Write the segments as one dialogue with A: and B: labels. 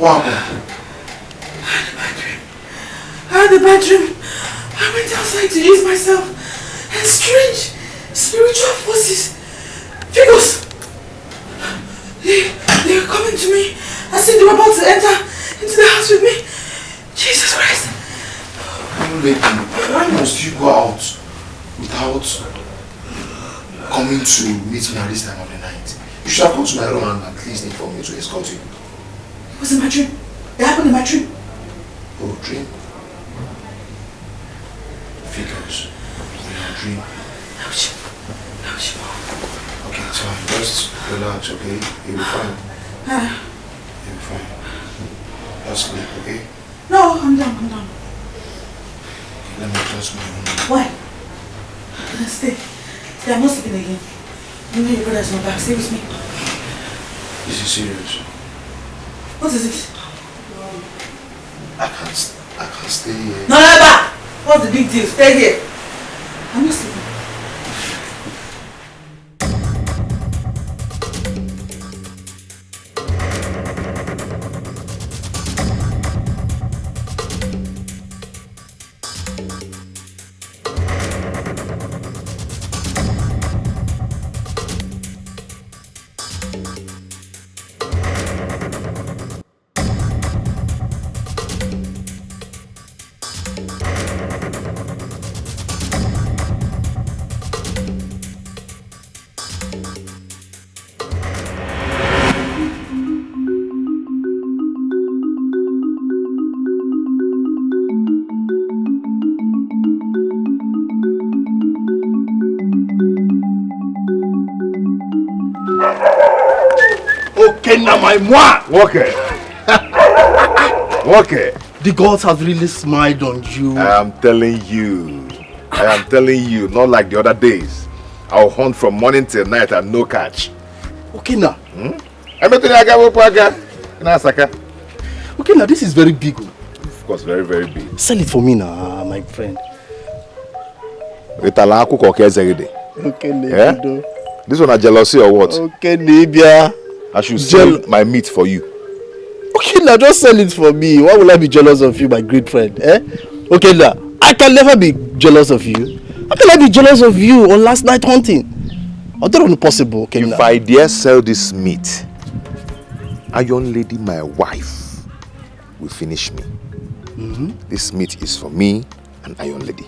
A: What happened?
B: I had a bad dream. I went outside to use myself, and strange spiritual forces, figures, they were coming to me as if they were about to enter into the house with me. Jesus Christ.
A: Lady, why must you go out without coming to meet me at this time of the night? You should have come to my room and at least inform me to escort you.
B: It was in my dream. It happened in my dream.
A: Oh, dream? Figures in your dream. Okay, so just relax, okay? You'll be fine. You'll be fine. Just sleep, okay?
B: No, I'm done.
A: Let me adjust my room.
B: Why? Can I stay? I'm not sleeping again. You know your brother's not back. Stay with me.
A: Is it serious?
B: What is it?
A: I can't stay here.
B: No, never! What's the big deal? Stay here. I'm not sleeping.
C: Now my moi!
D: Okay. Okay.
C: The gods have really smiled on you.
D: I am telling you, not like the other days. I'll hunt from morning till night and no catch.
C: Okay now.
D: Okay
C: now, this is very big.
D: Of course, very, very big.
C: Sell it for me now, my friend.
D: Okay,
C: yeah?
D: This one a jealousy or what?
C: Okay, Nibia.
D: I should sell my meat for you.
C: Okay, now just sell it for me. Why would I be jealous of you, my great friend? Okay, now I can never be jealous of you. How can I be jealous of you on last night hunting? I don't know possible. Okay,
D: if I dare sell this meat, a young lady, my wife, will finish me. This meat is for me and Iron Lady.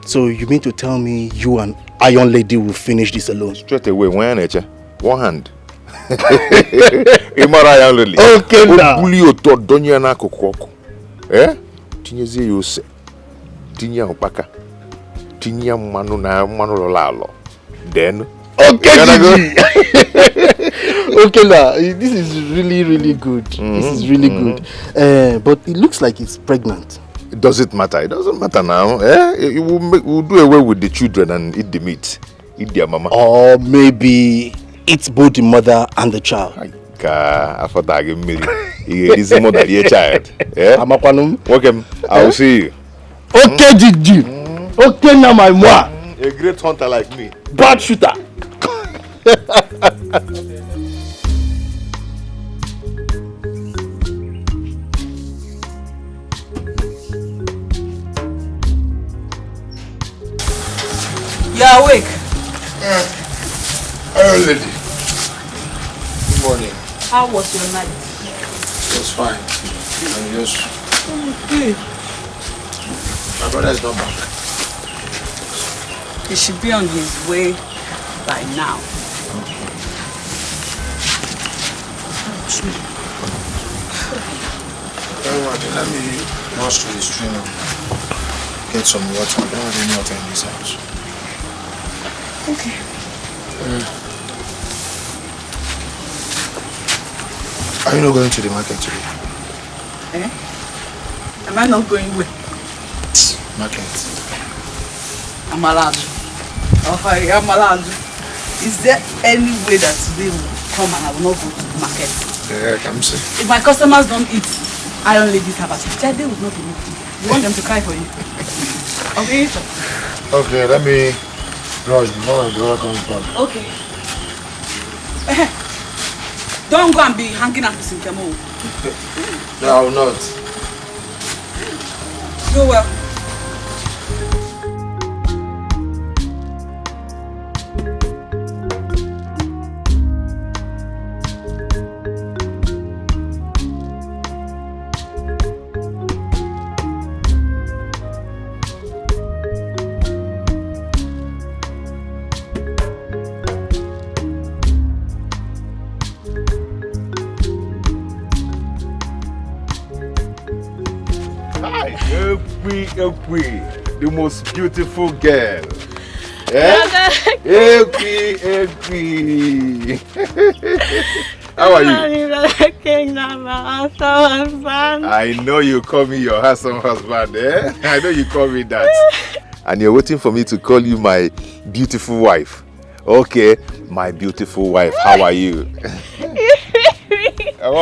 C: So you mean to tell me you and Iron Lady will finish this alone?
D: Straight away, one hand. Iron Lady.
C: Okay now.
D: Tinyezi yose. Tinya opaka. Tinya manu na manu lolalo. Then
C: okay, okay now. This is really, really good. This is really good. But it looks like it's pregnant.
D: Does it matter? It doesn't matter now. We'll do away with the children and eat the meat. Eat their mama.
C: Or maybe it's both the mother and the child.
D: After that, it is the mother and the child. Welcome. I will see you.
C: Okay, Gigi. Okay, now my moi.
D: A great hunter like me.
C: Bad shooter.
B: You're awake.
A: Iron Lady. Good morning.
B: How was your night?
A: It was fine. And yours?
B: Okay.
A: My brother is not back.
B: He should be on his way by now.
A: Very well, let me rush to the stream and get some water. I don't have any water in this house.
B: Okay.
A: Are you not going to the market today?
B: Am I not going with?
A: Market.
B: I'm allowed. Okay, I'm allowed. Is there any way that today will come and I will not go to the market?
A: Yeah, come see.
B: If my customers don't eat Iron Lady's habits, they would not be eating. You want them to cry for you? Okay.
A: Okay, let me rush before the girl comes back.
B: Okay. Don't go and be hanging out with Nkemo.
A: No, I will not.
B: Go well.
D: The most beautiful girl. Yeah? Ekwi. How are you? I know you call me your handsome husband, eh? I know you call me that. And you're waiting for me to call you my beautiful wife. Okay, my beautiful wife, how are you? How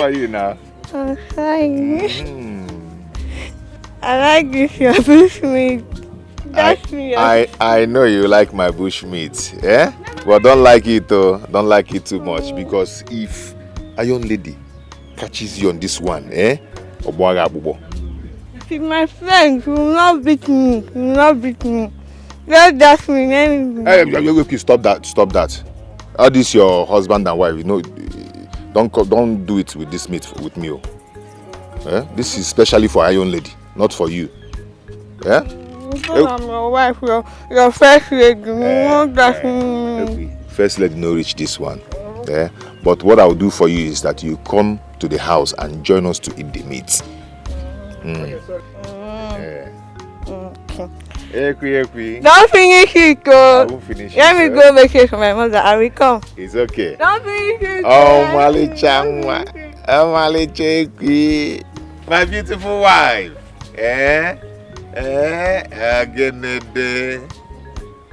D: are you now?
E: I'm fine. I like this, your bushmeat.
D: I know you like my bushmeat, eh? But don't like it though. Don't like it too much, because if a young lady catches you on this one, eh?
E: See, my friends will not beat me. Just dash me anything.
D: Hey, stop that. How this your husband and wife? You know, don't do it with this meat with me. Eh? This is specially for a young lady, not for you. Yeah?
E: Because I'm your wife, your first lady. Won't dash me.
D: First lady no reach this one. Yeah? But what I will do for you is that you come to the house and join us to eat the meat. Ekwi.
E: Don't finish it,
D: I won't finish it.
E: Let me go vacation for my mother. I will come.
D: It's okay.
E: Don't finish it.
D: Oh, Malicha Ekwi. My beautiful wife. Again,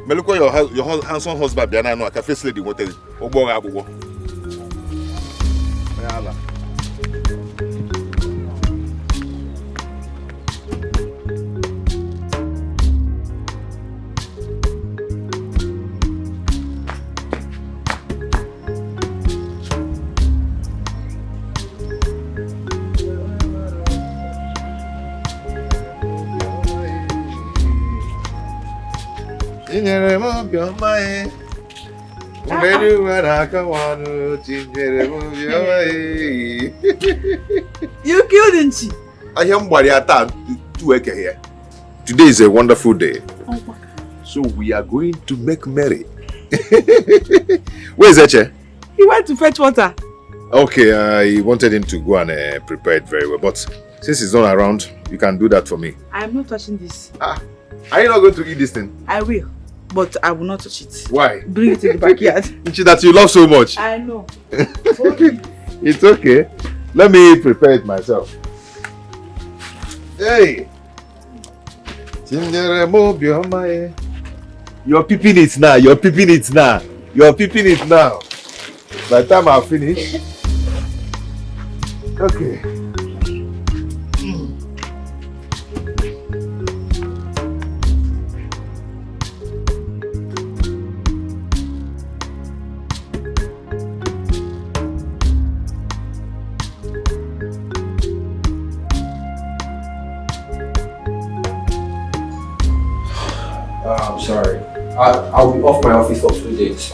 D: me look at your handsome husband. Biana no, I can face lady wanted. Obo abubo. You
B: killed Nchi.
D: I am Wariata to work here. Today is a wonderful day. So we are going to make merry. Where is Eche?
B: He went to fetch water.
D: Okay, he wanted him to go and prepare it very well. But since he's not around, you can do that for me.
B: I am not touching this.
D: Are you not going to eat this thing?
B: I will, but I will not touch it.
D: Why?
B: Bring it to the backyard.
D: That you love so much.
B: I know.
D: It's okay. Let me prepare it myself. Hey! You're peeping it now. By the time I finish. Okay.
F: I'm sorry. I'll be off my office for 2 days.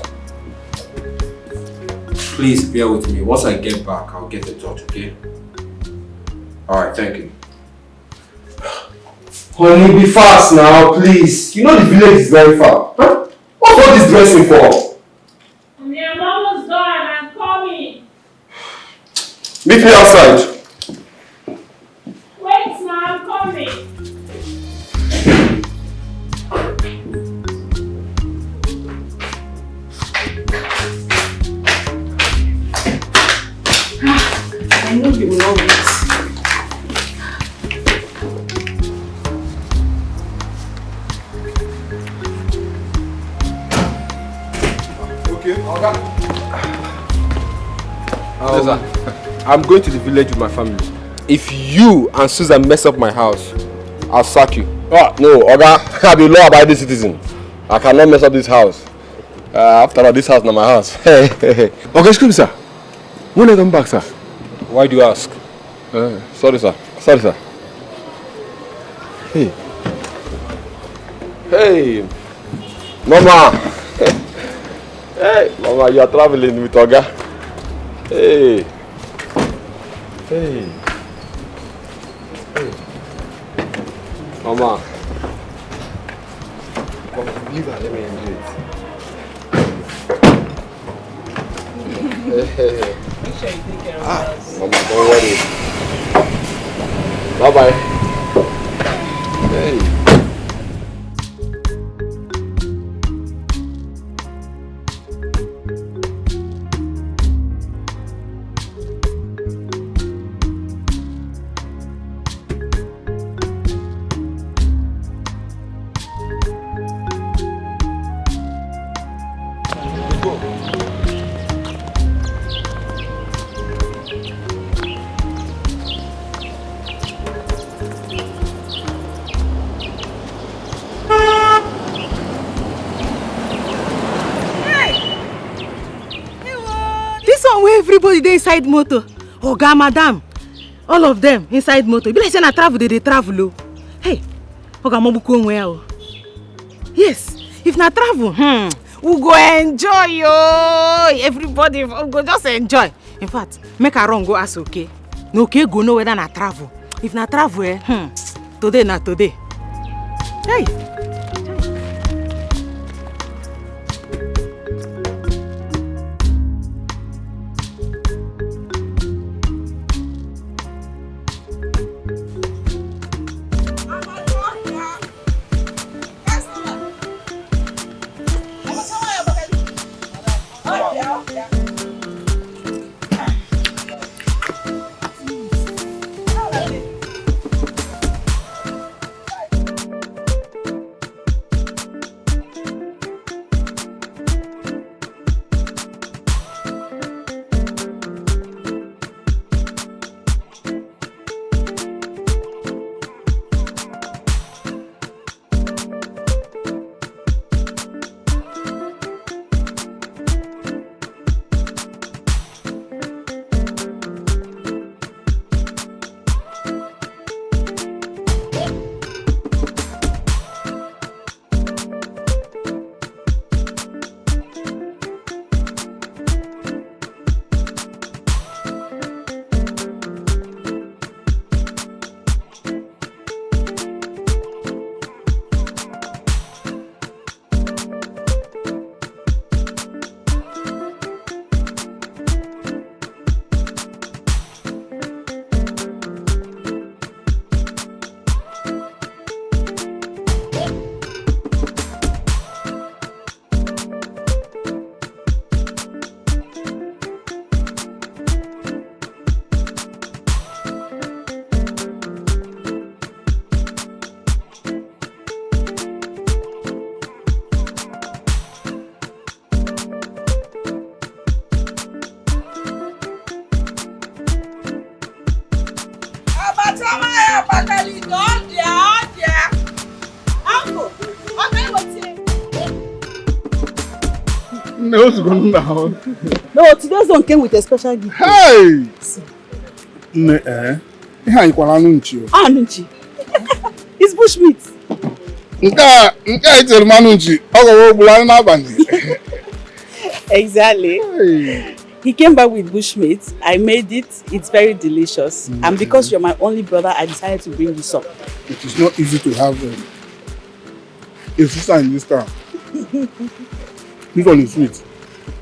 F: Please bear with me. Once I get back, I'll get in touch, okay? Alright, thank you. Honey, be fast now, please. You know the village is very far. Huh? What's all this dressing for?
G: I'm almost done. I'm coming.
F: Meet me outside.
G: Wait, now I'm coming.
B: I know you will not wait.
F: Okay, I'm going to the village with my family. If you and Susan mess up my house, I'll sack you.
C: Ah, no, Oga, I'm a law-abiding citizen. I cannot mess up this house. After all, this house is not my house.
F: Okay, excuse me, sir. When I come back, sir?
C: Why do you ask? Sorry, sir. Sorry, sir.
F: Hey.
C: Hey, Mama. Hey, Mama, you are traveling with Oga. Hey. Hey. Hey. Mama. Mama, leave her. Let me enjoy it. Hey.
B: Make sure you take care of us.
C: Mama, don't worry. Bye-bye. Hey.
H: Everybody dey inside motor. Oga, madam, all of them inside motor. Be like say na travel they travel o. Hey, Oga Mobuku onwe o. Yes, if na travel, we go enjoy yo. Everybody go just enjoy. In fact, make a run go ask okay. No okay go know whether na travel. If na travel, today na today. Hey.
I: No, what's going on now?
B: No, today's one came with a special gift.
I: Hey!
B: It's bushmeat. Exactly.
I: Hey.
B: He came back with bushmeat. I made it. It's very delicious. And because you're my only brother, I decided to bring this up.
I: It is not easy to have a sister in this town. This one is sweet.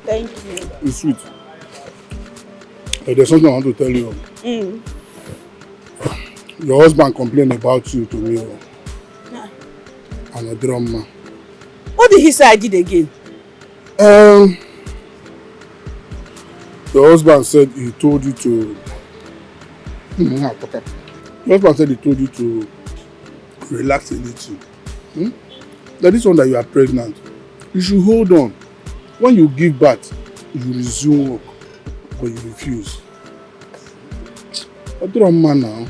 B: Thank you.
I: It's sweet. There's something I want to tell you. Your husband complained about you to me. I'm a drummer.
B: What did he say I did again?
I: Your husband said he told you to... Your husband said he told you to relax a little. That this one that you are pregnant, you should hold on. When you give birth, you resume work, but you refuse. A drummer now.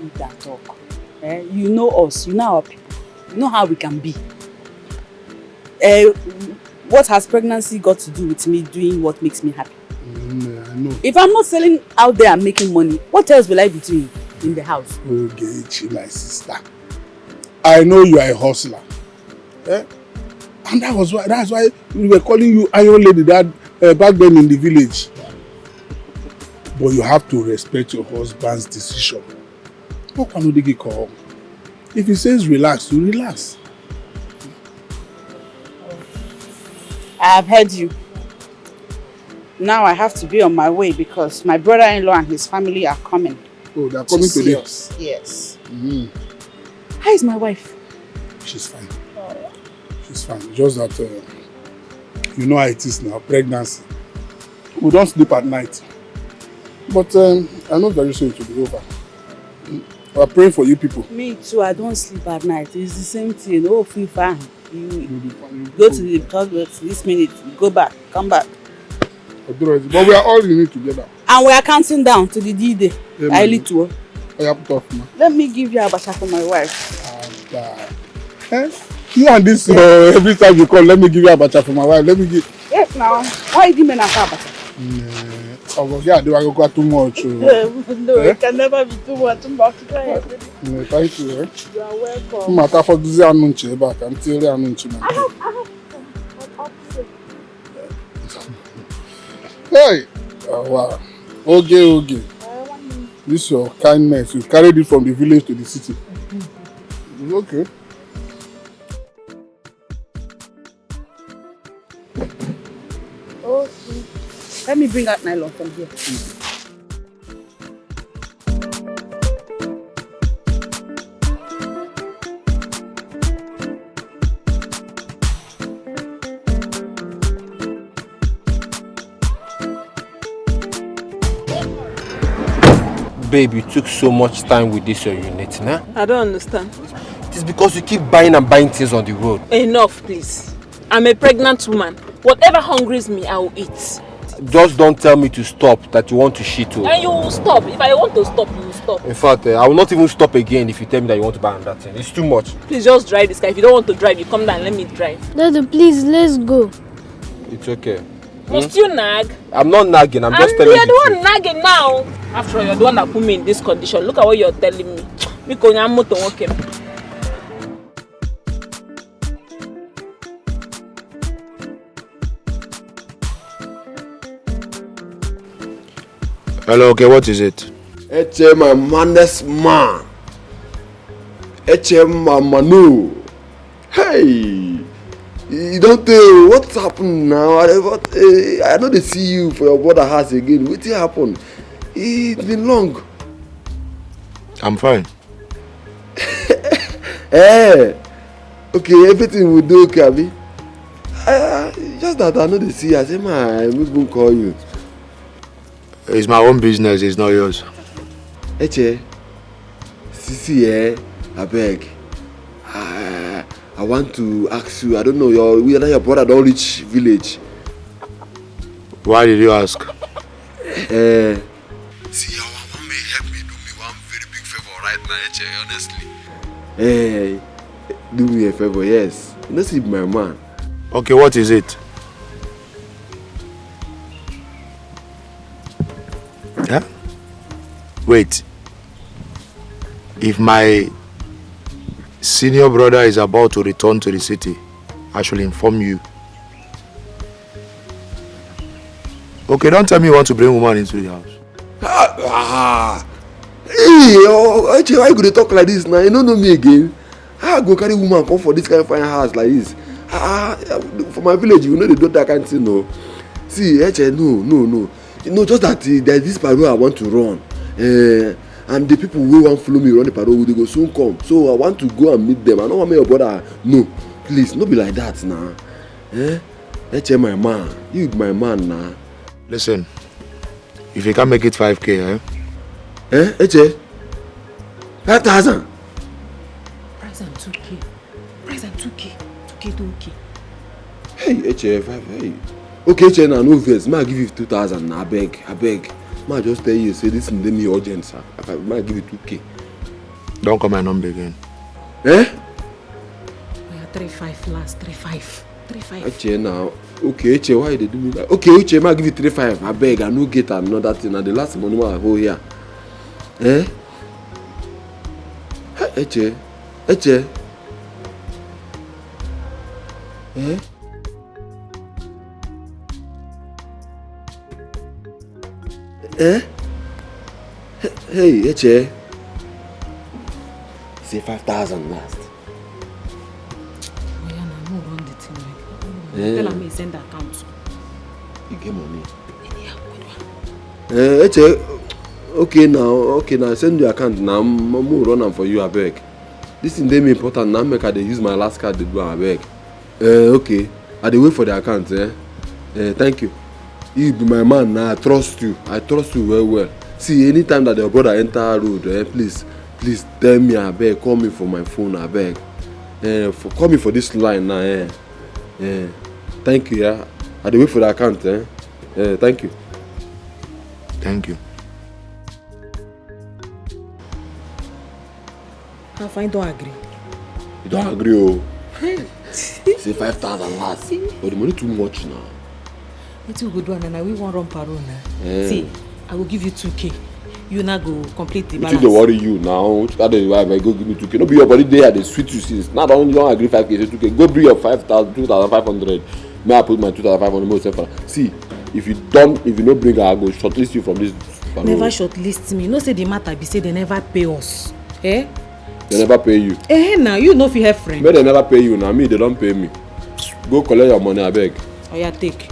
B: eat and talk. You know us, you know our people, you know how we can be. What has pregnancy got to do with me doing what makes me happy?
I: I know.
B: If I'm not selling out there and making money, what else will I be doing in the house?
I: Okay, my sister. I know you are a hustler. And that's why we were calling you Iron Lady back then in the village. But you have to respect your husband's decision. If he says relax, you relax.
B: I have heard you. Now I have to be on my way because my brother-in-law and his family are coming.
I: Oh, they are coming today?
B: Yes. How is my wife?
I: She's fine. She's fine. Just that, you know how it is now, pregnancy. We don't sleep at night. But I know very soon it will be over. We're praying for you people.
B: Me too, I don't sleep at night. It's the same thing. Oh, feel fine. You go to the toilet this minute, go back, come back.
I: But we are all in it together.
B: And we are counting down to the D-Day. I lead to Let me give you abacha for my wife.
I: You and this, every time you call, let me give you abacha for my wife. Let me give.
B: Yes, now. Why you give me an abacha?
I: Do I go too much?
B: No, it can never be too much.
I: Thank you.
B: You are welcome.
I: Matter for this anunchi back until the anunchi. Hey! Wow. Okay. This is your kindness. You carried it from the village to the city. It's okay.
B: Okay. Let me bring out nylon from here.
C: Babe, you took so much time with this your unit, nah?
J: I don't understand.
C: It is because you keep buying and buying things on the road.
J: Enough, please. I'm a pregnant woman. Whatever hungries me, I will eat.
C: Just don't tell me to stop, that you want to shit.
J: And you will stop. If I want to stop, you will stop.
C: In fact, I will not even stop again if you tell me that you want to buy that thing. It's too much.
J: Please just drive this car. If you don't want to drive, you come down and let me drive.
E: Daddy, please, let's go.
C: It's okay.
J: Must you nag?
C: I'm not nagging, I'm just telling you.
J: You're the one nagging now. After all, you're the one that put me in this condition. Look at what you're telling me.
D: Hello, okay, what is it?
A: My maddest man. My manu. Hey! You don't tell what's happened now. I know they see you for your brother house again. What happened? It's been long.
D: I'm fine.
A: Hey, okay, everything will do, okay, Abi. Just that I know they see you. I say, man, I'm going to call you.
D: It's my own business, it's not yours.
A: Eche, Sisi, I beg. I want to ask you, I don't know, whether your brother don't reach village.
D: Why did you ask?
A: See, your mama may help me do me one very big favor right now, Eche, honestly. Hey, do me a favor, yes. You know, see my man.
D: Okay, what is it? Yeah? Wait. If my senior brother is about to return to the city, I shall inform you. Okay, don't tell me you want to bring woman into the house.
A: Hey, why could they talk like this now? You don't know me again. How go carry woman come for this kind of fine house like this? For my village, you know they do that kind of thing, no. See, no. You know, just that there's this parole I want to run. And the people who want to follow me run the parole, they go soon come. So I want to go and meet them. I don't want my brother. No, please, don't be like that now. My man. You my man now.
D: Listen, if you can make it 5K,
A: Eche? 5,000?
H: Price and 2K. Price and 2K. 2K to okay.
A: Hey, Eche, 5, hey. Okay, Eche, now no verse. I give you 2,000 now. I beg. I just tell you, say this is me urgent, sir. I give you 2K.
D: Don't call my number again.
A: Eh?
H: We are 35 last, 35. 35.
A: Uche now. Okay, Uche, why they do me like? Okay, Uche, I give you 35. I beg, I no get another thing. And the last money I hold here. Eh? Uche. Uche. Eh? Eh? Hey, Uche. Say 5,000 last.
H: Oh, yeah, now I'm run the thing.
A: Yeah.
H: Tell me send the account.
A: You get money. Uche. Okay now, send your account now. I'm run am for you, I beg. This thing dey me important now. Make I dey use my last card. Dey do am, I beg. Okay. I dey wait for the account. Thank you. You be my man now. I trust you. I trust you well well. See, anytime that your brother enter road, please tell me, I beg. Call me for my phone, I beg. Call me for this line now. Thank you. Yeah. I dey wait for the account. Thank you.
D: Thank you.
H: If I don't agree.
A: You don't agree, oh? Say 5,000 last. But the money too much now.
H: What you go do and we won't run parole now. See, I will give you 2K. You now go complete the balance.
A: You don't worry you now. That is why I go give me 2K. No be your body there. They sweet you since. Now don't agree 5K. Say 2K. Go bring your 5,000, 2,500. May I put my 2,500 more? See, if you don't bring her, I go shortlist you from this parole.
H: Never shortlist me. No say the matter be say they never pay us. Eh?
A: They never pay you.
H: Now you know if you have friends.
A: But they never pay you. Now me, they don't pay me. Go collect your money, I beg.
H: Oh yeah, take.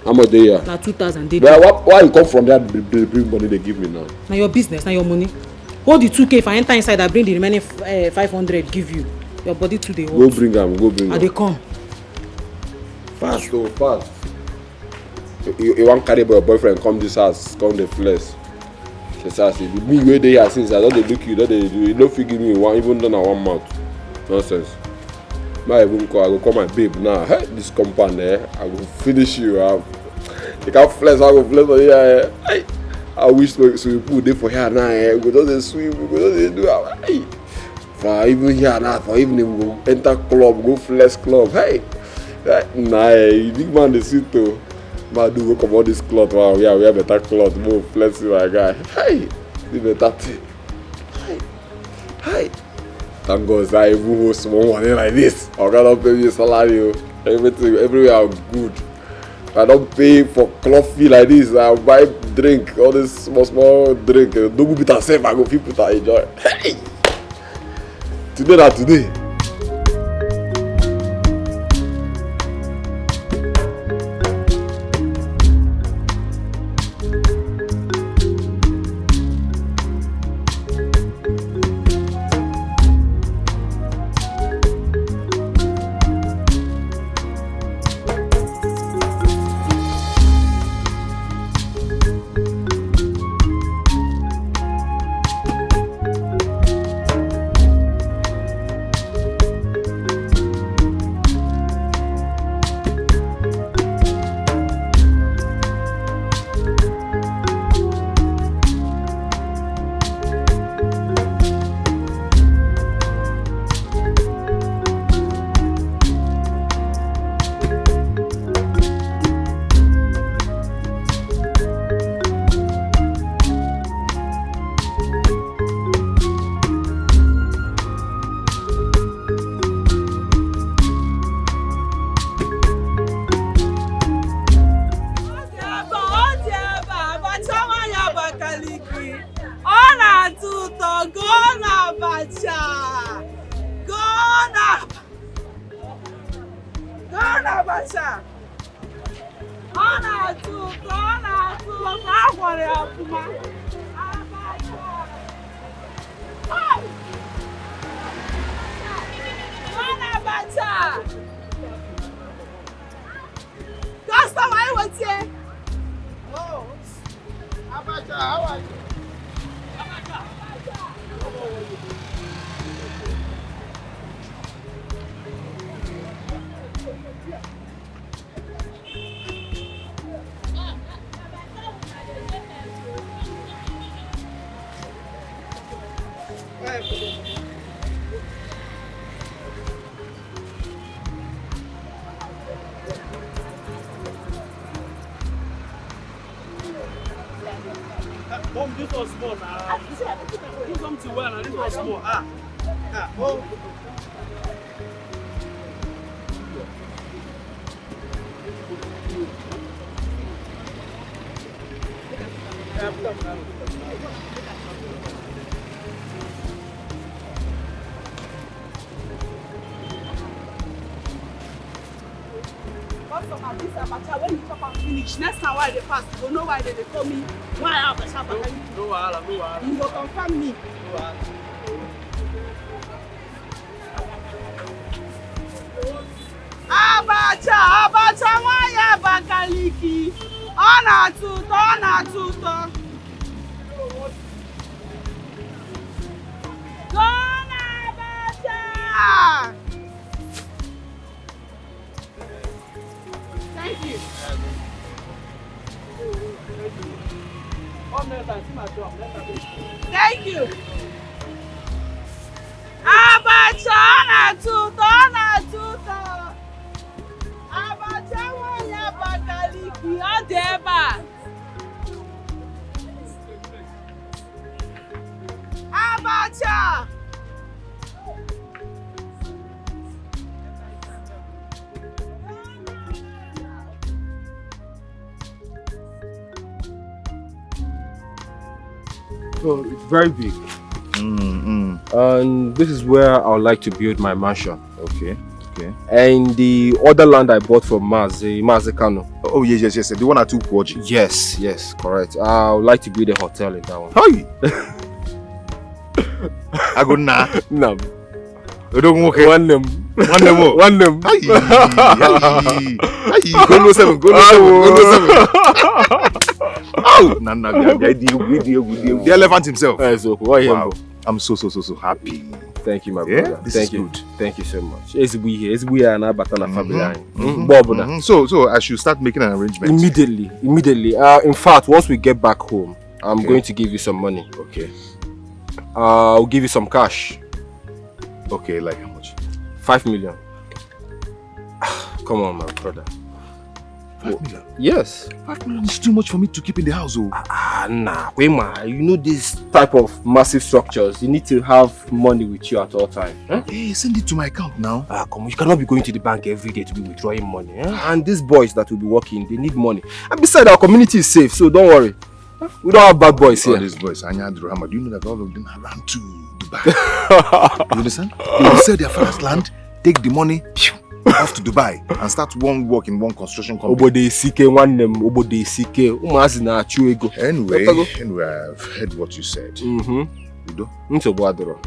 A: How much they here?
H: Now 2,000. They
A: why you come from that bring money they give me now?
H: Now your business, now your money. Hold the 2K. If I enter inside, I bring the remaining 500. Give you. Your body to the hold.
A: Go bring them.
H: And they come.
A: Fast. You want carry your boyfriend come this house, come the flesh. She says, me where they are since I don't look you, you don't figure me one even done 1 month. Nonsense. I go call my babe now. Hey, this compound I will finish you. You can't flex, I go flex on here. Hey, I wish so we put there for here now. We go just swim, we go just do hey. For even here now, for evening we go enter club, go flex club. Hey, nah, big man the sit too. Man, do go come out this cloth. Wow, yeah, we have better cloth. Move, let's see my guy. Hey, the better thing. Hey. Thank God, I even host small money like this. I cannot pay me a salary. Everything, everywhere I'm good. I don't pay for coffee like this. I buy drink, all this small drink. Don't go beat yourself. I go people to enjoy. Hey, today.
C: This was small now. Do something well and this was small. Oh.
B: This abacha, when you chop and finish, next time why they pass, you don't know why they call me. Why abacha?
C: No wahala.
B: You go confirm me.
C: No wahala.
B: Abacha, why abakaliki? Ona tuto. Gonna abacha. Thank you. Thank you. Abacha na tuto. Abacha wanya bakaliki odeba. Abacha.
F: So it's very big. And this is where I would like to build my mansion.
D: Okay.
F: And the other land I bought from Kano.
D: Oh, yes. The one I took watching.
F: Yes, correct. I would like to build a hotel in that one.
D: Hi. I go nah.
F: No.
D: You don't okay.
F: One them.
D: Aye. Go no seven. Oh, Nana, the elephant himself.
F: Wow.
D: I'm so happy.
F: Thank you, my brother.
D: This is good.
F: Thank you so much. It's we are now Batana family.
D: So I should start making an arrangement.
F: Immediately. In fact, once we get back home, I'm going to give you some money.
D: Okay.
F: I'll give you some cash.
D: Okay, like how much?
F: 5 million. Come on, my brother.
D: 5 million?
F: Yes.
D: 5 million is too much for me to keep in the house.
F: Nah. You know this type of massive structures, you need to have money with you at all times. Huh?
D: Hey, send it to my account now.
F: Come on, you cannot be going to the bank every day to be withdrawing money. And these boys that will be working, they need money. And besides, our community is safe, so don't worry. We don't have bad boys here.
D: All these boys, Anya Drama, do you know that all of them have run to Dubai? You understand? They will sell their father's land, take the money, off to Dubai, and start one work in one construction company. Anyway, I've heard what you said.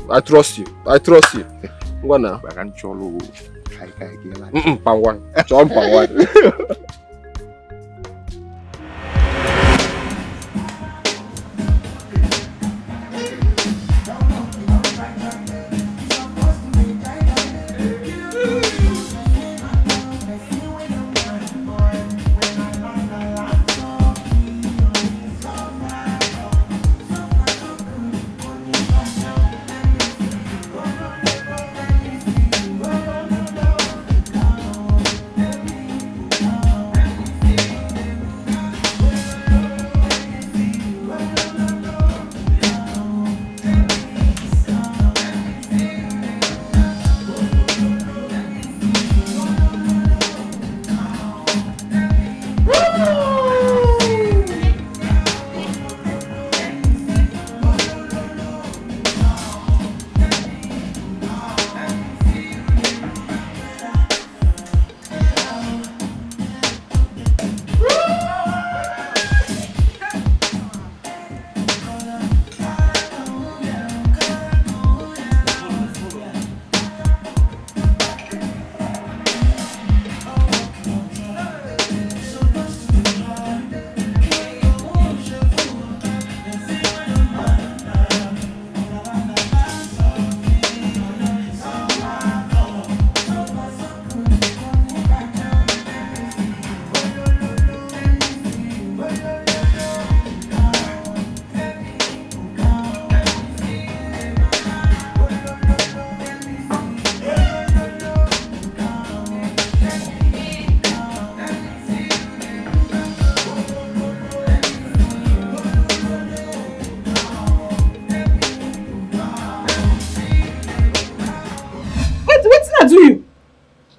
F: I trust you.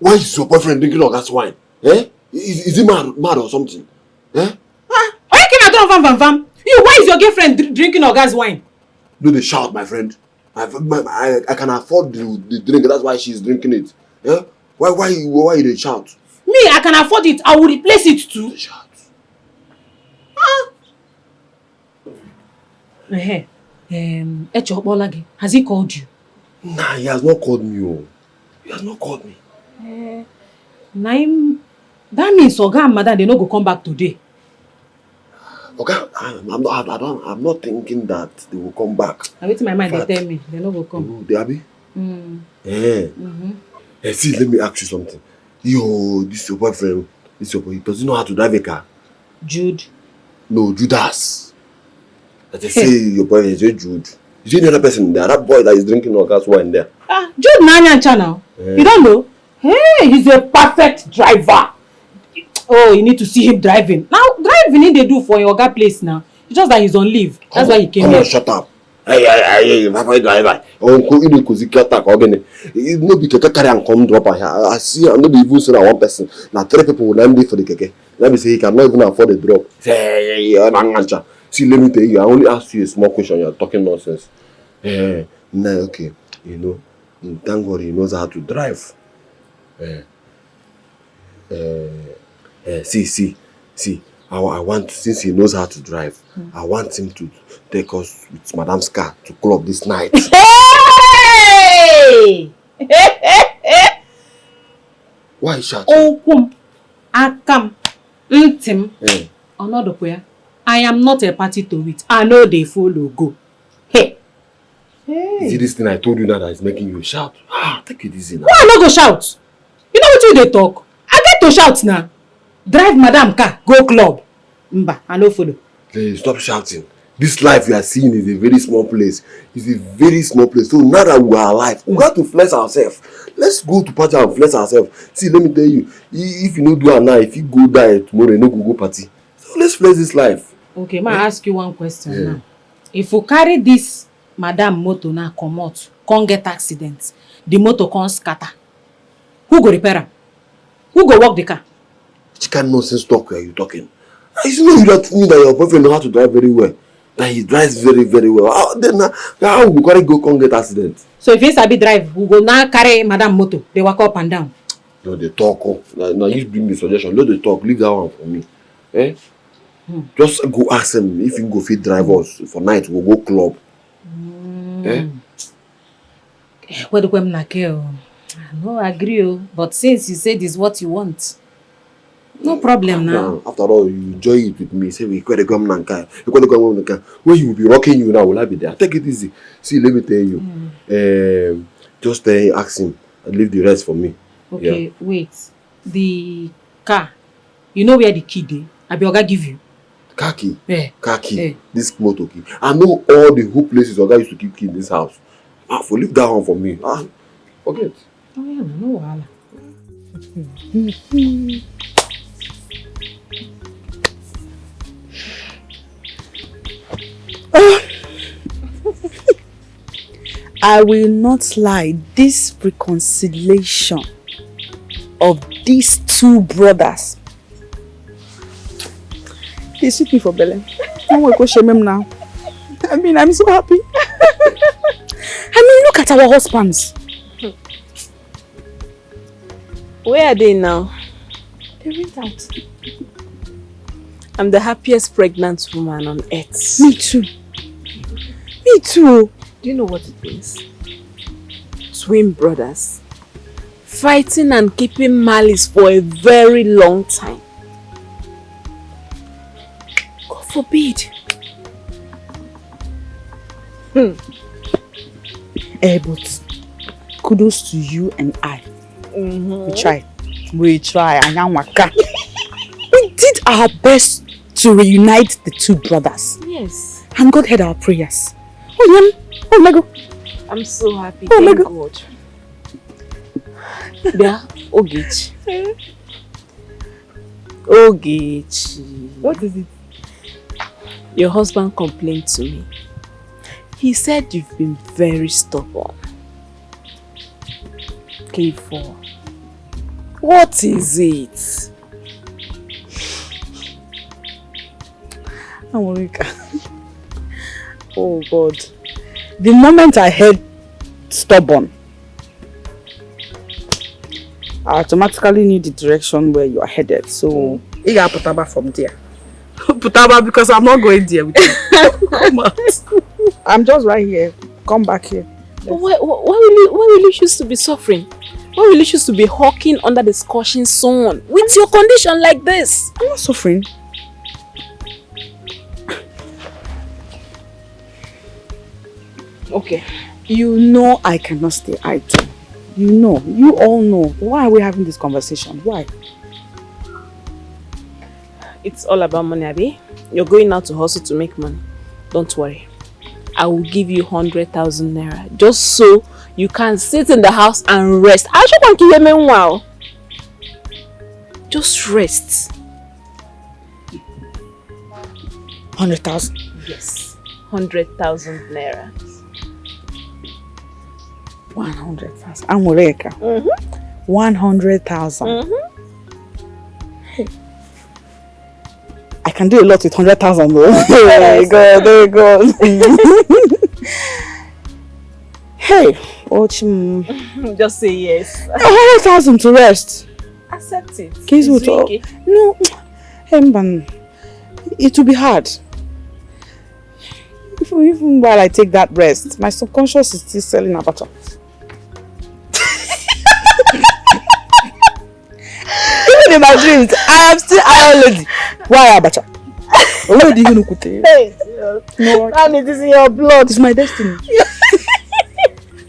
A: Why is your boyfriend drinking Oga's wine? Eh? Is he mad or something? Eh?
H: Why you came out of vam? You, why is your girlfriend drinking Oga's wine?
A: No, they shout, my friend. I can afford the drink. That's why she's drinking it. Yeah? Why they shout?
H: Me, I can afford it. I will replace it too.
A: They shout.
H: Has he called you?
A: Nah, he has not called me. Oh. He has not called me.
H: That means Oga and Madam, they no go come back today.
A: Okay, I'm not thinking that they will come back.
H: I wait in my mind, they tell me they no go come.
A: Oh, they Abi? See, let me ask you something. This is your boyfriend. Does he know how to drive a car?
H: Jude.
A: No, Judas. That they say your boyfriend is Jude. Is there any other person there? That boy that is drinking Oga's wine there.
H: Jude Nanya Channel. You don't know? Hey, he's a perfect driver. Oh, you need to see him driving. Now, driving they do for your Oga place now. It's just that he's on leave. That's why he came here.
A: Shut up. Hey, Papa driver. Uncle, you know, because he can't attack again. It no be keke carry and come drop here. I see, I'm not even saying one person. Now, 3 people will not be for the keke. Let me say he cannot even afford the drop. See, let me tell you, I only asked you a small question. You're talking nonsense. Nah, okay. You know, thank God he knows how to drive. See. I want, since he knows how to drive, I want him to take us with Madam's car to club this night.
H: Hey!
A: Why is shouting?
H: Okum, Akam, Ntim, Onodopoya. I am not a party to it. I know they follow go. Hey!
A: Is it this thing I told you now that is making you shout? Take it easy now.
H: Why I not go shout? You know what you they talk? I get to shout now. Drive Madam car, go club. Mba, I no follow.
A: Hey, stop shouting. This life you are seeing is a very small place. It's a very small place. So now that we are alive, we got to flex ourselves. Let's go to party and flex ourselves. See, let me tell you, if you no do it now, if you go die tomorrow, you no go party. So let's flex this life.
H: Okay, ma ask you one question now. If you carry this Madam motor now come out, can't get accident, the motor can't scatter. Who go repair am? Who go walk the car?
A: Which kind of nonsense talk are you talking? It's not you that mean that your boyfriend knows how to drive very well. That he drives very, very well. Then how we gotta go can't get accident?
H: So if he sabi drive, we go now carry Madam motor. They walk up and down.
A: No, they talk. Now you bring the suggestion. Let the talk. Leave that one for me. Just go ask him if he go fit drive us for night. We'll go club.
H: What do I no agree, but since you said this is what you want, no problem now.
A: After all, you enjoy it with me. Say we gotta come nanka. When you will be rocking you now, will I be there? Take it easy. See, let me tell you. Just ask him and leave the rest for me.
H: Okay, wait. The car, you know where the key is? I be Oga give you.
A: Car key? Car key.
H: Yeah.
A: This motor key. I know all the whole places Oga used to keep key in this house. For leave that one for me. Forget.
H: Oh yeah, no wahala.
B: I will not lie, this reconciliation of these 2 brothers, they suit me for Belen. I want to go shame him now. I mean, I'm so happy. Look at our husbands.
J: Where are they now?
B: They went out.
J: I'm the happiest pregnant woman on earth.
B: Me too. Me too.
J: Do you know what it means? Twin brothers fighting and keeping malice for a very long time. God forbid.
B: But kudos to you and I. We try. We did our best to reunite the 2 brothers.
J: Yes.
B: And God heard our prayers. Oh my God.
J: I'm so happy. Thank God. Yeah, Ogechi. Ogechi.
B: What is it?
J: Your husband complained to me. He said you've been very stubborn. K4. What is it?
B: Amorika. Oh God. The moment I heard stubborn, I automatically knew the direction where you are headed. So, you gotta put from there. Put because I'm not going there with you. Come out. I'm just right here. Come back here.
J: But why will you choose to be suffering? Why will you choose to be hawking under the scorching sun with your condition like this?
B: I'm not suffering. Okay. You know I cannot stay idle. You know. You all know. Why are we having this conversation? Why?
J: It's all about money, Abi. You're going out to hustle to make money. Don't worry. I will give you 100,000 naira just so you can sit in the house and rest. I just want to hear me wow. Just rest.
B: 100,000?
J: Yes. 100,000 naira.
B: 100,000. Amoreka. 100,000. Hey. I can do a lot with 100,000 though. There you go, there you go. Hey,
J: just say yes.
B: 100,000 to rest.
J: Accept it.
B: No, it will be hard. Even while I take that rest, my subconscious is still selling abacha. Even in my dreams, I am still Iron Lady. Why abacha? Where do you know? No, and it is in your blood. It's my destiny.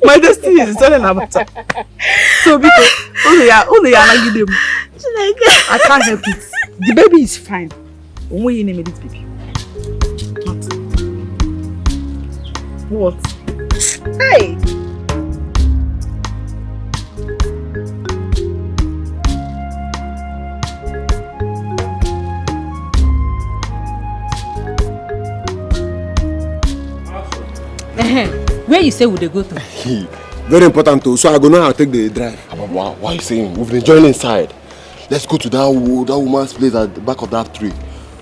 B: My destiny is selling abacha. So because only I give them. I can't help it. The baby is fine. When you name it baby. What? Hey!
H: Where you say would they go to?
A: Very important too. So I go now I'll take the drive.
C: Why are you saying? We've been joining inside. Let's go to that woman's place at the back of that tree.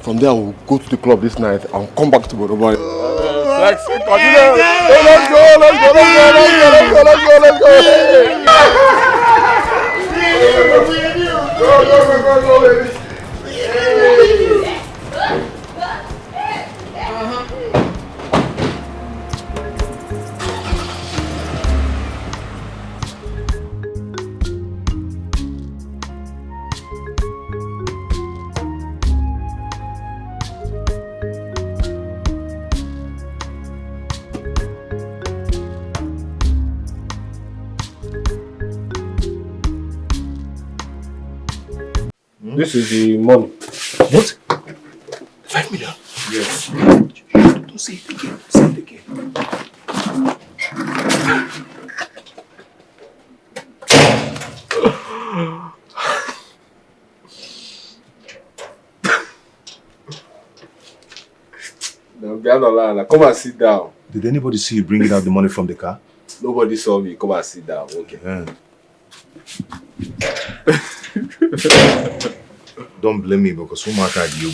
C: From there we'll go to the club this night and come back to Borobari. Let's go.
F: This is the money.
C: What? 5 million?
F: Yes.
C: Don't say it again. Say it again.
F: No, come and sit down.
D: Did anybody see you bringing out the money from the car?
F: Nobody saw me. Come and sit down. Okay.
D: Don't blame me because who marked you?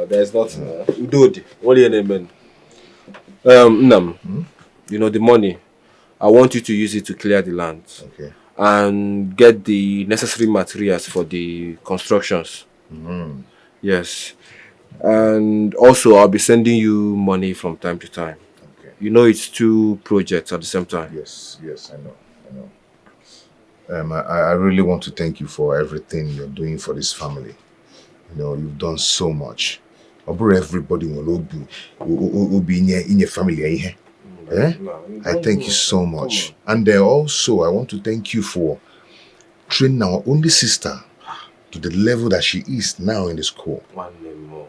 F: There's nothing. Udodi. Only an amen. Nam. You know the money. I want you to use it to clear the land.
D: Okay.
F: And get the necessary materials for the constructions. Yes. And also I'll be sending you money from time to time.
D: Okay.
F: You know it's 2 projects at the same time.
D: Yes, I know. I really want to thank you for everything you're doing for this family. You know, you've done so much. Everybody will be in your family. I thank you so much. And also, I want to thank you for training our only sister to the level that she is now in the school.
F: One day more.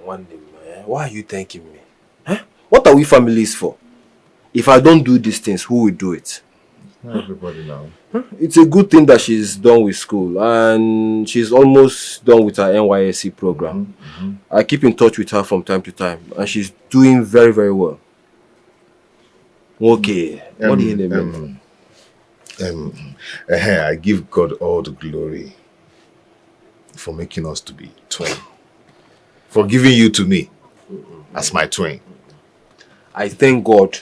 F: Why are you thanking me? What are we families for? If I don't do these things, who will do it?
D: Not everybody now.
F: It's a good thing that she's done with school and she's almost done with her NYSC program. I keep in touch with her from time to time and she's doing very, very well. Okay. What do you name?
D: I give God all the glory. for making us to be twin. For giving you to me as my twin.
F: I thank God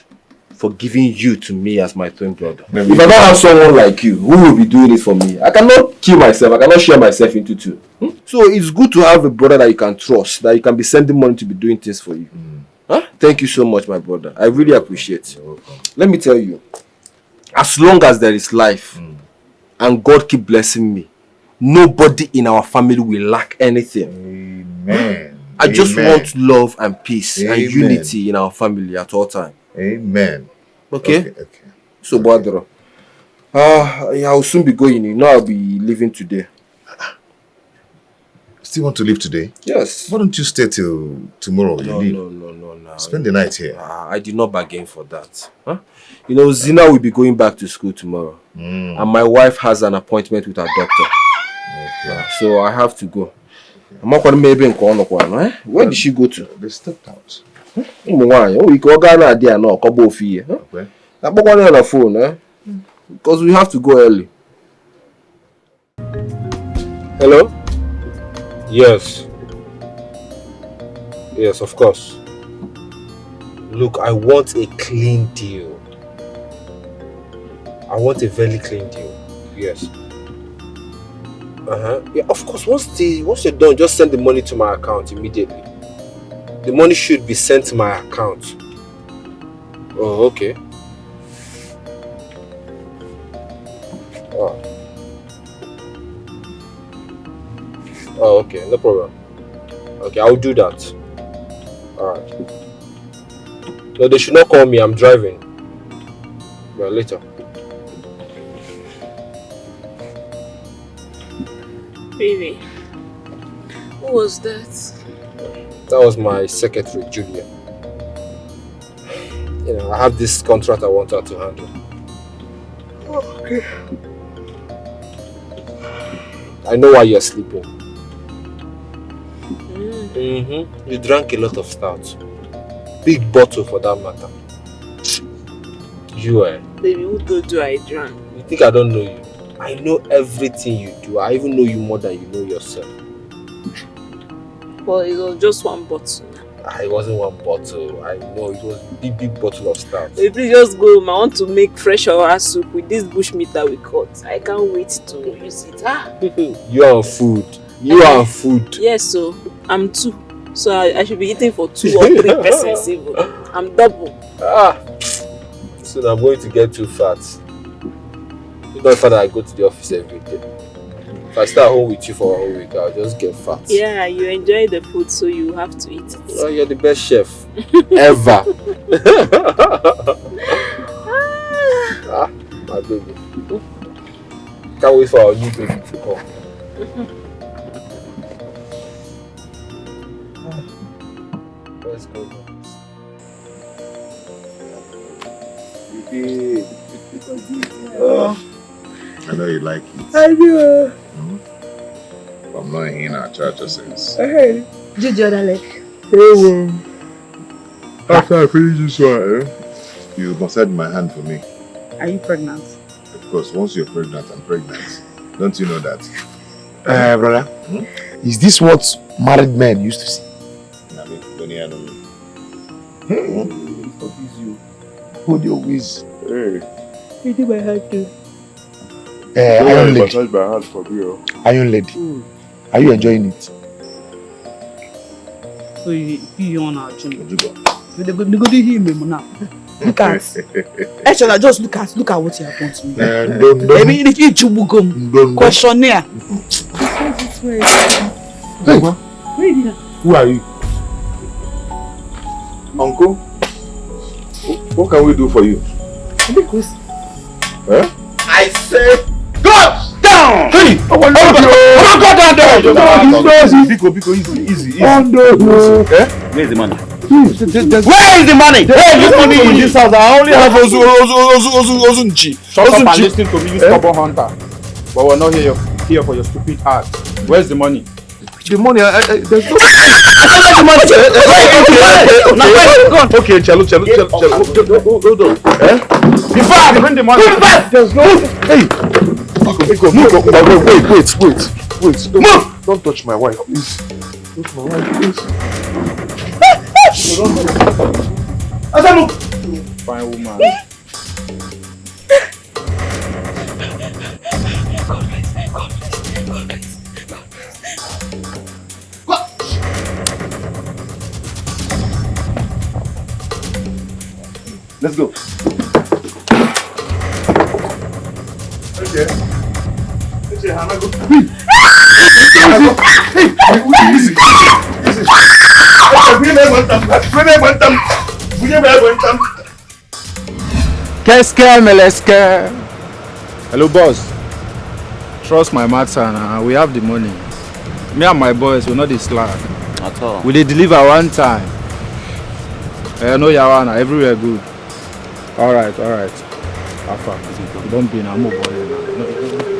F: for giving you to me as my twin brother. If I don't have someone like you, who will be doing it for me? I cannot kill myself. I cannot share myself into two. So it's good to have a brother that you can trust, that you can be sending money to be doing things for you. Huh? Thank you so much, my brother. I really appreciate it. Let me tell you, as long as there is life and God keep blessing me, nobody in our family will lack anything.
D: Amen.
F: I just want love and peace and unity in our family at all times.
D: Amen.
F: Okay? So, Badro, I'll soon be going. You know, I'll be leaving today.
D: Still want to leave today?
F: Yes.
D: Why don't you stay till tomorrow?
F: No.
D: Spend the night here.
F: I did not bargain for that. Huh? You know, Zina will be going back to school tomorrow. And my wife has an appointment with her doctor. So I have to go. I'm not going to maybe in Corner. Where did she go to?
D: They stepped out.
F: We go Ghana there now, couple of years. I'm not on the phone, because we have to go early. Hello? Yes. Yes, of course. Look, I want a clean deal. I want a very clean deal. Yes. Yeah, of course. Once you're done, just send the money to my account immediately. The money should be sent to my account. Oh, okay. Oh, okay, no problem. Okay, I'll do that. Alright. No, they should not call me, I'm driving. Well, later.
J: Baby, who was that?
F: That was my secretary, Julia. You know, I have this contract I want her to handle. Okay. I know why you're sleeping. You drank a lot of stout. Big bottle for that matter. You
J: Baby, who told you I drank?
F: You think I don't know you? I know everything you do. I even know you more than you know yourself.
J: Well, it was just one bottle.
F: It wasn't one bottle. I know it was a big bottle of stout.
J: Baby, please just go home. I want to make fresh oil soup with this bushmeat that we caught. I can't wait to use it.
F: You are on food. You are on food.
J: Yes, so I'm 2. So I should be eating for 2 or 3 persons even. I'm double.
F: So I'm going to get too fat. It's not fat that I go to the office every day. If I stay at home with you for a whole week, I'll just get fat.
J: Yeah, you enjoy the food, so you have to eat it.
F: Oh, you're the best chef ever. My baby. Can't wait for our new baby to come. Let's go.
D: I know you like it.
B: I do.
D: I'm not in our church since.
B: I heard it. Did the other leg?
D: After I finish this one, you massage my hand for me.
B: Are you pregnant?
D: Of course, once you're pregnant, I'm pregnant. Don't you know that?
K: Brother, is this what married men used to see?
D: What is you?
K: Hold your whiz.
B: You do my hand too.
K: Iron lady.
D: Massage my hand for me.
K: Iron lady. Are you enjoying it?
B: So you on our channel. You go to him now. Look at. Actually, just look at what you have done to me. Maybe if you chubugum questionnaire.
D: Hey, who are you? Uncle? What can we do for you?
C: I say, go down!
D: Hey!
C: Go down there!
D: Easy.
C: Where's the money? Where is the money? Where is the money in this house? I only have
D: Ozunchi.
L: Shut up and listen to me, you stubborn hunter. But we're not here for your stupid heart. Where's the money?
D: The money, there's no... Okay, Chalo. Hold on.
L: Before I bring the money,
D: there's no... Hey! Wait.
C: Move!
K: Don't touch my wife, please. Touch my wife, please.
L: Asanu! Fine woman.
K: Let's go. Okay. Okay, Hannah, go. Easy.
L: Hello, boss. Trust my matter now. We have the money. Me and my boys will not be slack.
M: At all.
L: We dey deliver one time. No yawana, everywhere good. Alright. Alpha, don't be now, move on.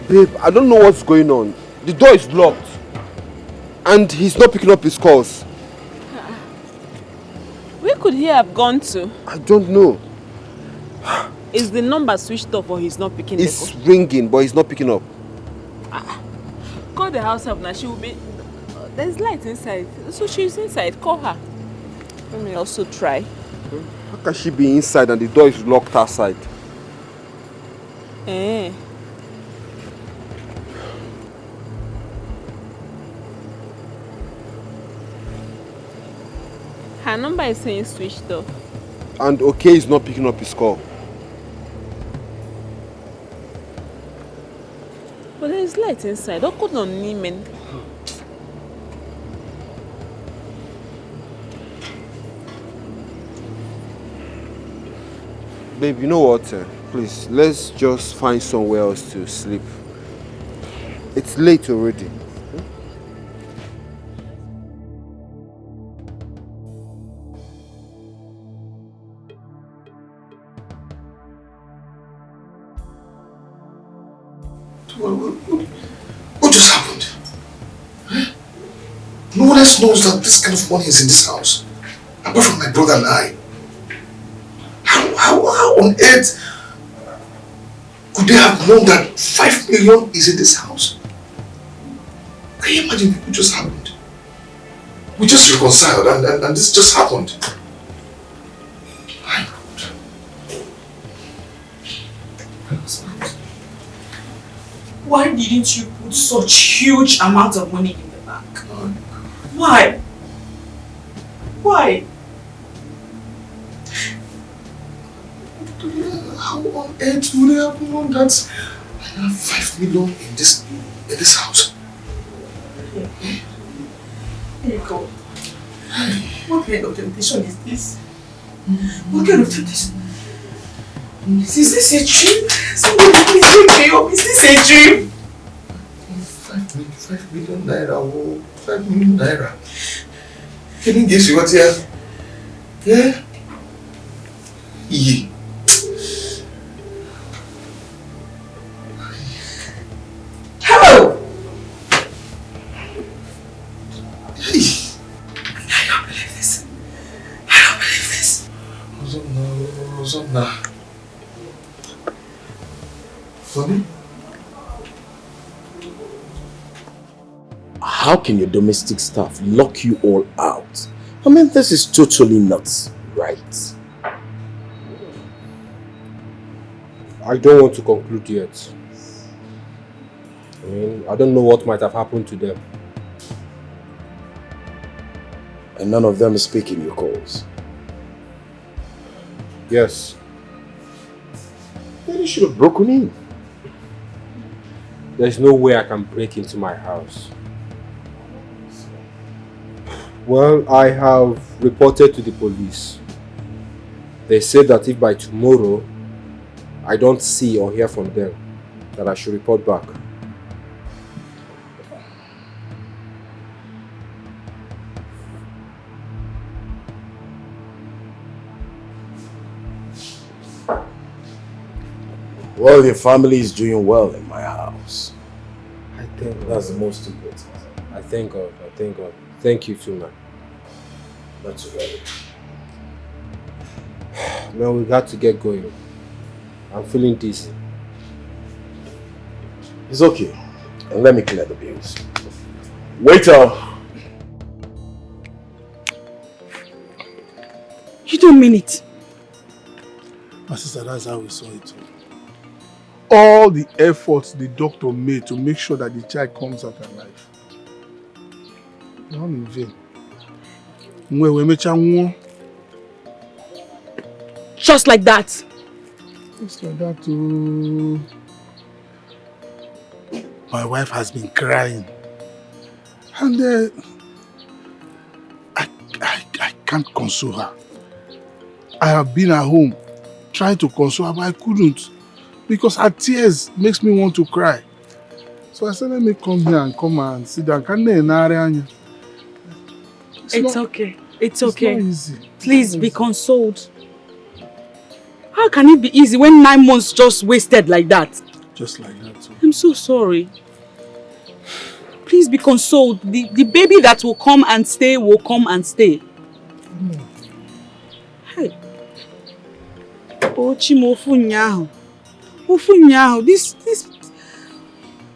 A: Babe, I don't know what's going on. The door is locked. And he's not picking up his calls.
J: Where could he have gone to?
A: I don't know.
J: Is the number switched off or he's not picking
A: It's ringing, but he's not picking up.
J: Call the house help now. She will be... There's light inside. So she's inside. Call her. Let me also try.
A: How can she be inside and the door is locked outside?
J: Eh. Her number is saying switched off.
A: And okay is not picking up his call.
J: But there is light inside. How could not Niemen?
A: Babe, you know what? Please, let's just find somewhere else to sleep. It's late already.
K: What just happened? Huh? No one else knows that this kind of money is in this house, apart from my brother and I. How on earth could they have known that 5 million is in this house? Can you imagine what just happened? We just reconciled and this just happened.
B: Why didn't you put such huge amount of money in the bank? Why? Why?
K: How on earth would they have known that I have 5 million in this house?
B: There you go. What kind of temptation is this? What kind of temptation? Is this a dream? Somebody please wake me up. Is this a dream?
K: 5 million naira. Oh, 5 million naira. Can you guess what here? Yeah? Yeah.
B: Hello! I can't believe
K: Nah. Funny?
C: How can your domestic staff lock you all out? I mean, this is totally not right.
F: I don't want to conclude yet. I mean, I don't know what might have happened to them.
C: And none of them is speaking your calls?
F: Yes.
C: Then you should have broken in.
F: There's no way I can break into my house. Well, I have reported to the police. They said that if by tomorrow I don't see or hear from them, that I should report back.
C: Well, your family is doing well in my house.
F: I thank God.
C: That's the most important.
F: I thank God. I thank God. Thank you too, man.
C: That's right.
F: Man, we got to get going. I'm feeling dizzy.
C: It's okay. And let me clear the bills. Waiter!
B: You don't mean it.
I: My sister, that's how we saw it. All the efforts the doctor made to make sure that the child comes out alive. Not in vain.
B: Just like that.
I: Just like that too. My wife has been crying. And I can't console her. I have been at home trying to console her, but I couldn't. Because her tears makes me want to cry. So I said, let me come here and come and sit down.
B: It's okay. It's okay.
I: Not easy.
B: Please be consoled. How can it be easy when 9 months just wasted like that?
I: Just like that too.
B: I'm so sorry. Please be consoled. The baby that will come and stay will come and stay. Hey. Oh, Chimofunyahu. This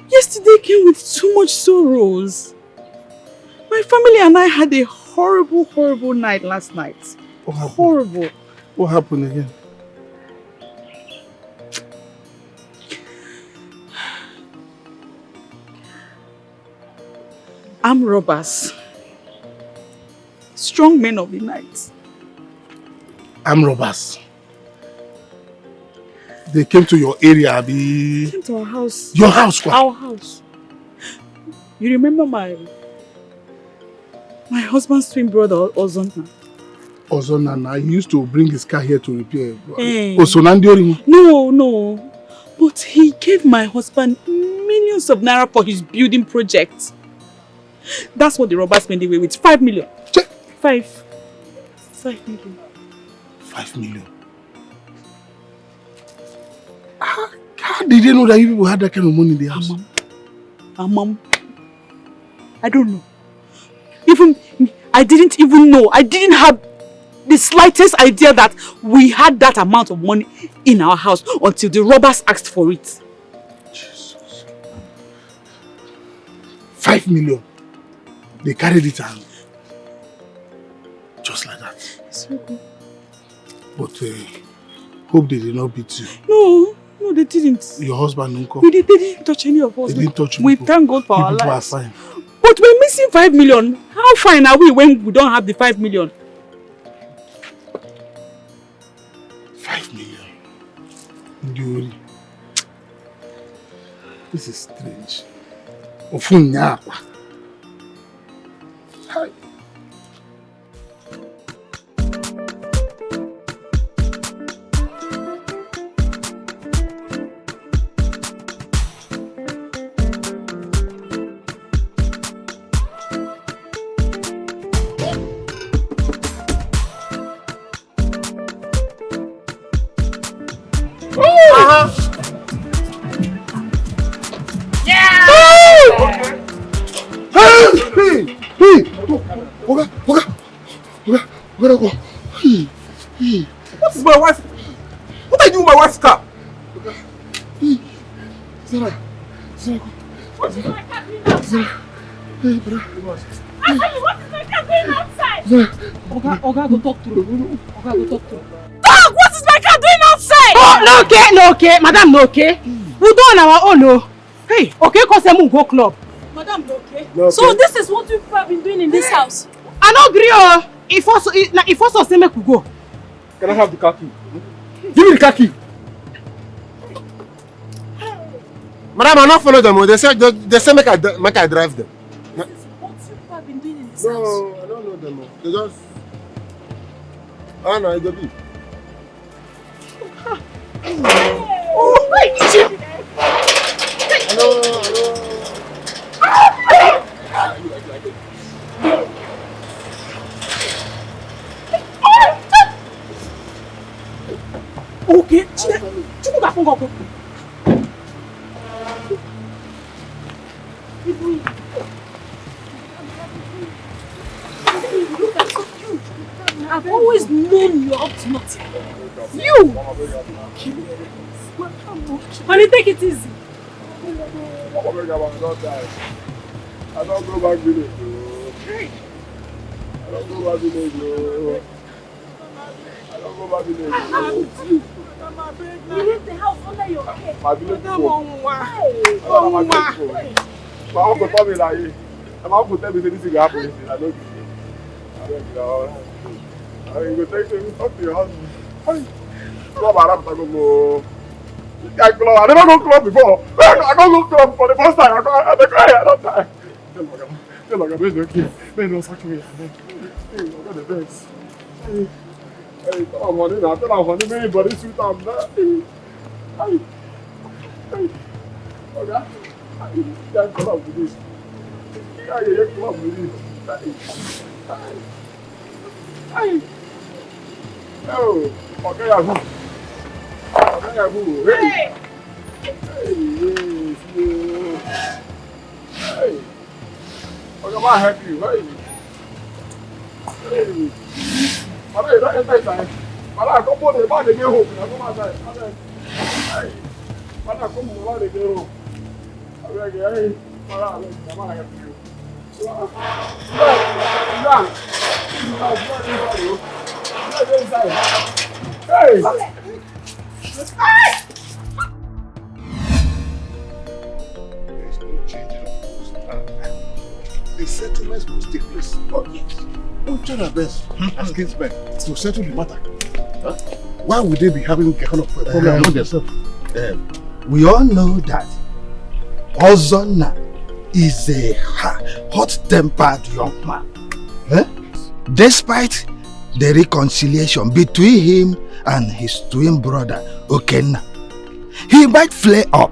B: yesterday came with too much sorrows. My family and I had a horrible night last night.
I: What happened?
B: Horrible.
I: What happened again?
B: Armed robbers. Strong men of the night.
I: Armed robbers. They came to your area,
B: They came to our house.
I: Your house? What?
B: Our house. You remember my husband's twin brother, Ozona?
I: Ozona, he used to bring his car here to repair.
B: Hey.
I: No.
B: But he gave my husband millions of naira for his building project. That's what the robbers made away with. 5 million. 5 million.
I: 5 million. How did you know that you people had that kind of money in the house?
B: Mom. I don't know. I didn't even know. I didn't have the slightest idea that we had that amount of money in our house until the robbers asked for it.
I: Jesus. 5 million. They carried it out. Just like that.
B: It's so good.
I: But hope they did not beat you.
B: No, they didn't.
I: Your husband didn't come?
B: They didn't touch any of us.
I: They didn't touch you.
B: We thank God for our
I: people
B: lives.
I: are fine.
B: But we're missing 5 million. How fine are we when we don't have the 5 million?
I: 5 million. Nduri. This is strange. Ofunyakwa. Hi.
F: What is my wife?
G: Answer me, what is my car doing outside?
B: Oga, go talk through. Oga, go talk through.
G: Dog, what is my car doing outside?
B: Oh, no okay. Madam, no okay. We do on our own, no. Hey, okay, cause them go club.
G: Madam, no okay. So this is what people have been doing in this house?
B: I don't agree, oh. If also say make we go.
L: Can I have the car key? Give me the car key.
C: Madam, I not follow them. They say make I drive them.
G: This is what people have been doing in this house?
C: No, I don't know them. They just... no, it's a bit.
B: Oh, wait!
C: Hello.
B: Okay, Chibu got phone call.
G: I've always known you're up to nothing.
B: You!
G: Honey, take it easy.
L: I don't go back village. I don't go back village.
G: You leave the house under your head.
L: My village my uncle told me like, my uncle tell me this is happening. I don't you go take him, talk to your husband. Club Arab, I go. I never go club before. I don't go club for the first time. I don't die. Tell my God, okay. Man, don't sack me. I got the best. Hey, tell my money now. Tell my money, man, but it's sweet. I'm not. Hey. Okay. Can't club with this. Can't club with this. Hey. Oh, okay, Yahoo. Okay, Yahoo. Hey. Hey, yes. Hey. Okay, I'm help you. Hey. Hey. Madam, you don't enter inside. Madam, come on, the man they get home. Come outside. Hey. Madam, come on, the man they get home. Hey. Madam, I'm gonna help you. Hey!
K: There's no change in our the settlements must take place. Oh, yes. We'll try our best as kinsmen to settle the matter. Huh? Why would they be having a kind of problem among themselves?
M: We all know that Ozonna is a hot-tempered young man. Despite the reconciliation between him and his twin brother, Okenna, he might flare up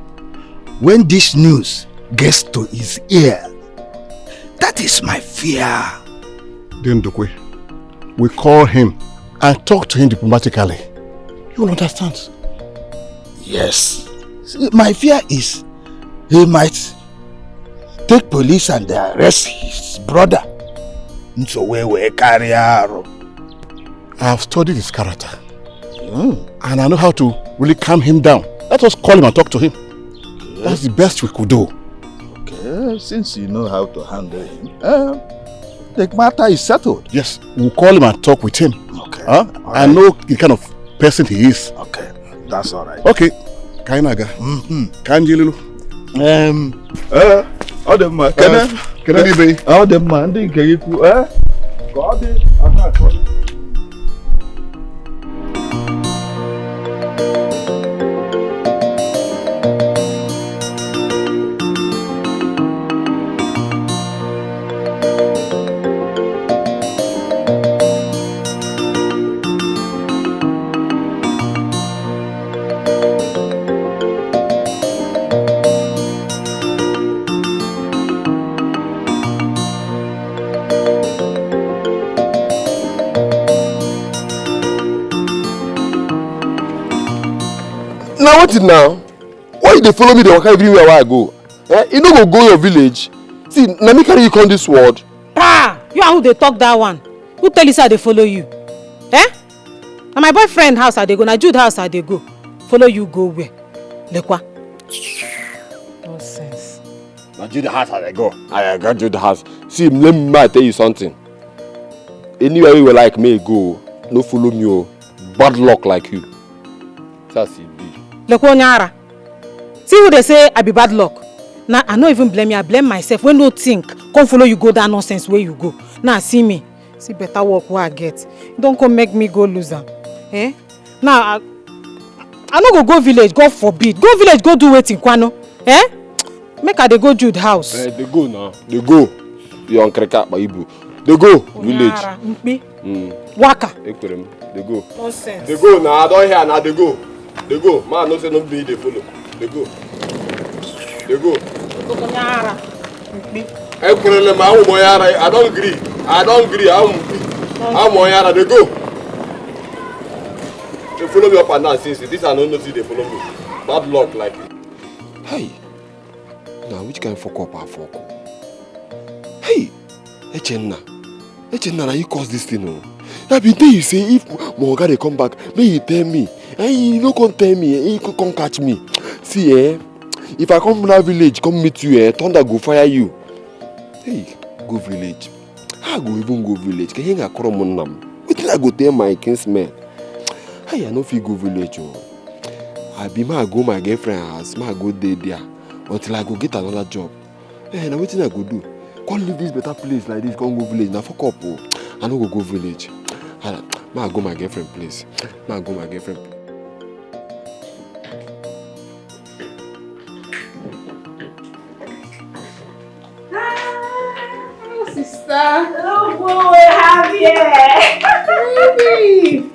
M: when this news gets to his ear. That is my fear.
K: Then Dikeh, we call him and talk to him diplomatically. You will understand.
M: Yes. See, my fear is he take police and arrest his brother. So we carry arrow.
K: I have studied his character. And I know how to really calm him down. Let us call him and talk to him. Okay. That's the best we could do.
N: Okay, since you know how to handle him, the matter is settled.
K: Yes, we'll call him and talk with him.
N: Okay.
K: I know the kind of person he is.
N: Okay, that's all right.
K: Okay. Kainaga. Kanjililu.
N: All the man. Can I be? All the man. Can you God,
A: Now what is now? Why they follow me? They walk everywhere where I go. You don't go your village. See, let me carry you on this word.
H: You and who they talk that one? Who tell you how they follow you? Now my boyfriend house how they go? Now Jude house how they go? Follow you go where? Lekwa. Nonsense.
A: I do the house as I go. I got to the house. See, let me tell you something. Anywhere you like me go, no follow me. Oh. Bad luck like you. That's it.
H: Look, Onyara. See who they say I be bad luck. Now I don't even blame you. I blame myself. When no think, come follow you go that nonsense where you go. Now see me. See better work where I get. Don't come make me go loser. Eh? Now I no go village. God forbid. Go village. Go do waiting, Kwano. Eh? Make her they go Jude house.
A: They go now. They go. You on Kreka Baibu. They go village.
H: Waka.
A: They go.
H: Nonsense.
A: They go now. I don't hear now. They go. They go. Man, no say no be they follow. They go. They go. I don't agree. I'm Moyara. They go. They follow me up and down since this I don't know see they follow me. Bad luck like it. Hey. Now which kind of fuck up I fuck up? Hey. Echenna, now you cause this thing, no? I be there you say if Moga they come back, may you tell me. Hey, you no come tell me, you come catch me. See, if I come from that village, come meet you, thunder go fire you. Hey, go village. I go even go village. Can you call on them? What did I go tell my kinsman? Hey, I no fit go village. Oh. I be ma go my girlfriend house, ma go there until I go get another job. Hey, now what did I go do? Can't leave this better place like this. Can't go village. Now fuck up. Oh. I no go village. I go my girlfriend place. I go my girlfriend.
E: Hello, sister. Hello, boy. Happy. Baby.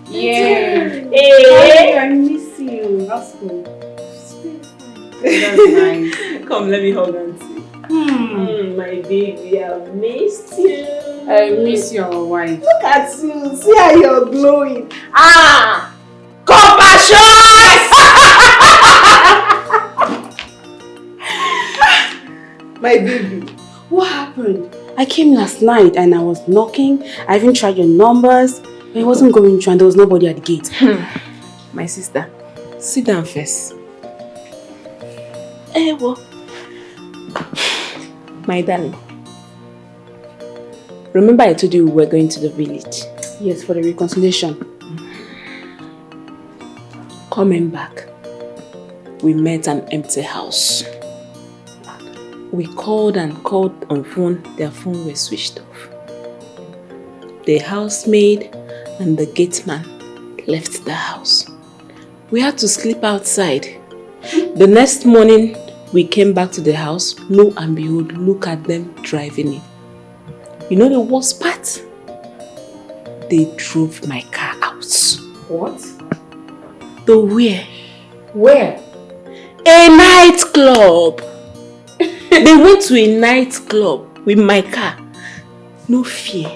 E: Yeah. Hey. I miss you. That's cool. That's nice. Come, let me hold on to you. My baby, I missed you. I miss your wife. Look at you. See how you're glowing. Compassion! My baby, what happened? I came last night and I was knocking. I even tried your numbers, but it wasn't going through and there was nobody at the gate. My sister, sit down first. Well. My darling, remember I told you we were going to the village? Yes, for the reconciliation. Coming back, we met an empty house. We called and called on phone, their phone was switched off. The housemaid and the gateman left the house. We had to sleep outside. The next morning, we came back to the house, lo and behold, look at them driving in. You know the worst part? They drove my car out. What? The where? Where? A nightclub. They went to a nightclub with my car. No fear.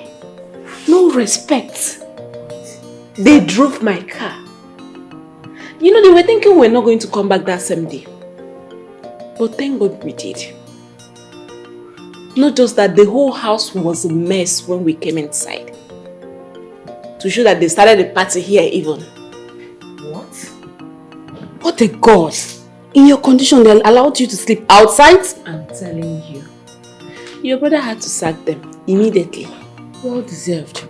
E: No respect. They drove my car. You know, they were thinking we're not going to come back that same day. But thank God we did. Not just that, the whole house was a mess when we came inside. To show that they started the party here even. What? What a God! In your condition, they allowed you to sleep outside? I'm telling you. Your brother had to sack them immediately. Well deserved.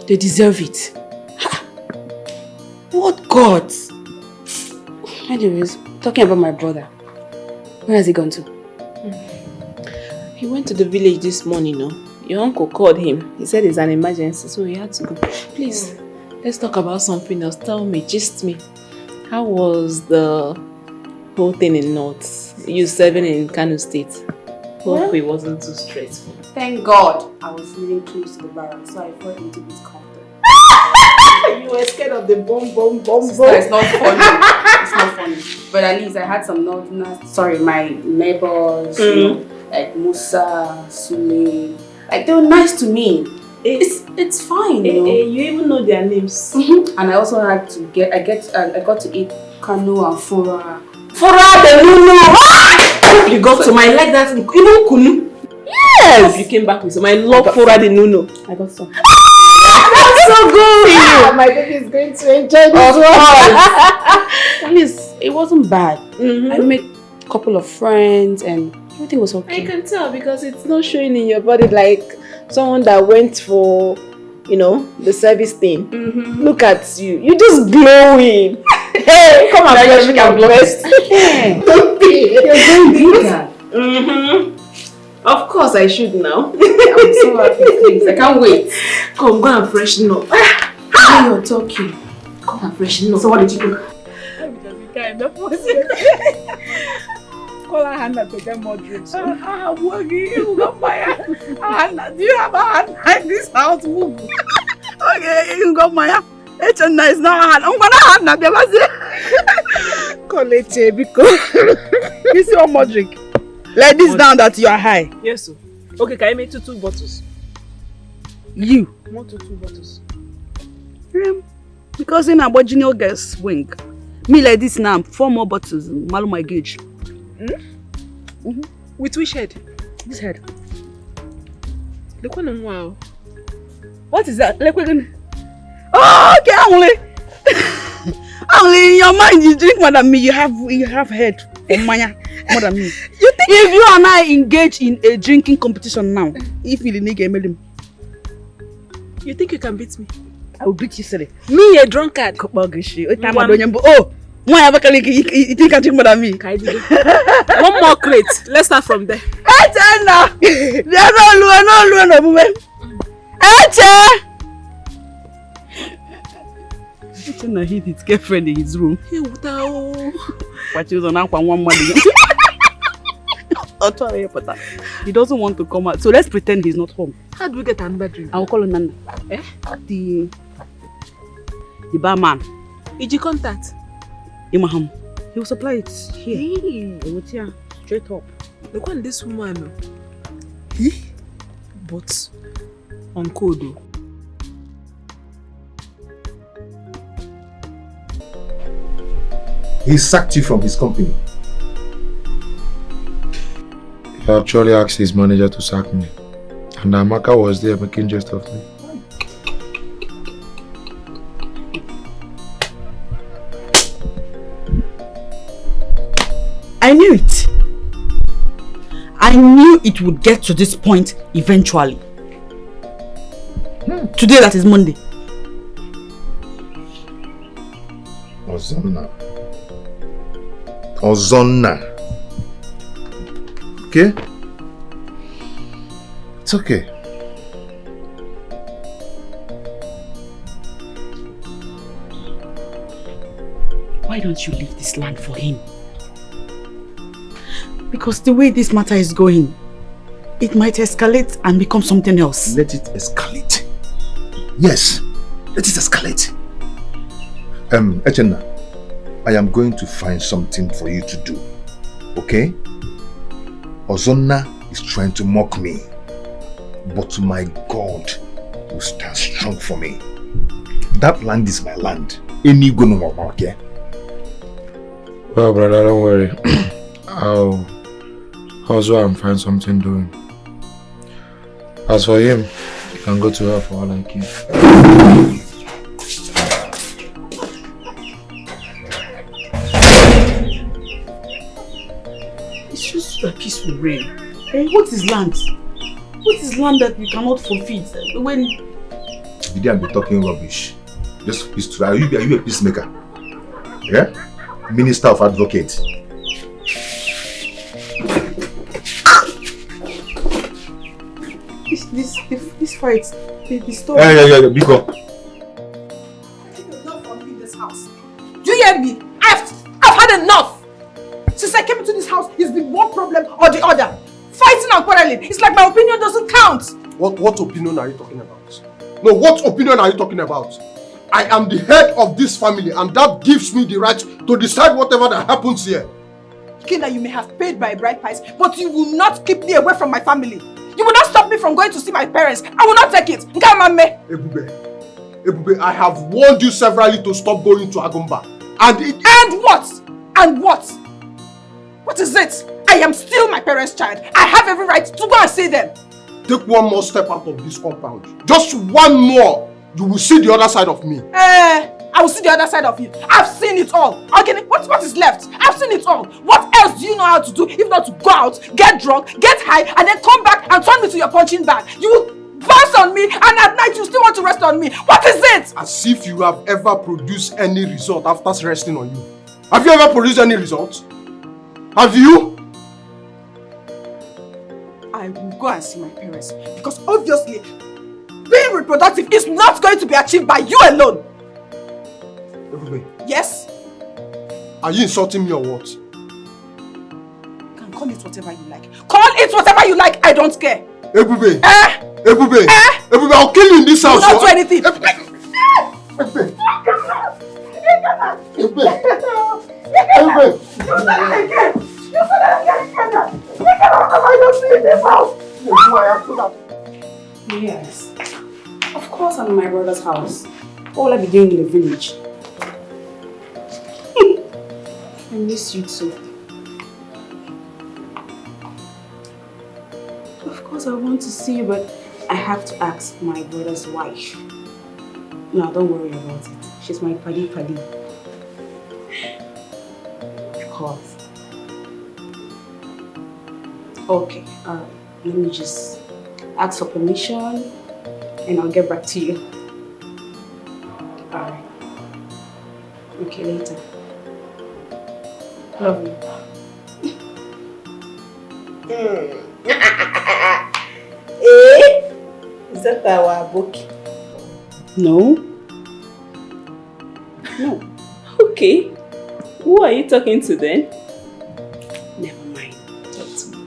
E: They deserve it. Ha! What God? Anyways, talking about my brother. Where has he gone to? He went to the village this morning, no? Your uncle called him. He said it's an emergency, so he had to go. Please, let's talk about something else. Tell me, gist me. How was the whole thing in North? You serving in Kano State? Hope it wasn't too stressful.
O: Thank God I was living close to the barrel, so I felt a little bit comfortable.
E: You were scared of the bomb.
O: Sister, it's not funny. It's not funny. But at least I had some my neighbors, you know, like Musa, Sule. Like they were nice to me. It's fine, you know.
E: You even know their names.
O: And I also had to I got to eat kanu and fura.
E: Fura the Lulu!
O: You got some. I like that. Even kunu.
E: Yes!
O: You came back with some. I love fura the Nuno. I got some.
E: That's so good! My baby is going to enjoy this one.
O: At least it wasn't bad. I made a couple of friends and it
E: Everything was okay.
J: I can tell because it's not showing in your body like someone that went for, you know, the service thing. Look at you. You're just glowing. Hey, come and flash me your breast. Don't be. You're going bigger. Of course I should now.
O: I'm so happy, please. I can't wait.
J: Come, go and freshen up. How you're talking. Come and freshen up.
O: So what did you do?
B: Call her Hannah to get more drinks. Hannah, do you have a Hannah in this house? Move. Okay, you got Maya. It's a nice now. I'm gonna Hannah. Call it because you see one more drink. Let this down that you are high.
J: Yes, sir. Okay, can I make two bottles?
B: You?
J: One to 2 bottles.
B: Because in our junior girls swing. Me like this now, 4 more bottles. Malu my gauge.
J: With which head?
B: This head.
J: Look one wow.
B: What is that? Like we're gonna... Oh, okay, only in your mind you drink more than me. You have head for Maya more than me. You think if you and I engage in a drinking competition now, if you didn't get him,
J: you think you can beat me?
B: I will beat you, silly.
J: Me, a drunkard.
B: Oh, why have you think you can drink more than me?
J: One more crate. Let's start from there.
B: They are not woman. He hid his girlfriend in his room. But he was on one money. He doesn't want to come out. So let's pretend he's not home.
J: How do we get another drink?
B: I'll call him Nana. The barman.
J: Did you contact?
B: Imaham. He will supply it here. Hey. Straight up.
J: Look at this woman. But on code.
K: He sacked you from his company.
L: He actually asked his manager to sack me. And Amaka was there making jest of me.
B: I knew it. I knew it would get to this point eventually. Today, that is Monday.
K: Ozonna. Okay? It's okay.
B: Why don't you leave this land for him? Because the way this matter is going, it might escalate and become something else.
K: Let it escalate. Yes, let it escalate. Echenna, I am going to find something for you to do. Okay? Ozonna is trying to mock me. But my God will stand strong for me. That land is my land. Any go no more, okay?
L: Well, brother, don't worry. I'll also find something doing. As for him, you can go to her for all I care.
B: It's just a peaceful reign. Hey, what is land? What is land that you cannot forfeit? When
K: You didn't be talking rubbish. Just peace to. Are you a peacemaker? Yeah? Minister of Advocates.
B: This fight, the story.
K: Yeah, Biko.
P: Enough from me in this house. Do you hear me? I've had enough. Since I came into this house, it's been one problem or the other. Fighting and quarreling. It's like my opinion doesn't count.
L: What opinion are you talking about? No, what opinion are you talking about? I am the head of this family and that gives me the right to decide whatever that happens here.
P: Kina, you may have paid my bride price, but you will not keep me away from my family. You will not stop me from going to see my parents. I will not take it.
L: Ebube, I have warned you severally to stop going to Agumba.
P: And what? And what? What is it? I am still my parents' child. I have every right to go and see them.
L: Take one more step out of this compound. Just one more. You will see the other side of me.
P: I will see the other side of it. I've seen it all. Okay, what is left? I've seen it all. What else do you know how to do if not to go out, get drunk, get high, and then come back and turn me to your punching bag? You will bounce on me, and at night you still want to rest on me. What is it?
L: As if you have ever produced any result after resting on you. Have you ever produced any result? Have you?
P: I will go and see my parents because obviously being reproductive is not going to be achieved by you alone.
L: Ebube,
P: Yes?
L: are you insulting me or what?
P: You can call it whatever you like. Call it whatever you like. I don't care.
L: Ebube! Ebube! Ebube, I'll kill you in this house.
P: Do not do anything.
L: Ebube!
O: Yes. Of course I'm in my brother's house. What will I be doing in the village? I miss you too. Of course I want to see you, but I have to ask my brother's wife. No, don't worry about it. She's my paddy. Of course. Okay, alright. Let me just ask for permission and I'll get back to you. Alright. Okay, later. Love you.
E: Is that our book?
O: No. No.
E: Okay. Who are you talking to then?
O: Never mind.
E: Talk to me.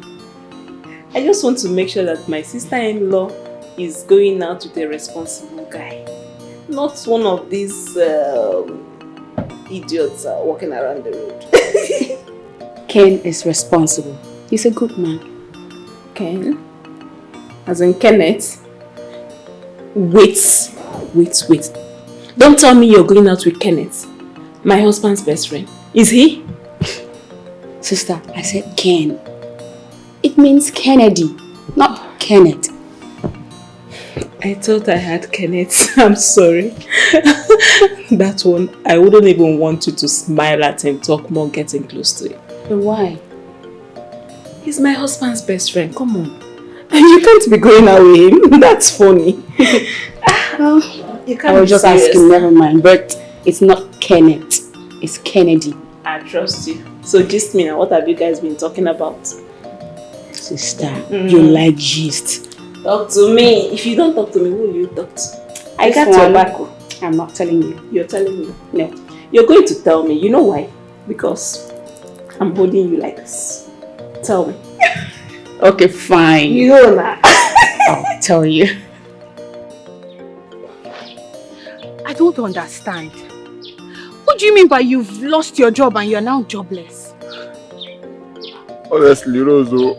E: I just want to make sure that my sister-in-law is going out with a responsible guy. Not one of these idiots walking around the road.
O: Ken is responsible. He's a good man.
E: Ken? As in Kenneth? Wait. Don't tell me you're going out with Kenneth. My husband's best friend. Is he?
O: Sister, I said Ken. It means Kennedy, not Kenneth.
E: I thought I had Kenneth. I'm sorry. That one, I wouldn't even want you to smile at him, talk more, getting close to him.
O: But why?
E: He's my husband's best friend. Come on. And you can't be going out with him. That's funny. You can't
O: I was just asking, never mind. But it's not Kenneth. It's Kennedy.
E: I trust you. So gist me now, what have you guys been talking about?
O: Sister, you like gist.
E: Talk to me. If you don't talk to me, who will you talk to? I got
O: your
E: back.
O: I'm not telling you.
E: You're telling me?
O: No.
E: You're going to tell me. You know why? Because I'm holding you like this. Tell me.
O: Okay, fine.
E: You know that.
O: I'll tell you.
H: I don't understand. What do you mean by you've lost your job and you're now jobless?
L: Honestly, Roso,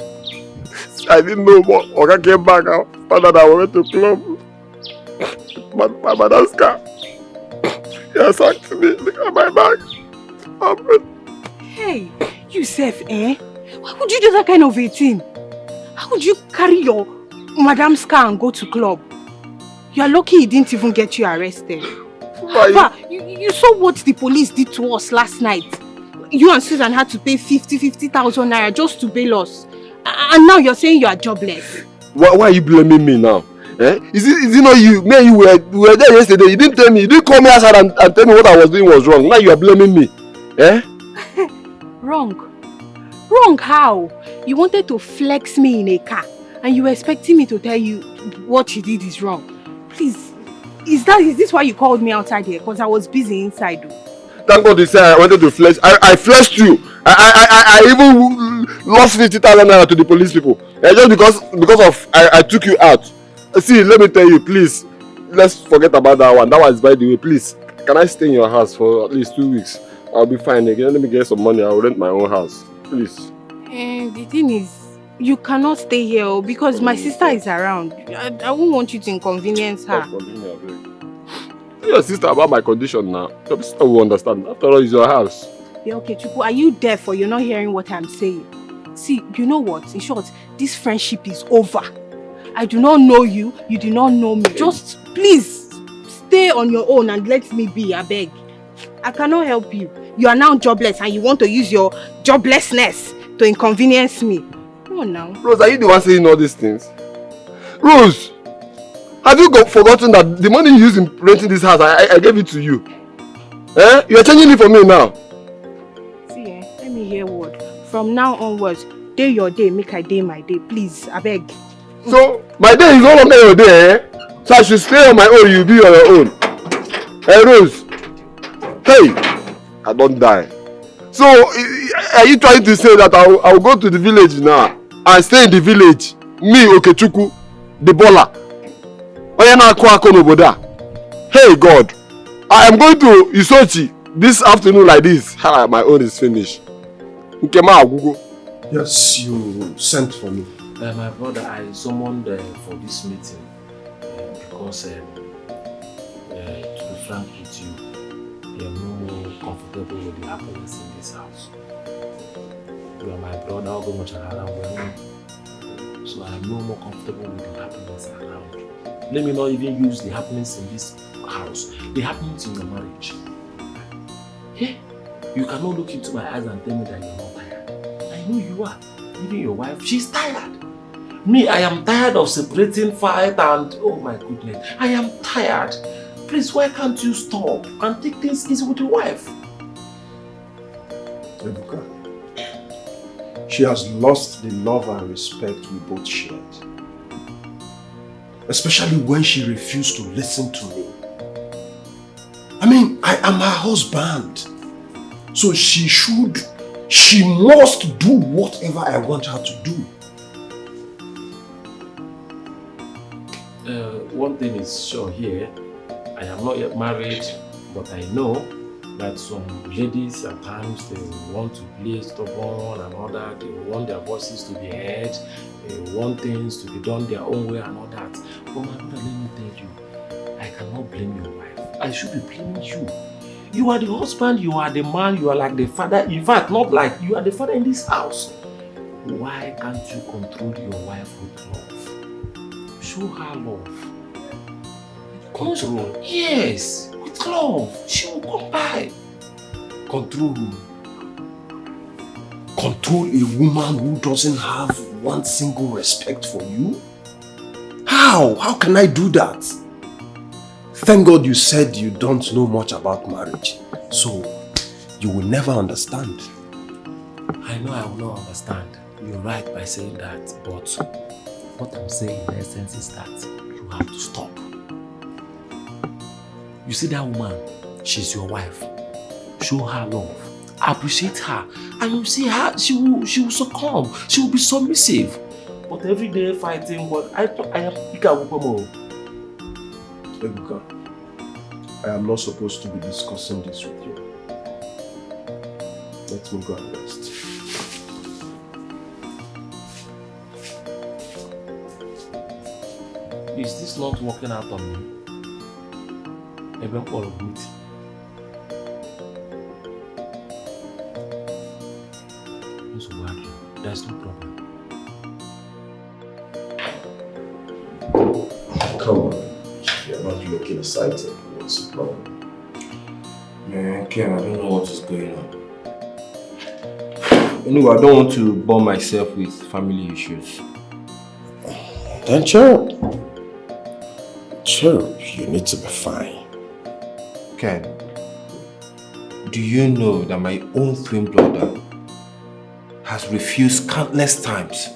L: I didn't know what Oga came back out. Found out I went to club. My mother's car. He attacked me. Look at my bag.
H: Hey, you self, eh? Why would you do that kind of a thing? How would you carry your madam's car and go to club? You're lucky he didn't even get you arrested. Papa, you saw what the police did to us last night. You and Susan had to pay 50,000 naira just to bail us. And now you're saying you are jobless.
A: Why are you blaming me now? Eh? Is it not you? Me and you were there yesterday. You didn't tell me. You didn't call me outside and tell me what I was doing was wrong. Now you are blaming me. Eh?
H: Wrong? Wrong how? You wanted to flex me in a car and you were expecting me to tell you what you did is wrong. Please, is this why you called me outside here? Because I was busy inside.
A: Thank God you said I wanted to flex. I flexed you. I even lost 50,000 naira to the police people. Just because of I took you out. See, let me tell you, please. Let's forget about that one. That one is by the way. Please, can I stay in your house for at least 2 weeks? I'll be fine again. Let me get some money. I'll rent my own house. Please.
H: The thing is, you cannot stay here because my sister is around. I won't want you to inconvenience her.
A: Tell your sister about my condition now. Your sister will understand. After all, it's your house.
H: Yeah, okay, Chuku, are you deaf or you're not hearing what I'm saying? See, you know what? In short, this friendship is over. I do not know you. You do not know me. Just please stay stay on your own and let me be, I beg. I cannot help you. You are now jobless and you want to use your joblessness to inconvenience me. Come on now.
A: Rose, are you the one saying all these things? Rose, have you forgotten that the money you used in renting this house, I gave it to you? Eh? You are changing it for me now.
H: See, let me hear word. From now onwards, day your day, make I day my day. Please, I beg.
A: So, my day is no longer your day, eh? So I should stay on my own, you be on your own. Hey, Rose. Hey, I don't die. So, are you trying to say that I will go to the village now and stay in the village? Me, Okechukwu, the baller. Hey, God. I am going to Isochi this afternoon like this. My own is finished.
K: Yes, you sent for me.
F: My brother, I summoned for this meeting because, to be frank with you, I am no more comfortable with the happiness in this house. You are my brother, I'll go much around, so I am no more comfortable with the happiness around. Let me not even use the happiness in this house, the happiness in your marriage. Hey, you cannot look into my eyes and tell me that you're not tired. I know you are. Even your wife, she's tired. Me, I am tired of separating, fight, and oh my goodness, I am tired. Please, why can't you stop and take things easy with your wife?
K: Ebuka, she has lost the love and respect we both shared. Especially when she refused to listen to me. I mean, I am her husband. So she must do whatever I want her to do.
F: One thing is sure here, I am not yet married, but I know that some ladies at times they want to play stubborn and all that. They want their voices to be heard. They want things to be done their own way and all that. But my brother, let me tell you, I cannot blame your wife. I should be blaming you. You are the husband, you are the man, you are like the father. In fact, not like you are the father in this house. Why can't you control your wife with love? Show her love.
K: Control?
F: Yes, with love. She will come by.
K: Control who? Control a woman who doesn't have one single respect for you? How? How can I do that? Thank God you said you don't know much about marriage. So, you will never understand.
F: I know I will not understand. You're right by saying that. But what I'm saying in essence is that you have to stop. You see that woman? She's your wife. Show her love. Appreciate her. And you see her, she will succumb. She will be submissive. But every day fighting, what I am
K: Ebuka, I am not supposed to be discussing this with you. Let me go and rest.
F: Is this not working out on me? Even all of it. There's no problem.
K: Come on. You're not looking excited. What's the problem?
F: Man, Ken, I don't know what is going on. Anyway, I don't want to bore myself with family issues.
K: Then chill. Chill. You need to be fine.
F: Ken, do you know that my own twin brother has refused countless times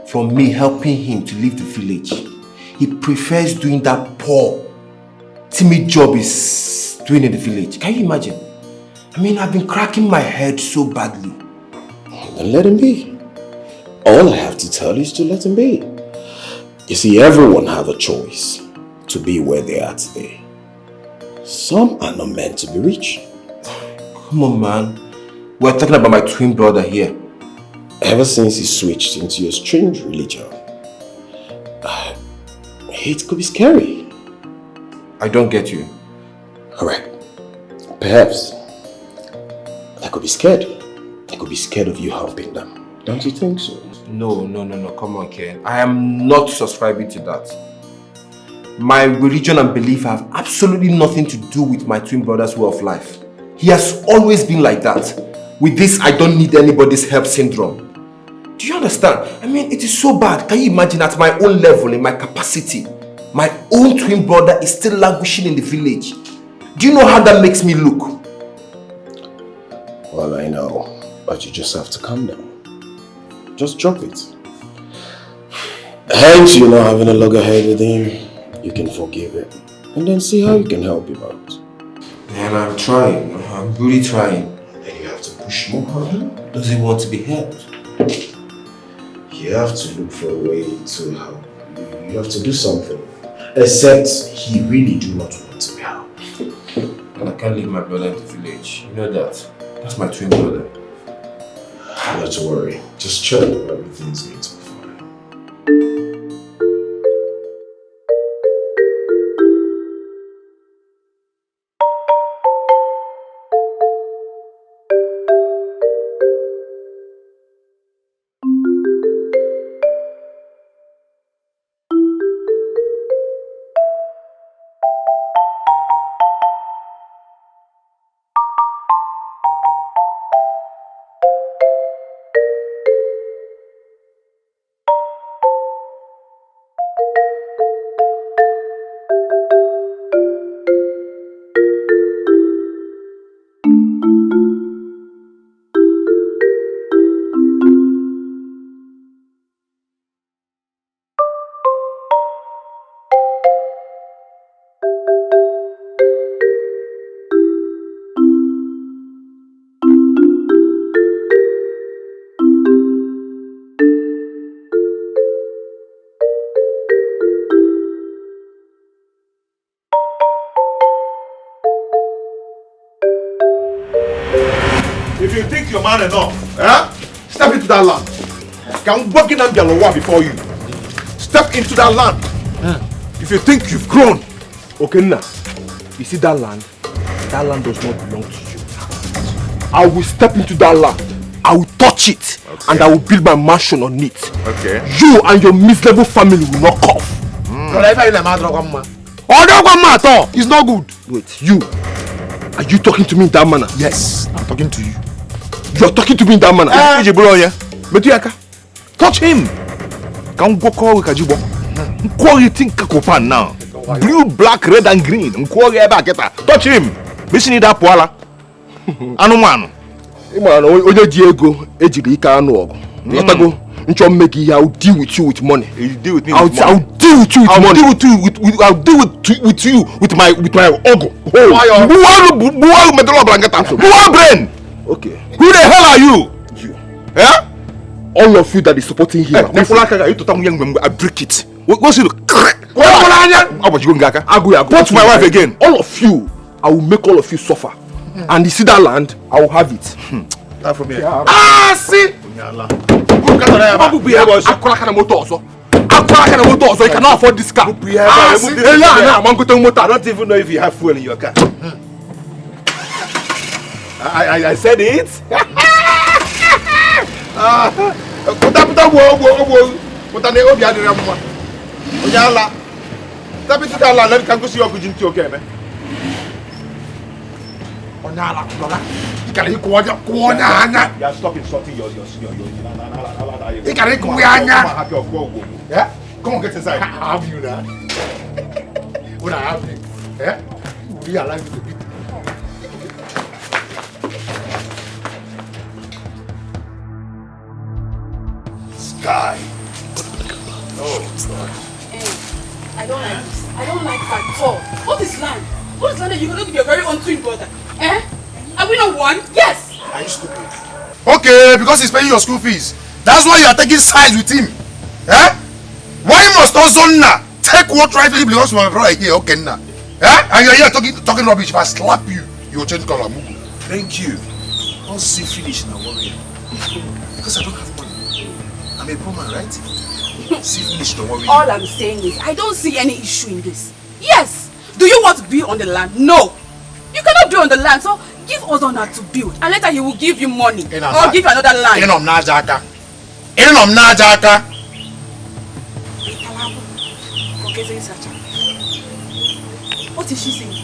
F: from me helping him to leave the village? He prefers doing that poor, timid job he's doing in the village. Can you imagine? I mean, I've been cracking my head so badly.
K: Then let him be. All I have to tell you is to let him be. You see, everyone has a choice to be where they are today. Some are not meant to be rich.
F: Come on, man. We're talking about my twin brother here.
K: Ever since he switched into a strange religion, it could be scary.
F: I don't get you.
K: Alright. Perhaps they could be scared. They could be scared of you helping them. Don't you think so?
F: No. Come on, Ken. I am not subscribing to that. my religion and belief have absolutely nothing to do with my twin brother's way of life. He has always been like that. With this, I don't need anybody's help syndrome. Do you understand? I mean, it is so bad. Can you imagine at my own level, in my capacity, my own twin brother is still languishing in the village? Do you know how that makes me look?
K: Well, I know, but you just have to calm down. Just drop it. Hence, you know, having a loggerhead with him, you can forgive it. And then see how you can help him out.
F: Man, I'm trying. I'm really trying.
K: And you have to push more harder.
F: Does he want to be helped?
K: You have to look for a way to help. You have to do something. Except he really do not want to be helped.
F: And I can't leave my brother in the village. You know that. That's my twin brother.
K: Not to worry. Just chill. Everything's going to be fine.
L: If you think you're man enough, step into that land. Can walk in and before you. Step into that land. If you think you've grown, okay now. You see that land? That land does not belong to you. I will step into that land. I will touch it, and I will build my mansion on it.
D: Okay.
L: You and your miserable family will not cough. It's not good. Wait, you. Are you talking to me in that manner? Yes, I'm talking to you. You are talking to me in that manner.
D: Touch him. Can go call Kajibo. Quality Kakopan now. Blue, black, red, and green. Touch him. Listen to that poala. Anuman.
L: Oye Diego, Ejirika Anuogo. Notago. I'll deal with you with money.
D: You deal with me
L: I'll
D: with money.
L: I'll deal with you with money.
D: I'll deal with you with my ogo. Brain.
L: Okay.
D: Who the hell are you?
L: You.
D: Yeah?
L: All of you that is supporting him.
D: I break it. What's it? Touch my wife again.
L: All of you, I will make all of you suffer. And you see that land, I will have it.
D: That from here.
L: See. You cannot afford this car.
D: I don't even know if you have fuel in your car. I said it. Stop insulting your yeah? Come on, get inside.
L: I have you now. What I have you. Yeah? We are alive to beat.
K: Sky.
L: Oh, God.
P: I don't like this. I don't like that at all. What is land? What is land that you're going to be a very untwin brother? Are we not one? Yes!
K: Are you stupid? Okay, because he's paying your school fees. That's why you are taking sides with him. Why must also now take what rightfully belongs to my brother here? Okay, now. And you're here talking rubbish. If I slap you, you will change color.
L: Thank you. I'll see finish now, worry. Because I don't have money. I'm a poor man, right? See finish, don't worry.
P: All I'm saying is, I don't see any issue in this. Yes! Do you want to be on the land? No! You cannot be on the land, so give us honor to build. And later he will give you money. Or give you another land.
K: Inom Najaka.
H: What is she saying?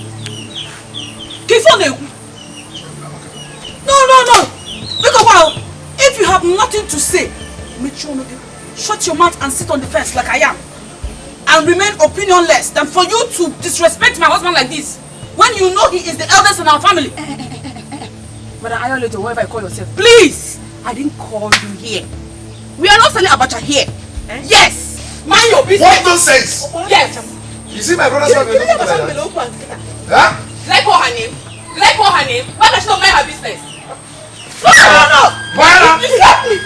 H: No. Look a while. If you have nothing to say, make sure you shut your mouth and sit on the fence like I am. And remain opinionless than for you to disrespect my husband like this. When you know he is the eldest in our family. Madam Ayolete, whoever you call yourself, please! I didn't call you here. We are not selling abacha here. Yes! Mind your business!
K: What nonsense!
H: Yes!
K: You see my brother's son? Huh?
H: Like call her name? Why does she not mind her business? No! You slapped me!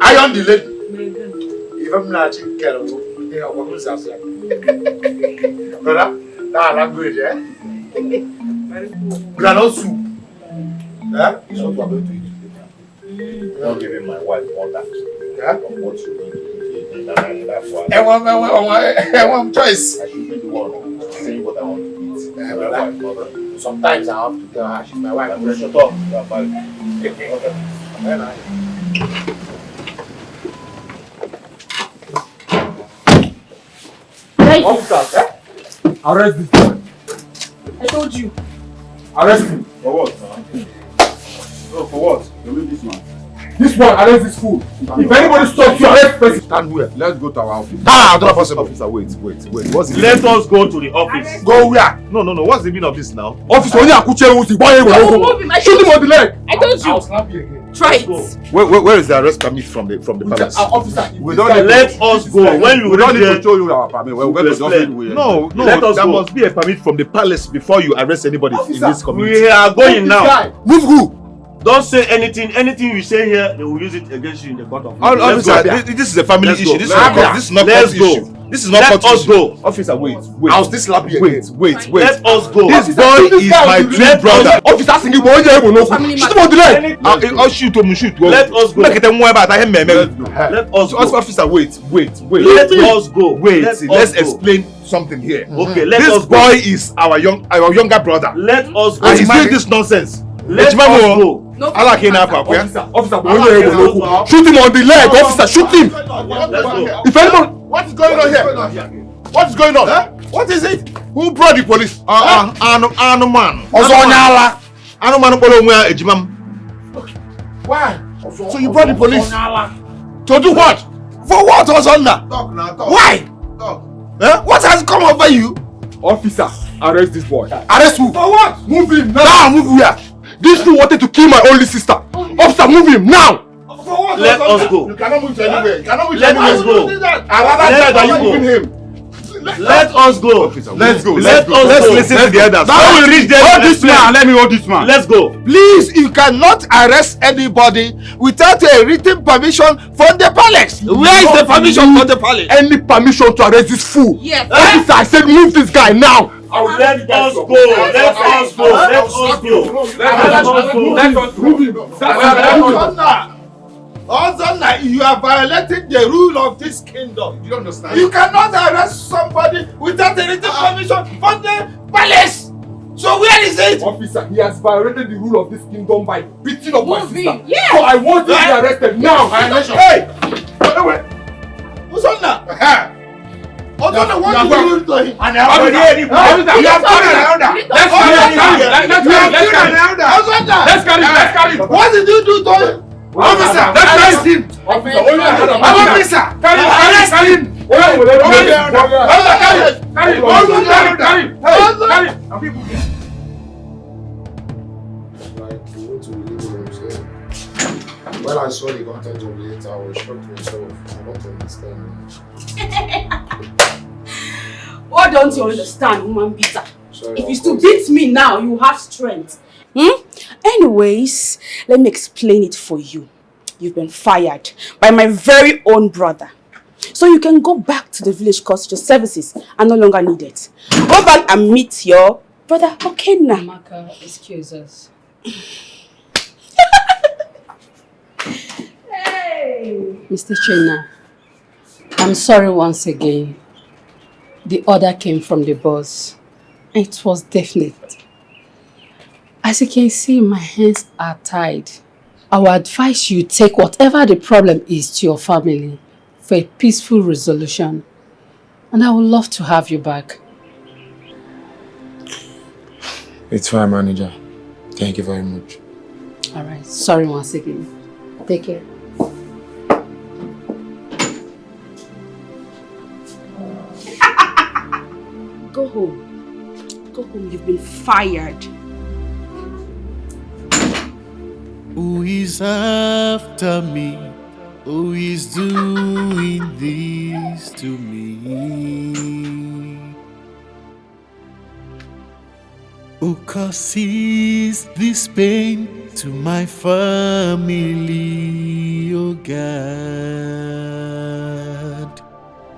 K: Iron the lady. If I'm not in Carol, they are what was that? Brother, that language, eh? Granite soup. Yeah? It's what we're going to eat today. I'm not giving my wife all that. Yeah? Of what you're going to eat. I want choice. I should be the one saying what I want to eat. My wife, mother. Sometimes I have to tell her she's my wife. I'm going to shut up. Officers, arrest this boy.
H: I told you.
L: Arrest him. For what? No, for what? You leave this man. This one, arrest this fool. If anybody stops you, arrest person.
D: Stand where? Let's go to our office.
K: Ah, don't possible.
D: Officer, wait. What's the
L: Let us go to the office.
D: Go where? No. What's the meaning of this now?
L: Officer, only Akuche who see boy. Shoot him on the leg.
H: I told you.
K: I'll slap you again.
H: Try it.
D: Where is the arrest permit from the palace?
K: Officer,
D: We don't
L: let us go. When you
D: we don't need
L: reach
D: to show you our permit. We're going to just No.
L: Let us
D: there
L: go.
D: must be a permit from the palace before you arrest anybody in this community.
L: We are going now.
D: Move who?
L: Don't say anything. Anything you say here, they will use it against you in the court of law.
D: Officer, this is a family issue. This is not court issue. This is not
L: Let
D: court
L: us
D: issue.
L: go.
D: Officer, wait.
K: I'll still slap you again.
D: Wait.
L: Let us go.
D: This boy is my twin brother.
L: Officer, singing boy, shoot him on the leg.
D: I'll shoot.
L: Let us go.
D: Make it more about him.
L: Let us go.
D: Officer, wait.
L: Let us go.
D: Let's explain something here.
L: Okay, let us
D: This boy is our younger brother.
L: Let us go.
D: And he's doing this nonsense.
L: Let us go.
D: Officer,
L: shoot him on the leg. Officer, shoot him.
D: If anyone, what is going on here? What is going on? What is it? Who brought the police? Anuman. Why? So you brought the police to do what? For what, Ozonna? Why? What has come over you?
L: Officer, arrest this boy.
D: Arrest who?
L: For what?
D: Move him now. Move where?
L: This fool wanted to kill my only sister. Officer, move him now.
D: For what?
L: Let us go.
D: You cannot move to anywhere.
L: Let us go.
D: I rather die than you moving him.
L: Let us go.
D: Let's go.
L: Let's
D: listen to the others.
L: Now we reach there.
D: Hold this man. Let me hold this man.
L: Let's go.
M: Please, you cannot arrest anybody without a written permission from the palace. Where is the permission from the palace?
L: Any permission to arrest this fool?
H: Yes.
L: Officer, I said move this guy now.
D: Let us go.
L: Let us go.
M: Ozonna, you are violating the rule of this kingdom.
K: You don't understand.
M: You cannot arrest somebody without a written permission from the palace. So where is it?
L: Officer, he has violated the rule of this kingdom by beating up my sister.
H: Yes.
L: So I want him to be arrested now.
K: Hey!
M: Ozonna! Ozonna, what did you do to him?
K: And I have
M: Let's carry him. What did you do to him?
K: Officer, arrest him.
L: Officer,
K: Carry him. When I saw the content of the letter, I was shocked myself. I don't understand.
O: What don't you understand, woman beater?
K: Sorry,
O: If you still beat me now, you have strength. Anyways, let me explain it for you. You've been fired by my very own brother. So you can go back to the village because your services are no longer needed. Go back and meet your brother Okenna.
Q: Amaka, excuse us. Mr. Chena, I'm sorry once again. The order came from the boss. It was definite. As you can see, my hands are tied. I would advise you take whatever the problem is to your family for a peaceful resolution. And I would love to have you back.
K: It's fine, manager. Thank you very much.
Q: Alright, sorry once again. Take care.
O: Go home. Go home, you've been fired.
R: Who is after me? Who is doing this to me? Who causes this pain to my family, oh God?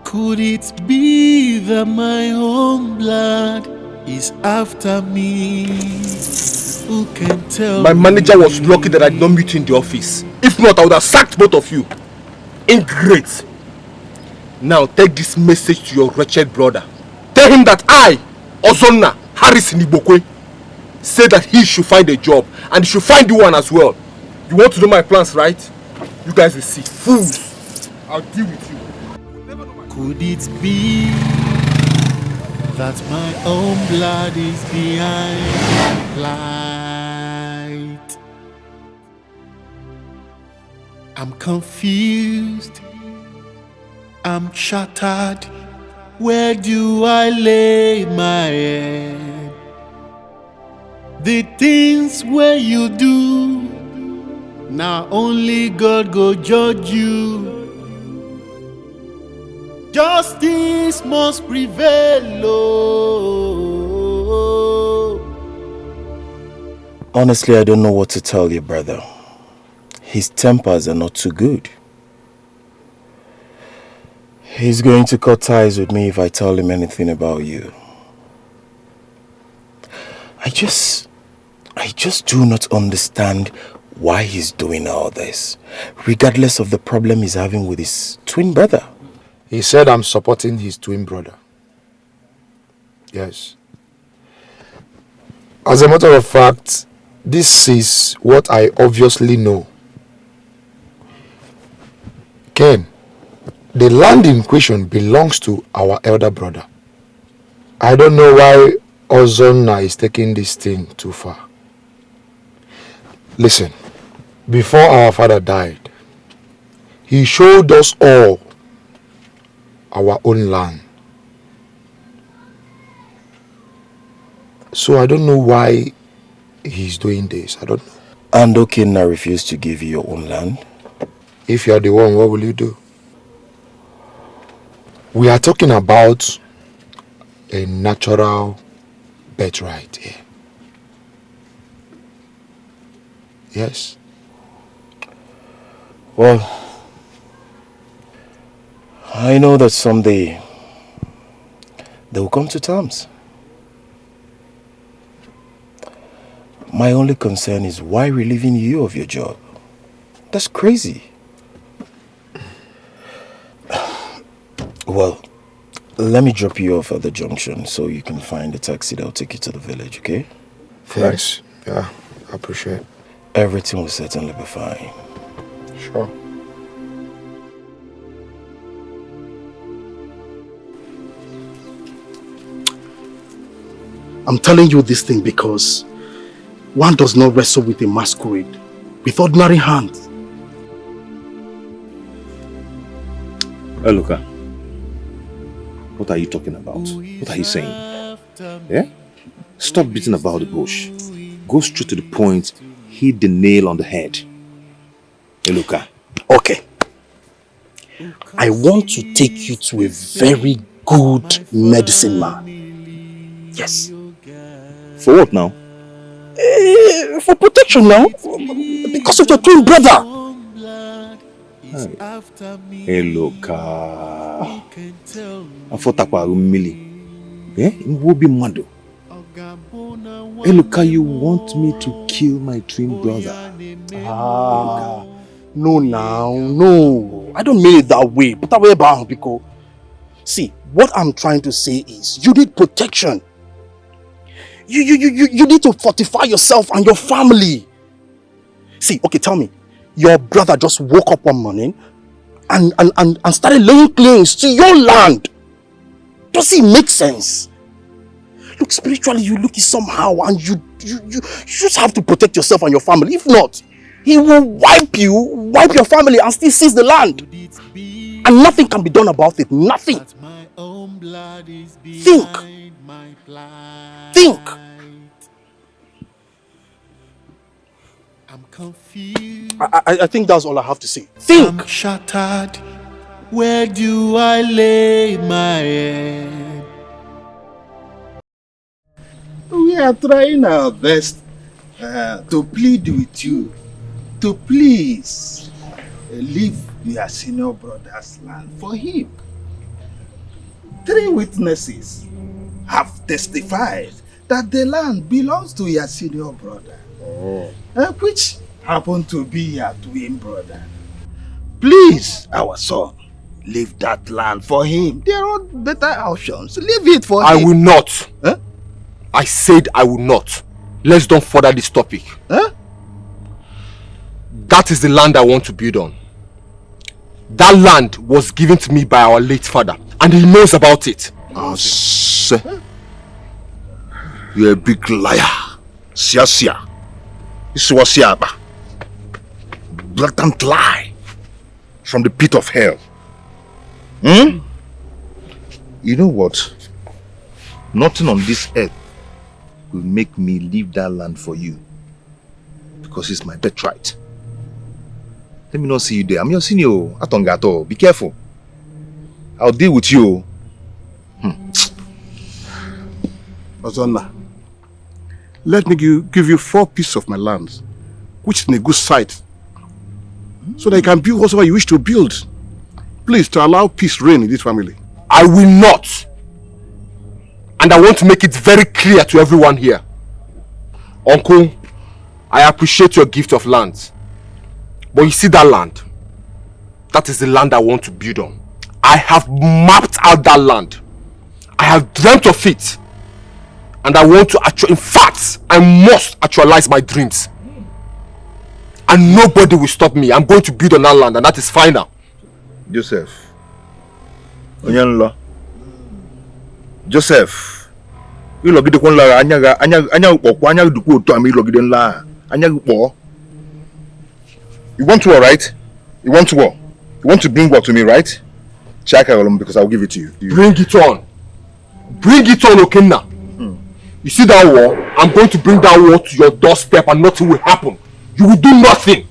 R: Could it be that my own blood is after me? Who can tell
C: My manager
R: me?
C: was lucky that I did not meet you in the office. If not, I would have sacked both of you. Ingrate. Now take this message to your wretched brother. Tell him that I, Ozonna Harris Nibokwe, say that he should find a job and he should find you one as well. You want to know my plans, right? You guys will see. Fools. I'll deal with you.
R: Could it be that my own blood is behind light? I'm confused. I'm shattered. Where do I lay my head? The things where you do, now only God go judge you. Justice must prevail, oh.
C: Honestly, I don't know what to tell you, brother. His tempers are not too good. He's going to cut ties with me if I tell him anything about you. I just do not understand why he's doing all this, regardless of the problem he's having with his twin brother.
K: He said I'm supporting his twin brother. Yes. As a matter of fact, this is what I obviously know. Ken, the land in question belongs to our elder brother. I don't know why Ozonna is taking this thing too far. Listen, before our father died, he showed us all our own land. So I don't know why he's doing this. I don't know.
C: And Okinna refused to give you your own land?
K: If you are the one, what will you do? We are talking about a natural birthright here. Yes.
C: Well, I know that someday they will come to terms. My only concern is why relieving you of your job. That's crazy. Well, let me drop you off at the junction so you can find a taxi that will take you to the village, okay?
K: Thanks. Yeah, I appreciate it.
C: Everything will certainly be fine.
K: Sure.
C: I'm telling you this thing because one does not wrestle with a masquerade with ordinary hands.
F: Hey, Luca. What are you talking about? What are you saying? Yeah? Stop beating about the bush. Go straight to the point. Hit the nail on the head. Hey, Luca.
C: Okay. I want to take you to a very good medicine man. Yes.
F: For what now?
C: For protection now. Because of your twin brother.
F: Hey, Luca. I thought I was really. Eh? Who be mad? Eluka, you want me to kill my twin brother?
C: No now, no. I don't mean it that way. But that way about because see, what I'm trying to say is you need protection. You need to fortify yourself and your family. See, okay, tell me, your brother just woke up one morning and started laying claims to your land. Does it make sense? Look, spiritually you look somehow and you just have to protect yourself and your family. If not, he will wipe your family and still seize the land. And nothing can be done about it. Nothing. Think. Think.
R: I'm confused.
C: I think that's all I have to say. Think.
R: I'm shattered. Where do I lay my head?
N: We are trying our best to plead with you to please leave your senior brother's land for him. 3 witnesses have testified that the land belongs to your senior brother, which happened to be your twin brother. Please, our son, leave that land for him. There are better options. Leave it for him.
F: I will not. I said I will not. Let's don't further this topic. That is the land I want to build on. That land was given to me by our late father, and he knows about it.
K: You're a big liar. Sia. This was Siaba. Blatant lie. From the pit of hell. You know what? Nothing on this earth will make me leave that land for you. Because it's my birthright. Let me not see you there. I'm your senior. Atongato. Be careful. I'll deal with you.
I: Ozonna, let me give you 4 pieces of my land, which is in a good site, so that you can build whatever you wish to build. Please, to allow peace reign in this family.
F: I will not. And I want to make it very clear to everyone here. Uncle, I appreciate your gift of land. But you see that land? That is the land I want to build on. I have mapped out that land. I have dreamt of it. And I want to in fact, I must actualize my dreams. And nobody will stop me. I'm going to build on that land, and that is final.
K: Joseph. Onyanlo. Joseph. You look at the one la anya duku to ami look la anya po. You want to war, right? You want to war? You want to bring war to me, right? Check out because I'll give it to you.
F: Bring it on. Bring it on, Okenna. You see that war? I'm going to bring that war to your doorstep and nothing will happen. You will do nothing.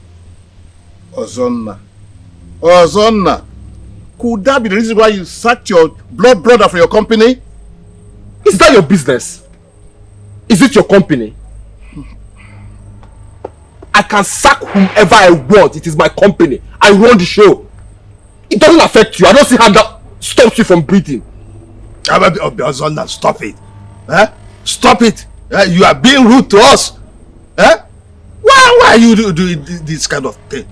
I: Ozonna. Could that be the reason why you sacked your blood brother from your company?
F: Is that your business? Is it your company? I can sack whomever I want. It is my company. I run the show. It doesn't affect you. I don't see how that stops you from breathing.
N: Ozonna, stop it. Stop it. You are being rude to us. Why are you doing this kind of thing?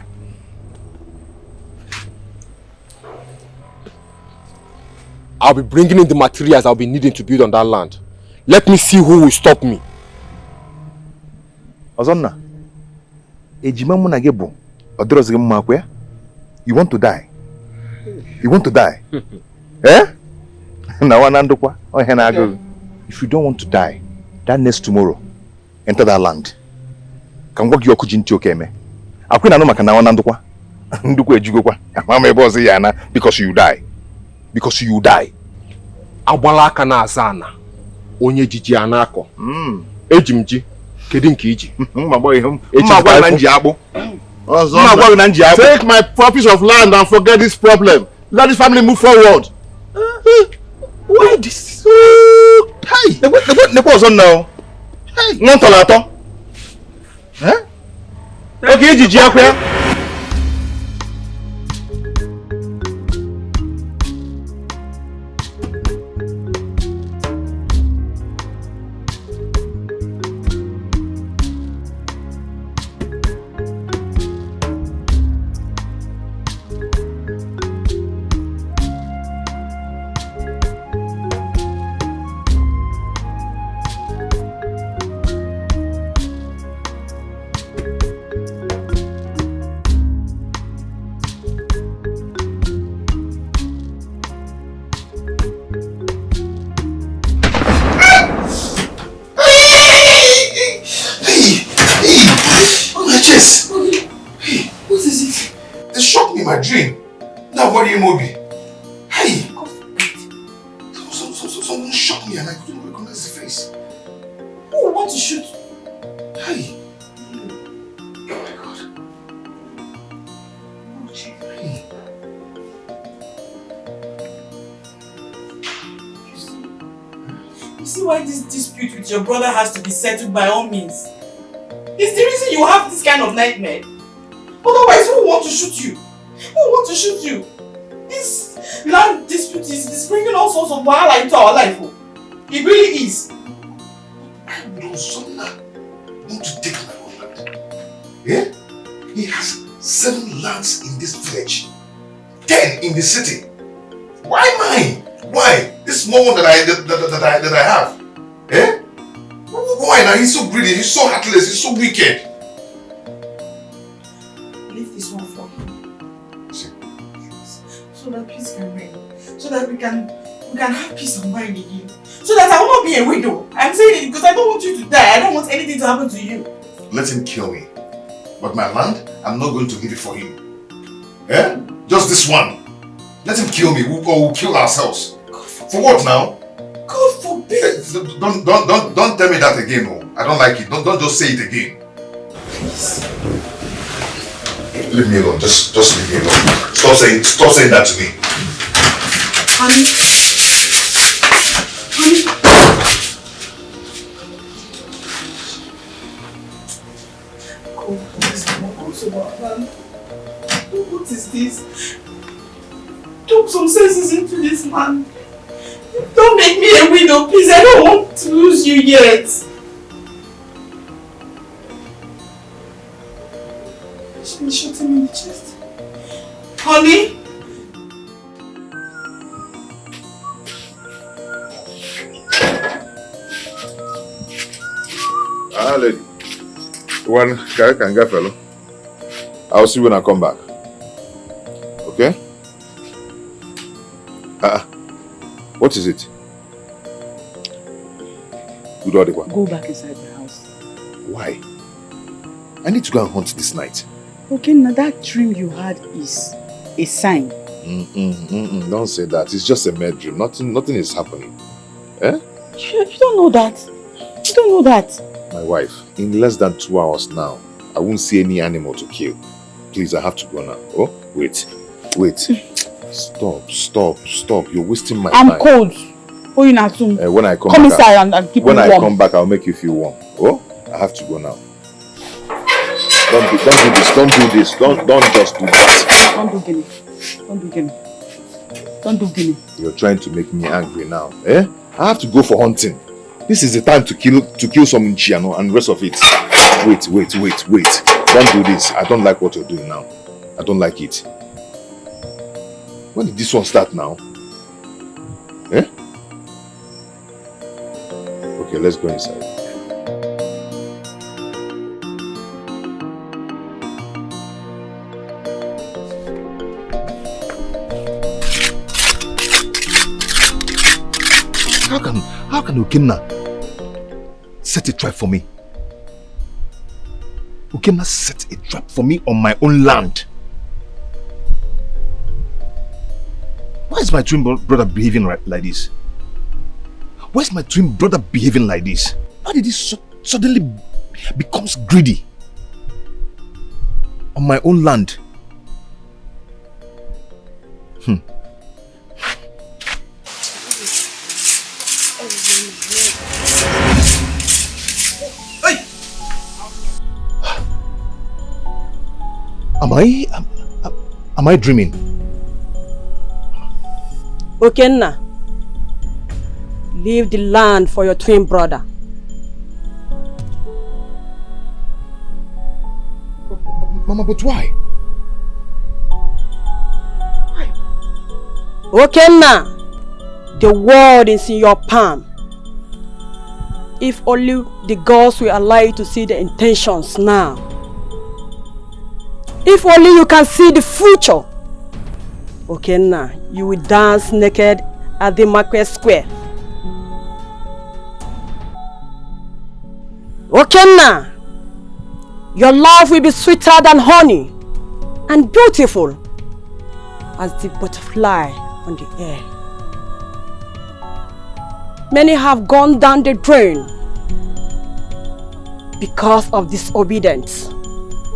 F: I'll be bringing in the materials I'll be needing to build on that land. Let me see who will stop me.
K: Ozonna, you want to die? You want to die? If you don't want to die, that next tomorrow, enter that land. Can work your kujinti okeme. Akwina no makana wanandukwa. Ndukwa ejugokwa. Mama ebozi yana because you die. Because you die.
F: Agbala na azana. Onye jiji anako. Ejimji. Kedu nke iji?
I: Take my pieces of land and forget this problem. Let this family move forward.
N: Why this? Hey, the boss on now. Hey, non tolato. Okay, Gigi,
K: in my dream. Now what do you Mobi? Hey! Someone shot me and I couldn't recognize the face.
P: Who would want to shoot?
K: Hey! Oh my God. Oh gee, hey.
P: You see why this dispute with your brother has to be settled by all means? It's the reason you have this kind of nightmare. Otherwise, who would want to shoot you? Who would want to shoot you? This land dispute is bringing all sorts of wahala into our life. Oh. It really is.
K: I know Zonna want to take my own land. Yeah? He has 7 lands in this village. 10 in the city. Why mine? Why? This small one that I have. Eh? Why now? He's so greedy, he's so heartless, he's so wicked.
P: Leave this one for him. So that peace can reign. So that we can have peace of mind again. So that I will not be a widow. I'm saying it because I don't want you to die. I don't want anything to happen to you.
K: Let him kill me. But my land, I'm not going to give it for him. Eh? Just this one. Let him kill me, or we'll kill ourselves. For what now?
P: God forbid.
K: Don't tell me that again. Oh. I don't like it. Don't just say it again.
P: Please.
K: Leave me alone. Just leave me alone. Stop saying that to me.
P: Honey. What is this? Talk some senses into this man. Don't make me a widow, please. I don't want to lose you yet. She shot him in the chest. Honey?
D: Ah, lady. One guy can get fellow. I'll see when I come back. Okay? What is it?
B: Go back inside the house.
D: Why? I need to go and hunt this night.
B: Okay, now that dream you had is a sign.
D: Don't say that. It's just a mere dream. Nothing is happening. Eh?
B: You don't know that. You don't know that.
D: My wife, in less than 2 hours now, I won't see any animal to kill. Please, I have to go now. Oh, wait. Stop. You're wasting my time.
B: I'm cold. Oh, you're not soon.
D: When I come
B: inside and keep me warm.
D: When I come back, I'll make you feel warm. Oh, I have to go now. Don't do this. Don't just do that.
B: Don't do Guinea.
D: You're trying to make me angry now. Eh? I have to go for hunting. This is the time to kill some Nchiano and the rest of it. Wait. Don't do this. I don't like what you're doing now. I don't like it. When did this one start now? Eh? Okay, let's go inside.
K: How can Ukinna set a trap for me? Ukinna set a trap for me on my own land. Why is my twin brother behaving like this? Why is my twin brother behaving like this? Why did he suddenly becomes greedy on my own land? Am I dreaming?
S: Ukenna, leave the land for your twin brother.
K: Mama, but why?
S: Ukenna, the world is in your palm. If only the gods will allow you to see the intentions now. If only you can see the future. Ukenna, you will dance naked at the market square. Ukenna, your love will be sweeter than honey and beautiful as the butterfly on the air. Many have gone down the drain because of disobedience,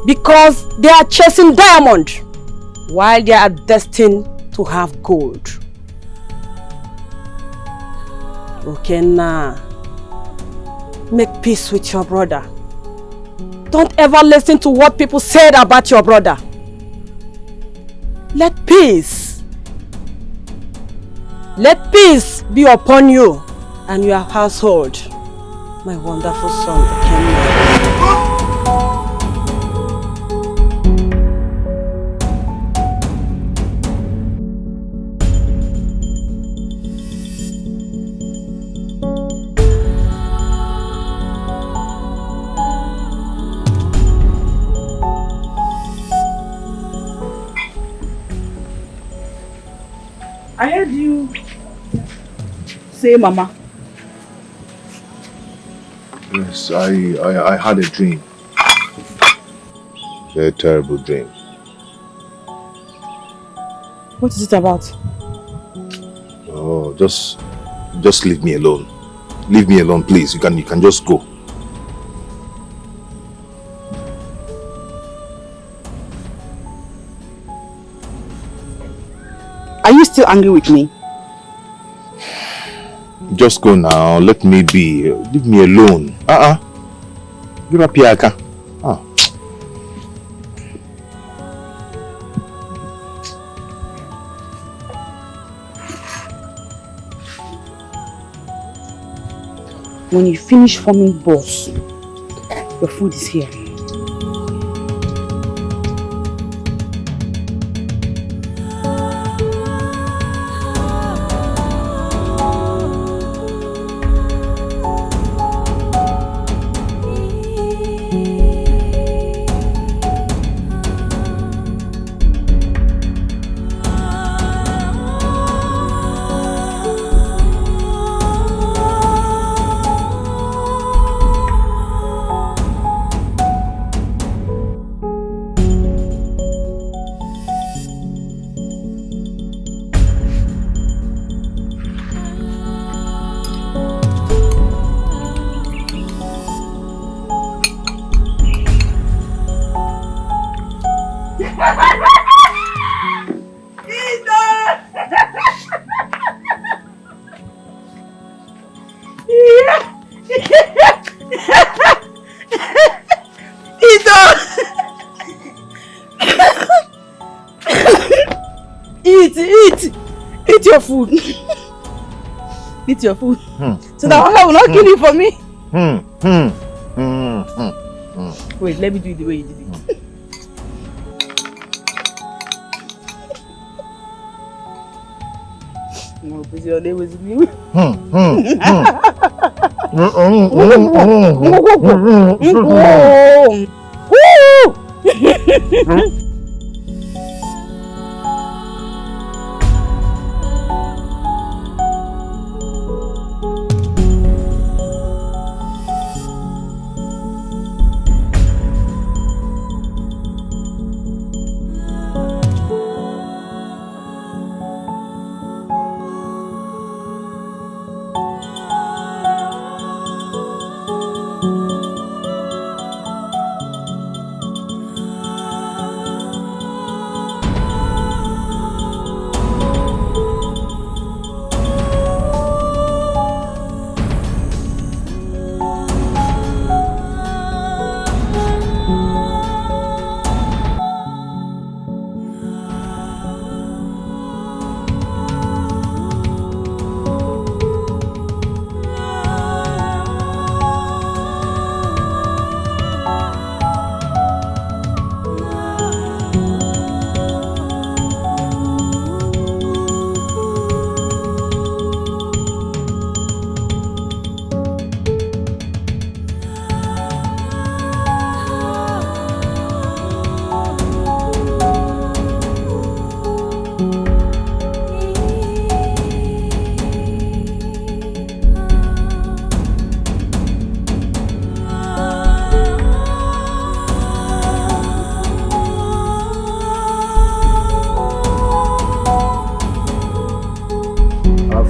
S: because they are chasing diamond while they are destined to have gold. Okay, now make peace with your brother. Don't ever listen to what people said about your brother. Let peace be upon you and your household, my wonderful son, Okenna.
B: I heard you say mama.
D: Yes, I had a dream. A terrible dream.
B: What is it about?
D: Oh, just leave me alone. Leave me alone, please. You can just go.
B: Are you still angry with me?
D: Just go now. Let me be. Leave me alone. You're a piaka.
B: When you finish forming balls, your food is here. Eat your food. Eat your food. So that hunger will not kill you for me. Wait, let me do it the way you did it. No, but your name was me.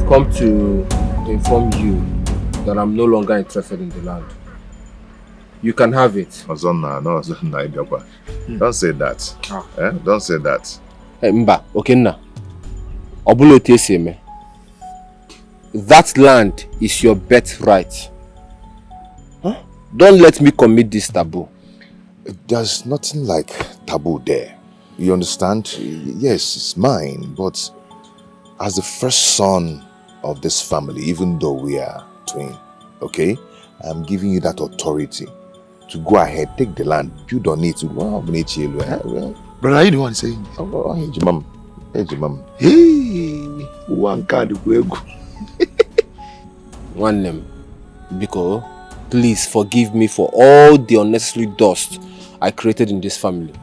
F: come to inform you that I'm no longer interested in the land. You can have it.
D: Don't say that. Eh? Don't say that.
F: Mba, okay now. That land is your birthright. Huh? Don't let me commit this taboo.
D: There's nothing like taboo there. You understand? Yes, it's mine, but as the first son of this family, even though we are twin, okay, I'm giving you that authority to go ahead, take the land. You don't need to.
N: Brother, are you the one saying this?
D: Hey,
N: one card.
F: One name. Biko, please forgive me for all the unnecessary dust I created in this family.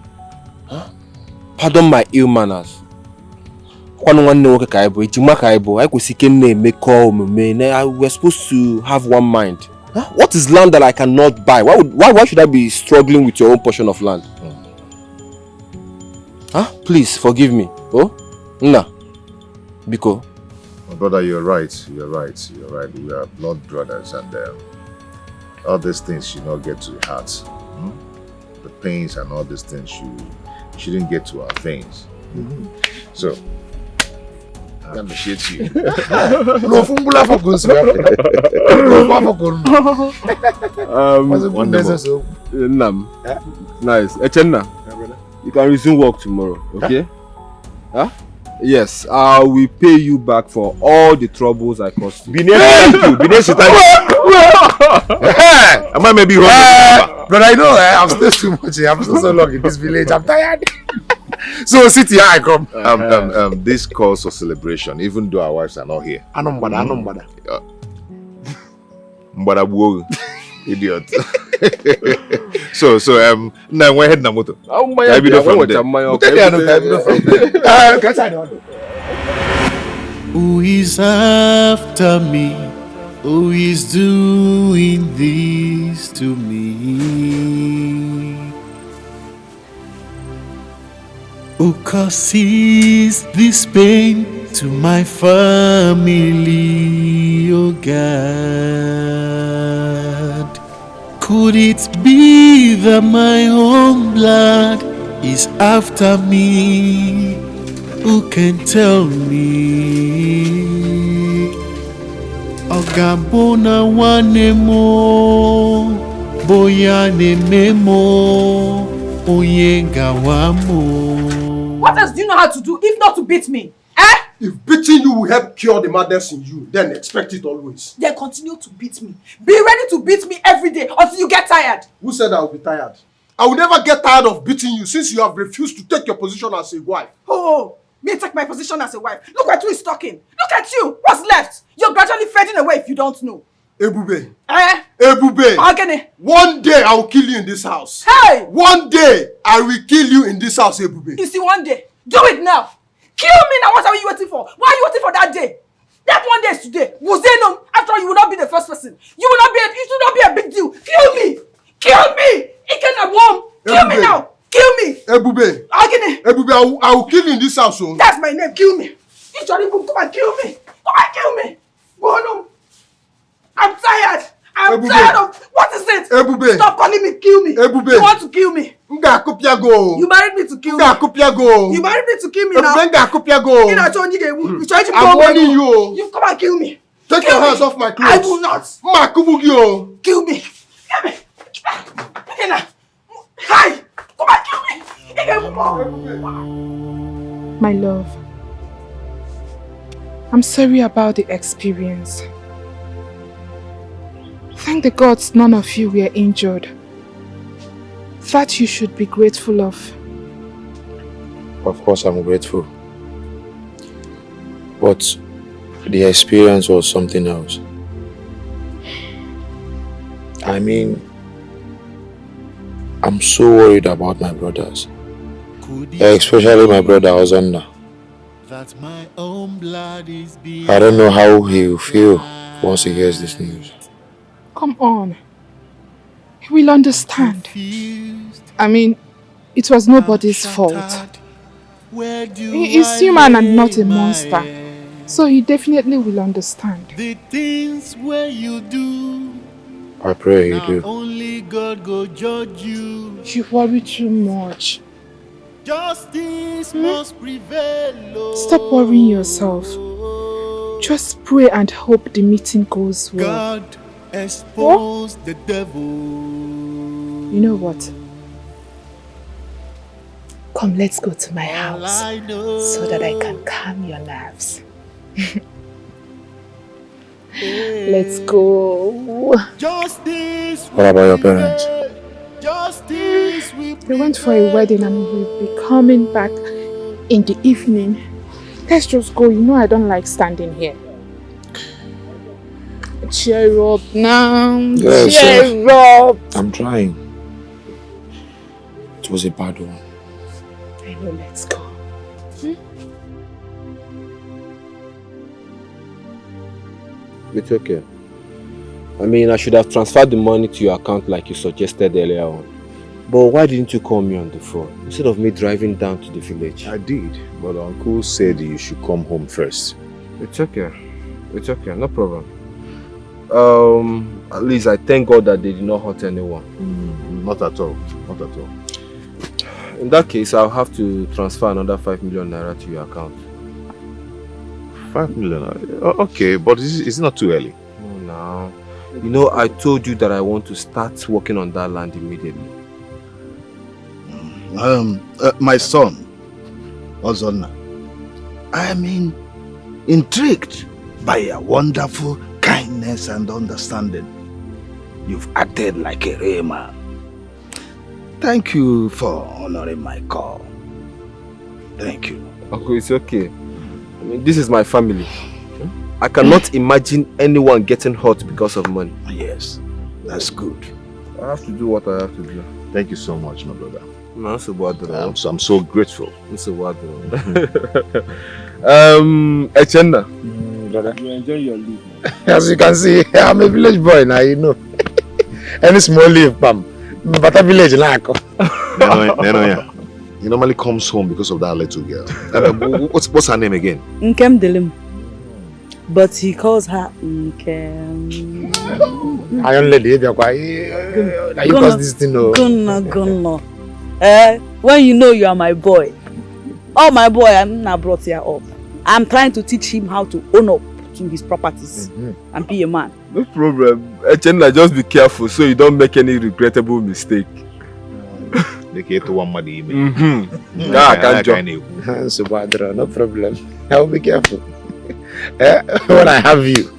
F: Huh? Pardon my ill manners. We're supposed to have one mind. Huh? What is land that I cannot buy? Why should I be struggling with your own portion of land? Huh? Please forgive me. Oh? Nah. Biko.
D: My brother, you're right. You're right. You're right. We are blood brothers, and all these things should not get to the heart. The pains and all these things shouldn't get to our veins. So, I appreciate you.
F: Nice. Echenna, you can resume work tomorrow, okay? Huh? Yes, I will pay you back for all the troubles I caused you.
D: Thank you. Am I maybe wrong?
N: But I know I'm still too much. I'm still so long in this village. I'm tired. So sit here, I come.
D: This calls for celebration, even though our wives are not here.
N: Mbada.
D: Idiot. So now we're heading to moto.
R: Who is after me? Who is doing this to me? Who causes this pain to my family, oh God? Could it be that my own blood is after me? Who can tell me? Ogabona wanemo, boyane memo, oyenga wamo.
P: What else do you know how to do if not to beat me? Eh?
L: If beating you will help cure the madness in you, then expect it always.
P: Then continue to beat me. Be ready to beat me every day until you get tired.
L: Who said I will be tired? I will never get tired of beating you since you have refused to take your position as a wife.
P: Oh, me take my position as a wife. Look at who is talking. Look at you. What's left? You're gradually fading away if you don't know.
L: Ebube.
P: Eh?
L: Ebube.
P: Agene.
L: One day I will kill you in this house.
P: Hey! One
L: day I will kill you in this house, Ebube.
P: You see, one day. Do it now. Kill me now. What are you waiting for? Why are you waiting for that day? That one day is today. Muzenum. After all, you will not be the first person. You will not be. It should not be a big deal. Kill me. Kill me. It cannot warm. Kill me now. Kill me.
L: Ebube.
P: Agene.
L: Ebube, I will kill you in this house. Oh.
P: That's my name. Kill me. You Johnny Boom, come and kill me. Come and kill me. Go on. I'm tired. I'm tired of. What is it?
L: Ebube.
P: Stop calling me. Kill me.
L: Ebube.
P: You want to kill me?
L: You married
P: me to kill me. You married me to kill me now. I'm
L: warning you.
P: You come and kill me.
L: Take your hands off my clothes.
P: I will not. Kill me. Kill me. Hi. Come and kill me.
B: My love, I'm sorry about the experience. Thank the gods none of you were injured. That you should be grateful of.
T: Of course I'm grateful. But the experience was something else. I mean, I'm so worried about my brothers. Especially my brother Ozanda. I don't know how he will feel once he hears this news.
B: Come on. He will understand. I mean, it was nobody's fault. He is human and not a monster.
U: So he definitely will understand.
R: The things where you do,
T: I pray you do.
R: only God go judge you.
U: You worry too much.
R: Justice must prevail.
U: Stop worrying yourself. Just pray and hope the meeting goes well.
R: God expose the devil.
U: You know what? Come, let's go to my house so that I can calm your nerves. Let's go.
R: Justice.
T: What about your parents?
R: Justice.
U: They went for a wedding and we'll be coming back in the evening. Let's just go. You know I don't like standing here. Cheer up now.
T: Yes,
U: Cheer up.
T: I'm trying. It was a bad one.
U: I know, let's go.
F: It's okay. I mean, I should have transferred the money to your account like you suggested earlier on. But why didn't you call me on the phone instead of me driving down to the village?
D: I did, but Uncle said you should come home first.
F: It's okay. It's okay, no problem. At least I thank God that they did not hurt anyone.
D: Not at all. Not at all.
F: In that case, I'll have to transfer another 5 million naira to your account.
D: 5 million? Okay, but is it not too early?
F: No. You know, I told you that I want to start working on that land immediately.
M: My son, Ozonna, I am intrigued by your wonderful kindness and understanding. You've acted like a real man. Thank you for honoring my call. Thank you.
F: Uncle, it's okay. I mean, this is my family. I cannot imagine anyone getting hurt because of money.
M: Yes, that's good.
F: I have to do what I have to do.
D: Thank you so much, my brother.
F: I'm so
D: grateful.
F: Echenna.
T: Brother.
S: You enjoy your leave.
T: As you can see, I'm a village boy now, you know. Any small leave, Pam. But a village like.
D: He normally comes home because of that little girl. What's her name again?
B: Nkem Delim. But he calls her Nkem.
T: I only lady, you cause this thing.
B: Gunno. When you know you are my boy. Oh, my boy, I'm not brought here up. I'm trying to teach him how to own up to his properties and be a man.
F: No problem. Echenna, just be careful so you don't make any regrettable mistake.
T: I can't join you. No problem. I will be careful. When I have you.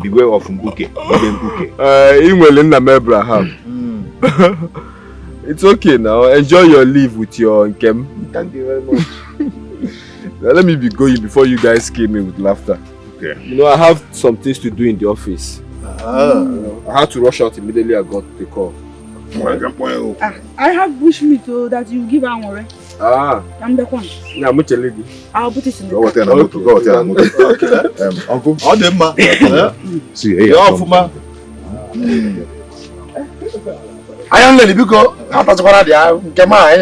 D: Beware of Mbuke.
F: Abraham. It's okay now. Enjoy your leave with your Nkem.
T: Thank you very much.
F: Now, let me be going before you guys kill me with laughter.
D: Okay.
F: You know, I have some things to do in the office. I had to rush out immediately I got the call.
H: I have wish me to that you give her one. I'm the one.
F: Yeah, I'm lady.
H: I'll put it in the
D: Uncle. See, hey,
T: I am lady because I'm not going to get my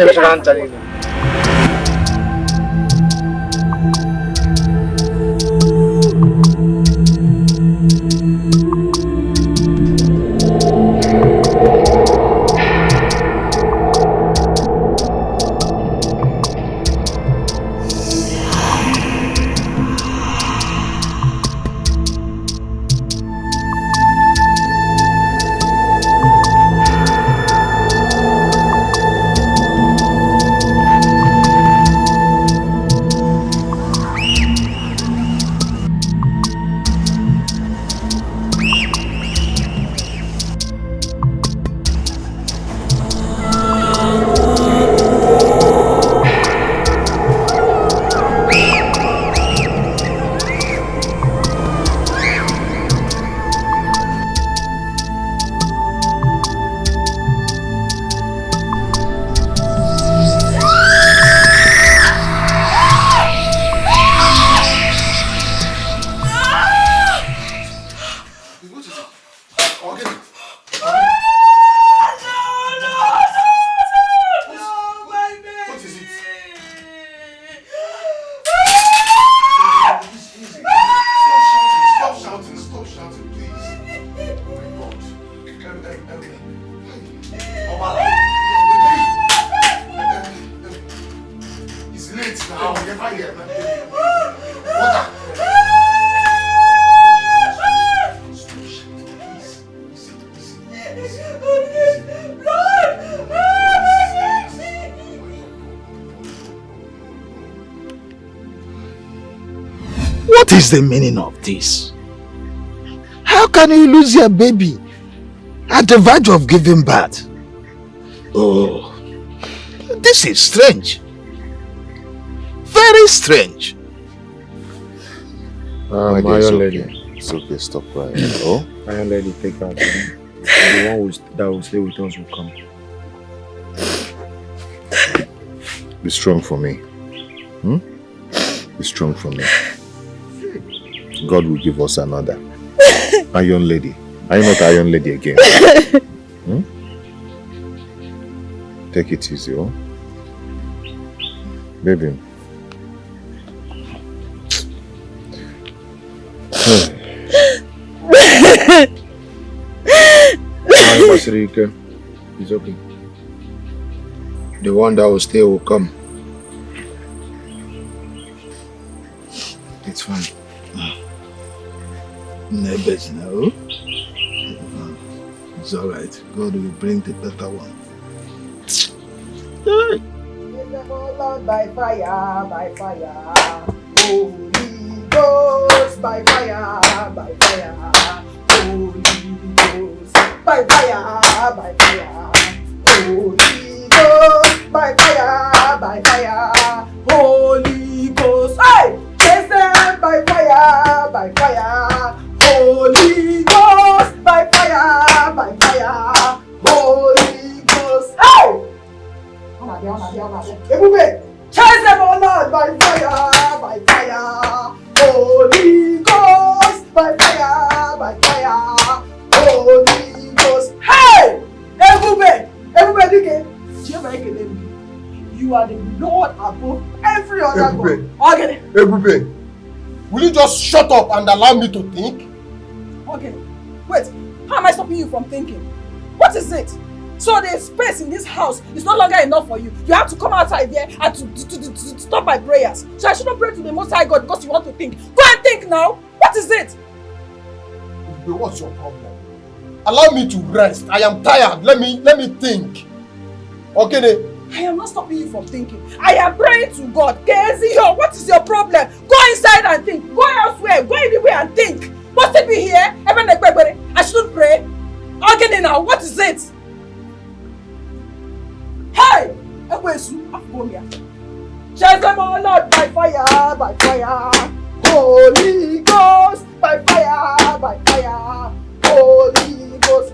M: is the meaning of this? How can you lose your baby at the verge of giving birth? Oh, this is strange. Very strange.
D: My dear,
T: Iron Lady.
D: It's okay, stop crying. Oh?
T: Iron Lady, take her. The one that will stay with us will come.
D: Be strong for me. Hmm? Be strong for me. God will give us another. Iron Lady. Are you not Iron Lady again? Hmm? Take it easy, oh? Baby.
T: It's okay. The one that will stay will come. It's fine.
M: Neighbors now. It's alright. God will bring the better one.
G: By fire, by fire. Holy Ghost, by fire, by fire. Holy Ghost, by fire, by fire. Holy Ghost, by fire, by fire. Holy Ghost, hey! Chase them by fire, by fire. Holy Ghost, by fire, by fire. Holy Ghost, hey! Chase them, oh Lord, by fire, by fire. Holy Ghost, by fire, by fire. Holy Ghost, hey! Everybody, you are the Lord above every other God. Okay.
L: Everybody, will you just shut up and allow me to think?
P: Okay. Wait, how am I stopping you from thinking? What is it? So the space in this house is no longer enough for you. You have to come outside there and to stop my prayers. So I shouldn't pray to the Most High God because you want to think. Go and think now. What is it?
L: What's your problem? Allow me to rest. I am tired. Let me think. Okay, then.
P: I am not stopping you from thinking. I am praying to God. Kezio, what is your problem? Go inside and think. Go elsewhere. Go anywhere and think. Must it be here? I shouldn't pray. Okay, now. What is it? Hey! Chase them, oh Lord, by fire, by fire. Holy Ghost, by fire, by fire. Holy Ghost,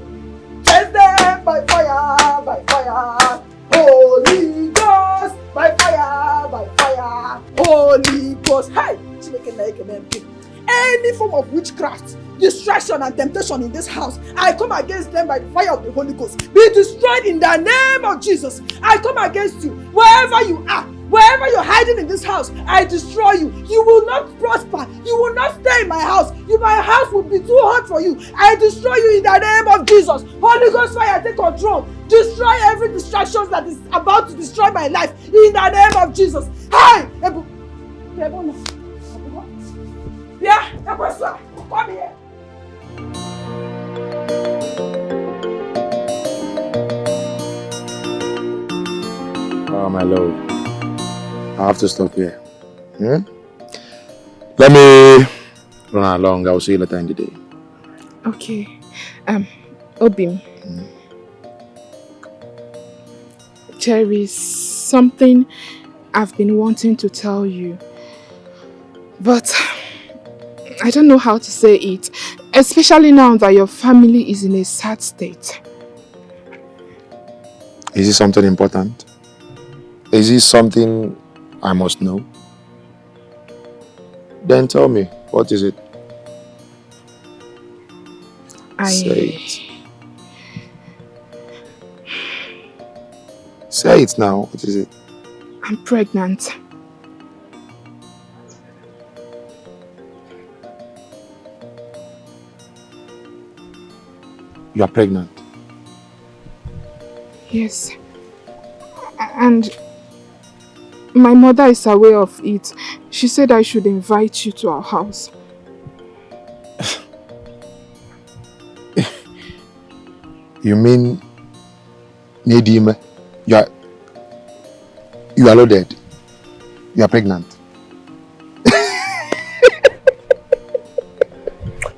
P: chase them by fire, by fire. Holy Ghost, by fire, by fire. Holy Ghost, hey! Any form of witchcraft, distraction and temptation in this house, I come against them by the fire of the Holy Ghost. Be destroyed in the name of Jesus. I come against you wherever you are. Wherever you're hiding in this house, I destroy you. You will not prosper. You will not stay in my house. My house will be too hot for you. I destroy you in the name of Jesus. Holy Ghost fire, take control. Destroy every distraction that is about to destroy my life in the name of Jesus. Hey! Yeah, come here.
T: Oh, my Lord. I have to stop here. Let me run along. I will see you later in the day.
U: Okay. Obim. There is something I've been wanting to tell you, but I don't know how to say it, especially now that your family is in a sad state.
T: Is it something important? Is it something I must know? Then tell me, what is it? Say it. Say it now, what is it?
U: I'm pregnant.
T: You are pregnant?
U: Yes. And my mother is aware of it. She said I should invite you to our house.
T: You mean Nedima? You are loaded. You are pregnant.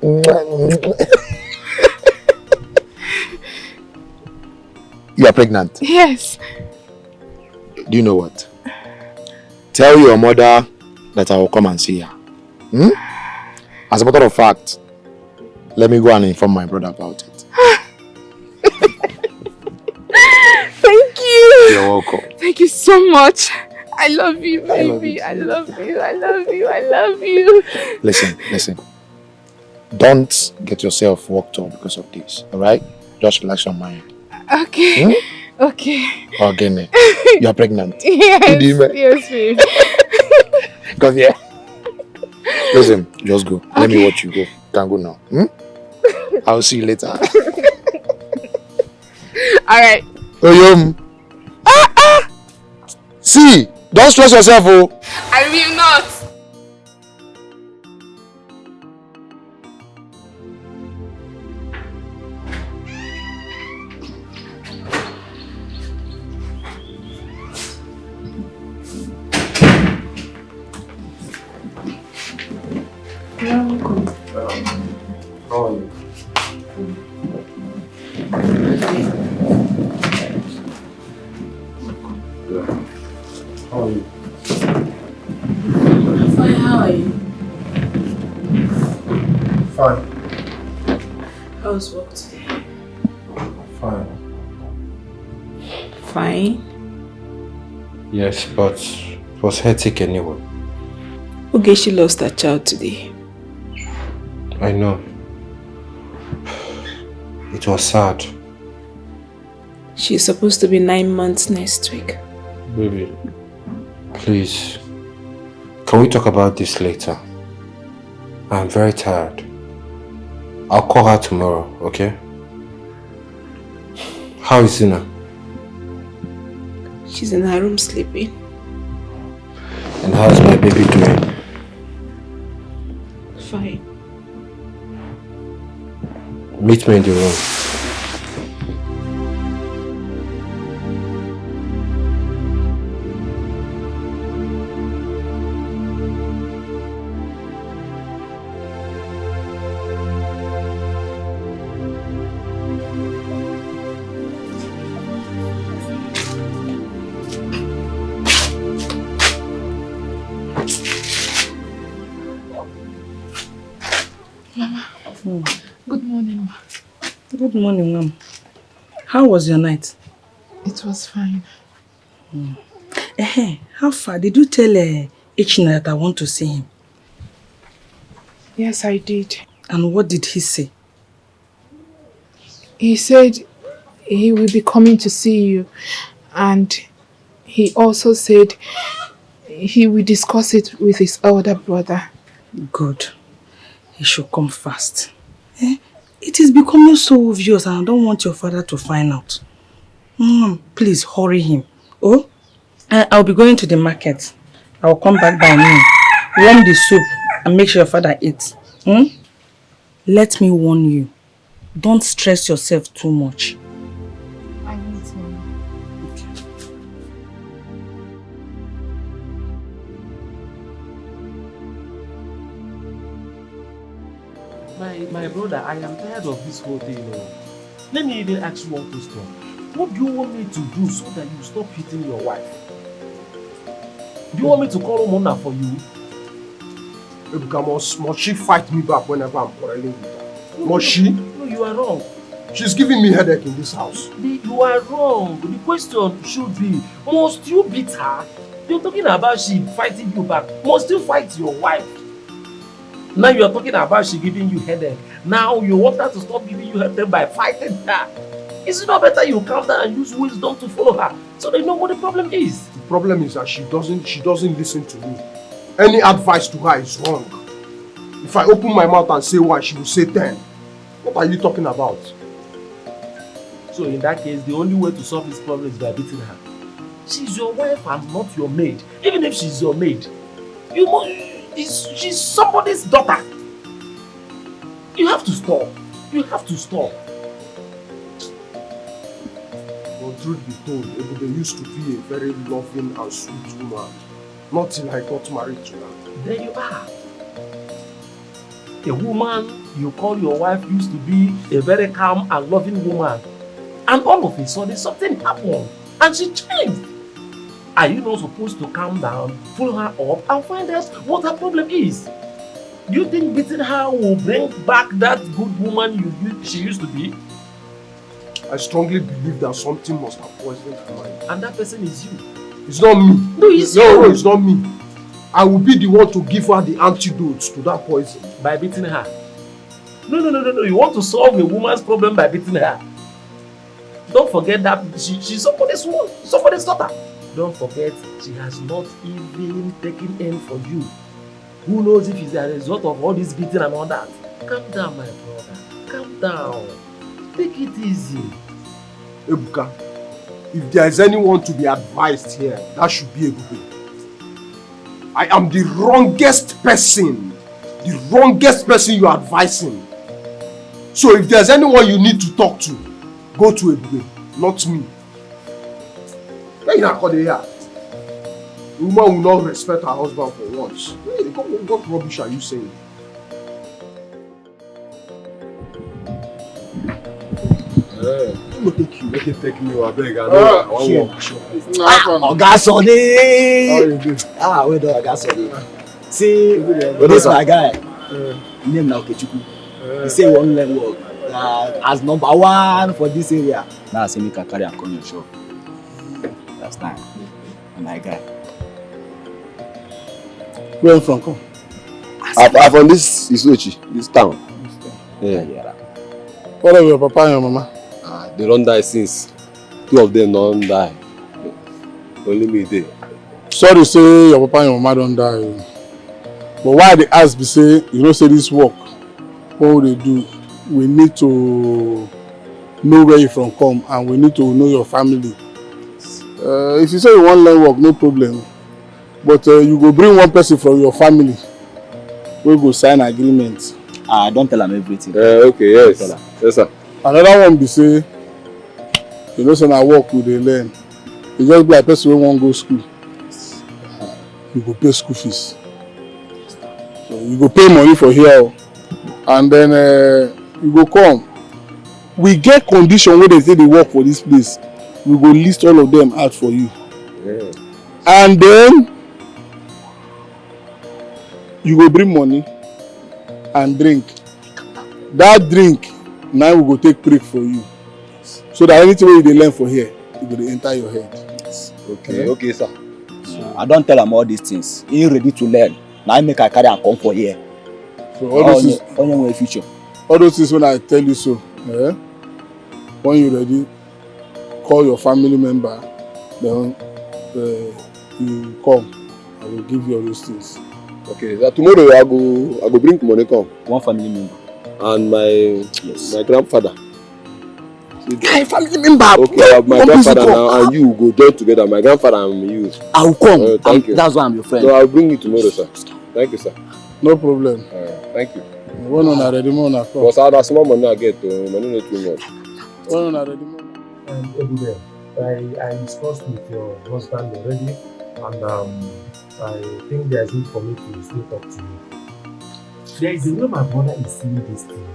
T: You are pregnant?
U: Yes.
T: Do you know what? Tell your mother that I will come and see her. As a matter of fact, let me go and inform my brother about it.
U: Thank you.
T: You're welcome.
U: Thank you so much. I love you, baby. I love you. I love you. I love you.
T: Listen. Don't get yourself worked up because of this, alright? Just relax your mind.
U: Okay. Okay.
T: Okay, you are pregnant.
U: Yes. Yes, babe.
T: Come here. Listen, just go. Let me watch you go. You can go now. I'll see you later.
U: Alright.
T: Oyom. See, don't stress yourself, oh.
U: I will not.
F: How are you? How are you?
E: Fine, how are you?
F: Fine.
E: How's work today?
F: Fine.
E: Fine?
F: Yes, but it was hectic anyway.
E: Okay, she lost her child today.
F: I know. It was sad.
E: She's supposed to be 9 months next week.
F: Baby, please, can we talk about this later? I'm very tired. I'll call her tomorrow, okay? How is Zina?
E: She's in her room sleeping.
F: And how's my baby doing?
E: Fine.
F: Meet me in the room.
U: Good morning, ma.
B: Good morning, ma'am. How was your night?
U: It was fine.
B: How far? Did you tell Ichina that I want to see him?
U: Yes, I did.
B: And what did he say?
U: He said he will be coming to see you, and he also said he will discuss it with his elder brother.
B: Good. He should come fast. It is becoming so obvious and I don't want your father to find out. Please hurry him. Oh, I'll be going to the market. I'll come back by noon. Warm the soup and make sure your father eats. Let me warn you. Don't stress yourself too much.
U: I need to.
C: My brother, I am tired of this whole thing. Let me even ask you one question. What do you want me to do so that you stop hitting your wife? Do you want me to call Mona for you?
L: Must she fight me back whenever I'm quarreling with her? Must she?
C: No, you are wrong.
L: She's giving me headache in this house.
C: You are wrong. The question should be, must you beat her? You're talking about she fighting you back. Must you fight your wife? Now you are talking about she giving you headache. Now you want her to stop giving you headache by fighting her. Is it not better you calm down and use wisdom to follow her so they know what the problem is?
L: The problem is that she doesn't listen to me. Any advice to her is wrong. If I open my mouth and say 1, she will say 10. What are you talking about?
C: So in that case, the only way to solve this problem is by beating her. She's your wife and not your maid. Even if she's your maid, she's somebody's daughter. You have to stop. You have to stop.
L: Well, truth be told, Ebube used to be a very loving and sweet woman. Not till I got married to her.
C: There you are.
F: A woman you call your wife used to be a very calm and loving woman. And all of a sudden something happened and she changed. Are you not supposed to calm down, pull her up and find out what her problem is? Do you think beating her will bring back that good woman she used to be?
L: I strongly believe that something must have poisoned her mind.
F: And that person is you.
L: It's not me.
F: No, it's
L: no,
F: you.
L: No, it's not me. I will be the one to give her the antidotes to that poison.
F: By beating her? No. You want to solve a woman's problem by beating her. Don't forget that she's somebody's daughter. Don't forget, she has not even taken in for you. Who knows if it's a result of all this beating and all that? Calm down, my brother. Calm down. Take it easy.
L: Ebuka, if there is anyone to be advised here, that should be Ebuka. I am the wrongest person. The wrongest person you are advising. So if there's anyone you need to talk to, go to Ebuka, not me. Why you not call here? The woman will not respect her husband for once. What rubbish are you saying?
K: Make it take me, I beg. I know.
J: Oga Sonny! Well done, Oga Sonny. See, this my guy. Name now Okechukwu. He say he wan learn work. As number 1 for this area. Now I say make I carry am come your shop. That's time. My guy.
I: Where you from? Come.
A: I'm from this Isuochi, this town. Yeah.
I: What are your papa and your mama?
K: They don't die since. 2 of them don't die. Only me there.
I: Sorry, say your papa and your mama don't die. But why they ask me say, you know, say this work, what would they do? We need to know where you from come and we need to know your family. If you say you want learn work, no problem. But you go bring one person from your family. We go sign agreement.
J: Don't tell them everything.
K: Okay, yes. Yes, sir.
I: Another one be say, you know, say na work we dey learn. You just be like person wey wan go school. You go pay school fees. So you go pay money for here, and then you go come. We get condition wey dey say dey work for this place. We go list all of them out for you.
K: Yeah.
I: And then you go bring money and drink. That drink, now we go take break for you. So that anything wey you dey learn for here, it go dey enter your head.
K: Okay, okay, sir.
J: I don't tell am all these things. He ready to learn. Now I make I carry am come for here.
I: So all those things,
J: only future.
I: All those things when I tell you so, when you ready, call your family member, then you come. I will give you all those things.
K: Okay, so tomorrow I go bring money come.
J: One family member.
K: And my grandfather.
J: My family member.
K: Okay, my grandfather now and you go join together. My grandfather and you.
J: I will come.
K: Thank you.
J: That's why I'm your friend.
K: So I'll bring you tomorrow, sir. Thank you, sir.
I: No problem.
K: Thank you.
I: When on ready, man, I come.
K: Because I have small money I get, money not too much.
I: When on ready, man.
F: I discussed with your husband already, and I think there's need for me to still talk to you. There is a way my brother is seeing this thing,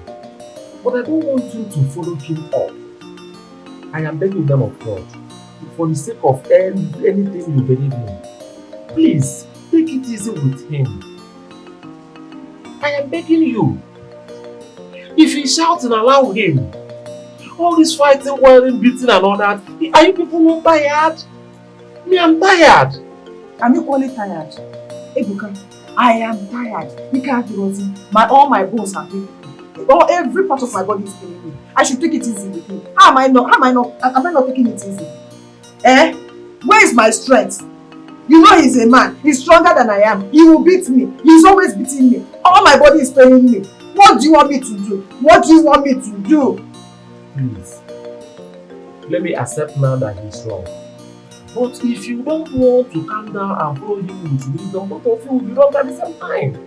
F: but I don't want you to follow him up. I am begging them of God, for the sake of anything you believe in, please take it easy with him. I am begging you. If he shouts and allow him, all this fighting, whirling, beating and all that, are you people not tired? Me, I'm tired.
P: I'm equally tired. Ebuka, I am tired. You can't do nothing. All my bones are paining me. Every part of my body is paining me. I should take it easy with me. Am I not taking it easy? Where is my strength? You know he's a man. He's stronger than I am. He will beat me. He's always beating me. All my body is paining me. What do you want me to do? What do you want me to do?
F: Please, let me accept now that he's wrong. But if you don't want to calm down and follow him with wisdom, both of you will be wrong at the same time.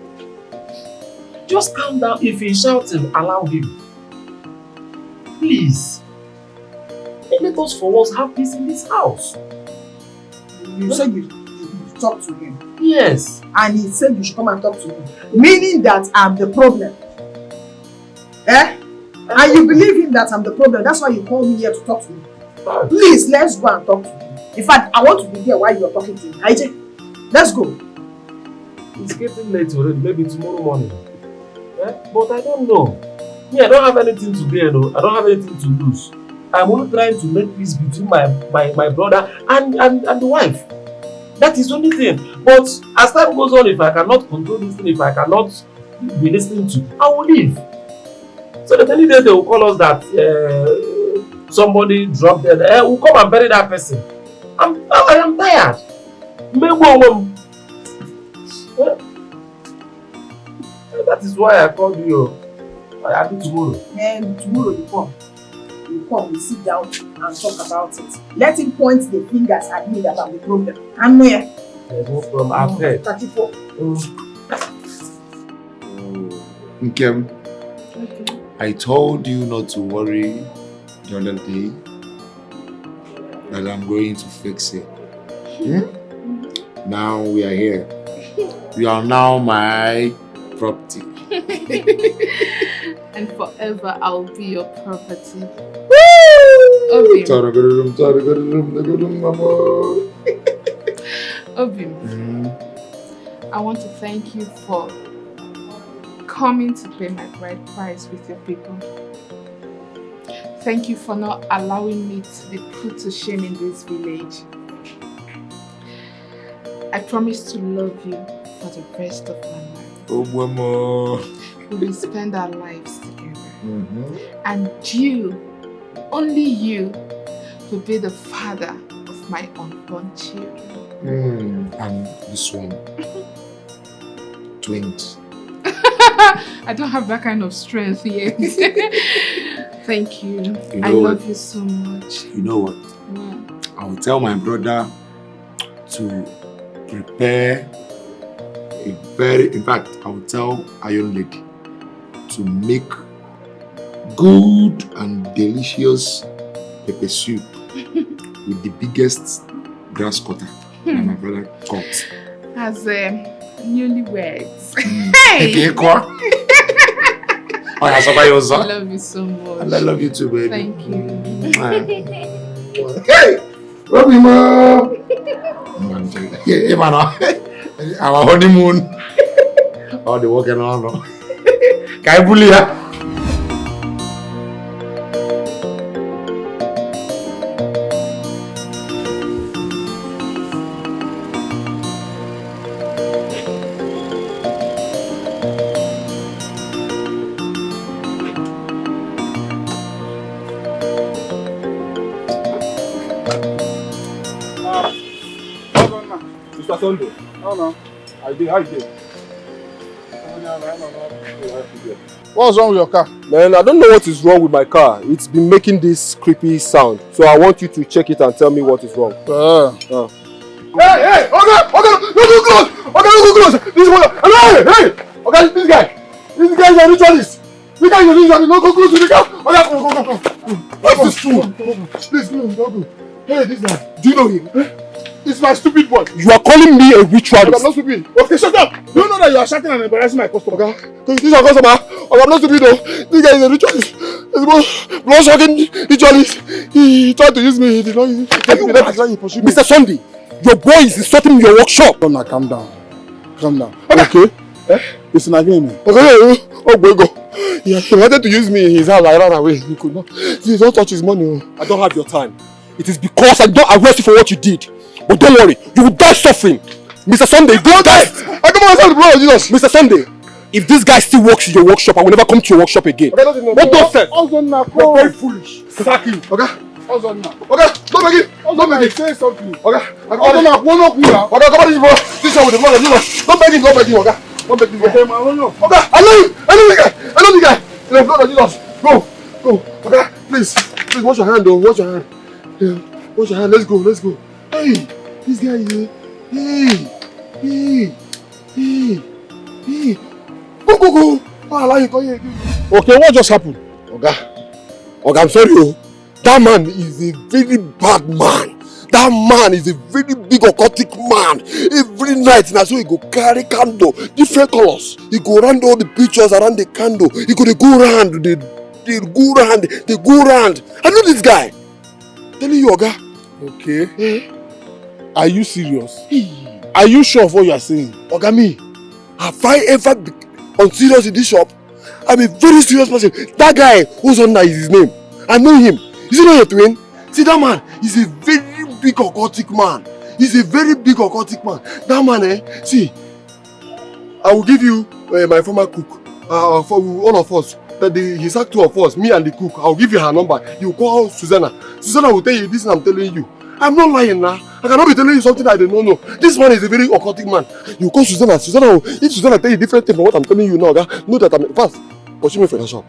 F: Just calm down. If he's shouting, allow him. Please. And let us for once have peace in this house.
P: You said you talk to him.
F: Yes.
P: And he said you should come and talk to him. Meaning that I'm the problem.
G: Eh? And you believe him that I'm the problem. That's why you called me here to talk to me. Please, let's go and talk to him. In fact, I want to be here while you're talking to him. IJ, let's go.
F: It's getting late already, maybe tomorrow morning. But I don't know. Me, I don't have anything to gain, I don't have anything to lose. I'm only trying to make peace between my brother and the wife. That is the only thing. But as time goes on, if I cannot control this thing, if I cannot be listening to, I will leave. So the any day they will call us that somebody dropped dead, we'll come and bury that person. I am tired. That is why I called you. I do tomorrow.
G: And tomorrow you come. You come, we sit down and talk about it. Let him point the fingers at me that I'm the problem. I'm here.
F: There's no problem. I've heard.
G: 34.
T: Nkem, I told you not to worry the other day that I'm going to fix it. Now we are here. You are now my property.
U: And forever I'll be your property. Obim, I want to thank you for coming to pay my bride price with your people. Thank you for not allowing me to be put to shame in this village. I promise to love you for the rest of my life.
T: Oh, mama.
U: We will spend our lives together. And you, only you, will be the father of my unborn children.
T: And this one. Twins.
U: I don't have that kind of strength yet. Thank you.
T: You know
U: I love
T: what?
U: you so much.
T: You know what?
U: What?
T: I will tell my brother to prepare in fact, I will tell Iron Lady to make good and delicious pepper soup with the biggest grass cutter that my brother caught.
U: As newlyweds.
T: Hey! I
U: love you so much.
T: And I love you too, baby.
U: Thank you.
T: Hey! Love you, ma! Hey, man. Our honeymoon. Oh, they're walking on. Can I bully her?
L: Mr. Sunday. Oh no. I did. How you did?
Q: What's wrong with your car?
L: Man, I don't know what is wrong with my car. It's been making this creepy sound. So I want you to check it and tell me what is wrong.
I: Hey! Okay! Don't go close! Okay, don't go close! This one! Hey! Okay, this guy! This guy is a ritualist! This guy is a ritualist! Don't go close to the car! Okay, go! What's this fool? Please, don't go. Hey, this guy. Do you know him? It's my stupid boy.
L: You are calling me a ritualist?
I: I'm not stupid. Okay, shut up! Do you know that you are shouting and embarrassing my customer?
L: Okay, this is your customer. Okay, I'm not stupid though. This guy is a ritualist. He's a blood-sucking ritualist. He tried to use me. He did not use me. Mr. Sunday, your boy is insulting your workshop.
I: Now, calm down. Calm down. Okay? It's an agreement.
L: Okay, oh boy, go. Yeah, he wanted to use me in his house. I ran away. He could not. Please don't touch his money. I don't have your time. It is because I don't arrest you for what you did. But don't worry, you will die suffering. Mr. Sunday, don't die. I come myself, bro, Jesus. Mr. Sunday, if this guy still works in your workshop, I will never come to your workshop again. Okay, what don't say? You're very foolish. Sack him. Okay?
I: Okay, don't make it.
L: Don't make it.
I: Say something.
L: Okay? Okay, come on, this bro. This one with the blood of Jesus. Don't make it, okay? Don't make it. Okay, man, okay, I know you. I know the guy. In the blood of Jesus. Go. Okay? Please, wash your hand, though. Wash your hand. Yeah. Wash your hand. Let's go. Hey, this guy is Hey. Go. I allow you to here. Okay, what just happened? Okay, I'm sorry. That man is a very bad man.
A: That man is a very big occultic man. Every night now, so he go carry candle, different colors. He go around all the pictures around the candle. He go go round, they go round. I know this guy. Telling you, Oga.
I: Okay. Are you serious? Are you sure of what you are saying?
A: Oga, me, have I ever been unserious in this shop? I'm a very serious person. That guy who's on there is his name. I know him. Is he not your twin? See, that man is a very big occultic man. He's a very big occultic man. That man, see, I will give you my former cook. For one of us. He sacked two of us, me and the cook. I will give you her number. You call Susanna. Susanna will tell you this, and I'm telling you. I'm not lying now. I cannot be telling you something I don't know. This man is a very occultic man. You call Susanna. If Susanna tell you different thing from what I'm telling you now, know that I'm fast. Pursue me for the shop.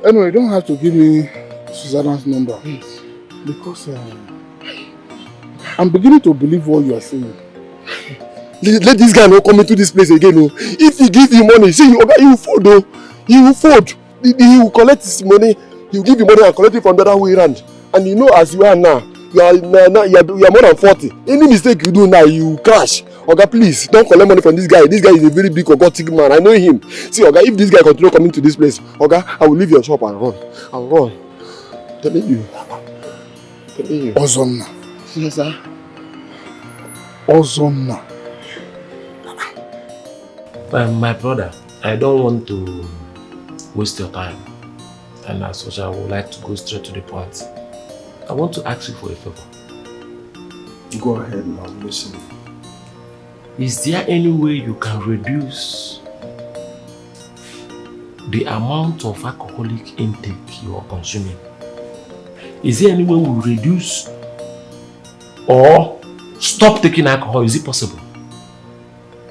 I: Anyway, you don't have to give me Susanna's number. Yes. Because I'm beginning to believe what you are saying.
A: Let this guy not come into this place again. No. If he give you money, see, he will fold though. He will fold. He will collect his money. He will give you money and collect it from the other way around. And you know, as you are now, you are more than 40. Any mistake you do now, you will crash. Oga, please don't collect money from this guy. This guy is a very big occultic man. I know him. See, Oga, if this guy continue coming to this place, Oga, I will leave your shop and run. I'll run. Telling you.
I: Ozonna.
A: Yes, sir.
I: Ozonna.
F: My brother, I don't want to waste your time. And as such, I would like to go straight to the point. I want to ask you for a favor.
K: Go ahead now, listen.
F: Is there any way you can reduce the amount of alcoholic intake you are consuming? Is there any way we reduce or stop taking alcohol? Is it possible?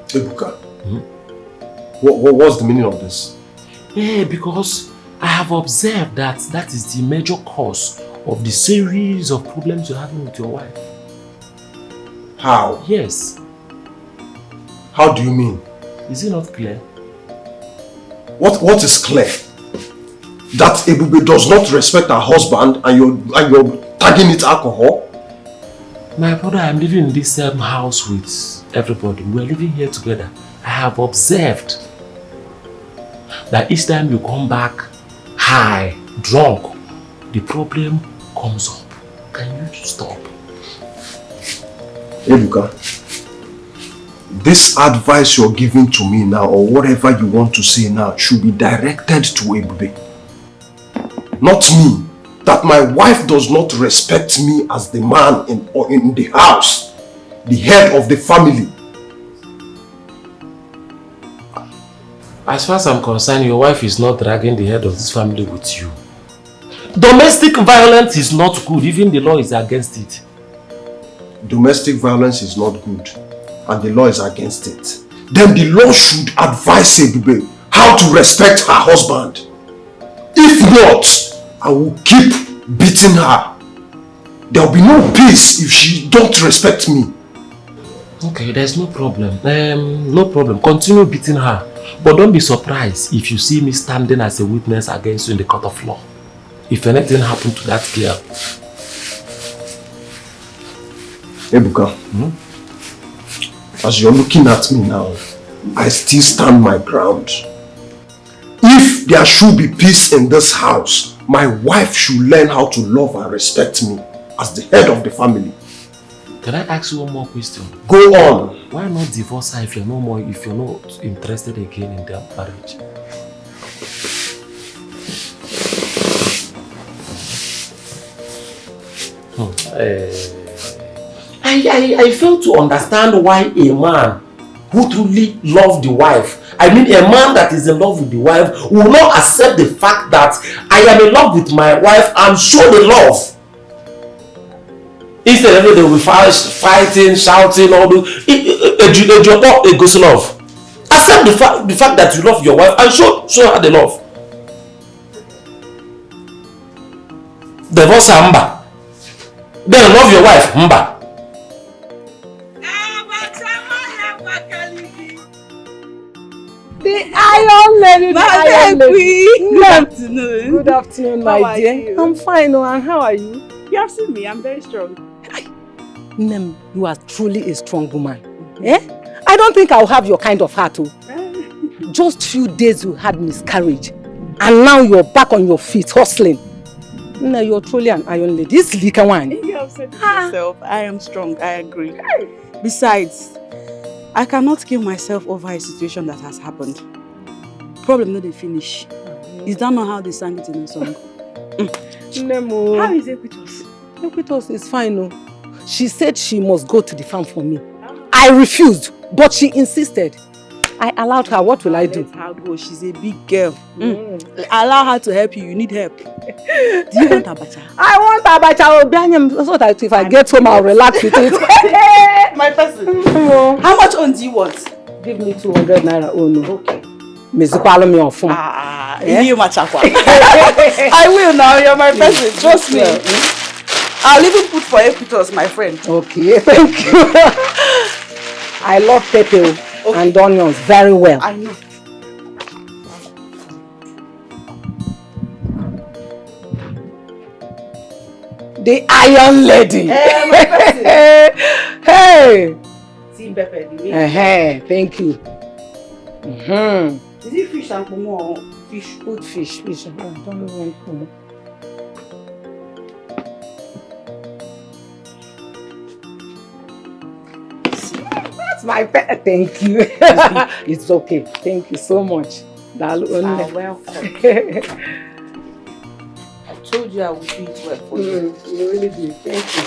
K: Ebuka, what's the meaning of this?
F: Yeah, because I have observed that is the major cause of the series of problems you're having with your wife.
K: How?
F: Yes.
K: How do you mean?
F: Is it not clear?
K: What is clear? That Ebube does not respect her husband and you're tagging it alcohol?
F: My brother, I'm living in this same house with everybody. We're living here together. I have observed that each time you come back high, drunk, the problem comes up. Can you stop?
K: Ebuka, this advice you're giving to me now, or whatever you want to say now, should be directed to Ebube. Not me. That my wife does not respect me as the man in the house, the head of the family.
F: As far as I'm concerned, your wife is not dragging the head of this family with you. Domestic violence is not good, even the law is against it.
K: Domestic violence is not good, and the law is against it. Then the law should advise Ebube how to respect her husband. If not, I will keep beating her. There will be no peace if she don't respect me.
F: Okay, there's no problem. No problem. Continue beating her. But don't be surprised if you see me standing as a witness against you in the court of law. If anything happened to that girl.
K: Ebuka, as you're looking at me now, I still stand my ground. If there should be peace in this house, my wife should learn how to love and respect me as the head of the family.
F: Can I ask you one more question?
K: Go on.
F: Why not divorce her if you're not interested again in their marriage? I fail to understand why a man who truly loves the wife, I mean a man that is in love with the wife, will not accept the fact that I am in love with my wife and show the love. Instead of they will be fighting, shouting, all those. It goes love. Accept the fact that you love your wife and show her the love. Divorce her, mba. Then love your wife, mba.
S: The Iron Lady, the Iron Lady.
B: Good afternoon.
S: Good afternoon, my dear. I'm fine, and how are you?
B: You have seen me, I'm very strong.
H: Nem, you are truly a strong woman. Eh? I don't think I'll have your kind of heart. Oh. Just few days you had miscarriage. And now you're back on your feet, hustling. No, you're truly an iron lady. This Lika one.
B: You have said it yourself. I am strong, I agree. Besides, I cannot kill myself over a situation that has happened. Problem not they finish. Is that not how they sang it in the song?
H: Nemo.
B: How is Equitos?
H: Equitos is fine. No. She said she must go to the farm for me. I refused, but she insisted. I allowed her. What will I do?
B: Let her go. She's a big girl. Allow her to help you. You need help. Do you want abacha?
H: I want abacha. So that if I get home, I'll relax with it.
B: My person. How much on do you want?
H: Give me 200 naira. Oh no. Okay. Mezukwalo me on phone.
B: I will now. You're my person. Trust me. I'll even put for Equitos, my friend.
H: Okay, thank you. I love pepper and onions very well.
B: I know.
H: The Iron Lady.
B: My person.
H: Hey.
B: See pepper.
H: Thank you.
B: Is it fish and pomo or fish?
H: Good fish. I don't want pomo. That's my pet. Thank you. It's okay. Thank you so much.
B: Welcome. I told you I would do it well for you.
H: You really do. Thank you.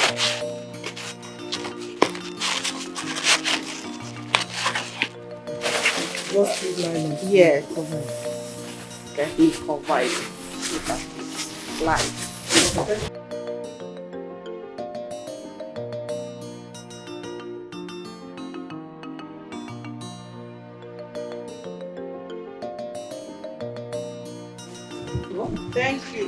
H: Just use nylon.
B: Yes.
H: Cover it.
B: Get me covered. Look at this. Light. Thank you.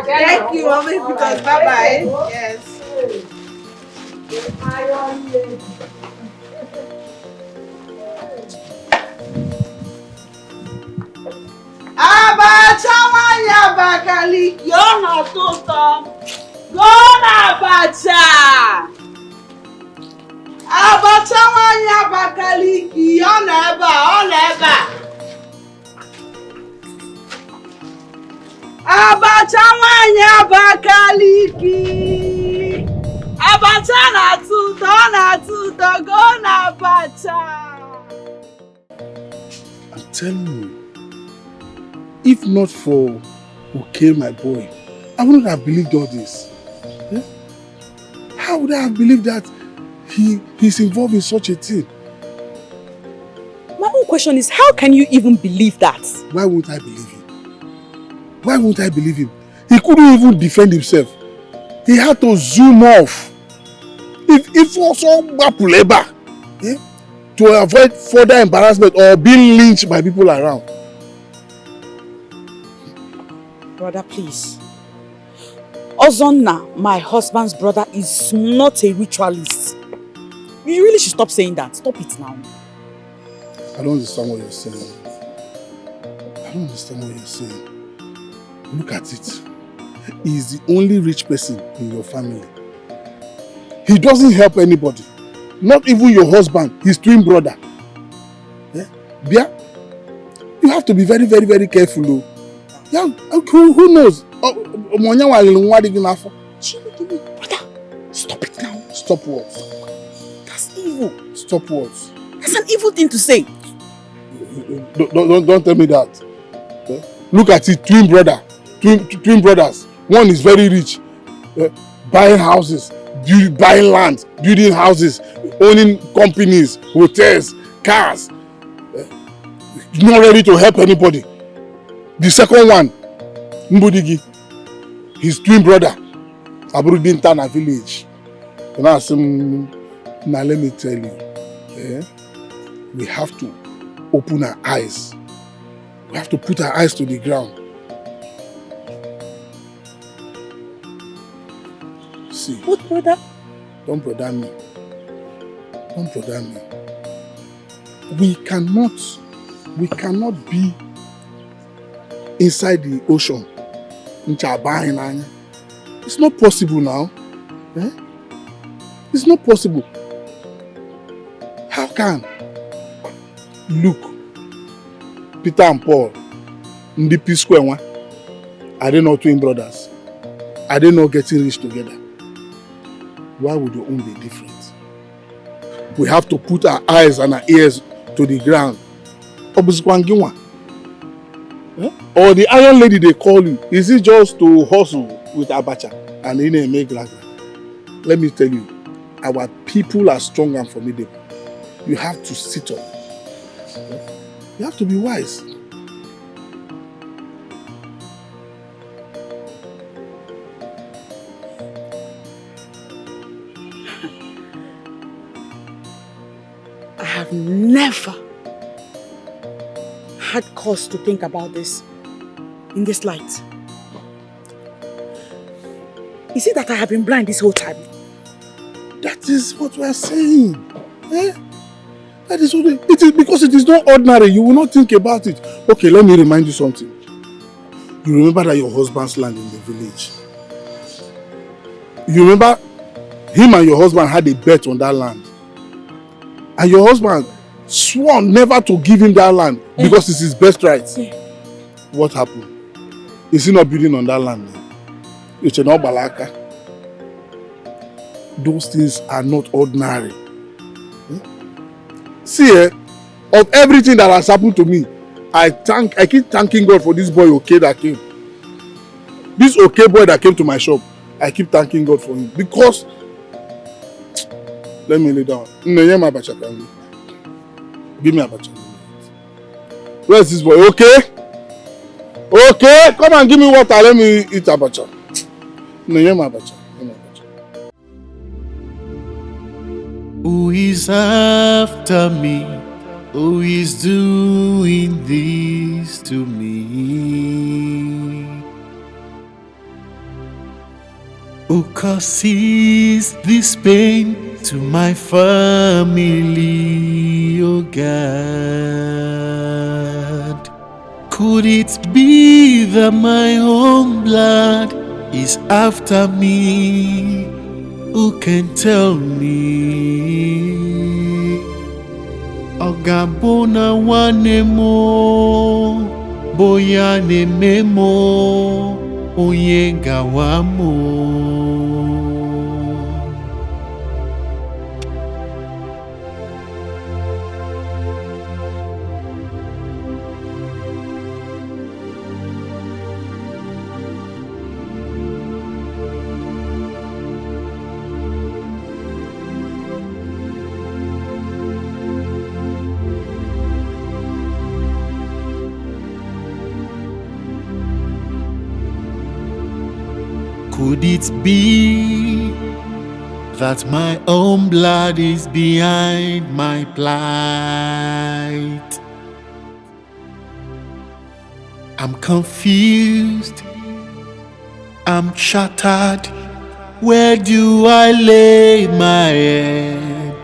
B: Thank you, Mommy, because bye-bye. Yes. Abacha wanya bakaliki ona toto. Gona abacha. Abacha wanya bakaliki ona eba. Abacha wanya bakaliki. Abacha na tuto, gona abacha.
I: I'm telling you, if not for who killed my boy, I wouldn't have believed all this. Yeah? How would I have believed that he's involved in such a thing?
B: My own question is, how can you even believe that?
I: Why won't I believe him? Why won't I believe him? He couldn't even defend himself. He had to zoom off. If also Mapuleba, to avoid further embarrassment or being lynched by people around.
B: Brother, please. Ozonna, my husband's brother, is not a ritualist. You really should stop saying that. Stop it now.
I: I don't understand what you're saying. I don't understand what you're saying. Look at it. He's the only rich person in your family. He doesn't help anybody. Not even your husband, his twin brother. Bia, you have to be very, very, very careful though. Yeah, who knows?
B: Brother, stop it now.
I: Stop what?
B: That's evil.
I: Stop what?
B: That's an evil thing to say.
I: Don't tell me that. Look at it, twin brothers. One is very rich, buying houses, buying land, building houses, owning companies, hotels, cars. Not ready to help anybody. The second one, Mbudigi, his twin brother, Abrudintana village. Now let me tell you, we have to open our eyes. We have to put our eyes to the ground. See.
S: What brother?
I: Don't brother me. Don't brother me. We cannot be inside the ocean. It's not possible now. Eh? It's not possible. How can? Look, Peter and Paul, in the P Square one, are they not twin brothers? Are they not getting rich together? Why would your own be different? We have to put our eyes and our ears to the ground. Or the iron lady they call you, is it just to hustle with abacha and Ini make like that? Let me tell you, our people are strong and formidable. You have to sit up. You have to be wise.
S: I have never had cause to think about this in this light. Is it that I have been blind this whole time?
I: That is what we are saying. Eh? That is what it is, because it is not ordinary. You will not think about it. Okay, let me remind you something. You remember that your husband's land in the village. You remember him and your husband had a bet on that land. And your husband swore never to give him that land because it's his best right. What happened? Is he not building on that land now? It's not balaka. Those things are not ordinary. See, of everything that has happened to me, I keep thanking God for this boy okay that came. This okay boy that came to my shop, I keep thanking God for him. Because, let me lay down. Give me a bacha. Where's this boy? Okay? Okay, come and give me water. Let me eat abacha.
R: Who is after me? Who is doing this to me? Who causes this pain to my family, oh God? Could it be that my own blood is after me? Who can tell me? Ogabona wanemo, boya ne memo, oyenga wamo. Could it be that my own blood is behind my plight? I'm confused, I'm shattered. Where do I lay my head?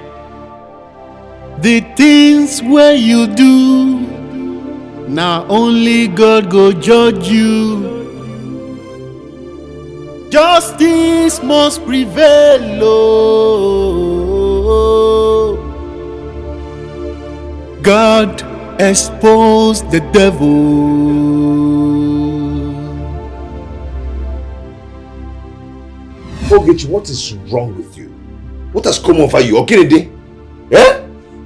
R: The things where you do, now only God go judge you. Justice must prevail, oh. God expose the devil.
K: Ogechi, what is wrong with you? What has come over you? Okenede? Eh?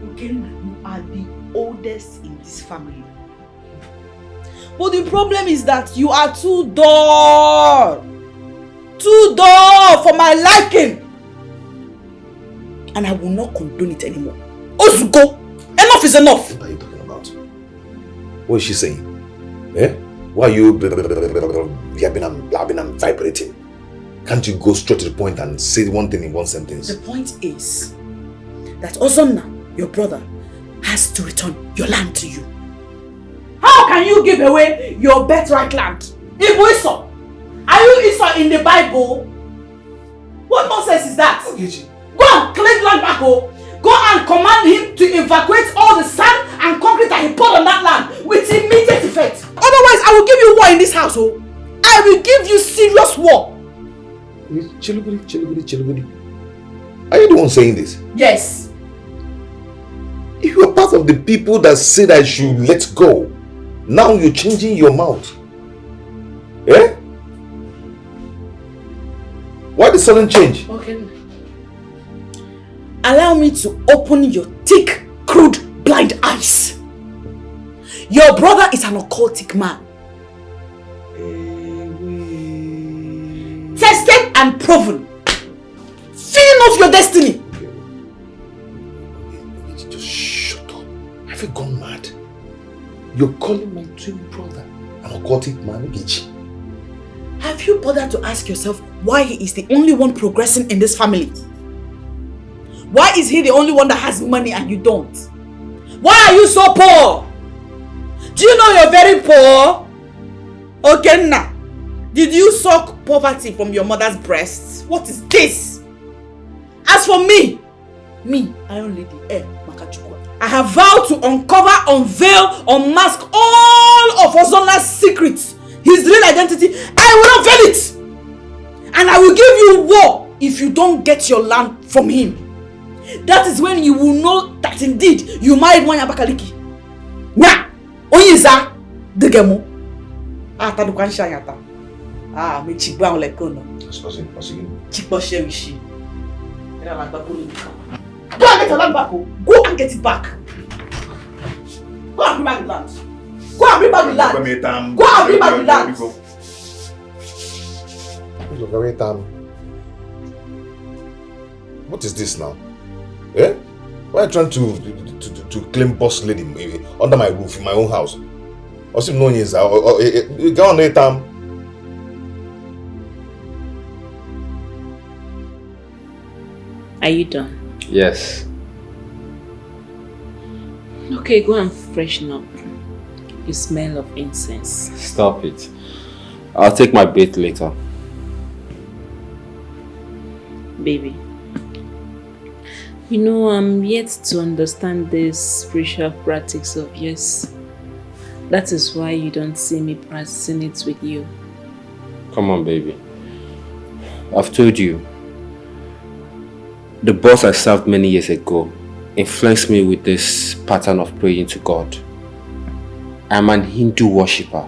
B: Okenna, you are the oldest in this family. But the problem is that you are too dull. Too dull for my liking. And I will not condone it anymore. Osuko, enough is enough.
K: What are you talking about? What is she saying? Eh? Why are you yapping and blabbing and vibrating? Can't you go straight to the point and say one thing in one sentence?
B: The point is that Ozonna, your brother, has to return your land to you. How can you give away your birthright land? Ibu Esau, are you Esau in the Bible?
P: What nonsense is that?
K: Ogechi.
P: Go and claim land back, oh. Go and command him to evacuate all the sand and concrete that he poured on that land with immediate effect. Otherwise, I will give you war in this house, oh. I will give you serious war.
K: Chilugudi. Are you the one saying this?
P: Yes.
K: You are part of the people that said I should let go. Now you're changing your mouth. Eh? Why the sudden change?
P: Okay. Allow me to open your thick, crude, blind eyes. Your brother is an occultic man. Tested and proven. Feeling of your destiny.
K: Just shut up. Have you gone mad? You're calling my twin brother an occultic man, Ogechi.
P: Have you bothered to ask yourself why he is the only one progressing in this family? Why is he the only one that has money and you don't? Why are you so poor? Do you know you're very poor? Okay, now. Did you suck poverty from your mother's breasts? What is this? As for me, Iron Lady Makachukwu, I have vowed to uncover, unveil, unmask all of Ozola's secrets, his real identity. I will unveil it! And I will give you war if you don't get your land from him. That is when you will know that indeed you married Mwanya Bakaliki. Nya! Onyiza! Degemo! Tadukansha yata. Me chikba on lekono. Chikbo sherishi. Go and get your land back. Go and get it back. Go and bring back the land. Go and bring back the land. Go and bring back the land.
K: What is this now? Eh? Why are you trying to claim boss lady under my roof in my own house? Or some no news? Go on there,
E: Are you done?
F: Yes.
E: Okay, go and freshen up. You smell of incense.
F: Stop it. I'll take my bath later.
E: Baby, you know, I'm yet to understand this spiritual practice of yours. That is why you don't see me practicing it with you.
F: Come on, baby. I've told you. The boss I served many years ago influenced me with this pattern of praying to God. I'm an Hindu worshipper.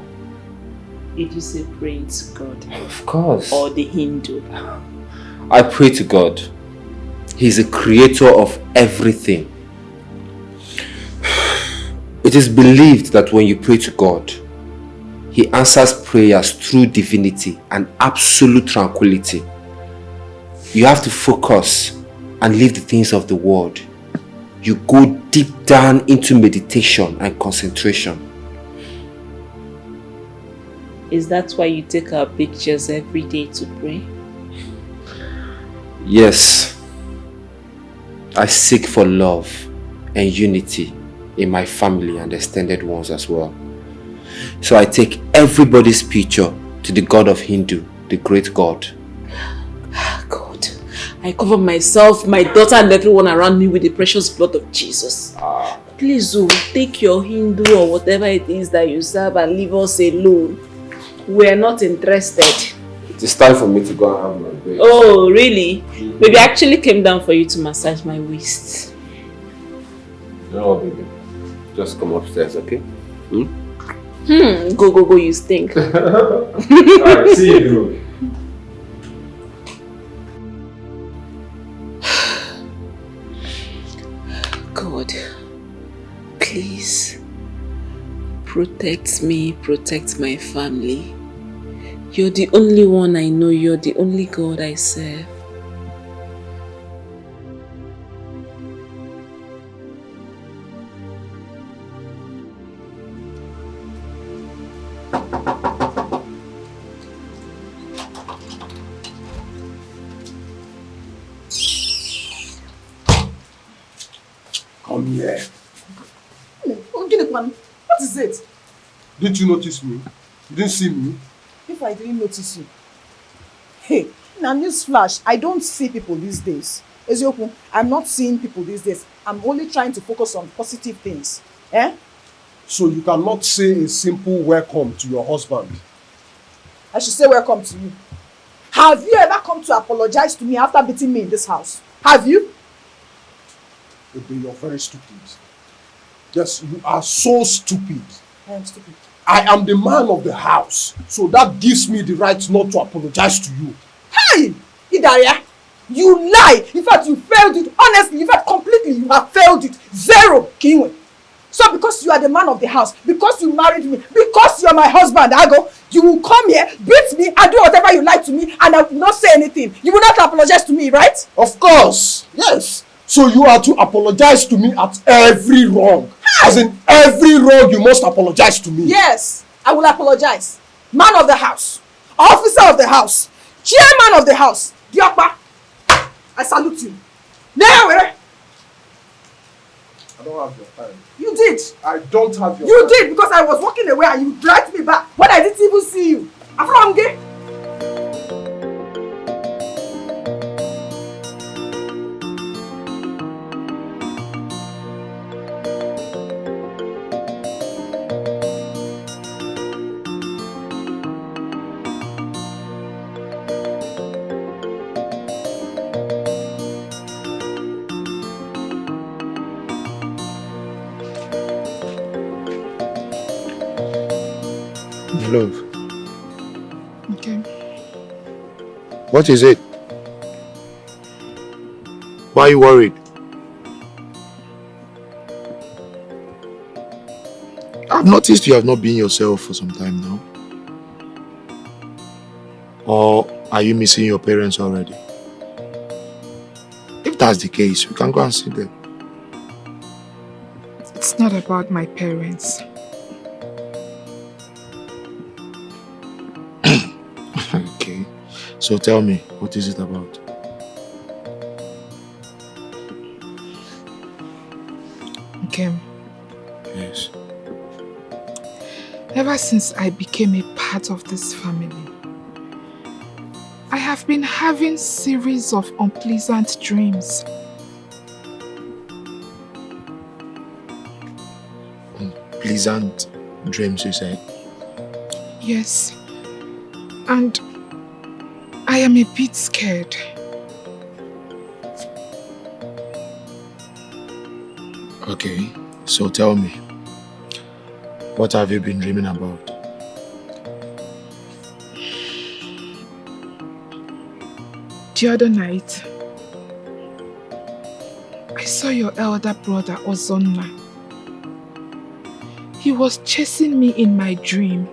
E: Did you say praying to God?
F: Of course.
E: Or the Hindu?
F: I pray to God. He's the creator of everything. It is believed that when you pray to God, He answers prayers through divinity and absolute tranquility. You have to focus and leave the things of the world. You go deep down into meditation and concentration.
E: Is that why you take our pictures every day to pray?
F: Yes. I seek for love and unity in my family and extended ones as well. So I take everybody's picture to the God of Hindu, the great God.
E: God, I cover myself, my daughter and everyone around me with the precious blood of Jesus. Please, take your Hindu or whatever it is that you serve and leave us alone. We're not interested.
F: It's time for me to go and have my break.
E: Oh, really? Maybe I actually came down for you to massage my waist.
F: No, baby. Just come upstairs, okay?
E: Go, you stink.
F: Alright, see you.
E: God, please protect me, protect my family. You're the only one I know, you're the only God I serve.
L: Come here.
P: What is it?
L: Didn't you notice me? You didn't see me?
P: If I didn't notice you. Hey, now newsflash, I don't see people these days. Ezioku, I'm not seeing people these days. I'm only trying to focus on positive things. Eh?
L: So you cannot say a simple welcome to your husband?
P: I should say welcome to you. Have you ever come to apologize to me after beating me in this house? Have you?
L: Ebe, you're very stupid. Yes, you are so stupid.
P: I am stupid.
L: I am the man of the house, so that gives me the right not to apologize to you.
P: Hey! Idaria! You lie! In fact, you failed it. Honestly, in fact, completely, you have failed it. 0, Kingwe. So because you are the man of the house, because you married me, because you're my husband, Ago, you will come here, beat me, and do whatever you like to me, and I will not say anything. You will not apologize to me, right?
L: Of course, yes. So you are to apologize to me at every wrong. As in every wrong, you must apologize to me.
P: Yes, I will apologize. Man of the house, officer of the house, chairman of the house, Diokpa, I salute you. Now,
L: I don't have your time.
P: You did.
L: I don't have your time.
P: You did, because I was walking away and you dragged me back when I didn't even see you. I'm from gay.
T: Love.
U: Okay.
T: What is it? Why are you worried? I've noticed you have not been yourself for some time now. Or are you missing your parents already? If that's the case, we can go and see them.
U: It's not about my parents.
T: Okay. So tell me, what is it about?
U: Okay.
T: Yes.
U: Ever since I became a part of this family, I have been having series of unpleasant dreams.
T: Unpleasant dreams, you said?
U: Yes. And I am a bit scared.
T: Okay, so tell me, what have you been dreaming about?
U: The other night, I saw your elder brother, Ozonna. He was chasing me in my dream,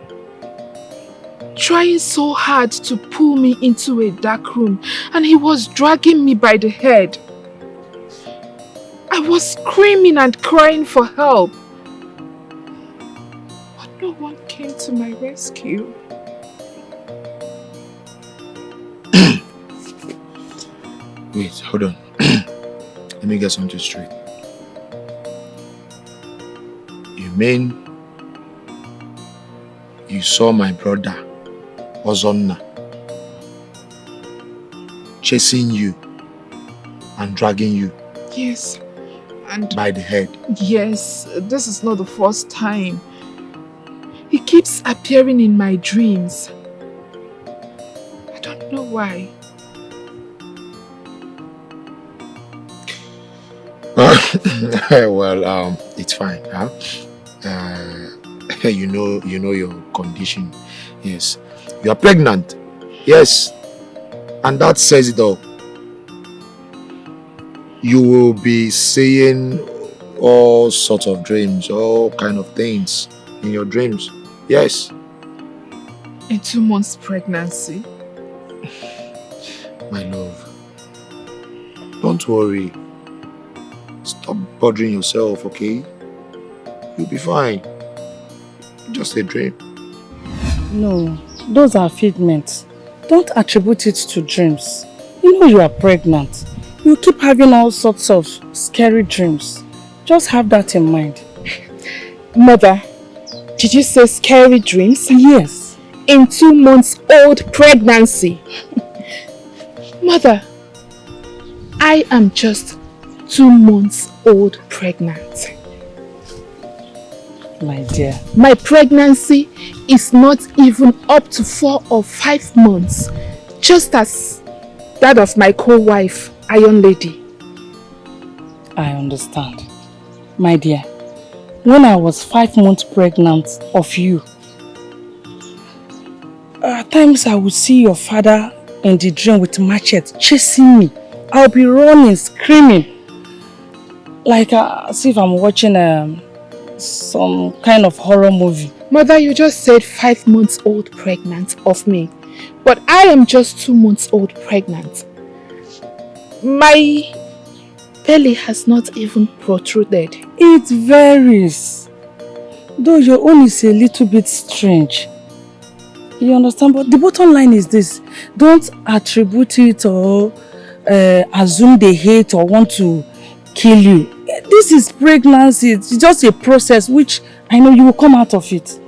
U: trying so hard to pull me into a dark room, and he was dragging me by the head. I was screaming and crying for help, but no one came to my rescue.
T: Wait, hold on. Let me get something straight. You mean you saw my brother, Ozonna, chasing you and dragging you?
U: Yes. And
T: by the head?
U: Yes, this is not the first time. He keeps appearing in my dreams. I don't know why.
T: Well, it's fine, huh? You know your condition. Yes, you are pregnant. Yes, and that says it all. You will be seeing all sorts of dreams, all kind of things in your dreams. Yes.
U: A 2 months pregnancy.
T: My love, don't worry. Stop bothering yourself, okay? You'll be fine. Just a dream.
B: No, those are figments. Don't attribute it to dreams. You know you are pregnant. You keep having all sorts of scary dreams. Just have that in mind.
U: Mother, did you say scary dreams?
B: Yes.
U: In 2 months old pregnancy. Mother, I am just 2 months old pregnant.
B: My dear.
U: My pregnancy is not even up to 4 or 5 months, just as that of my co-wife, Iron Lady.
B: I understand. My dear, when I was 5 months pregnant of you, at times I would see your father in the dream with machete chasing me. I'll be running, screaming. Like as if I'm watching some kind of horror movie.
U: Mother, you just said 5 months old pregnant of me. But I am just 2 months old pregnant. My belly has not even protruded.
B: It varies. Though your own is a little bit strange. You understand? But the bottom line is this. Don't attribute it or assume they hate or want to kill you. This is pregnancy. It's just a process which I know you will come out of it.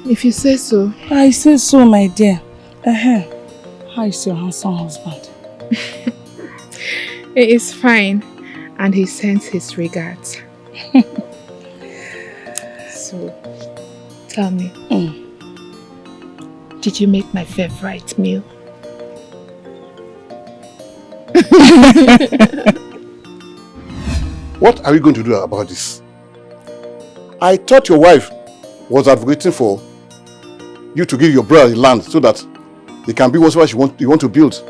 U: If you say so.
B: I say so, my dear. How is your handsome husband?
U: He is fine and he sends his regards. So, tell me, did you make my favorite meal?
I: What are we going to do about this? I thought your wife was advocating for you to give your brother land so that he can build whatever you want to build.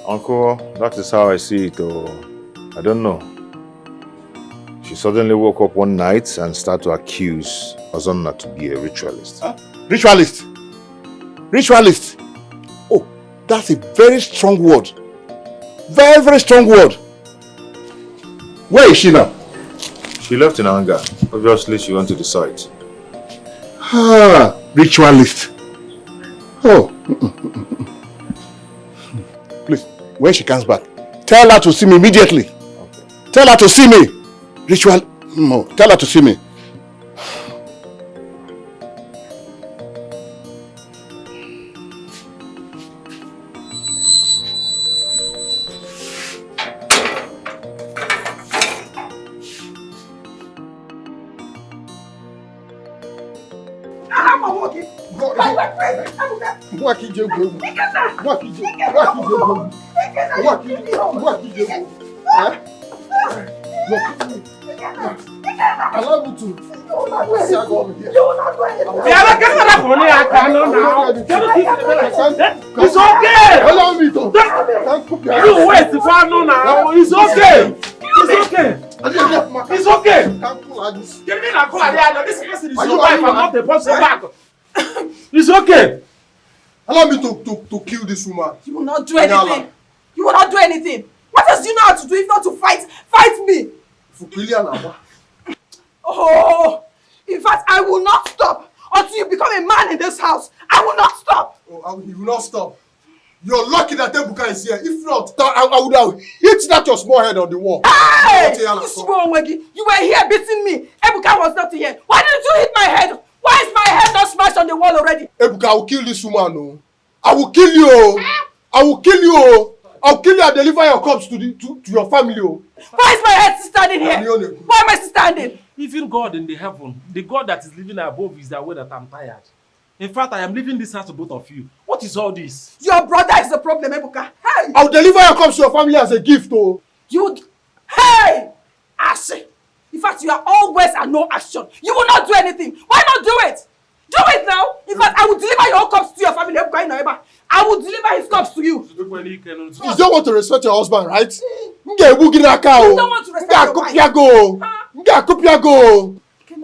D: Uncle, that is how I see it. I don't know. She suddenly woke up one night and started to accuse Ozonna to be a ritualist.
I: Huh? Ritualist? Ritualist? Oh, that's a very strong word. Very, very strong word. Where is she now?
D: She left in anger. Obviously, she went to the site.
I: Ah, ritualist. Oh. Please, when she comes back, tell her to see me immediately. Okay. Tell her to see me. No, tell her to see me.
L: Allow me to.
R: It's okay.
L: Allow me to.
R: You wait for no now. It's okay. It's okay. It's okay. Give me that call. This person is your wife. I'm not the person back. It's okay.
L: Allow me to kill this woman.
P: You will not do anything. You will not do anything. What else do you know how to do if not to fight? Fight me. Oh, in fact, I will not stop until you become a man in this house. I will not stop.
L: Oh, you will not stop. You're lucky that Ebuka is here. If not, I would have hit that your small head on the wall.
P: Hey! You were here beating me. Ebuka was not here. Why didn't you hit my head? Why is my head not smashed on the wall already?
L: Ebuka, I will kill this woman. No. I will kill you. I will kill you. I'll kill you and deliver your corpse to your family.
P: Why is my head still standing here? Why am I still standing?
R: Even God in the heaven, the God that is living above is aware that I'm tired. In fact, I am leaving this house to both of you. What is all this?
P: Your brother is the problem, Ebuka. Hey!
L: I'll deliver your corpse to your family as a gift.
P: Hey! Ashi! In fact, you are all words and no action. You will not do anything. Why not do it? Do it now! In fact, I will deliver your corpse to your family, Ebuka. I will deliver his corpse to you.
L: You don't want to respect your husband, right? You don't
P: want to respect your wife.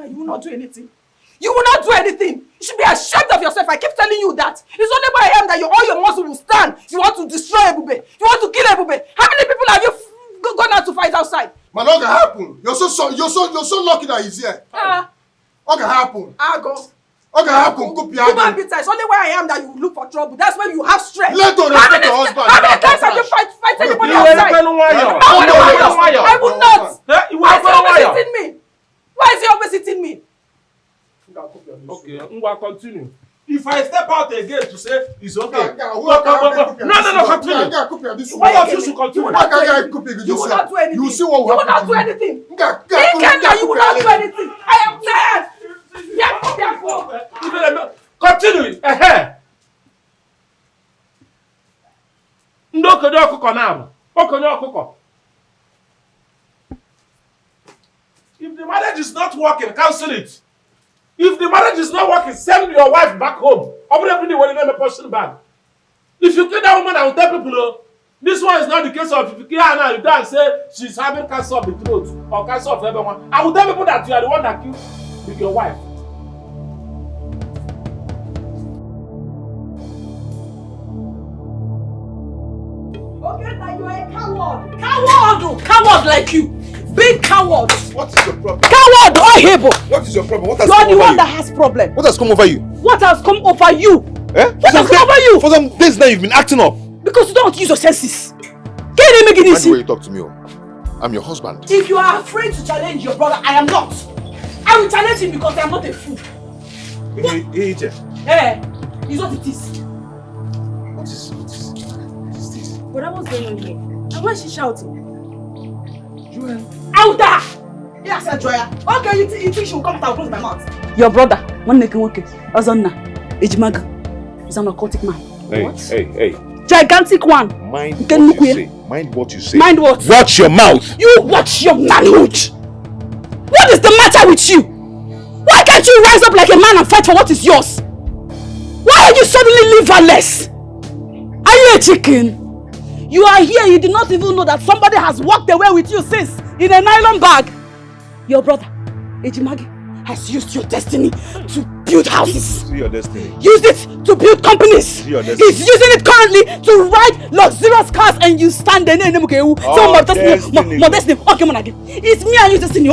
P: You will not do anything. You will not do anything. You should be ashamed of yourself. I keep telling you that. It's only by him that all your muscle will stand. You want to destroy Ebube. You want to kill Ebube. How many people have you gone out to fight outside?
L: Man, what can happen? You're so lucky that he's here. What can happen? Okay, happen.
P: Human beings, it's only where I am that you look for trouble. That's when you have strength.
L: Let her respect your husband.
P: How many times have you fight anybody outside? I will not. Why is he always hitting me? Why is he always hitting me?
R: Okay, Ngwa, continue. If I step out again to say it's okay.
K: No,
R: continue. Why don't you continue?
P: You will not do anything.
K: You see what will happen.
P: You will not do anything. You will not do anything. I am tired.
R: Continue. If the marriage is not working, cancel it. If the marriage is not working, send your wife back home. If you kill that woman, I will tell people, oh, this one is not the case of if you kill her now, you go and say she's having cancer of the throat or cancer of everyone. I will tell people that you are the one that killed with your wife.
P: Okay, now you are a coward. Coward like you. Big coward.
D: What is your problem?
P: Coward or Hebo.
D: What is your problem? What has
P: You are
D: come
P: the
D: over
P: one
D: you?
P: that has problem.
D: What has come over you?
P: What has come over you?
D: Eh?
P: What has come over you?
D: For some days now you've been acting up.
P: Because you don't use your senses. Can you make it
D: Mind the
P: easy?
D: way you talk to me. I'm your husband.
P: If you are afraid to challenge your brother, I am not. I will challenge him because I am not a fool. Eh, it's what it is.
D: What is this?
S: But what's going on here? And why is she shouting?
P: Joel. Out there! Yes, Joya. Okay, you think she will come out and close my mouth? Your brother, one neck and Azonna, Ejimaga, is an occultic man.
D: Hey.
P: Gigantic one.
D: Mind what you say. Mind what you say.
P: Mind what?
D: Watch your mouth.
P: You watch your manhood. What is the matter with you? Why can't you rise up like a man and fight for what is yours? Why are you suddenly liverless? Are you a chicken? You are here, you did not even know that somebody has walked away with you since in a nylon bag. Your brother, Ejimagi, has used your destiny to build houses.
D: See your destiny.
P: Used it to build companies.
D: See your destiny.
P: He's using it currently to ride luxurious cars and you stand there and okay, it's me and you destiny.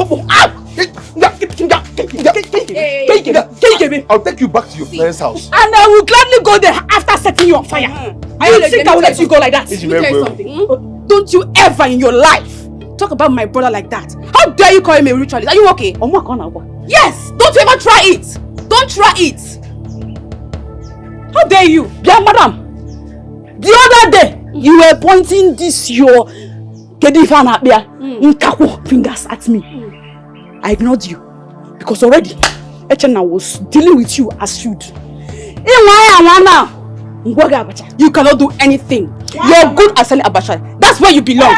D: I'll take you back to your parents' house.
P: And I will gladly go there after setting you on fire. I don't think I will let you go like that.
S: Let me tell you something.
P: Don't you ever in your life talk about my brother like that. How dare you call him a ritualist? Are you okay? Yes! Don't you ever try it! Don't try it! How dare you? Yeah, madam. The other day, you were pointing this your fingers at me. I ignored you. Because already, Echena was dealing with you as should. You cannot do anything. You're good at selling abacha. That's where you belong.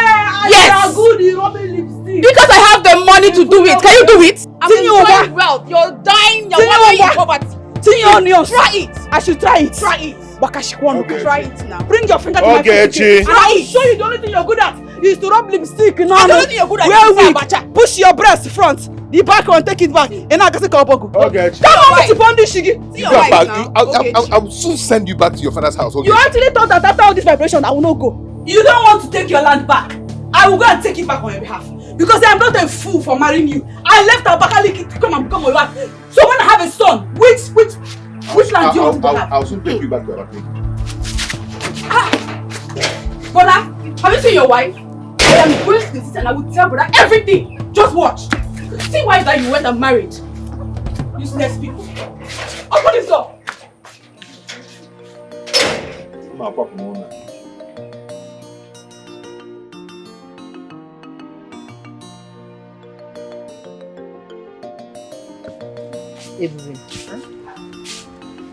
P: Yes. You're good in rubbing lipstick. Because I have the money to do it. Can you do it?
S: I'm enjoying wealth. You're dying. You're wondering in poverty.
P: Try it. I should try it.
S: Try it.
P: Okay.
S: Try it now.
P: Bring your finger to my face. And I will show you the only thing you're good at is to rub lipstick. No,
S: the only thing you're good at is abacha.
P: Push your breast front. The back one, take it back. And I can say Come on, this shigi.
D: I will soon send you back to your father's house. Okay?
P: You actually thought that after all this vibration, I will not go. You don't want to take your land back. I will go and take it back on your behalf. Because I am not a fool for marrying you. I left Abakaliki to come and become my wife. So when I have a son, which land do you want to have?
D: I'll soon take you back to Abakaliki.
P: Brother, have you seen your wife? I am going to visit and I will tell brother everything. Just watch. See why that you went and married. Useless people. Open this door.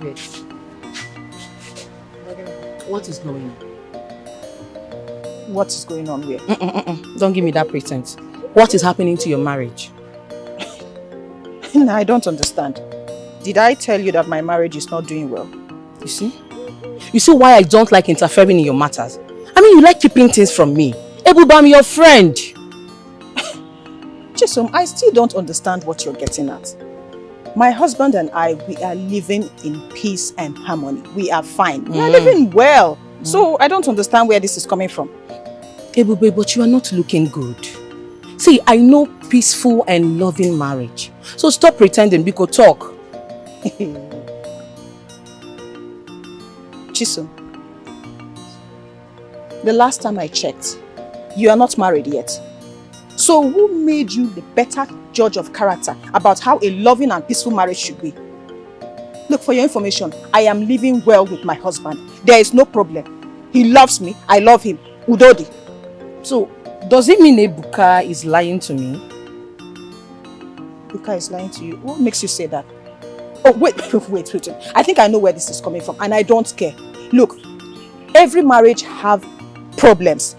B: Wait. What is going on?
H: What is going on where?
B: Don't give me that pretense. What is happening to your marriage?
H: I don't understand. Did I tell you that my marriage is not doing well?
B: You see? You see why I don't like interfering in your matters? I mean, you like keeping things from me. Ebube, I'm your friend.
H: Chisom, I still don't understand what you're getting at. My husband and I, we are living in peace and harmony. We are fine. We are living well. So I don't understand where this is coming from.
B: Ebube, but you are not looking good. See, I know peaceful and loving marriage. So stop pretending, we could talk.
H: Chisom, the last time I checked, you are not married yet. So who made you the better judge of character about how a loving and peaceful marriage should be?
P: Look, for your information, I am living well with my husband. There is no problem. He loves me, I love him. Udodi.
B: So, does it mean Ebuka is lying to me?
P: Ebuka is lying to you? What makes you say that? Oh, wait. I think I know where this is coming from, and I don't care. Look, every marriage have problems.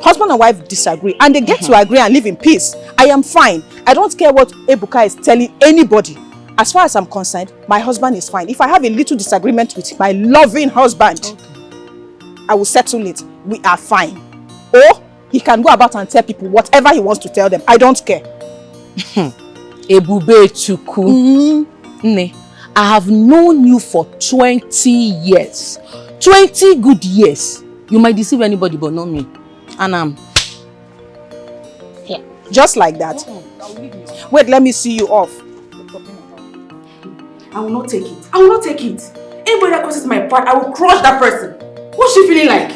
P: Husband and wife disagree, and they get to agree and live in peace. I am fine. I don't care what Ebuka is telling anybody. As far as I'm concerned, my husband is fine. If I have a little disagreement with my loving husband, I will settle it. We are fine. Or he can go about and tell people whatever he wants to tell them. I don't care.
B: Ebube Chuku. Ne, I have known you for 20 years. 20 good years. You might deceive anybody but not me. And I'm
P: here. Just like that. Wait, let me see you off.
O: I will not take it. I will not take it. Anybody that crosses my path, I will crush that person. What's she feeling like?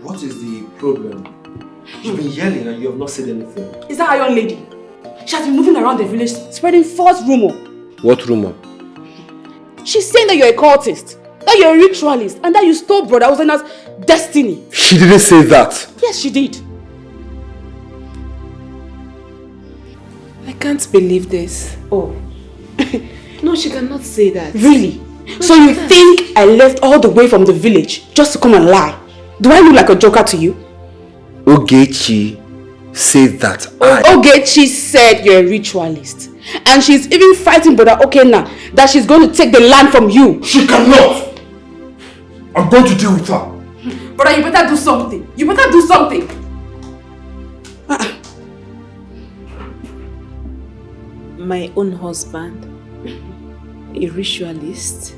F: What is the problem? You've been yelling and you have not said anything.
O: Is that Iron Lady? She has been moving around the village spreading false rumor.
F: What rumor?
O: She's saying that you're a cultist, that you're a ritualist, and that you stole Brother Uzena's destiny.
F: She didn't say that.
O: Yes, she did.
E: I can't believe this.
O: Oh.
E: No, she cannot say that.
O: Really? So you think I left all the way from the village just to come and lie? Do I look like a joker to you?
F: Ogechi said that
O: Ogechi said you're a ritualist. And she's even fighting Brother Okena that she's going to take the land from you.
K: She cannot! I'm going to deal with her.
O: Brother, you better do something. You better do something.
E: My own husband, a ritualist.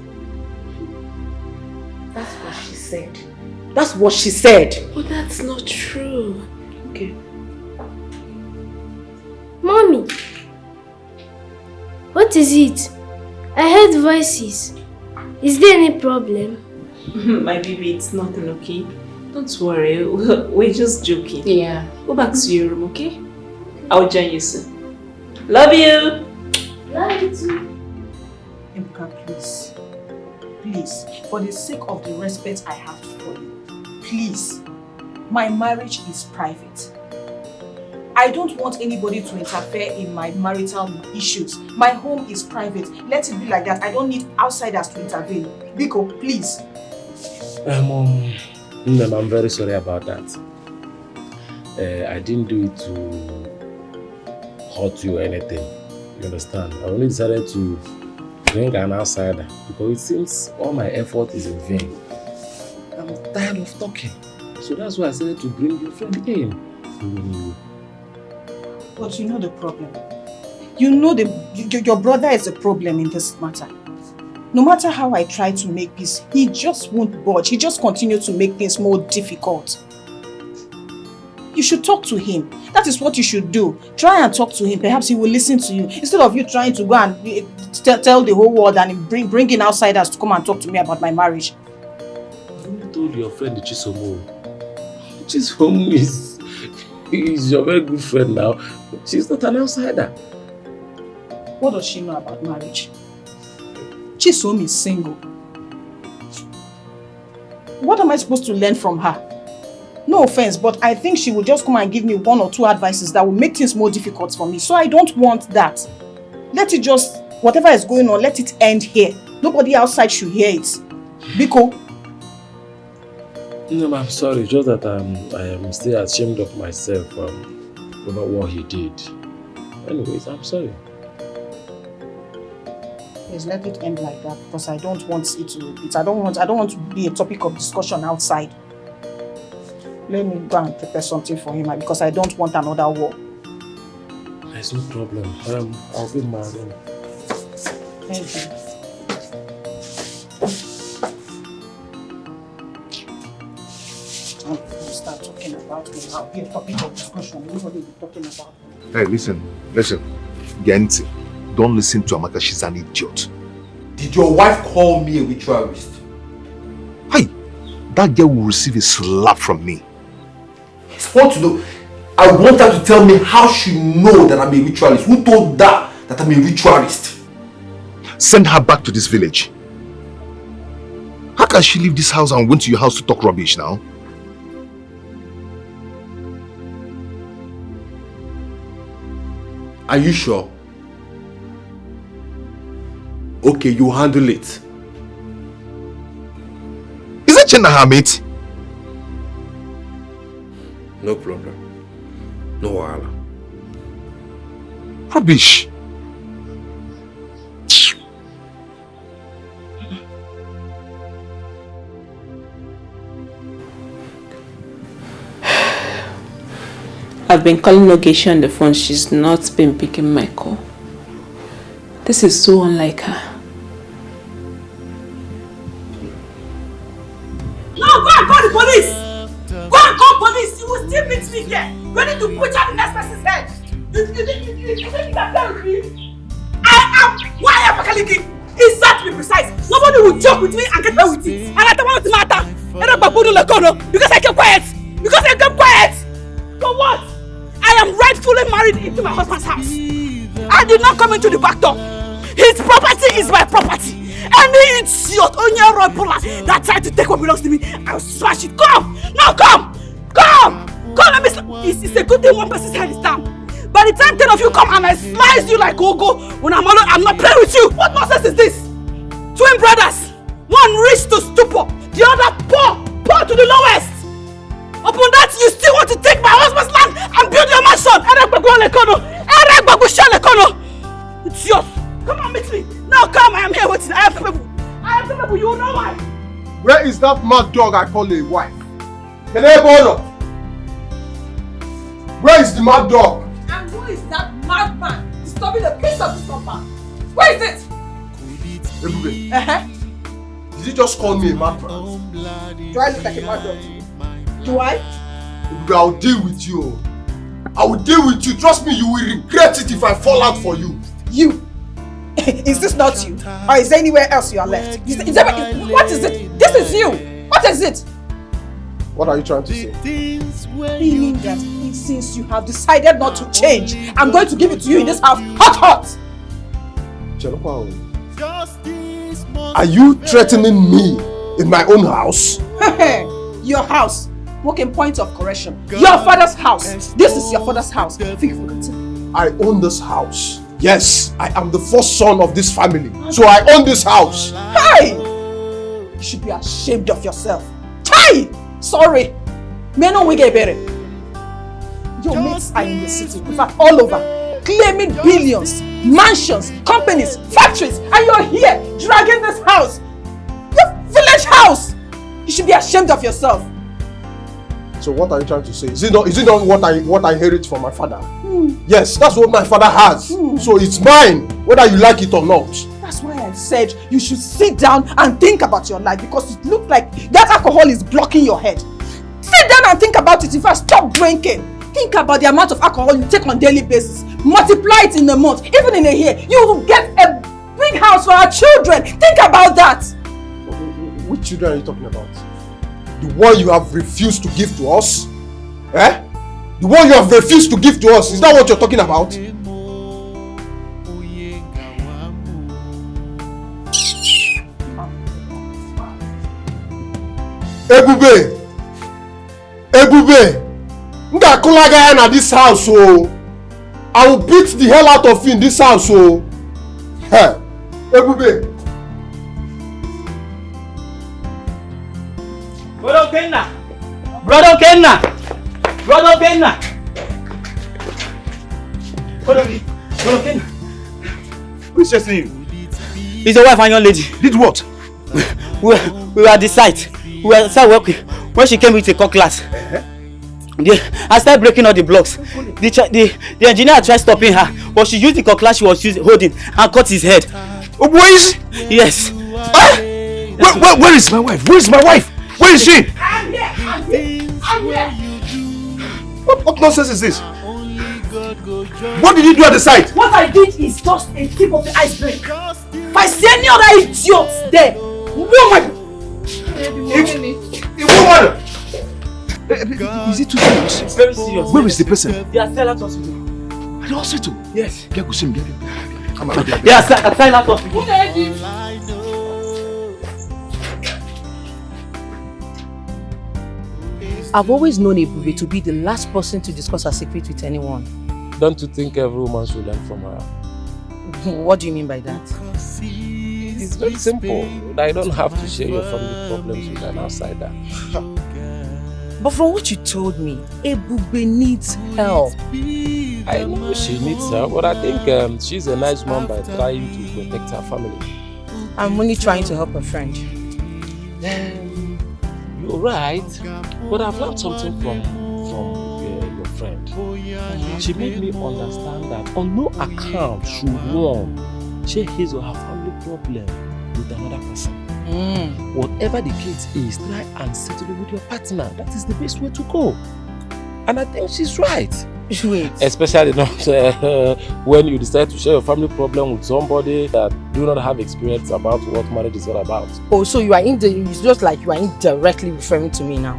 O: That's what she said. That's what she said.
E: But that's not true. Okay.
V: Mommy, what is it? I heard voices. Is there any problem?
E: My baby, it's nothing, okay? Don't worry, we're just joking.
O: Yeah.
E: Go back to your room, okay? I'll join you soon. Love you!
V: Love you too.
P: Ebuka, please. Please, for the sake of the respect I have for you, please. My marriage is private. I don't want anybody to interfere in my marital issues. My home is private. Let it be like that. I don't need outsiders to intervene. Biko, please.
W: I'm very sorry about that. I didn't do it to hurt you or anything. You understand? I only decided to bring an outsider because it seems all my effort is in vain. I'm tired of talking. So that's why I decided to bring your friend in.
P: But you know the problem. You know your brother is a problem in this matter. No matter how I try to make peace, he just won't budge. He just continues to make things more difficult. You should talk to him. That is what you should do. Try and talk to him. Perhaps he will listen to you. Instead of you trying to go and tell the whole world and bring in outsiders to come and talk to me about my marriage.
W: I told your friend Chisomo. Chisomo is your very good friend now. She's not an outsider.
P: What does she know about marriage? Chisom is single. What am I supposed to learn from her? No offense, but I think she will just come and give me one or two advices that will make things more difficult for me. So I don't want that. Let it just, whatever is going on, let it end here. Nobody outside should hear it. Biko.
W: No, I'm sorry. Just that I am still ashamed of myself about what he did. Anyways, I'm sorry.
P: Please let it end like that because I don't want it to. I don't want to be a topic of discussion outside. Let me go and prepare something for him because I don't want another war.
W: There's no problem. I'll be in my room.
P: Thank you. Start talking about me. I'll be a topic of discussion. Nobody will be talking about me.
K: Hey, listen. Genti, don't listen to Amaka. She's an idiot.
F: Did your wife call me a ritualist?
K: Hey, that girl will receive a slap from me.
F: I want to know. I want her to tell me how she knows that I'm a ritualist. Who told her that I'm a ritualist?
K: Send her back to this village.
D: can she leave this house and went to your house to talk rubbish now?
F: Are you sure? Okay, you handle it.
D: Is that Chenna her mate?
F: No problem. No wahala.
D: Rubbish.
E: I've been calling Ogechi on the phone. She's not been picking my call. This is so unlike her.
P: No, go and call the police! Go and call police! You will still meet me here, ready to put out the next person's head! You think you can play with me? I am Escalating! Exactly precise! Nobody will joke with me and get away with it! And I don't want to matter! Because I kept quiet! Because I kept quiet! For what? I am rightfully married into my husband's house. I did not come into the back door. His property is my property. Any idiot on your road that tried to take what belongs to me, I'll smash it. Come! Now come! Come! Come, let me it's a good thing one person's head is down. By the time 10 of you come and I slice you like Gogo, when I'm alone, I'm not playing with you. What nonsense is this? Twin brothers. One rich to stupor, the other poor to the lowest. Upon that, you still want to take my husband's land and build your mansion. It's yours. Come on, meet me. Now come, I am here waiting. I am capable. You know why.
L: Where is that mad dog I call a wife? Where is the mad dog?
P: And who is that madman disturbing the peace of this compound? Where is it?
L: Ebube. Did you just call me a madman?
P: Do I look like a mad dog? Do I?
L: Ebube, I'll deal with you. I will deal with you. Trust me, you will regret it if I fall out for you.
P: You? Is this not you? Or is there anywhere else you are left? What is it? This is you. What is it?
L: What are you trying to say?
P: Meaning that since you have decided not to change, I'm going to give it to you in this house, hot!
L: Are you threatening me in my own house?
P: Your house. Working point of correction. Your father's house. This is your father's house.
L: I own this house. Yes, I am the first son of this family. So I own this house.
P: Hey! You should be ashamed of yourself. Hey! Sorry. Meno Wigebere. Your mates are in the city, in fact all over, claiming billions, mansions, companies, factories, and you're here dragging this house. Your village house. You should be ashamed of yourself.
L: So what are you trying to say? Is it not what I inherit from my father? Yes, that's what my father has. So it's mine, whether you like it or not.
P: That's why I said you should sit down and think about your life, because it looks like that alcohol is blocking your head. Sit down and think about it. In fact, stop drinking. Think about the amount of alcohol you take on a daily basis. Multiply it in a month, even in a year. You will get a big house for our children. Think about that.
L: Which children are you talking about? The one you have refused to give to us? Eh? The one you have refused to give to us, is that what you're talking about? Ebube! Nga this house, oh! I will beat the hell out of you in this house, oh! Hey! Ebube!
J: Brother Kenna! Brother Kenna!
R: Who is chasing you?
J: It's your wife and your lady.
R: Did what?
J: We were at the site. We were started working when she came with a cutlass. I started breaking all the blocks. The engineer tried stopping her, but she used the cutlass she was holding and cut his head.
R: Oh, where is?
J: Yes.
R: Where is my wife? Where is my wife? Where is she?
P: I'm here.
R: What nonsense is this? What did you do at the site?
P: What I did is just a tip of the iceberg. If I see any other idiots there,
R: Is it too serious?
J: It's very serious.
R: Where is the person?
J: They are still at hospital.
R: At the hospital?
J: Yes.
R: Get Come on.
J: They are still at hospital.
B: I've always known Ebube to be the last person to discuss her secret with anyone.
W: Don't you think every woman should learn from her?
B: What do you mean by that?
W: It's very simple. I don't have to share your family problems with an outsider.
B: But from what you told me, Ebube needs help.
W: I know she needs help, but I think she's a nice mom by trying to protect her family.
B: I'm only trying to help a friend.
W: You're right, but I've learned something from your friend. She made me understand that on no account should one share his or her family problem with another person. Whatever the case is, try and settle it with your partner. That is the best way to go. And I think she's right.
B: Wait.
W: Especially not when you decide to share your family problem with somebody that do not have experience about what marriage is all about.
B: Oh, so you are it's just like you are indirectly referring to me now.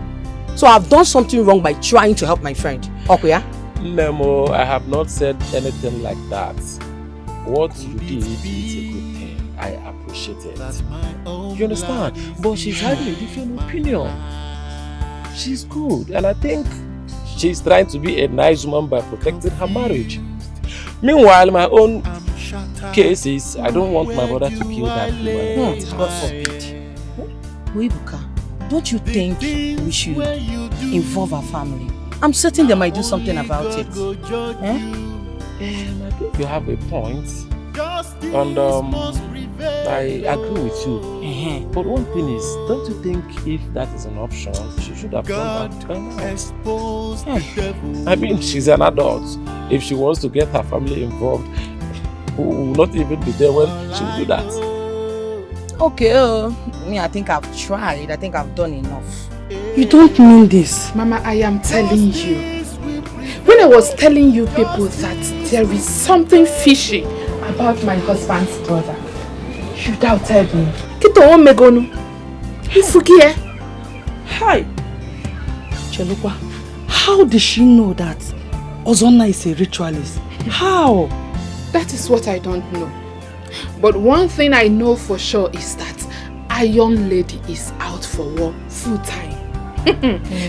B: So I've done something wrong by trying to help my friend. Okay, yeah?
W: Nemo, I have not said anything like that. What you did is a good thing. I appreciate it. You understand? But she's having a different opinion. She's good, and I think she's trying to be a nice woman by protecting her marriage. Meanwhile, my own case is I don't want my brother to kill that woman.
B: God forbid. Webuka, don't you think we should involve our family? I'm certain they might do something about it.
W: I think you have a point. And I agree with you. But one thing is, don't you think if that is an option, she should have done that by now? I mean, she's an adult. If she wants to get her family involved, who will not even be there when she will do that.
B: Okay, I think I've tried. I think I've done enough.
U: You don't mean this. Mama, I am telling you. When I was telling you people that there is something fishy about my husband's brother, you doubted me. Kito o megonu. Ifukie.
H: Hi. Chelukwa, how did she know that Ozonna is a ritualist? How?
U: That is what I don't know. But one thing I know for sure is that Iron Lady is out for war full time.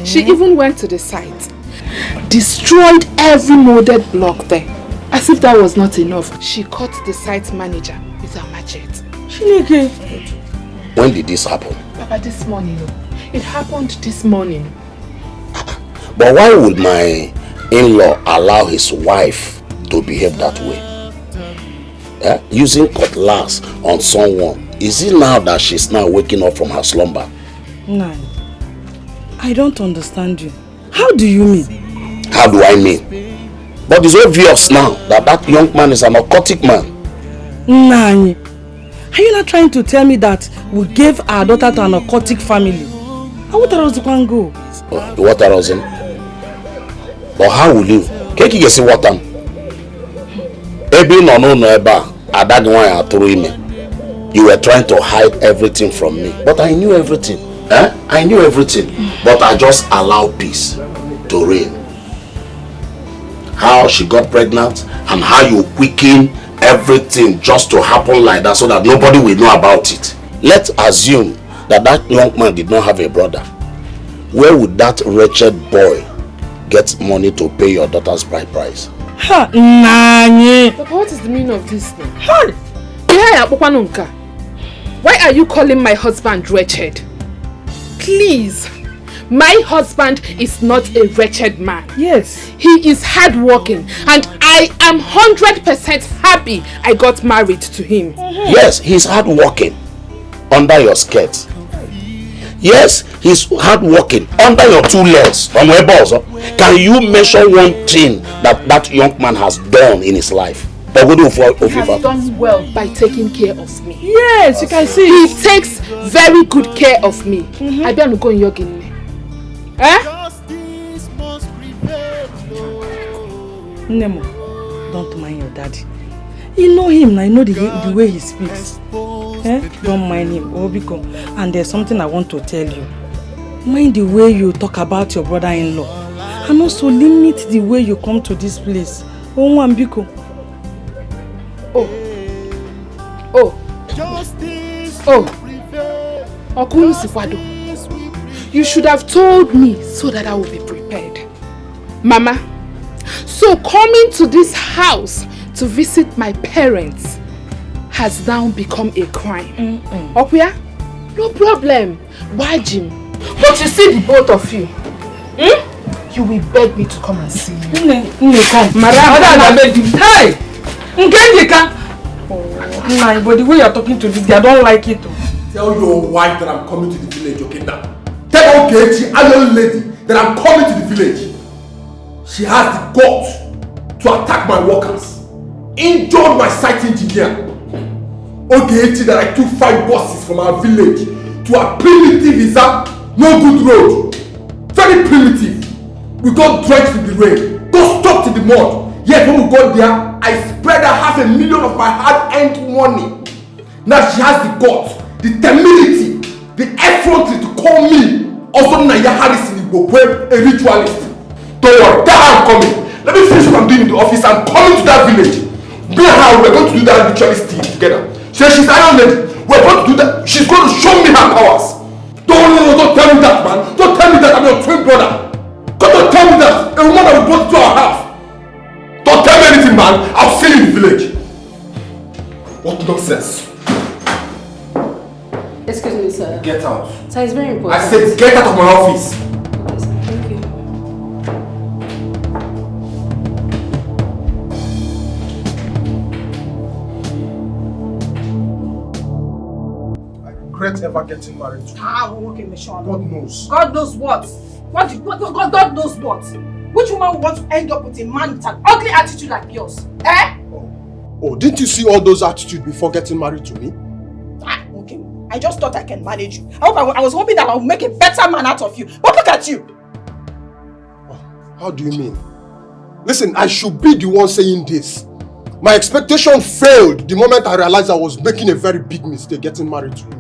U: She even went to the site, destroyed every molded block there. As if that was not enough, she caught the site manager with a machete.
H: Chineke.
K: When did this happen?
U: Papa, this morning. It happened this morning.
K: But why would my in-law allow his wife to behave that way? Using cutlass on someone. Is it now that she's now waking up from her slumber?
H: No, I don't understand you. How do you mean?
K: How do I mean? But it's obvious now that that young man is an occultic man.
H: Nani, are you not trying to tell me that we gave our daughter to an occultic family? How would I go?
K: What I was in? But how will you? Keki gesi watam. Ebi no eba adagwa aturu ime. You were trying to hide everything from me, but I knew everything. I knew everything, but I just allowed peace to reign. How she got pregnant and how you quicken everything just to happen like that so that nobody will know about it. Let's assume that that young man did not have a brother. Where would that wretched boy get money to pay your daughter's bride price?
U: Ha, Nani. But what is the meaning of this now? Why are you calling my husband wretched? Please. My husband is not a wretched man.
H: Yes.
U: He is hardworking and I am 100% happy I got married to him.
K: Yes, he's hardworking under your skirt. Yes, he's hardworking under your two legs. Can you mention one thing that that young man has done in his life? He
U: has done well by taking care of me.
H: Yes, you can see.
U: He takes very good care of me. I better go in your guinea.
H: Nemo, don't mind your daddy. You know him, I know the way he speaks. Don't mind him, Obiko. And there's something I want to tell you. Mind the way you talk about your brother-in-law. And also limit the way you come to this place. Obiko.
U: You should have told me so that I would be prepared. Mama, so coming to this house to visit my parents has now become a crime. Okuya? No problem. Why, Jim? But you see the both of you. You will beg me to come and see you.
P: Hey! But the way you're talking to this guy, I don't like it.
L: Tell your wife that I'm coming to the village, okay now? Tell Ogechi, a young lady, that I'm coming to the village. She has the guts to attack my workers, injure my site engineer. Ogechi that I took 5 buses from our village to a primitive no good road. Very primitive. We got drenched in the rain, got stuck in the mud. Yet when we got there, I spread her $500,000 of my hard-earned money. Now she has the guts, the temerity, the effrontery to call me also Naya Harrison Igbo, a ritualist. Don't worry, that's how I'm coming. Let me finish what I'm doing in the office. I'm coming to that village. Me and her, we're going to do that ritualist thing together. So she's Iron Lady. We're going to do that. She's going to show me her powers. Don't tell me that, man. Don't tell me that I'm your twin brother. Don't tell me that a woman that we brought to our house. Don't tell me anything, man. I'll see you in the village. What nonsense.
O: Excuse me, sir.
L: Get out.
O: Sir, it's very important.
L: I said get out of my office.
O: Okay, sir. Thank you.
L: I regret ever getting married to you.
P: Okay, Michelle.
L: God knows.
P: God knows what? God knows what? Which woman would want to end up with a man with an ugly attitude like yours? Eh?
L: Oh, didn't you see all those attitudes before getting married to me?
P: Okay. I just thought I can manage you. I was hoping that I would make a better man out of you. But look at you.
L: Oh, how do you mean? Listen, I should be the one saying this. My expectation failed the moment I realized I was making a very big mistake getting married to you.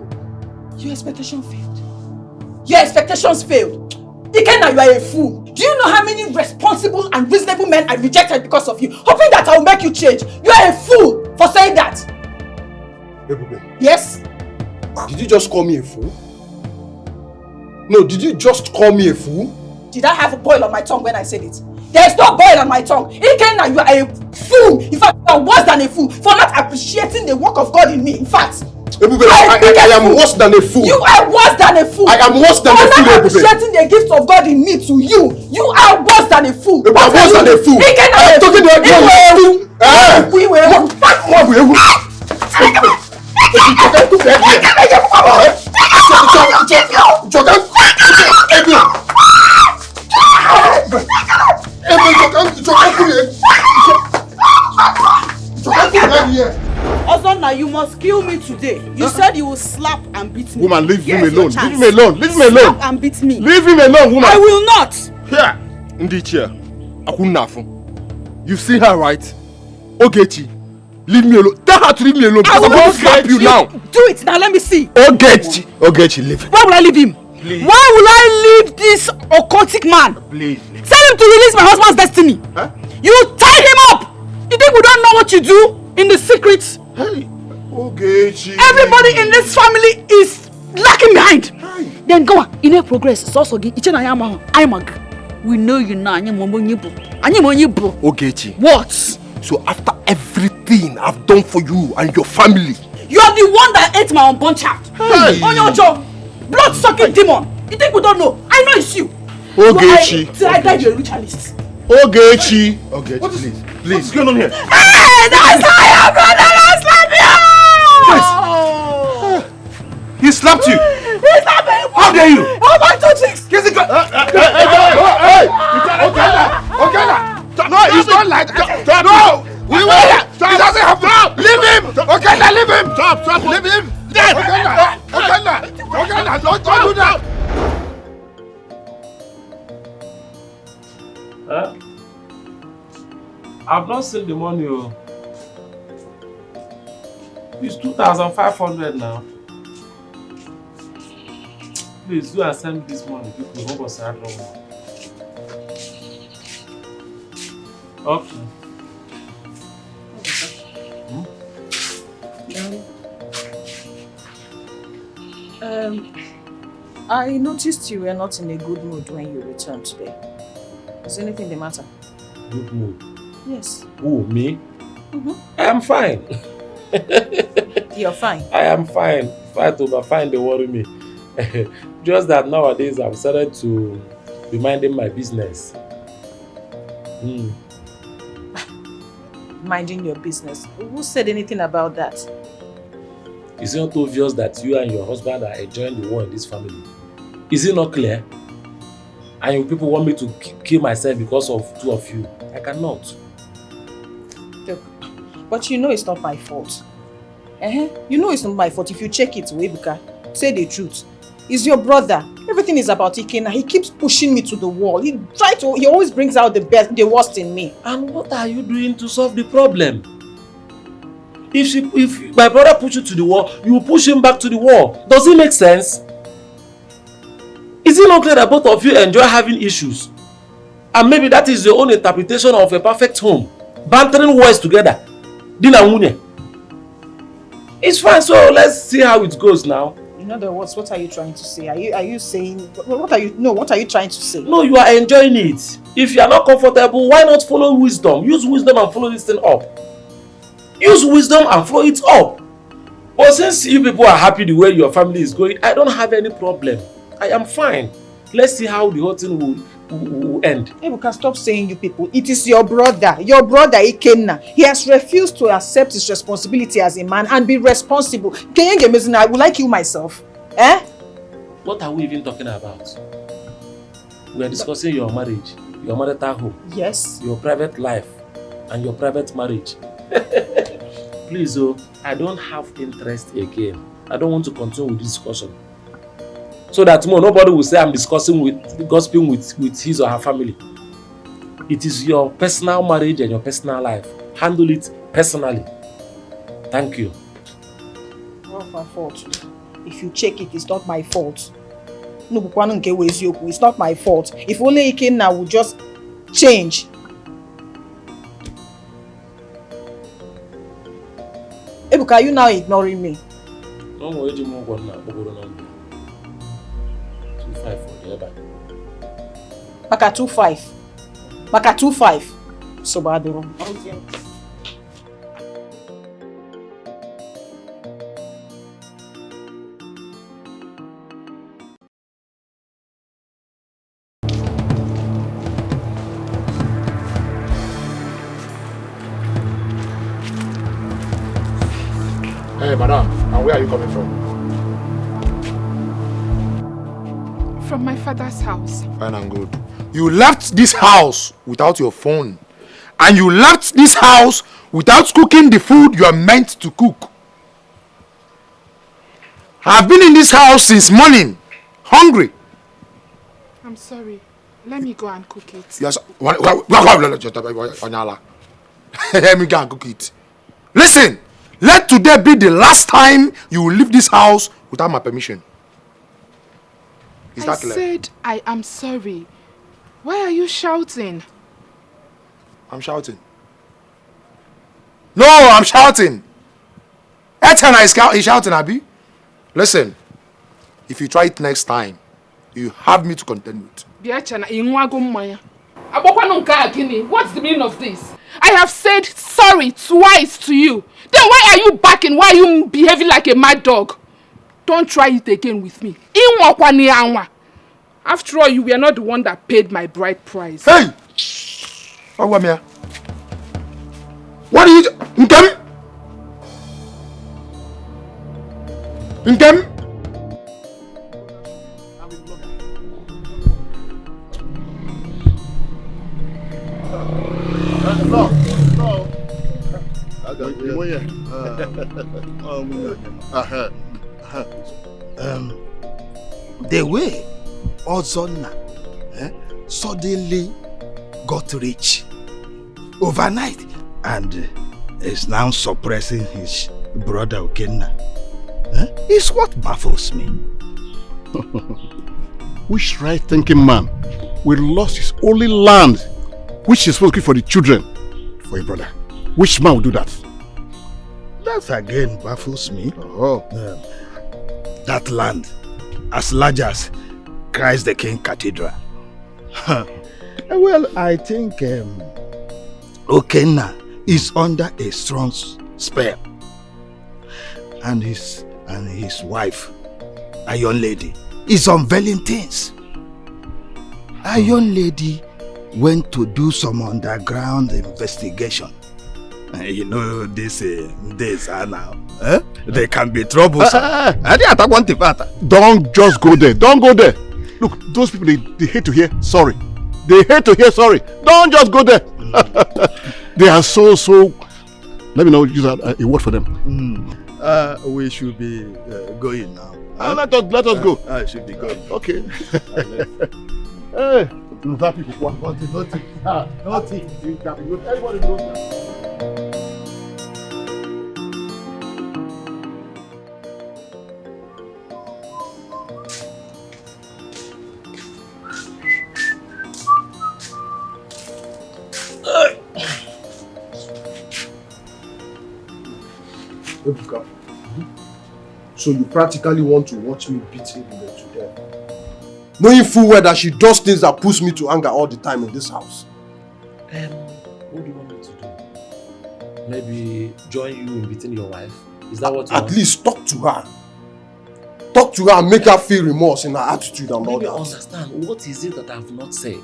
P: Your expectation failed? Your expectations failed? Dikeh, you are a fool. Do you know how many responsible and reasonable men I rejected because of you? Hoping that I will make you change. You are a fool for saying that.
L: Ebube.
P: Yes?
L: Did you just call me a fool? No, did you just call me a fool?
P: Did I have a boil on my tongue when I said it? There is no boil on my tongue. Dikeh, you are a fool. In fact, you are worse than a fool for not appreciating the work of God in me. In fact,
L: Ebube, I am worse than a fool.
P: You are worse than a fool.
L: I am worse than a fool,
P: for not
L: Ebube.
P: appreciating the gift of God in me to you. You are worse than a fool.
L: Ebube, I'm worse than a fool. I am talking to you.
P: We will.
H: Ozonna, you must kill me today. You said you will slap and beat me.
D: Woman, leave him alone.
H: Leave
D: Leave him alone. Leave him alone.
H: Slap and beat me.
D: Leave him alone, woman.
H: I will not.
L: Here, in the chair. You see her, right? Ogechi, leave me alone. Tell her to leave me alone because I'm going to slap you now.
H: Do it now. Let me see.
L: Ogechi, leave him.
H: Why will I leave him? Please. Why will I leave this occultic man?
L: Please.
H: Tell him to release my husband's destiny. Huh? You tied him up. You think we don't know what you do in the secrets?
L: Hey, Ogechi.
H: Everybody in this family is lacking behind. Hey. Then go on. In a progress. So we know you now.
L: Ogechi.
H: What?
L: So after everything I've done for you and your family,
H: you are the one that ate my unborn child.
L: Hey.
H: On your job. Blood-sucking demon. You think we don't know? I know it's you.
L: Ogechi.
H: Till I die, you're a ritualist.
L: Ogechi. Ogechi, please. What's going on here?
H: Hey, that's how your brother has slapped you!
L: He slapped you?
H: He slapped me!
L: How dare you?
H: Oh, my 2 chicks!
L: Hey! No, he's not like that. No! We will! He doesn't have to! Leave him! Okay, now leave him! Stop! Leave him! Okay, don't do that!
W: I've not seen the money. It's 2,500 now. Please do and send me this money. People hope us out long. Okay.
P: I noticed you were not in a good mood when you returned today. Is anything the matter?
W: Good mood?
P: Yes.
W: Who, me?
P: Mm-hmm.
W: I am fine.
P: You're fine?
W: I am fine. Fine, they worry me. Just that nowadays I've started to be minding my business.
P: Minding your business? Who said anything about that?
W: Is it not obvious that you and your husband are enjoying the war in this family? Is it not clear? And you people want me to kill myself because of two of you? I cannot.
P: Look, but you know it's not my fault. You know it's not my fault. If you check it, Ebuka, say the truth. He's your brother. Everything is about Ikenna. He keeps pushing me to the wall. He always brings out the worst in me.
W: And what are you doing to solve the problem? If my brother pushes you to the wall, you push him back to the wall. Does it make sense? Is it not clear that both of you enjoy having issues? And maybe that is your own interpretation of a perfect home. Bantering words together. Dina Munye. It's fine, so let's see how it goes now.
P: In other words, what are you trying to say? Are you saying what are you trying to say?
W: No, you are enjoying it. If you are not comfortable, why not follow wisdom? Use wisdom and follow this thing up. Use wisdom and follow it up. But since you people are happy the way your family is going, I don't have any problem. I am fine. Let's see how the whole thing will end.
P: Ebuka, stop saying you people. It is your brother Ikenna. He has refused to accept his responsibility as a man and be responsible. I would like you myself.
W: What are we even talking about? We are discussing your marriage, your marital home.
P: Yes.
W: Your private life and your private marriage. Please, I don't have interest again. I don't want to continue with this discussion. So that tomorrow nobody will say I'm gossiping with his or her family. It is your personal marriage and your personal life. Handle it personally. Thank you.
P: Not my fault. If you check it, it's not my fault. No, it's not my fault. If only Ikenna would just change. Ebuka, are you now ignoring me?
W: No more. 2-5 for the other.
P: Maka 2-5. Maka 2-5. So bad.
T: Hey, madam, and where are you coming from?
U: From my father's house.
T: Fine and good. You left this house without your phone. And you left this house without cooking the food you are meant to cook. I've been in this house since morning, hungry.
U: I'm sorry. Let me go and cook it.
T: Yes. Let me go and cook it. Listen, let today be the last time you will leave this house without my permission. Is that clear?
U: I said I am sorry. Why are you shouting?
T: I'm shouting. No, I'm shouting. Etana is shouting, Abi. Listen, if you try it next time, you have me to contend with.
U: What's the meaning of this? I have said sorry twice to you. Then why are you backing? Why are you behaving like a mad dog? Don't try it again with me. After all, you were not the one that paid my bride price.
T: Hey! What are you doing? Intem?
C: The way Ozonna suddenly got rich overnight and is now suppressing his brother Ikenna is what baffles me.
Q: Which right-thinking man will lose his only land, which is supposed to be for the children, for a brother? Which man will do that?
C: That again baffles me.
Q: Oh.
C: That land as large as Christ the King Cathedral. Well, I think Okenna is under a strong spell. And his wife, a young lady, is unveiling things. A young lady went to do some underground investigation. You know, this days are now. They can be troublesome.
Q: Don't just go there. Don't go there. Look, those people, they hate to hear sorry. They hate to hear sorry. Don't just go there. They are so... Let me know, use a word for them.
C: We should be going now.
Q: Let us go.
C: I should be going.
Q: Okay. Hey,
C: Everybody knows that.
K: Ebuka, so you practically want to watch me beat Ebuka to death, knowing full well that she does things that push me to anger all the time in this house.
W: What do you want me to do? Maybe join you in beating your wife? Is that what you want?
K: At least talk to her. Talk to her and make her feel remorse in her attitude and all that.
W: Understand, what is it that I have not said?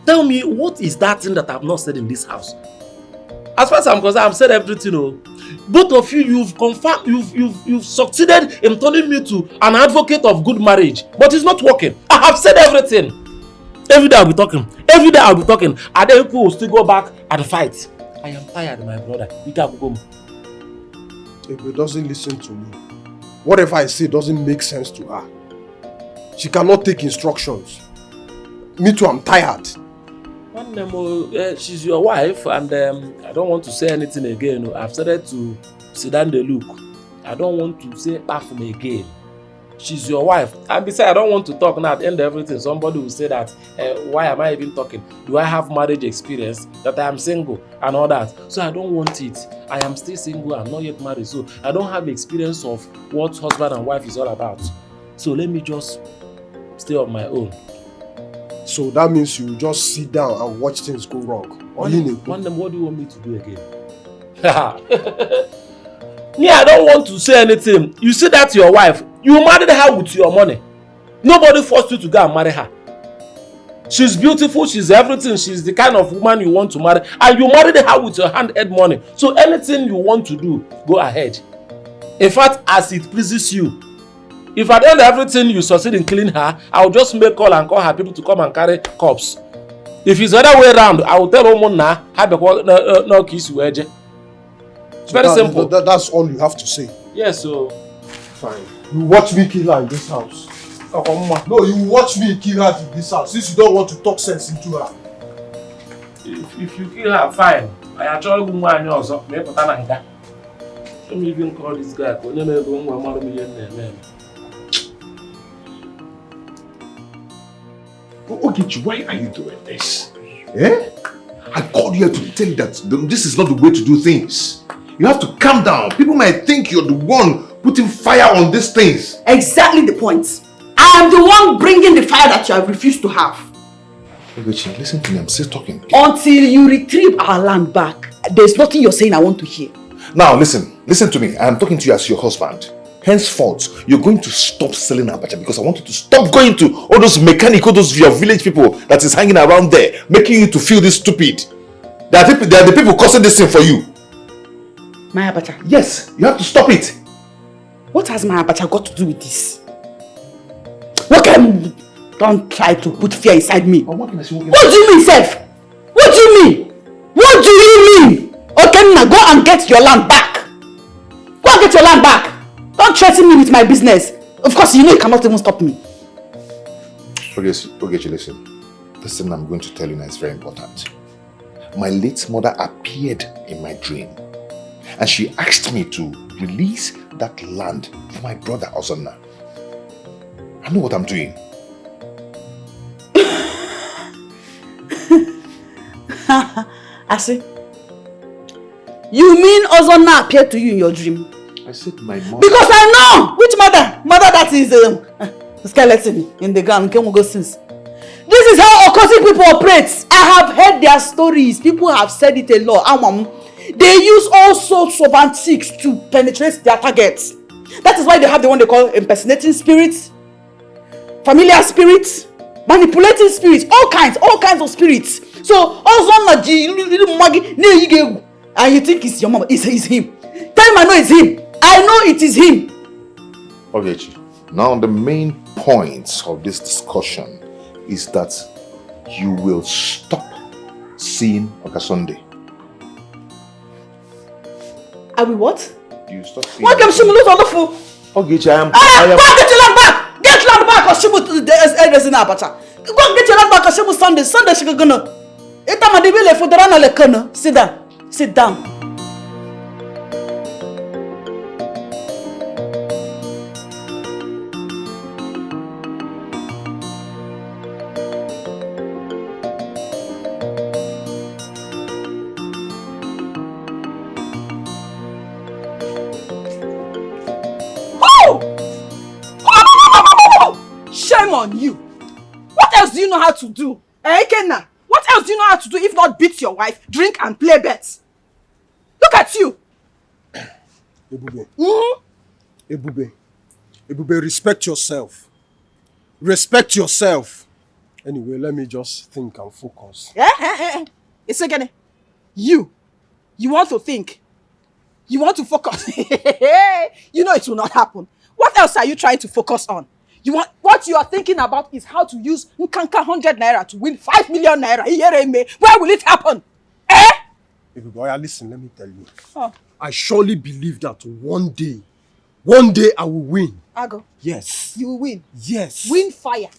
W: Tell me, what is that thing that I have not said in this house? As far as I'm concerned, I've said everything. Both of you, you've confirmed, you've succeeded in turning me to an advocate of good marriage, but it's not working. I have said everything. Every day I'll be talking. Every day I'll be talking. And then people will still go back and fight. I am tired, my brother. You can go.
K: If he doesn't listen to me, whatever I say doesn't make sense to her. She cannot take instructions. Me too, I'm tired.
W: She's your wife, and I don't want to say anything again. I've started to sit down the look. I don't want to say bathroom again. She's your wife. And besides, I don't want to talk now. At the end of everything, somebody will say that, why am I even talking? Do I have marriage experience? That I am single and all that. So I don't want it. I am still single. I'm not yet married. So I don't have experience of what husband and wife is all about. So let me just stay on my own.
K: So that means you just sit down and watch things go wrong.
W: What do you want me to do again? Me, I don't want to say anything. You see that your wife, you married her with your money. Nobody forced you to go and marry her. She's beautiful, she's everything, she's the kind of woman you want to marry. And you married her with your hand-earned money. So anything you want to do, go ahead. In fact, as it pleases you. If at the end of everything you succeed in killing her, I'll just make call and call her people to come and carry corpse. If it's the other way around, I will tell Omona, no kiss you, Eje. It's very simple.
K: That's all you have to say.
W: Yes, so.
K: Fine. You watch me kill her in this house. No, you watch me kill her in this house since you don't want to talk sense into her.
W: If you kill her, fine. I actually won't want you also. Let me even call this guy.
K: Ogechi, why are you doing this? Eh? I called you here to tell you that this is not the way to do things. You have to calm down. People might think you're the one putting fire on these things.
O: Exactly the point. I am the one bringing the fire that you have refused to have.
K: Ogechi, listen to me. I'm still talking.
O: Until you retrieve our land back, there's nothing you're saying I want to hear.
K: Now listen to me. I'm talking to you as your husband. Henceforth, you're going to stop selling abacha because I want you to stop going to all those mechanical, those your village people that is hanging around there, making you to feel this stupid. They are the people causing this thing for you.
O: My abacha?
K: Yes, you have to stop it.
O: What has my abacha got to do with this? Don't try to put fear inside me. What do you mean, Seth? What do you mean? What do you mean? Okay, now go and get your land back. Go and get your land back. Don't threaten me with my business. Of course, you know you cannot even stop me.
K: Ogechi, listen. This thing I'm going to tell you now is very important. My late mother appeared in my dream. And she asked me to release that land for my brother, Ozonna. I know what I'm doing.
O: I see. You mean Ozonna appeared to you in your dream?
K: I said my mother.
O: Because I know which mother. Mother that is skeleton in the ground. Can we go since? This is how occultic people operate. I have heard their stories. People have said it a lot. They use all sorts of antiques to penetrate their targets. That is why they have the one they call impersonating spirits, familiar spirits, manipulating spirits, all kinds of spirits. So also and you think it's your mama, it's him. Tell him I know it's him. I know it is him.
D: Okay, Chi. Now the main point of this discussion is that you will stop seeing Okasunde.
O: I will what?
D: You stop seeing.
O: What can Shimu lose on the fool?
D: Okay, Chi, I am.
O: Go get your land back! Get land back or Shimu to the address in Abacha. Go get your land back or Shimu Sunday she gonna. Sit down. Sit down.
P: Shame on you. What else do you know how to do? Kenna? What else do you know how to do if not beat your wife, drink and play bets? Look at you.
G: Ebube. Ebube, respect yourself. Respect yourself. Anyway, let me just think and focus.
P: It's again. You want to think. You want to focus. You know it will not happen. What else are you trying to focus on? What you are thinking about is how to use Nkanka 100 naira to win 5 million naira. Where will it happen?
G: Ebube, listen, let me tell you.
P: Oh.
G: I surely believe that one day I will win.
P: Ago.
G: Yes.
P: You will win.
G: Yes.
P: Win fire.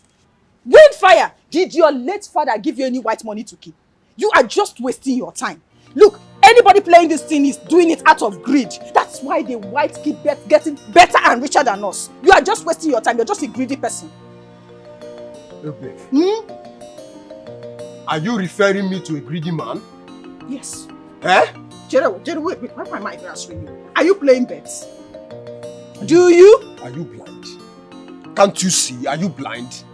P: Win fire. Did your late father give you any white money to keep? You are just wasting your time. Look, anybody playing this thing is doing it out of greed. That's why the whites keep getting better and richer than us. You are just wasting your time. You're just a greedy person.
G: Okay. Are you referring me to a greedy man?
P: Yes.
G: Jerry,
P: wait. Why am I answering you? Are you playing bets? Do you?
G: Are you blind? Can't you see? Are you blind?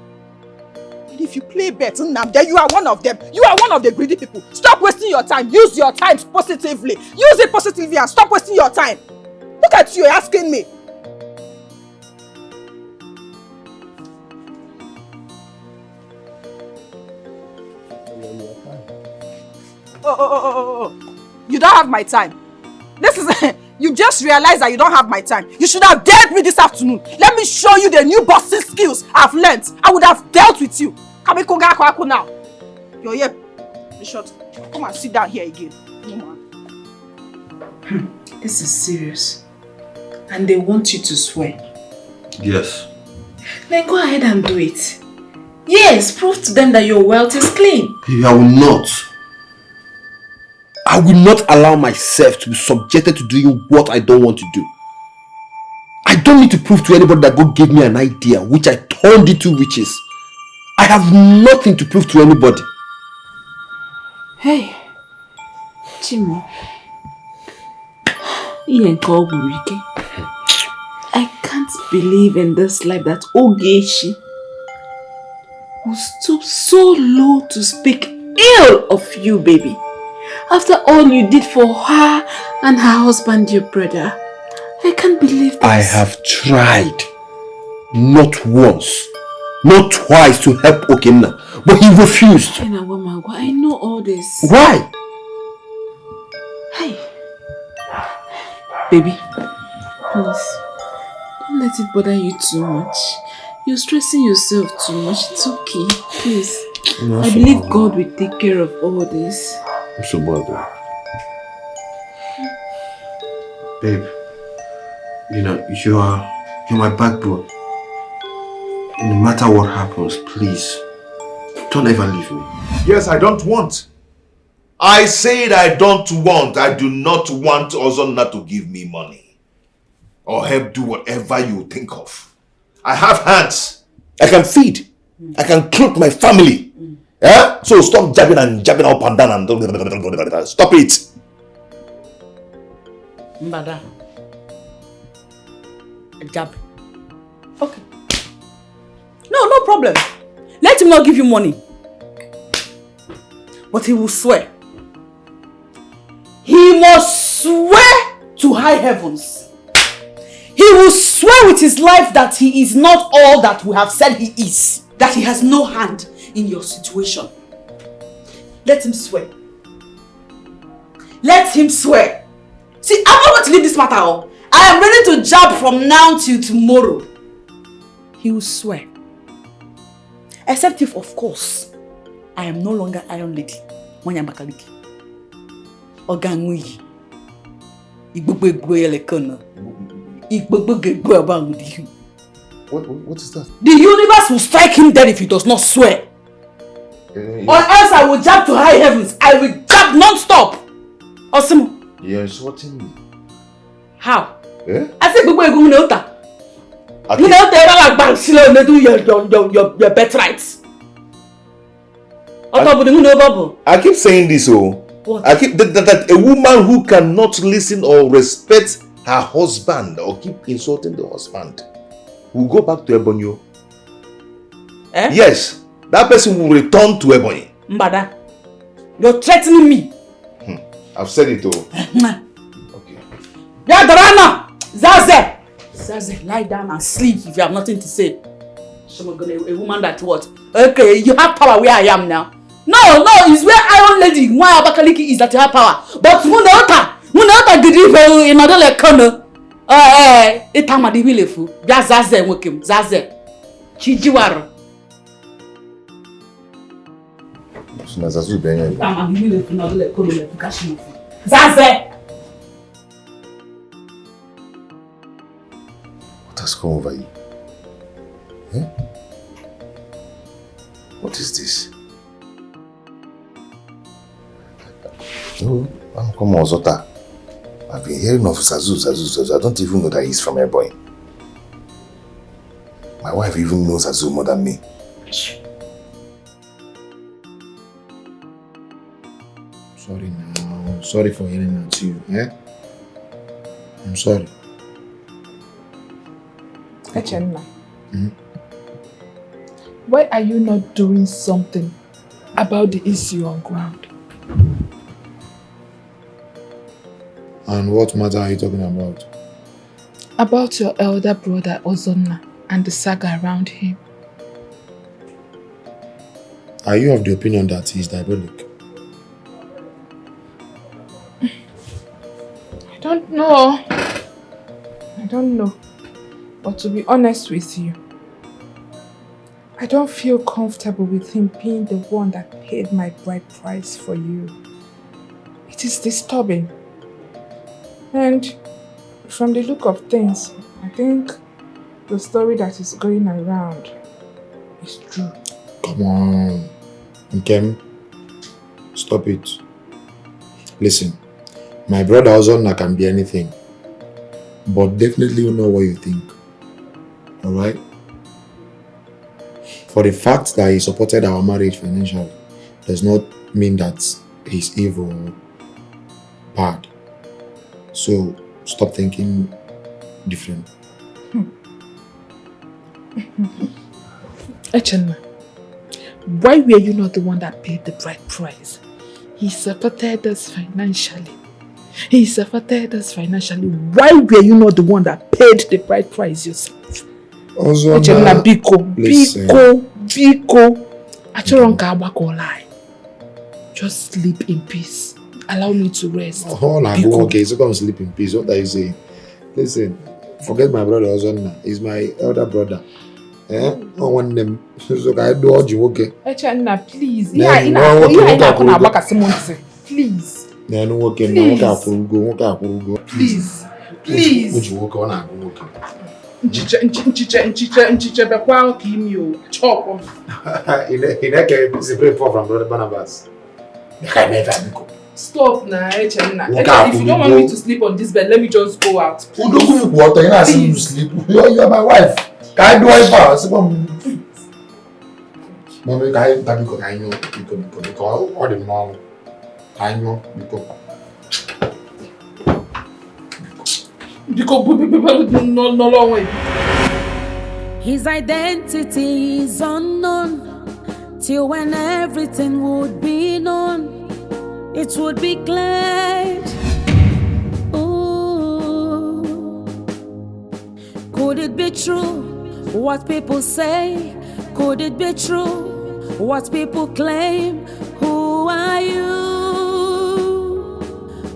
P: And if you play bets, then you are one of them. You are one of the greedy people. Stop wasting your time. Use your time positively. Use it positively and stop wasting your time. Look at you asking me. Oh. You don't have my time. This is... You just realized that you don't have my time. You should have dealt with me this afternoon. Let me show you the new boxing skills I've learnt. I would have dealt with you. Come now. You're here. Be short. Come and sit down here again. No, man.
E: This is serious. And they want you to swear.
K: Yes.
E: Then go ahead and do it. Yes, prove to them that your wealth is clean.
K: Baby, I will not. I will not allow myself to be subjected to doing what I don't want to do. I don't need to prove to anybody that God gave me an idea which I turned into riches. I have nothing to prove to anybody.
E: Hey, Chimo. I can't believe in this life that Ogechi will stoop so low to speak ill of you, baby. After all you did for her and her husband, your brother. I can't believe this.
K: I have tried. Not once, not twice to help Okenna, but he refused.
E: I know all this.
K: Why?
E: Hey. Baby, please, don't let it bother you too much. You're stressing yourself too much. It's okay. Please. I believe God will take care of all this.
K: I'm so bothered. Babe, you know, you're my backbone. No matter what happens, please, don't ever leave me.
D: Yes, I don't want. I said I don't want. I do not want Ozonna to give me money. Or help do whatever you think of. I have hands.
K: I can feed. I can clothe my family. Yeah? So stop jabbing up and down and stop it.
H: Mbada,
O: A jab. Okay. No problem. Let him not give you money. But he will swear. He must swear to high heavens. He will swear with his life that he is not all that we have said he is. That he has no hand in your situation. Let him swear. Let him swear. See, I'm not going to leave this matter on. I am ready to jab from now till tomorrow. He will swear. Except if, of course, I am no longer Iron Lady. Mwanya Bakaliki. Ogangui.
D: What is that?
O: The universe will strike him dead if he does not swear. Or else I will jab to high heavens. I will jab non-stop. Osimo.
D: You're insulting me.
O: How?
D: Eh?
O: I said you know your birthright.
D: I keep saying this,
O: What?
D: I keep that a woman who cannot listen or respect her husband or keep insulting the husband will go back to Ebonyi.
O: Eh?
D: Yes, that person will return to Ebonyi.
O: Mbada, you're threatening me.
D: I've said it all.
O: Okay. Yadarana! Zaze! Zaze, lie down and sleep if you have nothing to say. A woman that what? Okay, you have power where I am now. No, it's where Iron Lady, why Abakaliki is that you have power. But Munota did it in another corner. It's time at the wheel. Zaze, Wokim, Zaze. Chijiwaro. Zaze!
D: What has come over you? Eh? What is this? No, I'm come Ozota. I've been hearing of Zazu. I don't even know that he's from Ebonyi. My wife even knows Zazu more than me.
T: Sorry now. Sorry for hearing that to you. Eh? I'm sorry.
U: Echenna. Why are you not doing something about the issue on ground?
T: And what matter are you talking about?
U: About your elder brother Ozonna and the saga around him.
T: Are you of the opinion that he is diabolic?
U: I don't know. But to be honest with you, I don't feel comfortable with him being the one that paid my bride price for you. It is disturbing. And from the look of things, I think the story that is going around is true.
T: Come on. Nkem, stop it. Listen, my brother Ozonna can be anything. But definitely you know what you think. Alright? For the fact that he supported our marriage financially does not mean that he's evil or bad. So stop thinking different.
U: Echenna, why were you not the one that paid the bride price? He supported us financially. Why were you not the one that paid the bride price yourself? Echenna, Biko. Achoronka abakolai. Just sleep in peace. Allow me to rest.
T: Okay, so come sleep in peace. What are you saying? Listen, forget my brother Ozonna. He's my elder brother. I want them. So I do all you okay?
U: Echenna, please. Please. Please. Nchiche bekwa kimi o chop.
T: Ineke is a break from brother Barnabas.
U: Stop now, Echenna. If you don't want me to sleep on this bed, let me just go out.
T: Please. Sleep. You are my wife. Can I do it fast? Mommy, I know because all the mom. I know because.
A: His identity is unknown. Till when everything would be known, it would be glad. Ooh. Could it be true what people say? Could it be true what people claim? Who are you?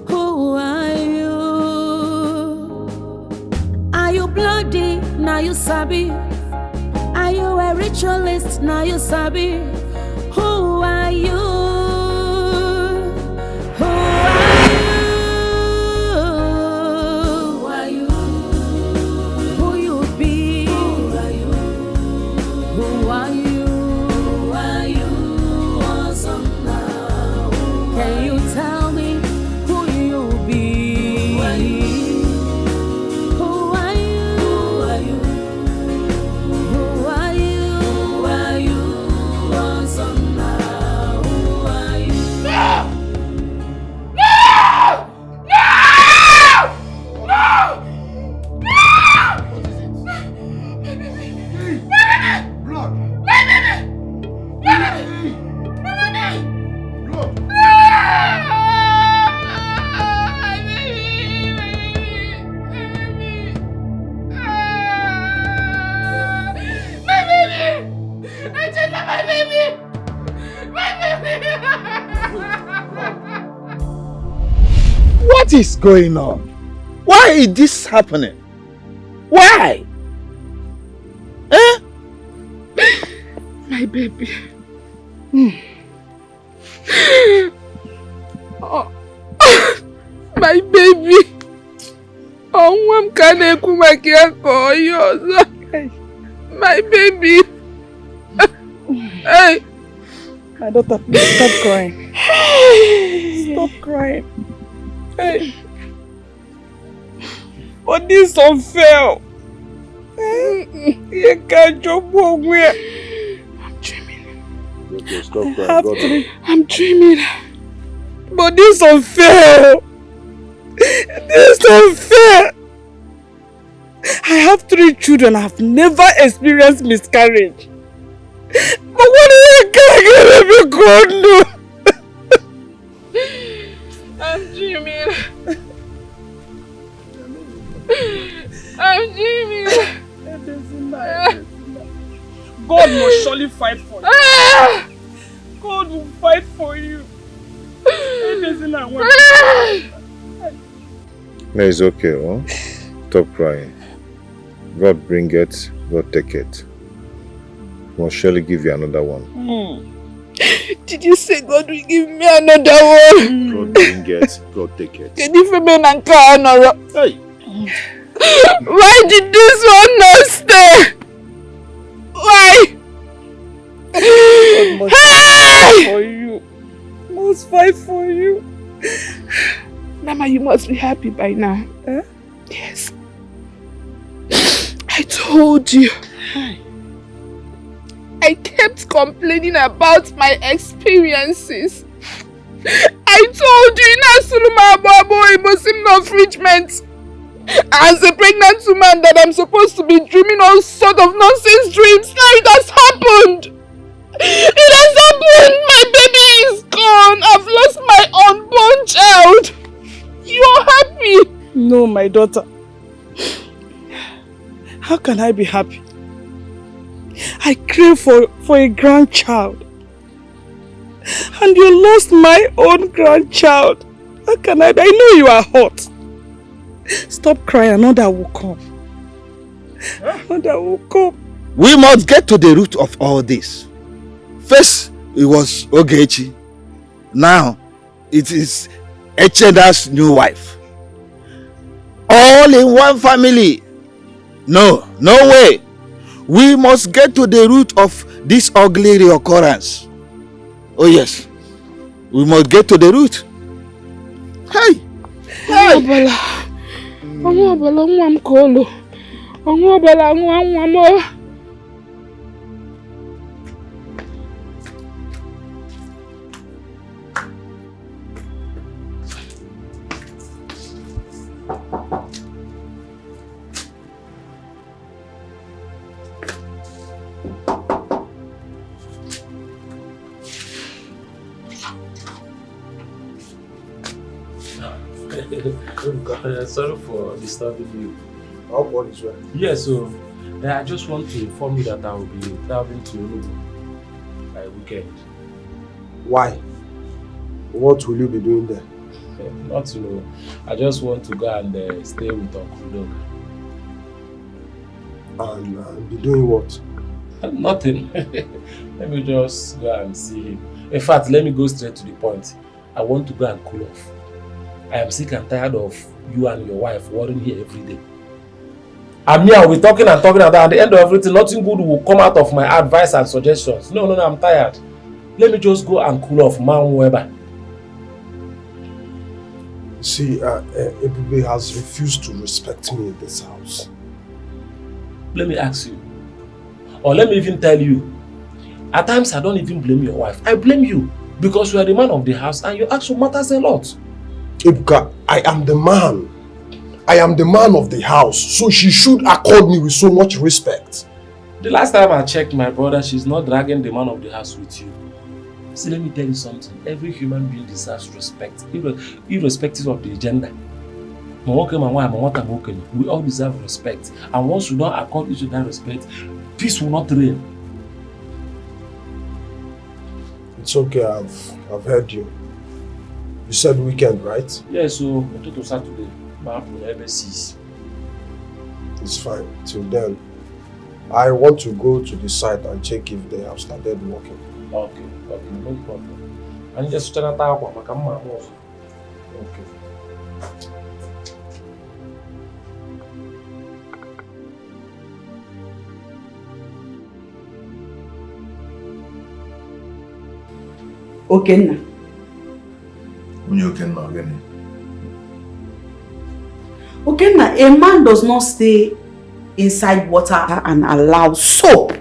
A: Who are you? Are you bloody? Now you sabi. Are you a ritualist? Now you sabi. Who are you? Who are you? Who you be? Who are you? Who are you? Who are you? Awesome now. Can you tell me who you be? Who are you? Who are you? Who are you? Who are you? Who are you? Awesome now. Who are you? No! No! No! No!
L: Blood!
C: What is going on? Why is this happening? Why? Eh?
U: My baby. Oh, my baby. Oh, I'm gonna come back here for you. My baby. Hey.
B: My daughter, please stop crying. Stop crying. Hey. But this is unfair. You can't jump away.
U: I'm dreaming.
D: Okay, stop crying.
U: I'm dreaming.
B: But this is unfair. This is unfair. I have 3 children. I have never experienced miscarriage. But what is it gonna be good? No.
U: I'm dreaming. I'm dreaming.
B: God must surely fight for you. God will fight for you.
D: No, it's okay, huh? Stop crying. God bring it, God take it. We'll surely give you another one.
U: Did you say God will give me another one?
D: God bring it, God take it.
U: Can you feel me and hey. Why did this one not stay? Why?
B: God must fight for you. Must fight for you.
U: Mama, you must be happy by now. Huh? Yes. I told you. I kept complaining about my experiences. I told you, as a pregnant woman, that I'm supposed to be dreaming all sort of nonsense dreams. Now it has happened. It has happened. My baby is gone. I've lost my unborn child. You're happy?
B: No, my daughter. How can I be happy? I crave for a grandchild. And you lost my own grandchild. How can I know you are hot. Stop crying, another will come. Another will come.
C: We must get to the root of all this. First, it was Ogechi. Now, it is Echeda's new wife. All in one family. No way. We must get to the root of this ugly reoccurrence. Oh yes, we must get to the root. Hey!
W: Sorry for disturbing you.
G: How about is well?
W: Yes, so I just want to inform you that I will be traveling to Nollywood by weekend.
G: Why? What will you be doing there?
W: Not to know. I just want to go and stay with Uncle Dog.
G: And be doing what?
W: Nothing. Let me just go and see him. In fact, let me go straight to the point. I want to go and cool off. I am sick and tired of you and your wife worrying here every day. And me, I'll be talking and talking, and at the end of everything, nothing good will come out of my advice and suggestions. No, I'm tired. Let me just go and cool off, man. Weber.
G: See, Ebube has refused to respect me in this house.
W: Let me ask you, or let me even tell you, at times I don't even blame your wife. I blame you because you are the man of the house and your action matters a lot.
G: Ebuka, I am the man. I am the man of the house, so she should accord me with so much respect.
W: The last time I checked my brother, she's not dragging the man of the house with you. See, let me tell you something. Every human being deserves respect, irrespective of the gender. We all deserve respect. And once we don't accord each other respect, peace will not reign.
G: It's okay, I've heard you. You said weekend, right?
W: Yes, so to Saturday.
G: It's fine. Till then, I want to go to the site and check if they have started working.
W: Okay, no problem. And just try to talk about my okay.
O: Okenna. Okenna, a man does not stay inside water and allow soap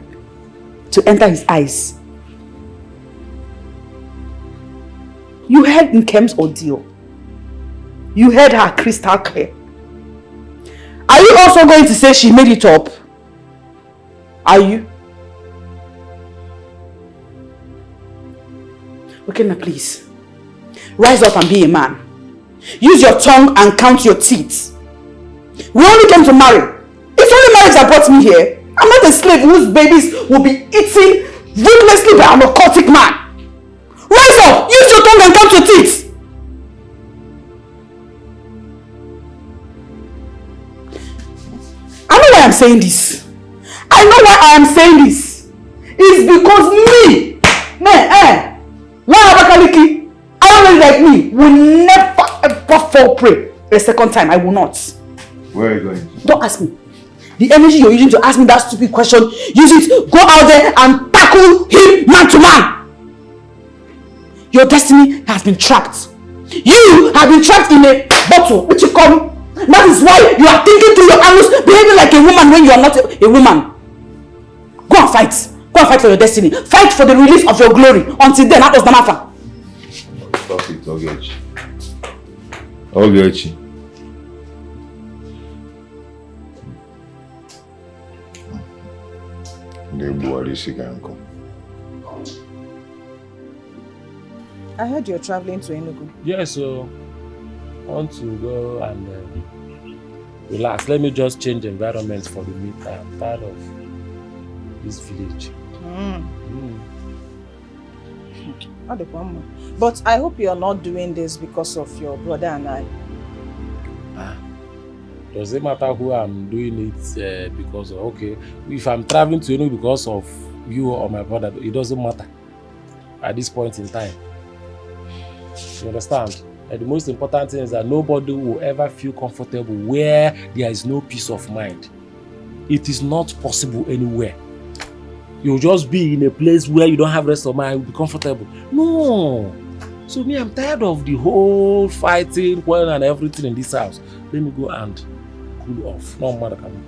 O: to enter his eyes. You heard Nkem's ordeal. You heard her crystal clear. Are you also going to say she made it up? Are you? Okenna, please. Rise up and be a man. Use your tongue and count your teeth. We only came to marry. It's only marriage that brought me here. I'm not a slave whose babies will be eaten ruthlessly by an occultic man. Rise up! Use your tongue and count your teeth! I know why I'm saying this. I know why I am saying this. It's because me, Abakaliki, I like me, will never ever fall prey a second time. I will not.
D: Where are you going?
O: Don't ask me. The energy you're using to ask me that stupid question, use it, go out there and tackle him man to man. Your destiny has been trapped. You have been trapped in a bottle, which you call. That is why you are thinking through your angles, behaving like a woman when you are not a woman. Go and fight. Go and fight for your destiny. Fight for the release of your glory. Until then, that does not matter.
D: Stop it, Ogechi. Ogechi.
A: I heard you're traveling to Enugu.
W: Yes, so I want to go and relax. Let me just change environment for the meantime. I'm tired of this village.
A: But I hope you're not doing this because of your brother and I.
W: Does it matter who I'm doing it because of? Okay, if I'm traveling to Enugu because of you or my brother, it doesn't matter at this point in time. You understand? And the most important thing is that nobody will ever feel comfortable where there is no peace of mind. It is not possible anywhere. You'll just be in a place where you don't have rest of mind, you'll be comfortable. No. So me, I'm tired of the whole fighting, quarreling and everything in this house. Let me go and cool off. No matter coming.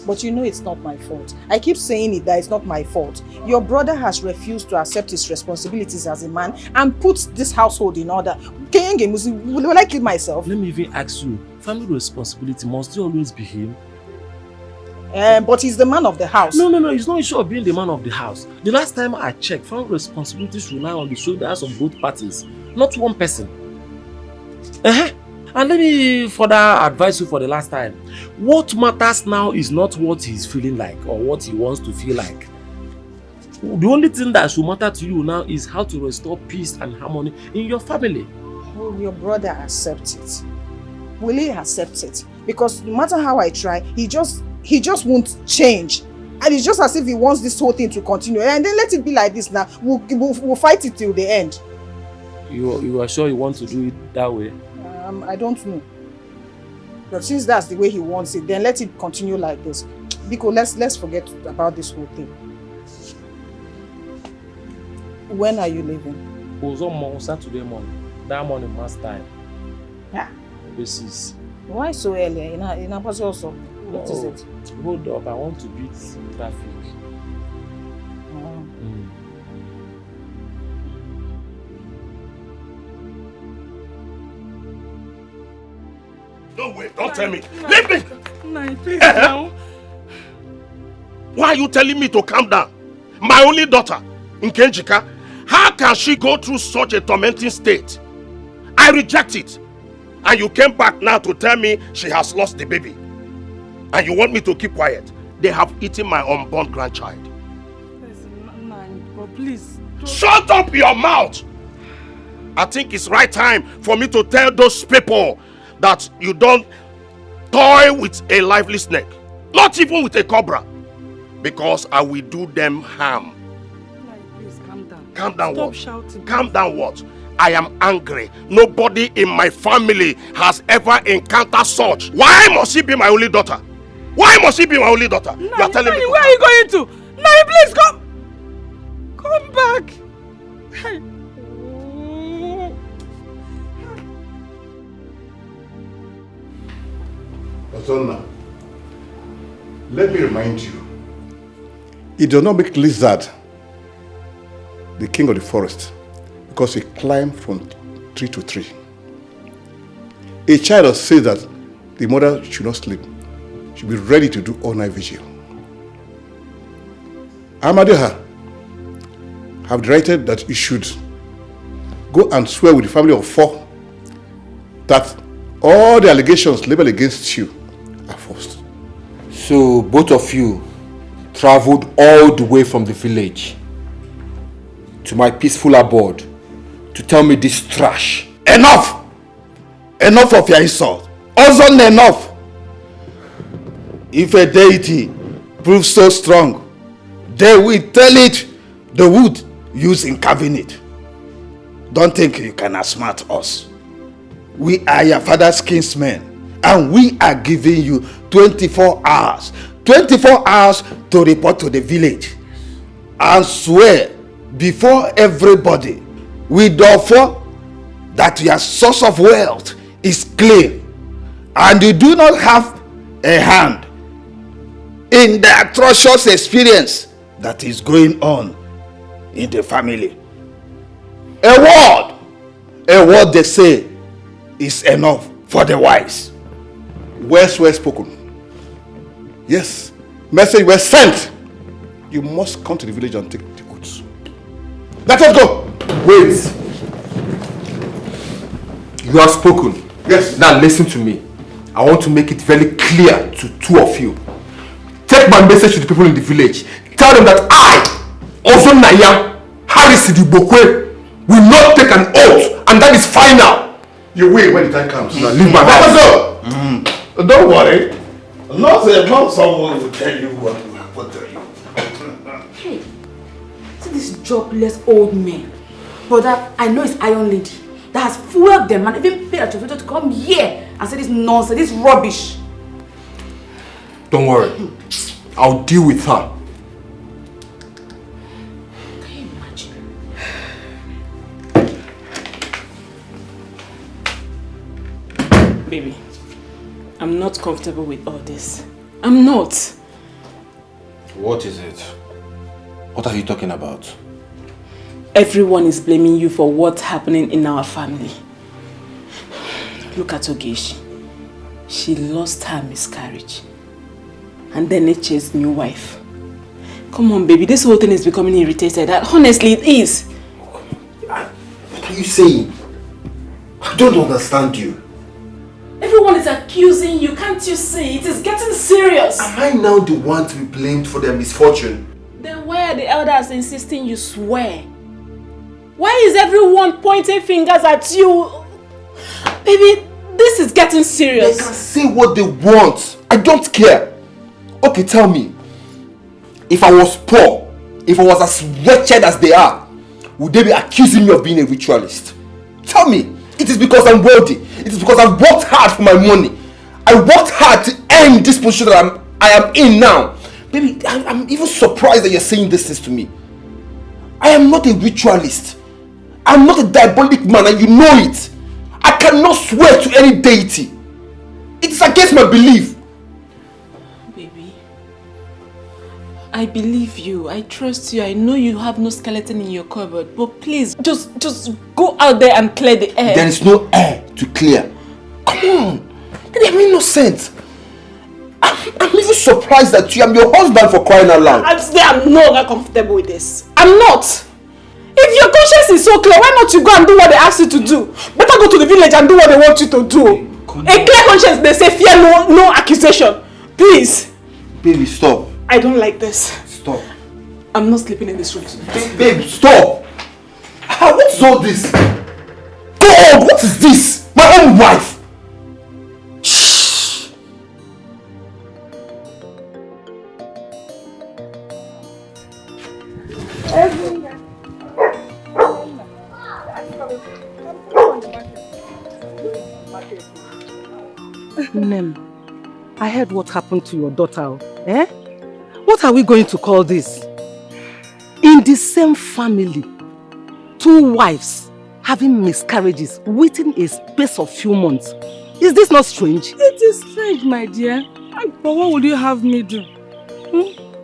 A: But you know it's not my fault. I keep saying it that it's not my fault. Your brother has refused to accept his responsibilities as a man and put this household in order. Will I kill myself?
W: Let me even ask you, family responsibility must always be him?
A: But he's the man of the house.
W: No, it's not issue of being the man of the house. The last time I checked, family responsibilities rely on the shoulders of both parties, not one person. And let me further advise you for the last time. What matters now is not what he's feeling like or what he wants to feel like. The only thing that should matter to you now is how to restore peace and harmony in your family.
I: Will your brother accept it? Will he accept it? Because no matter how I try, he just won't change. And it's just as if he wants this whole thing to continue. And then let it be like this now. We'll fight it till the end.
W: You are sure you want to do it that way?
I: I don't know. But since that's the way he wants it, then let it continue like this. Because let's forget about this whole thing. When are you leaving?
W: On Saturday morning. That morning must time.
I: Yeah.
W: Basis.
I: Why so early? In Apostle also. What is it?
W: Hold up, I want to beat traffic.
L: No way, don't tell me. Leave me!
H: Nai, please now.
L: Why are you telling me to calm down? My only daughter, Nkenjika, how can she go through such a tormenting state? I reject it. And you came back now to tell me she has lost the baby. And you want me to keep quiet? They have eaten my unborn grandchild.
H: But please.
L: Shut up your mouth! I think it's right time for me to tell those people that you don't toy with a lively snake. Not even with a cobra. Because I will do them harm.
H: Please calm down.
L: Calm down.
H: Stop
L: what?
H: Shouting.
L: Calm down what? I am angry. Nobody in my family has ever encountered such. Why must she be my only daughter? Why must she be my only daughter? You are telling me.
H: Where are you going to? Nai, please come. Come back. Hey.
Q: Ozonna, let me remind you, it does not make lizard the king of the forest because he climbed from tree to tree. A child says that the mother should not sleep, should be ready to do all-night vigil. Amadeha have directed that you should go and swear with the family of 4 that all the allegations leveled against you are false.
F: So both of you traveled all the way from the village to my peaceful abode to tell me this trash.
C: Enough! Enough of your insult. Also enough. If a deity proves so strong, they will tell it the wood used in carving it. Don't think you can outsmart us. We are your father's kinsmen, and we are giving you 24 hours. 24 hours to report to the village and swear before everybody with offer that your source of wealth is clean and you do not have a hand in the atrocious experience that is going on in the family. A word they say is enough for the wise.
Q: Words were spoken. Yes, message was sent. You must come to the village and take the goods. Let us go.
F: Wait. You have spoken.
Q: Yes.
F: Now listen to me. I want to make it very clear to 2 of you. Take my message to the people in the village. Tell them that I, Ozonna, Harris Idibokwe, will not take an oath, and that is final.
Q: You will when the time comes.
F: Now leave my
Q: house.
F: house.
Q: Let us
C: go. Don't worry. Not someone will tell you what will happen to you.
P: Hey, see this jobless old man. Brother, I know it's Iron Lady that has fueled them and even paid a translator to come here and say this nonsense, this rubbish.
F: Don't worry. I'll deal with her.
P: Can you imagine?
E: Baby, I'm not comfortable with all this. I'm not.
F: What is it? What are you talking about?
E: Everyone is blaming you for what's happening in our family. Look at Ogechi. She lost her miscarriage. And then Neche's new wife. Come on, baby. This whole thing is becoming irritated. Honestly, it is.
K: What are you saying? I don't understand you.
E: Everyone is accusing you, can't you see? It is getting serious.
F: Am I now the one to be blamed for their misfortune?
E: Then why are the elders insisting you swear? Why is everyone pointing fingers at you? Baby, this is getting serious.
F: They can say what they want. I don't care. Okay, tell me. If I was poor, if I was as wretched as they are, would they be accusing me of being a ritualist? Tell me. It is because I'm wealthy. It is because I've worked hard for my money. I worked hard to earn this position that I am in now. Baby, I'm even surprised that you're saying this things to me. I am not a ritualist. I'm not a diabolic man, and you know it. I cannot swear to any deity. It is against my belief.
E: Baby, I believe you. I trust you. I know you have no skeleton in your cupboard. But please, just go out there and clear the air.
F: There is no air to clear. Come on. They are innocent. I'm even surprised that you am your husband, for crying out loud.
E: I'm no longer comfortable with this. I'm not. If your conscience is so clear, why not you go and do what they ask you to do? Better go to the village and do what they want you to do. A clear conscience, they say fear no accusation. Please.
F: Baby, stop.
E: I don't like this.
F: Stop.
E: I'm not sleeping in this room.
F: Babe, stop. What is all this? God, what is this? My own wife.
H: Nem, I heard what happened to your daughter. Eh? What are we going to call this? In the same family, 2 wives having miscarriages within a space of few months. Is this not strange?
M: It is strange, my dear. But what would you have me do?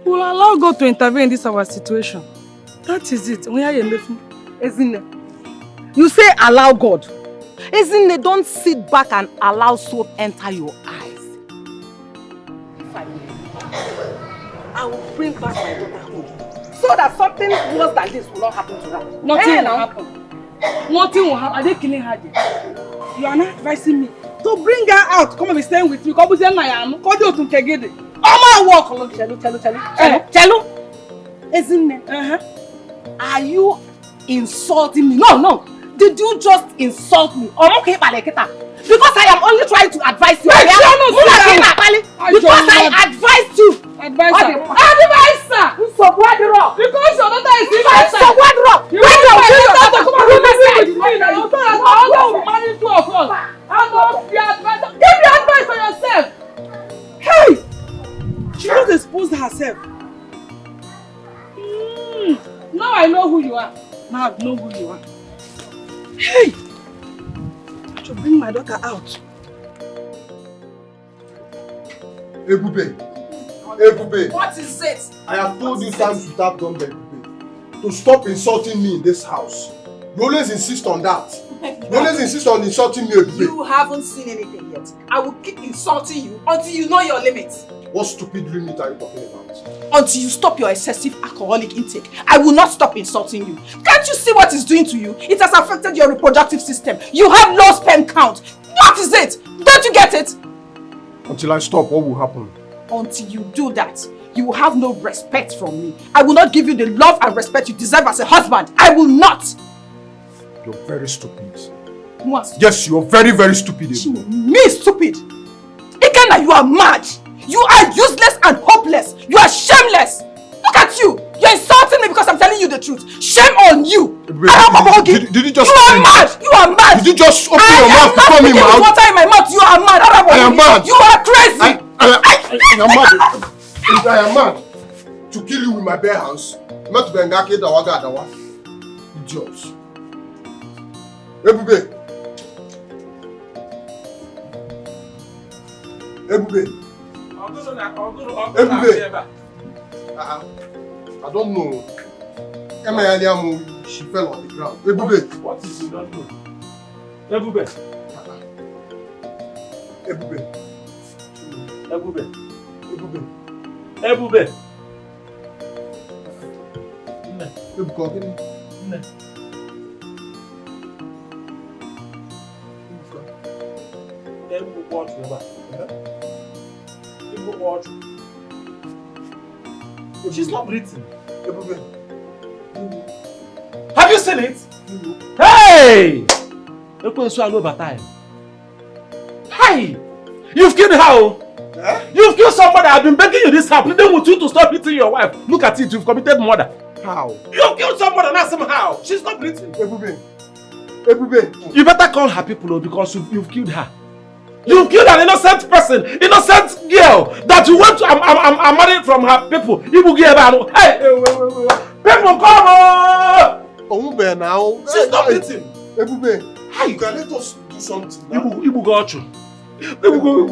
M: We'll allow God to intervene in this our situation. That is it.
H: You say allow God. Ezine, don't sit back and allow soap enter your eyes. If I may, I will bring back my daughter home. So that something worse than this will not happen to her.
M: Nothing will happen. Nothing will happen. Are they killing her? You are not advising me to bring her out. Come and be staying with me. Come and say, "Come to Kegede." Oh my walk.
H: Chelu. Ezine, are you insulting me? No. Did you just insult me? Because I am only trying to advise you. Because I advised you.
M: Advisor.
H: So what the rock?
M: Because your daughter is inside.
H: So what the rock?
M: You marry 2 of us. Give me advice for yourself. Hey! She just exposed herself. Now I know who you are. Now I know who you are. Hey! I should bring my daughter out.
G: Ebube.
P: What is it?
G: I have told you times without number, Ebube, to stop insulting me in this house. You always insist on that. You always insist on insulting me, Ebube.
P: You haven't seen anything yet. I will keep insulting you until you know your limits.
G: What stupid limit are you talking about?
P: Until you stop your excessive alcoholic intake, I will not stop insulting you. Can't you see what it's doing to you? It has affected your reproductive system. You have low sperm count. What is it? Don't you get it?
G: Until I stop, what will happen?
P: Until you do that, you will have no respect from me. I will not give you the love and respect you deserve as a husband. I will not.
G: You're very stupid.
P: What?
G: Yes, you're very, very stupid. Ebube.
P: Me stupid? Ikenna, you are mad. You are useless and hopeless. You are shameless. Look at you. You're insulting me because I'm telling you the truth. Shame on you.
G: Did you just...
P: You are mad. You are mad.
G: Did you just open your mouth to call me mad?
P: Water in my mouth. You are mad.
G: I am mad.
P: You are crazy.
G: I am mad. If I am mad to kill you with my bare hands, not to be engaged dawaga dawa. Idiots. Ebube. I don't know. She fell on the ground. Ebube.
R: What is you don't know? Ebube. She's not breathing. Have you seen it? Hey! Hey! You've killed her! You've killed somebody. I've been begging you this house. Pleading with you to stop hitting your wife. Look at it. You've committed murder.
G: How?
R: You've killed somebody and ask him how. She's not breathing.
G: Ebube.
R: You better call her people because you've killed her. You've killed an innocent person, innocent girl that you went to I'm married from her people. Hey, people come on!
G: Ebube now.
R: She's not breathing.
G: Ebube. How you can let us do something?
R: Ibu got you. Ebube.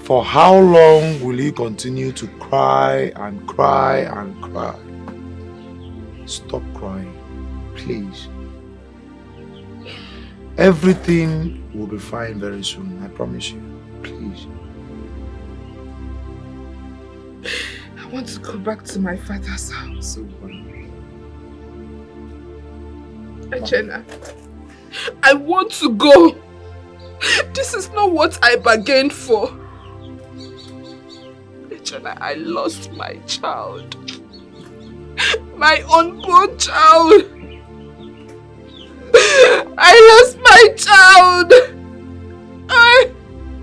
C: For how long will you continue to cry and cry and cry? Stop crying, please. Everything will be fine very soon, I promise you. Please.
U: I want to go back to my father's house. Echena, I want to go. This is not what I bargained for. Echena, I lost my child. My unborn child. I lost my child.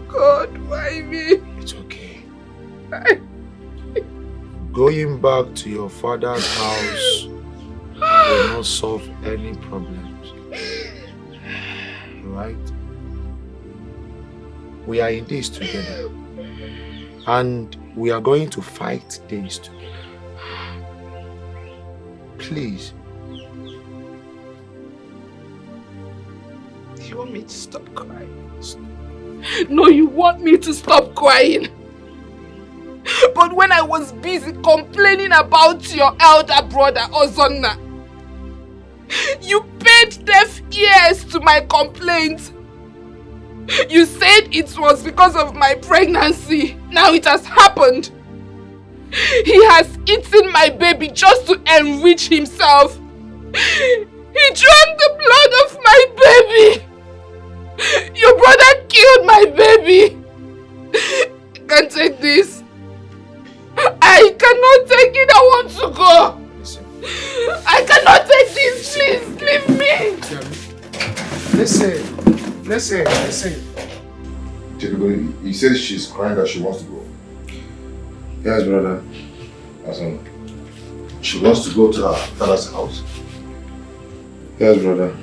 U: God, why me?
C: It's okay. Going back to your father's house will not solve any problems. Right? We are in this together. And we are going to fight this together. Please.
U: You want me to stop crying? No, you want me to stop crying. But when I was busy complaining about your elder brother, Ozonna, you paid deaf ears to my complaints. You said it was because of my pregnancy. Now it has happened. He has eaten my baby just to enrich himself. He drank the blood of my baby. Your brother killed my baby. I can't take this. I cannot take it. I want to go. I cannot take this. Please, leave me.
C: Listen.
D: He says she's crying that she wants to go.
C: Yes, brother.
D: She wants to go to her father's house.
C: Yes, brother.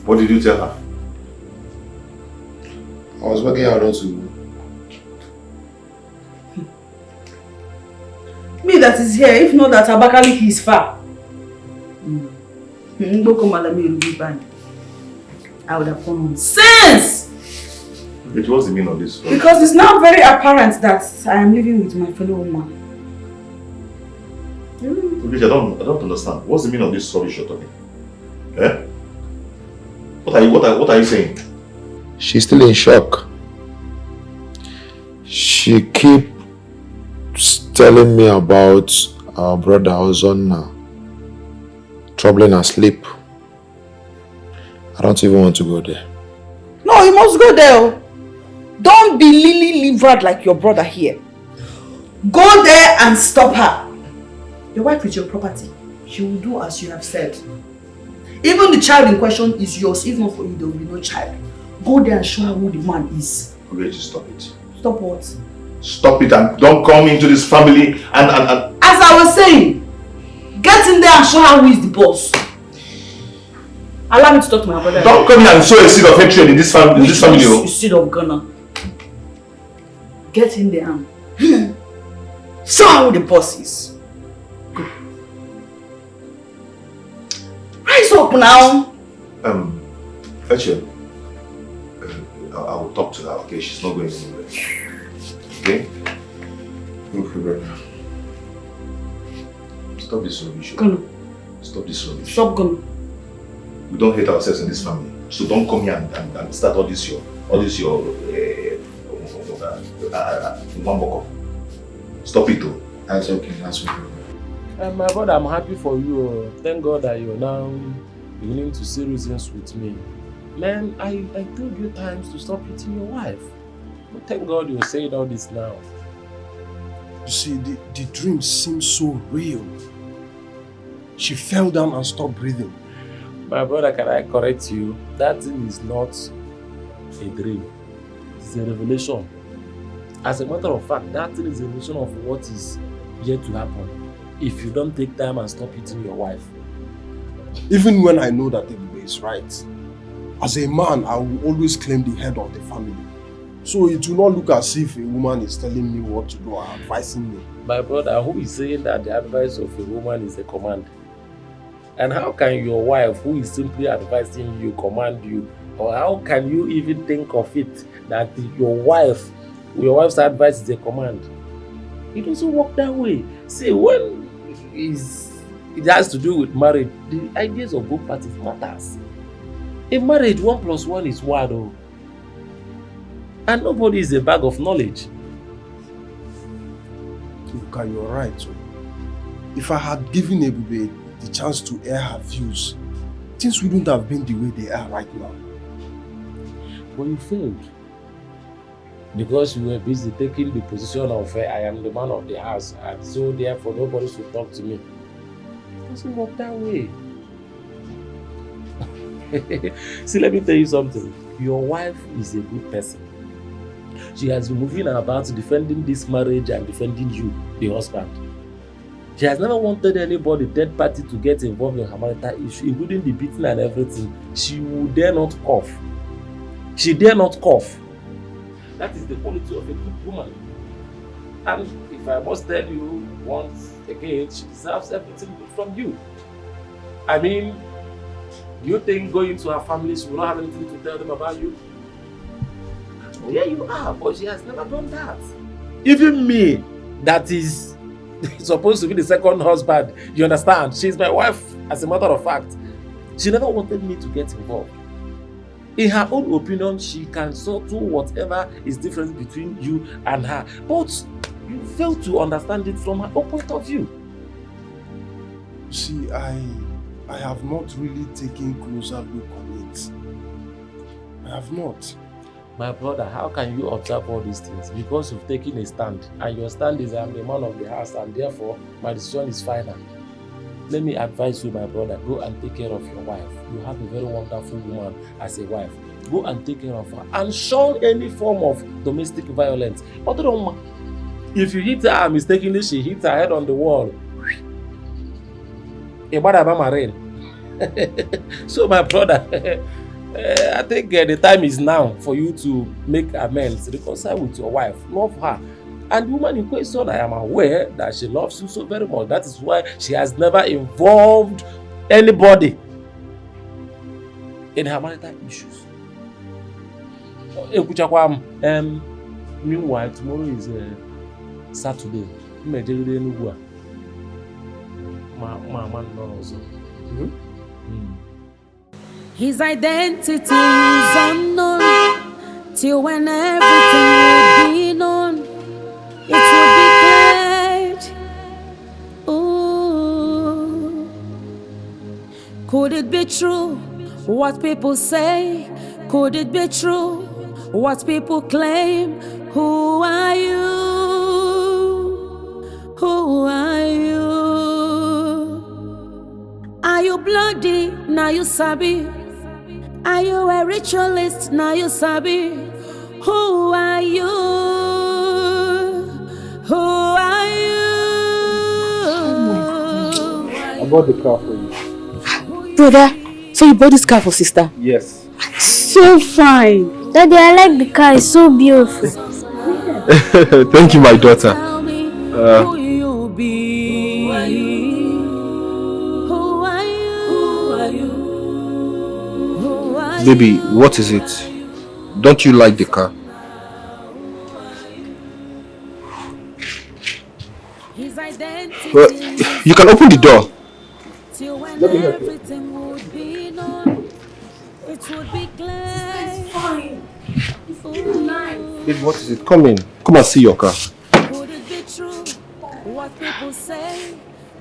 D: What did you tell her?
C: I was working out to.
M: Me that is here, if not that Abakaliki is far. I would have come home since!
D: Wait, what's the meaning of this?
M: Because it's now very apparent that I am living with my fellow woman.
D: I don't understand. What's the meaning of this rubbish you're talking? Eh? What are you saying?
C: She's still in shock. She keeps telling me about our brother Ozonna
T: troubling her sleep. I don't even want to go there.
O: No, you must go there. Don't be lily-livered like your brother here. Go there and stop her. Your wife is your property. She will do as you have said. Even the child in question is yours. If not for you, there will be no child. Go there and show her who the man is.
K: Okay, just stop it.
O: Stop what?
K: Stop it and don't come into this family and...
O: As I was saying, get in there and show her who is the boss. Allow me to talk to my brother.
K: Don't come here and sow a seed of hatred in this family.
O: Which seed of Ghana? Get in there and show her who the boss is. Go. Rise up now.
K: Actually, I will talk to her, okay? She's not going anywhere. Okay? Okay, brother. Stop this rubbish.
O: Ghana.
K: Stop this rubbish.
O: Stop Ghana.
K: We don't hate ourselves in this family. So don't come here and start all this your stop it though.
T: That's okay, that's okay.
W: My brother, I'm happy for you. Thank God that you're now beginning to see reasons with me. Man, I told you times to stop hitting your wife. But thank God you're saying all this now.
G: You see, the dream seems so real. She fell down and stopped breathing.
W: My brother, can I correct you? That thing is not a dream. It's a revelation. As a matter of fact, that thing is a revelation of what is yet to happen if you don't take time and stop hitting your wife.
G: Even when I know that Ebube is right, as a man, I will always claim the head of the family. So it will not look as if a woman is telling me what to do or advising me.
W: My brother, who is saying that the advice of a woman is a command? And how can your wife, who is simply advising you, command you? Or how can you even think of it that your wife's advice is a command? It doesn't work that way. See, when it has to do with marriage, the ideas of both parties matters. In marriage, 1 + 1 is 1. Oh. And nobody is a bag of knowledge.
G: Luka, you're right. If I had given Ebube the chance to air her views, things wouldn't have been the way they are right now.
W: But you failed. Because you were busy taking the position of I am the man of the house, and so therefore nobody should talk to me. It doesn't work that way. See, let me tell you something. Your wife is a good person. She has been moving about defending this marriage and defending you, the husband. She has never wanted anybody, third party, to get involved in her marital issue, including the beating and everything. She would dare not cough. She dare not cough. That is the quality of a good woman. And if I must tell you once again, she deserves everything good from you. I mean, do you think going to her family, she will not have anything to tell them about you? There you are, but she has never done that. Even me, that is supposed to be the second husband, you understand? She's my wife, as a matter of fact. She never wanted me to get involved. In her own opinion, she can settle whatever is different between you and her. But you fail to understand it from her own point of view.
G: See, I have not really taken closer look on it. I have not.
W: My brother, how can you observe all these things? Because you've taken a stand, and your stand is I'm the man of the house, and therefore my decision is final. Let me advise you, my brother, go and take care of your wife. You have a very wonderful woman as a wife. Go and take care of her and shun any form of domestic violence. If you hit her and mistakenly she hits her head on the wall, so my brother, I think the time is now for you to make amends, reconcile with your wife, love her. And the woman in question, I am aware that she loves you so very much. That is why she has never involved anybody in her marital issues. Meanwhile, tomorrow is Saturday.
A: His identity is unknown till when everything will be known. It will be cleared. Ooh. it be true? What people say? Could it be true? What people claim? Who are you? Who are you? Are you bloody? Now you sabi. Are you a ritualist? Now you sabi. Who are you? Who are you?
F: I bought the car for you.
O: Brother, so you bought this car for sister?
F: Yes.
O: So fine.
N: Daddy, I like the car. It's so beautiful.
F: Thank you, my daughter.
A: Who you be? Who are you? Who are you? Who are you?
F: Baby, what is it? Don't you like the car? Well, you can open the door. Let me help you. Baby, what is it? Come in. Come and see your car.
A: Could it be true? What people say?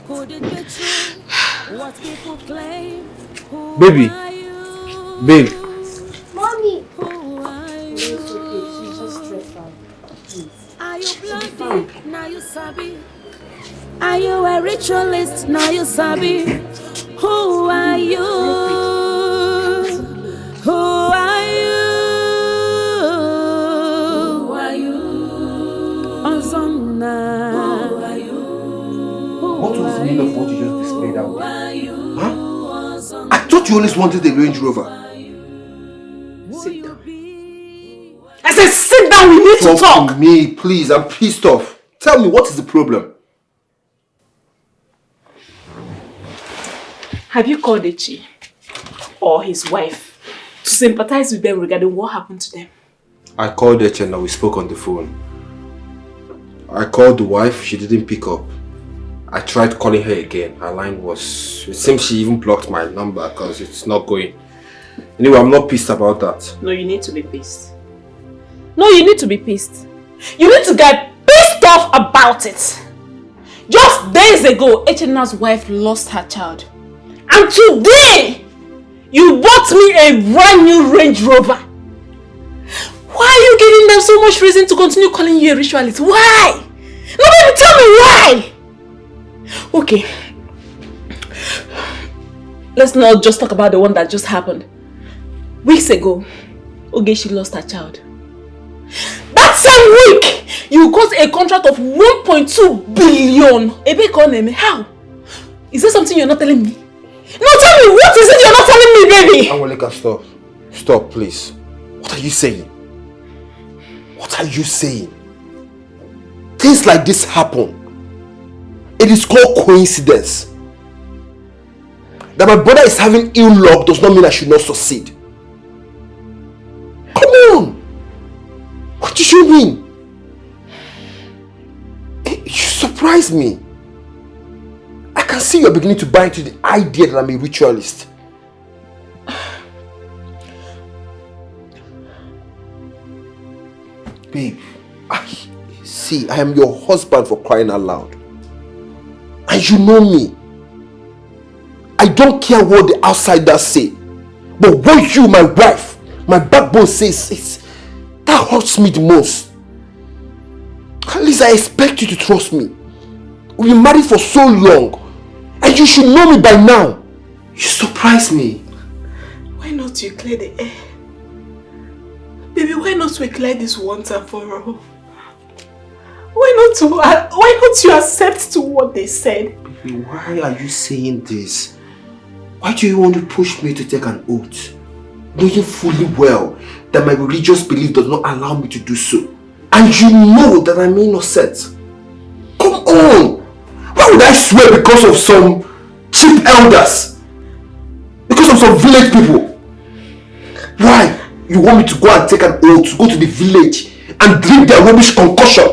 A: Could it be true? What people claim? Who
F: Baby.
A: are you?
F: Babe.
N: Mommy.
A: Who are you?
N: It's okay. She's just stressed out. Please.
A: Are you bloody? Now you sabi. Are you a ritualist? Now you sabi. Who are you? Who are you? Who are you? Ozonna. Who are you?
F: What was the meaning of what you just displayed out there? Huh? I thought you always wanted a Range Rover.
E: Sit down. I said sit down, we need to talk.
F: To me, please, I'm pissed off. Tell me, what is the problem?
E: Have you called Echi or his wife to sympathize with them regarding what happened to them?
F: I called Eche and we spoke on the phone. I called the wife, she didn't pick up. I tried calling her again, her line was... It seems she even blocked my number because it's not going. Anyway, I'm not pissed about that.
E: No, you need to be pissed. No, you need to be pissed. You need to get pissed off about it. Just days ago, Echena's wife lost her child. And today, you bought me a brand new Range Rover. Why are you giving them so much reason to continue calling you a ritualist? Why? No, baby, tell me why! Okay. Let's not just talk about the one that just happened. Weeks ago, Ogechi lost her child. That same week, you got a contract of 1.2 billion. How? Is there something you're not telling me? No, tell me, what is it you're not telling me, baby?
F: Awoleka, stop. Stop, please. What are you saying? What are you saying? Things like this happen. It is called coincidence. That my brother is having ill luck does not mean I should not succeed. Come on! What do you mean? You surprise me. I can see you're beginning to buy into the idea that I'm a ritualist. Babe, I am your husband for crying out loud. And you know me. I don't care what the outsiders say. But what you, my wife, my backbone says, that hurts me the most. At least I expect you to trust me. We've been married for so long. And you should know me by now. You surprise me.
E: Why not you clear the air? Baby, why not we clear this once and for all? Why not you accept to what they said?
F: Baby, why are you saying this? Why do you want to push me to take an oath? Knowing fully well that my religious belief does not allow me to do so. And you know that I'm innocent. Come on! Why would I swear because of some cheap elders? Because of some village people? Why? You want me to go and take an oath, to go to the village and drink their rubbish concoction?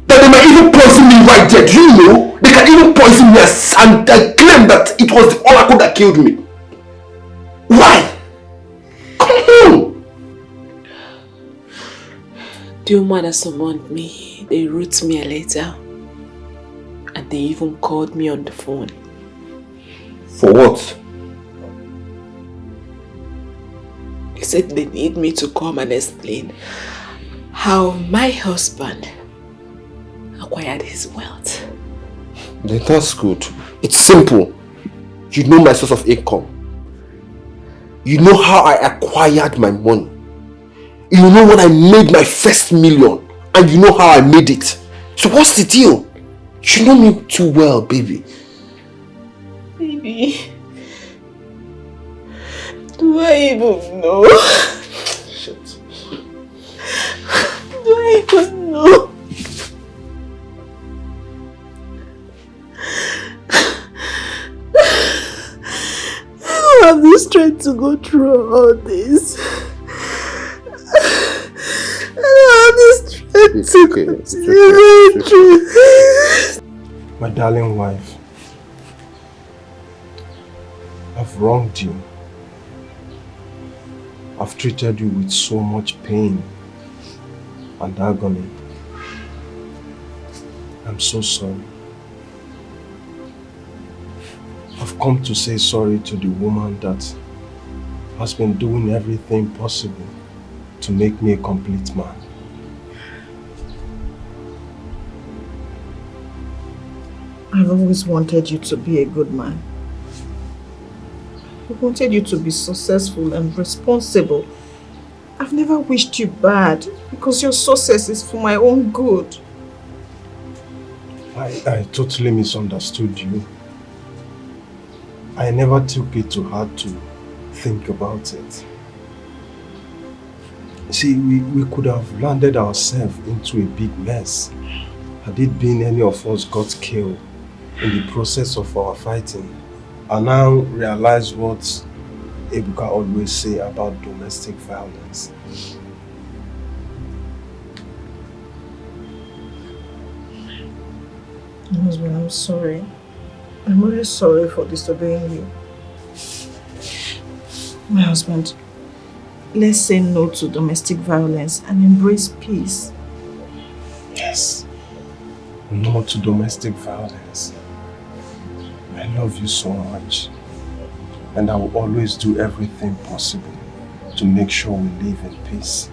F: That they might even poison me right there. Do you know? They can even poison me and claim that it was the oracle that killed me. Why? Come on!
E: Do you mind that someone me? They wrote me a letter. And they even called me on the phone.
F: For what?
E: said they need me to come and explain how my husband acquired his wealth.
F: Then that's good. It's simple. You know my source of income. You know how I acquired my money. You know when I made my first million. And you know how I made it. So what's the deal? You know me too well, baby.
E: Baby, do I even know?
F: Shit.
E: Do I even know? I don't have the strength to go through all this. I don't have the strength to go through.
G: My darling wife, I've wronged you. I've treated you with so much pain and agony. I'm so sorry. I've come to say sorry to the woman that has been doing everything possible to make me a complete man.
I: I've always wanted you to be a good man. I wanted you to be successful and responsible. I've never wished you bad because your success is for my own good.
G: I totally misunderstood you. I never took it to heart to think about it. See, we could have landed ourselves into a big mess had it been any of us got killed in the process of our fighting. I now realize what Ebuka always say about domestic violence.
I: My husband, I'm sorry. I'm really sorry for disobeying you. My husband, let's say no to domestic violence and embrace peace.
G: Yes. No to domestic violence. I love you so much. And I will always do everything possible to make sure we live in peace,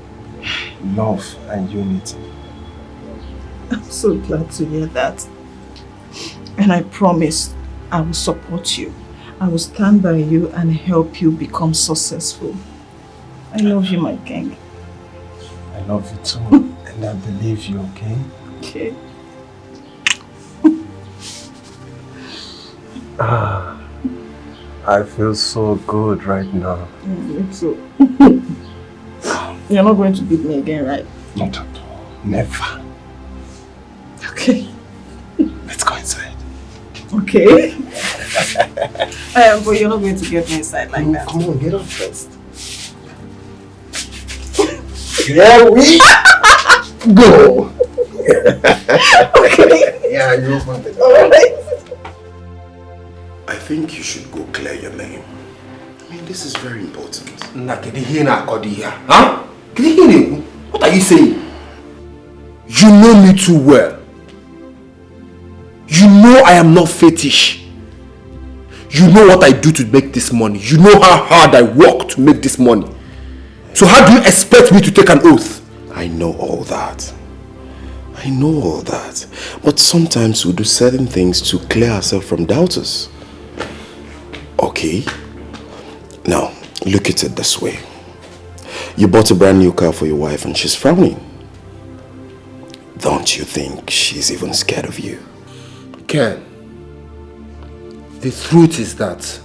G: love and unity.
I: I'm so glad to hear that. And I promise I will support you. I will stand by you and help you become successful. I love you, my king.
G: I love you too. And I believe you, okay?
I: Okay.
G: I feel so good right now.
I: Me too. You're not going to beat me again, right?
G: Not at all. Never.
I: Okay.
G: Let's go inside.
I: Okay. But you're not going to get me inside like that.
G: Come on, get up first. Here we go.
I: Okay.
G: Yeah, you open it.
I: Alright.
K: I think you should go clear your name. I mean, this is very important.
F: Huh? What are you saying? You know me too well. You know I am not fetish. You know what I do to make this money. You know how hard I work to make this money. So how do you expect me to take an oath?
K: I know all that. I know all that. But sometimes we do certain things to clear ourselves from doubters. Okay. Now, look at it this way. You bought a brand new car for your wife and she's frowning. Don't you think she's even scared of you?
F: Ken, the truth is that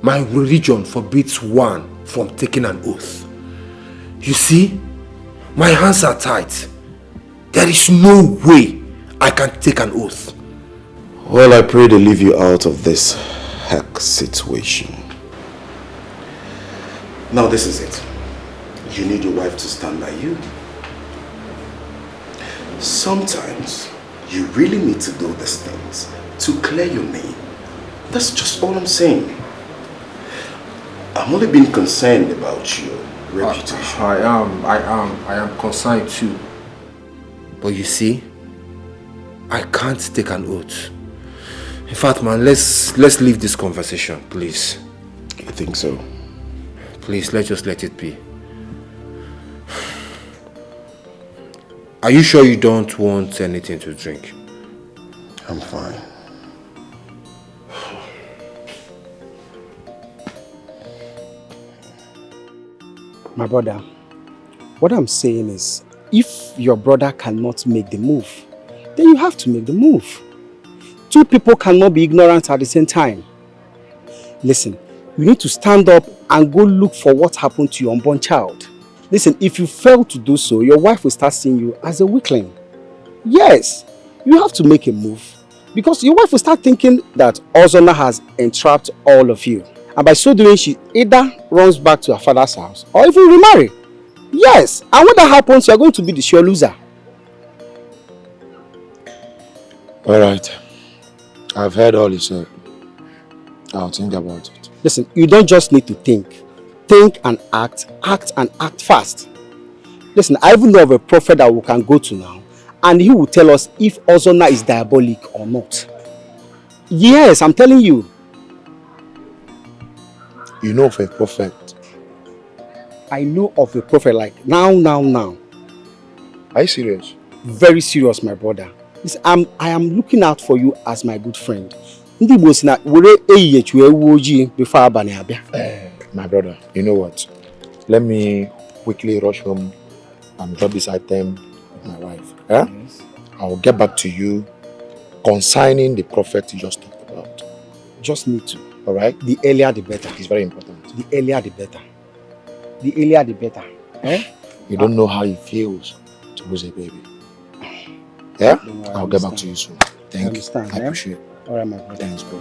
F: my religion forbids one from taking an oath. You see, my hands are tied. There is no way I can take an oath.
K: Well, I pray they leave you out of this heck situation. Now this is it. You need your wife to stand by you. Sometimes you really need to do these things to clear your name. That's just all I'm saying. I'm only being concerned about your reputation.
F: I am concerned too. But you see, I can't take an oath. In fact, man, let's leave this conversation, please.
K: You think so?
F: Please, let's just let it be. Are you sure you don't want anything to drink?
G: I'm fine.
J: My brother, what I'm saying is, if your brother cannot make the move, then you have to make the move. Two people cannot be ignorant at the same time. Listen, you need to stand up and go look for what happened to your unborn child. Listen, if you fail to do so, your wife will start seeing you as a weakling. Yes, you have to make a move. Because your wife will start thinking that Ozona has entrapped all of you. And by so doing, she either runs back to her father's house or even remarry. Yes, and when that happens, you are going to be the sure loser.
T: Alright. I've heard all you said. I'll think about it.
J: Listen, you don't just need to think. Think and act and act fast. Listen, I even know of a prophet that we can go to now, and he will tell us if Ozona is diabolic or not. Yes, I'm telling you.
T: You know of a prophet?
J: I know of a prophet like now.
T: Are you serious?
J: Very serious, my brother. Listen, I am looking out for you as my good friend.
T: My brother, you know what? Let me quickly rush home and drop this item with my wife. Yeah? Yes. I'll get back to you concerning the prophet you just talked about.
J: Just need to.
T: Alright?
J: The earlier the better.
T: It's very important.
J: The earlier the better. The earlier the better. Eh?
T: You don't know how it feels to lose a baby. Yeah? I'll get back to you soon. Thank you. I appreciate it.
J: Alright, my brother.
T: Thanks, bro.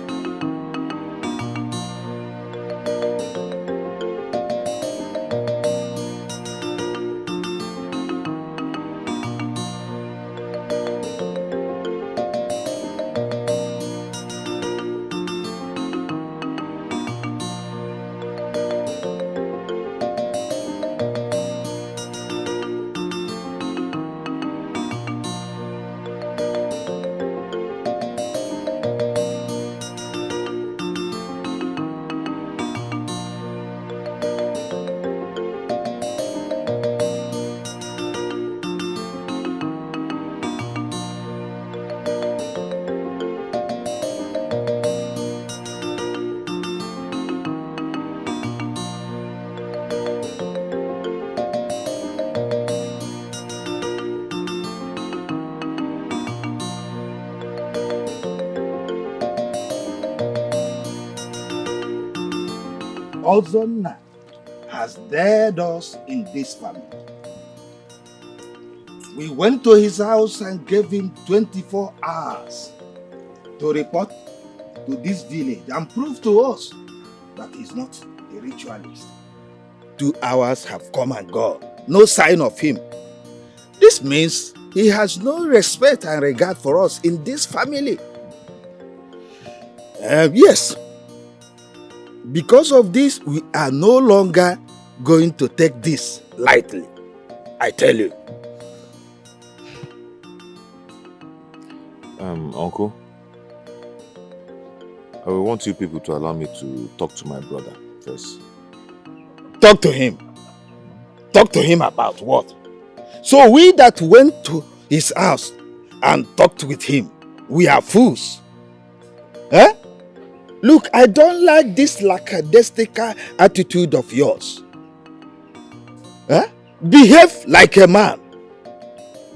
C: Ozona has dared us in this family. We went to his house and gave him 24 hours to report to this village and prove to us that he's not a ritualist. 2 hours have come and gone. No sign of him. This means he has no respect and regard for us in this family. Yes. Because of this, we are no longer going to take this lightly. I tell you.
D: Uncle, I will want you people to allow me to talk to my brother first.
C: Talk to him. Talk to him about what? So we that went to his house and talked with him, we are fools. Eh? Look, I don't like this lackadaisical attitude of yours. Eh? Behave like a man.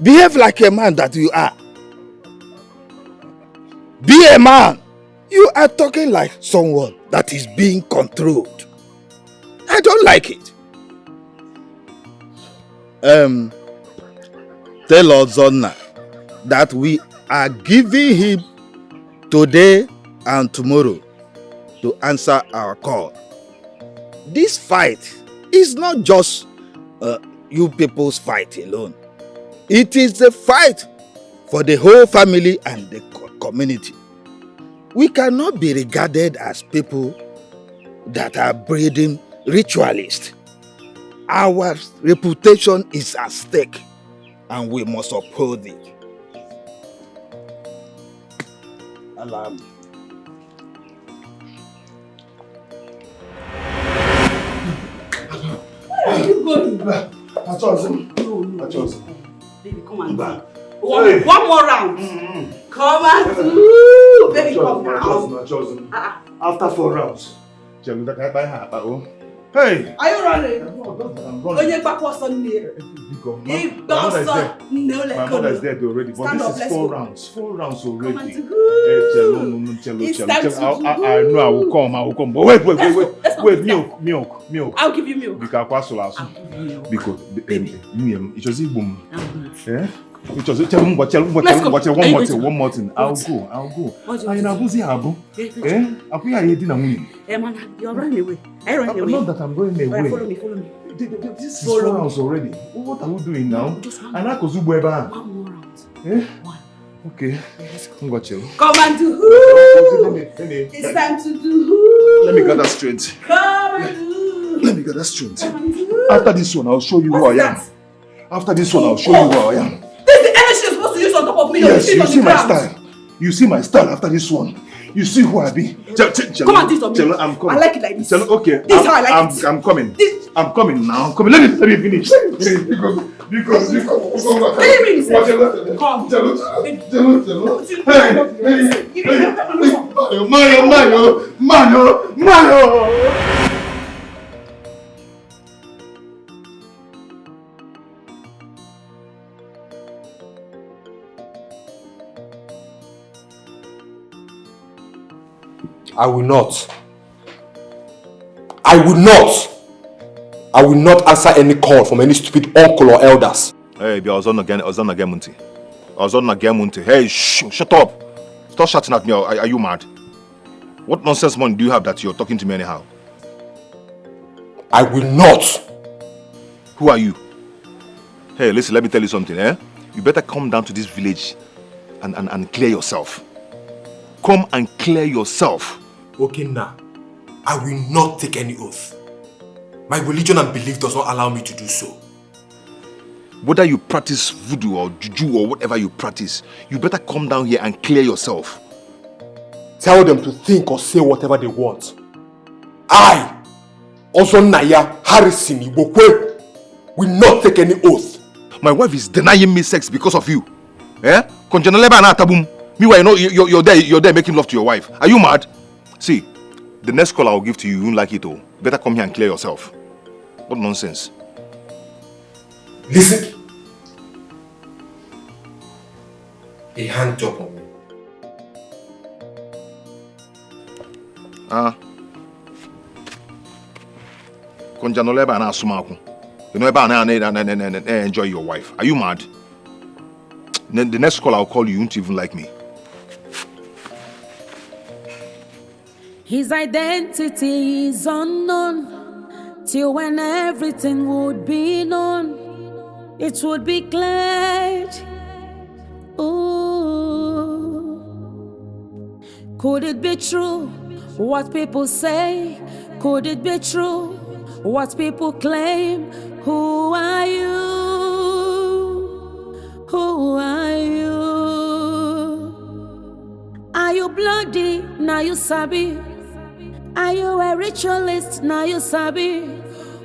C: Behave like a man that you are. Be a man. You are talking like someone that is being controlled. I don't like it. Tell Ozona that we are giving him today and tomorrow to answer our call. This fight is not just you people's fight alone. It is a fight for the whole family and the community. We cannot be regarded as people that are breeding ritualists. Our reputation is at stake and we must uphold it. Allow me.
M: going?
C: I chose him. I chose him.
M: Baby, come and do. One more round. Come and do. Baby, come now.
C: I chose him. After 4 rounds. Hey!
M: Are you running?
C: I'm running.
M: Onye backwards on me. My
C: mother is dead already, but
M: Stand
C: this
M: up,
C: is
M: let's
C: 4
M: go.
C: rounds. 4 rounds already.
M: It's
C: Cello.
M: time to
C: I know I will come. But wait. Milk.
M: I'll give you milk.
C: Because it was boom. Yeah? It was one more thing. I'll go. I know who's here.
M: You're running away. I run away.
C: Not that I'm running away.
M: Follow me.
C: This is 4 rounds already. What are we doing now? And I could do one more round. One. Okay.
M: Come and do. It's time to do.
C: Let me get that straight.
M: Come and do.
C: Let me get that straight. After this one, I'll show you who I am. After this one, I'll show you who I am.
M: This is the energy you're supposed to use on top of me.
C: Yes, you see my style. You see my style after this one. You see who I be.
M: Come and do it on me.
C: I'm coming.
M: I like it like this.
C: Okay.
M: This is how I like it.
C: I'm coming. I'm coming now. Let me finish. Because. Come. Mario.
F: I will not answer any call from any stupid uncle or elders.
D: Hey, be Ozon again, Munti. Hey, shut up. Stop shouting at me. Are you mad? What nonsense money do you have that you're talking to me anyhow?
F: I will not.
D: Who are you? Hey, listen, let me tell you something, eh? You better come down to this village and clear yourself. Come and clear yourself.
F: Okay, now. I will not take any oath. My religion and belief does not allow me to do so.
D: Whether you practice voodoo or juju or whatever you practice, you better come down here and clear yourself.
F: Tell them to think or say whatever they want. I, Ozonnaya Harrison Ibokwe, will not take any oath.
D: My wife is denying me sex because of you. Eh? Meanwhile, you're there making love to your wife. Are you mad? See, the next call I will give to you, you won't like it all. Better come here and clear yourself. What nonsense.
F: Listen. A hand job on me.
D: You know about enjoy your wife. Are you mad? The next call I'll call you won't even like me.
A: His identity is unknown, till when everything would be known, it would be clear. Ooh. Could it be true what people say? Could it be true what people claim? Who are you? Who are you? Are you bloody? Now you sabi. Are you a ritualist? Now you sabi.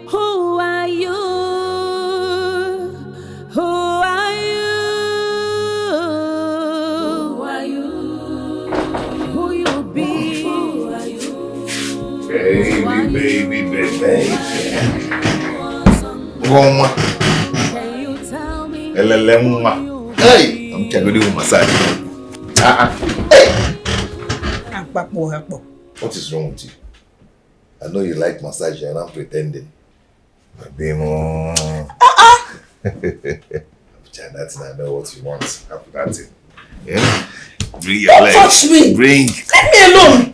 A: Who are you? Who are you? Who are you? Who you be? Who are you?
K: Baby.
A: Can you tell me?
K: Hey, I'm going to do massage. What is wrong with you? I know you like massage and I'm pretending. Bimo. That's not know what you want. After that thing. Yeah? Bring your
M: Don't
K: legs.
M: touch me!
K: Bring.
M: Leave me alone!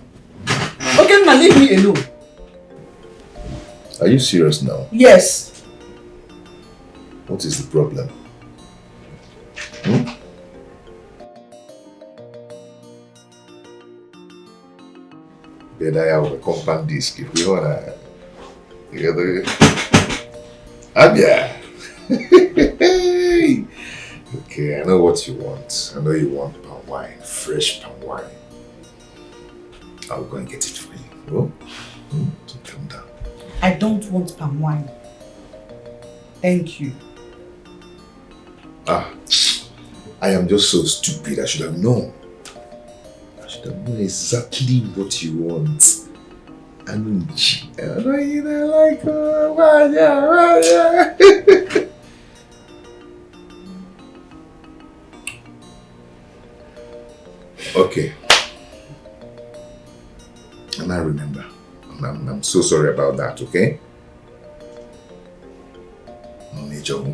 M: Okay, now leave me alone.
K: Are you serious now?
M: Yes.
K: What is the problem? Then I have a compact disc. If we wanna together. Abia. Okay, I know what you want. I know you want palm wine, fresh palm wine. I'll go and get it for you. So calm down.
M: I don't want palm wine.
O: Thank you.
K: I am just so stupid. I should have known. I should have known exactly what you want. I like Okay. And I remember. I'm so sorry about that, okay? But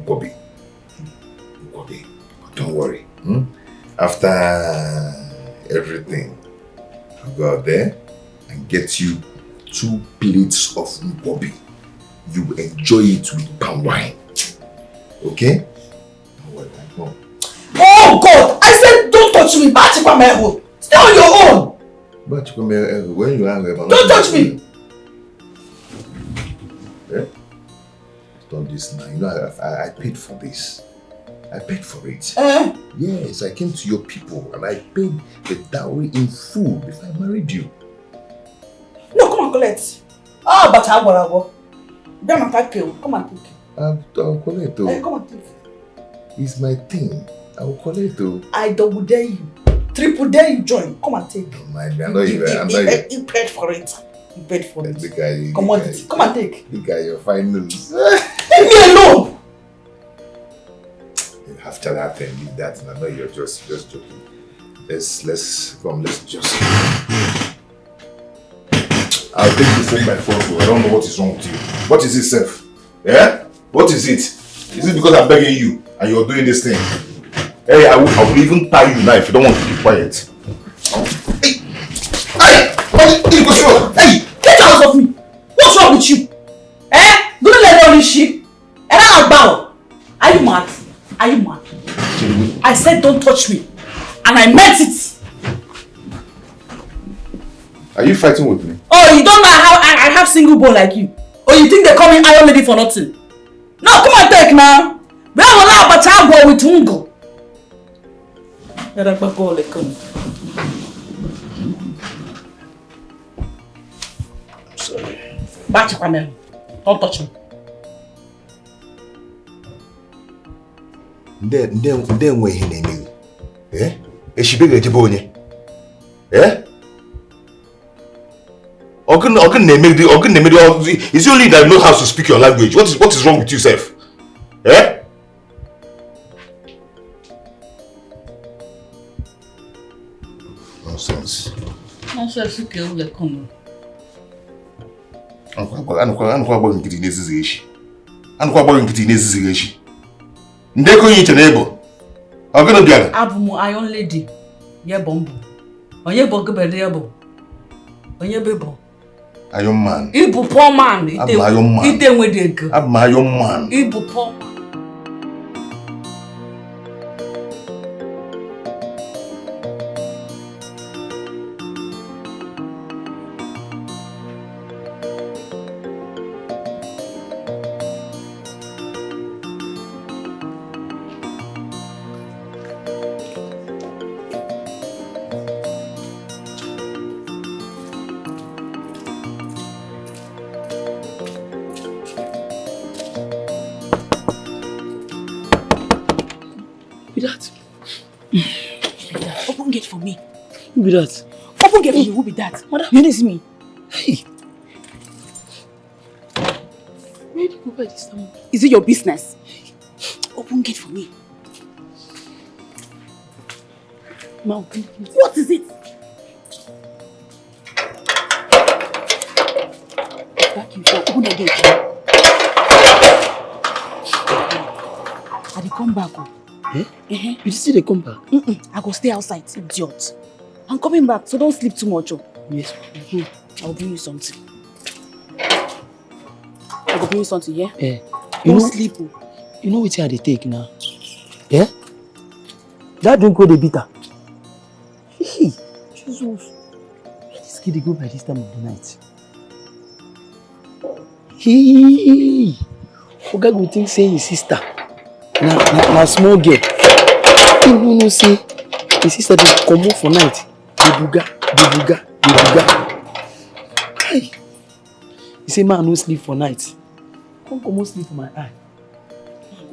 K: don't worry. After everything, I'll go out there and get you 2 plates of nkwobi. You will enjoy it with palm wine. Okay? Don't worry, I know.
O: Oh God! I said don't touch me! Stay on your own!
K: But when you are angry,
O: don't touch me!
K: Eh? Done this now. You know, I paid for this. I paid for it. Yes, I came to your people and I paid the dowry in full before I married you.
O: No, come and collect. But I will. Come and take it. Come and take it.
K: I'll collect it.
O: Come and take it.
K: It's my thing. I will collect it.
O: I double dare you. Triple dare you join. Come and take it.
K: Don't mind me. I'm not even.
O: You paid for it. You paid for it.
K: The guy.
O: Come and take.
K: The guy, your fine news.
O: Leave me alone.
K: After that, then leave that. And I know you're just joking. Let's just. I'll take the phone by phone. I don't know what is wrong with you. What is it, Seth? Yeah? What is it? Is it because I'm begging you and you're doing this thing? Hey, I will even tie you now if you don't want to keep quiet. Hey!
O: Hey! Get out of me! What's wrong with you? Don't let all this shit. And I'm bound. Are you mad? Are you mad? I said don't touch me. And I meant it.
K: Are you fighting with me?
O: Oh, you don't know how I have single bone like you? Or you think they call me Iron Lady for nothing? No, come on, take now. We have a lot of battle with Ungo. I'm sorry. Back Panel. Don't touch me.
K: Then where he name eh? Is she bigger Jabonye? Eh? It's only that you know how to speak your language. What is wrong with you, Seth? Eh? Nonsense.
O: Nonsense, you can't let come.
K: I'm going to get in this issue. Ndeko yin chenebo. Ogono biara.
O: Abumu Iron Lady. Ye bombo. Onye bo gebede yebo. Onye bebo.
K: Iron Man.
O: Ibu poor man.
K: Iron Man.
O: Ite nwedego.
K: I'm Iron Man.
O: Ibu poor man. Open gate for me.
B: Who be that?
O: Open gate for me. Who be that? You didn't see me.
B: Hey. Where did you go by this time?
O: Is it your business? Open gate for me.
B: Ma, open gate.
O: What is it? Back you go. Open the gate. I will come back.
B: Eh? You still come back?
O: I go stay outside, idiot. I'm coming back, so don't sleep too much.
B: Yes.
O: I'll bring you something. I will bring you something, yeah?
B: Don't
O: sleep.
B: You know what they take now? Yeah? That drink go the bitter. Hey, Jesus. Where this kid go by this time of the night? Hey, Oga go think say his sister. Na small girl. You know say his sister dey come for night. The buga. Hey, he say man no sleep for night. Come sleep for my eye.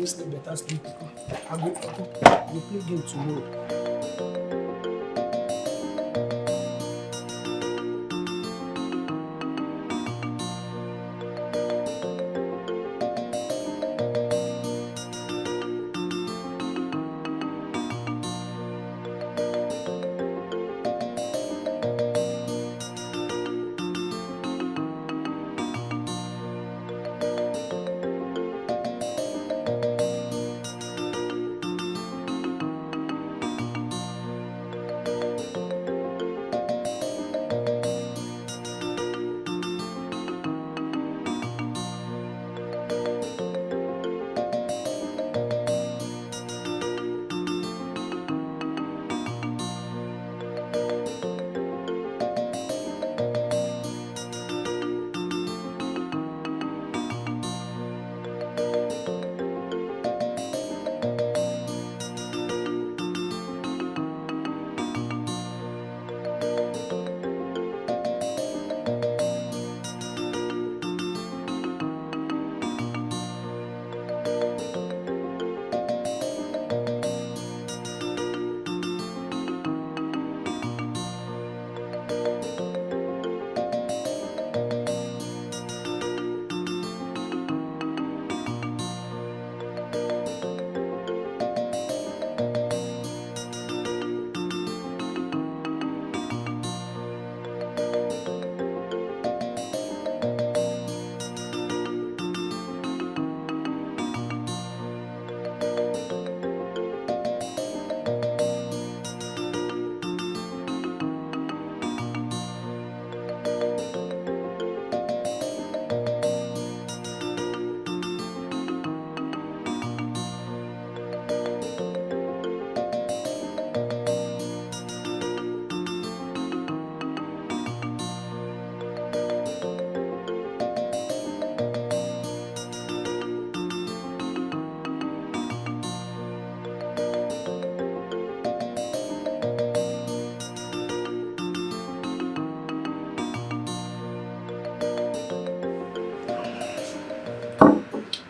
B: go sleep better sleep. I go play game tomorrow.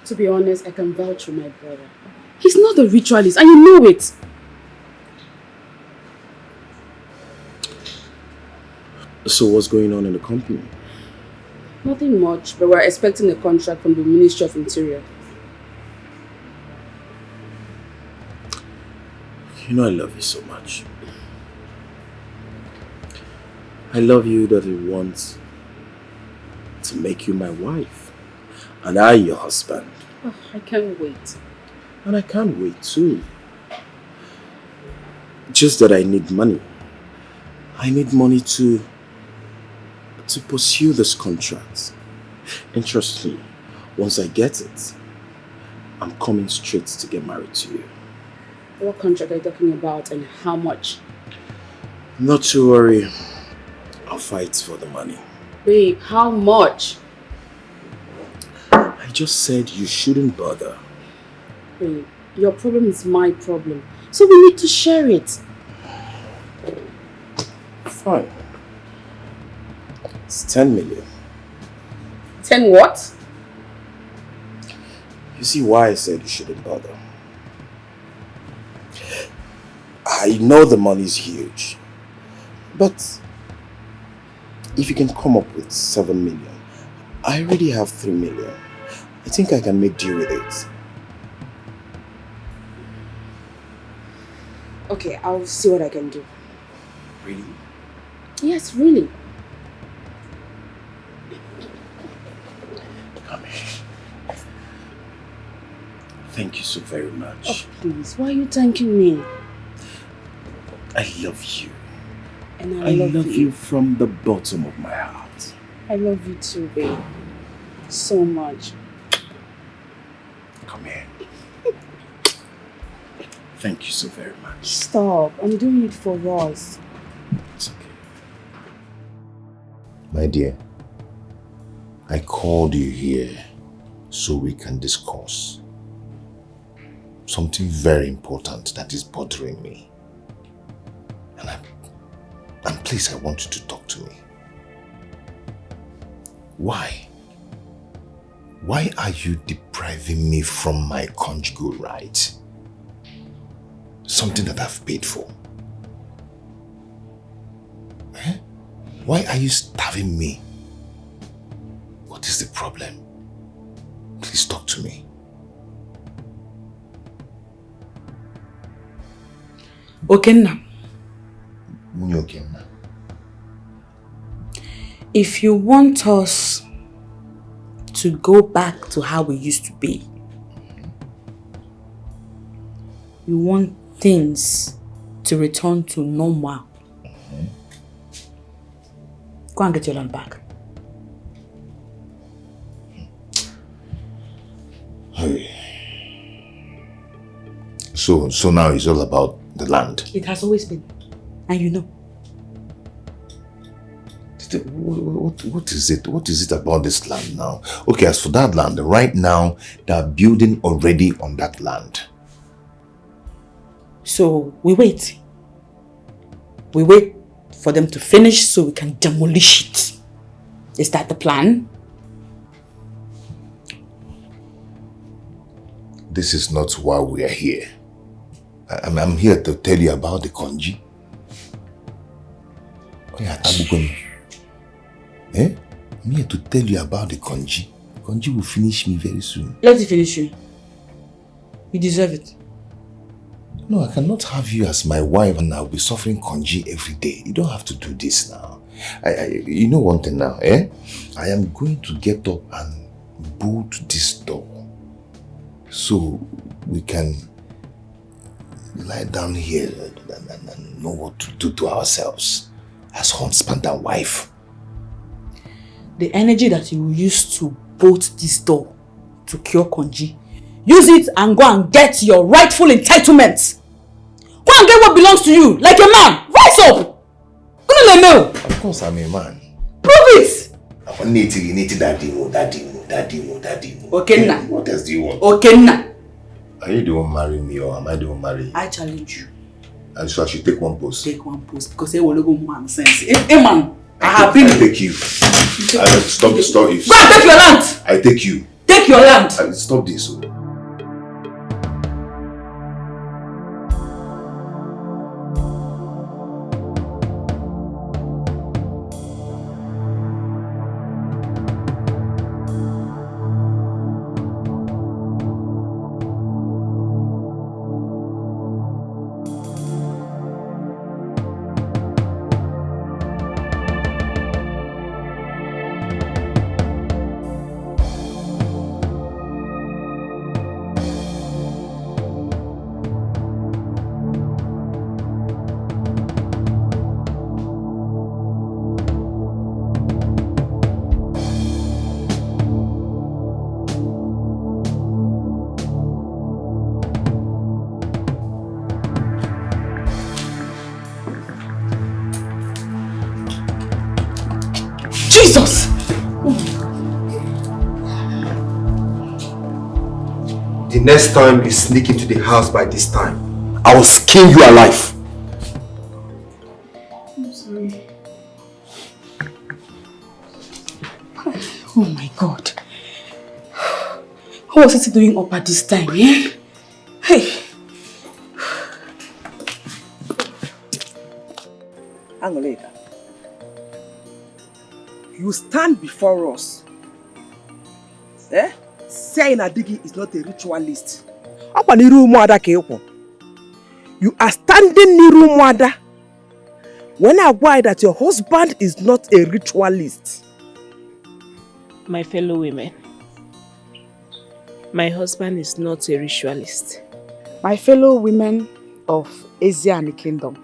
U: To be honest, I can vouch for my brother. He's not a ritualist and you know it.
T: So what's going on in the company?
U: Nothing much, but we're expecting a contract from the Ministry of Interior.
T: You know I love you so much. I love you that I want to make you my wife. And I your husband.
U: Oh, I can't wait.
T: And I can't wait too. Just that I need money. I need money to pursue this contract. And trust me, once I get it, I'm coming straight to get married to you.
U: What contract are you talking about and how much?
T: Not to worry. I'll fight for the money.
U: Babe, how much?
T: I just said you shouldn't bother.
U: Babe, your problem is my problem. So we need to share it.
T: Fine. It's 10 million.
U: 10 what?
T: You see why I said you shouldn't bother. I know the money's huge. But if you can come up with 7 million, I already have 3 million. I think I can make deal with it.
U: Okay, I'll see what I can do.
T: Really?
U: Yes, really.
T: Come here. Thank you so very much.
U: Oh, please, why are you thanking me?
T: I love you.
U: And
T: I love you from the bottom of my heart.
U: I love you too, babe. So much.
T: Come here. Thank you so very much.
U: Stop. I'm doing it for us.
T: It's okay.
D: My dear, I called you here so we can discuss something very important that is bothering me. And please, I want you to talk to me. Why?
C: Why are you depriving me from my conjugal rights? Something that I've paid for. Eh? Why are you starving me? What is the problem? Please talk to me.
O: Okenna.
C: Okenna.
O: If you want us to go back to how we used to be, you want things to return to normal, go and get your land back.
C: Hey. So now it's all about the land.
O: It has always been, and you know.
C: What is it? What is it about this land now? Okay, as for that land, right now, they're building already on that land.
O: So we wait. We wait for them to finish so we can demolish it. Is that the plan?
C: This is not why we are here. I'm here to tell you about the Konji. Eh? I'm here to tell you about the Konji. Konji will finish me very soon.
O: Let it finish you. You deserve it.
C: No, I cannot have you as my wife and I'll be suffering Konji every day. You don't have to do this now. You know one thing now, eh? I am going to get up and bolt this door so we can lie down here and know what to do to ourselves as husband and wife.
O: The energy that you use to bolt this door to cure Konji, use it and go and get your rightful entitlements. Go and get what belongs to you, like a man. Rise up!
C: Of course I'm a man.
O: Prove it!
C: Daddy.
O: Okenna.
C: What else do you want?
O: Okenna.
C: Are you the one marrying me or am I the one marrying you?
O: I challenge you.
C: And so I should take one post?
O: Take one post because they will go man sense. A man. I
C: take you. Stop.
O: Go and take your land.
C: I take you.
O: Take your land.
C: Stop this.
O: Jesus!
F: The next time you sneak into the house by this time, I will skin you alive.
O: I'm sorry. Oh my God. What was it doing up at this time, eh? Hey!
M: Angoleda, you stand before us, saying Dikeh is not a ritualist. You are standing near Mwada when I worry that your husband is not a ritualist.
E: My fellow women, my husband is not a ritualist.
H: My fellow women of Asia and the Kingdom,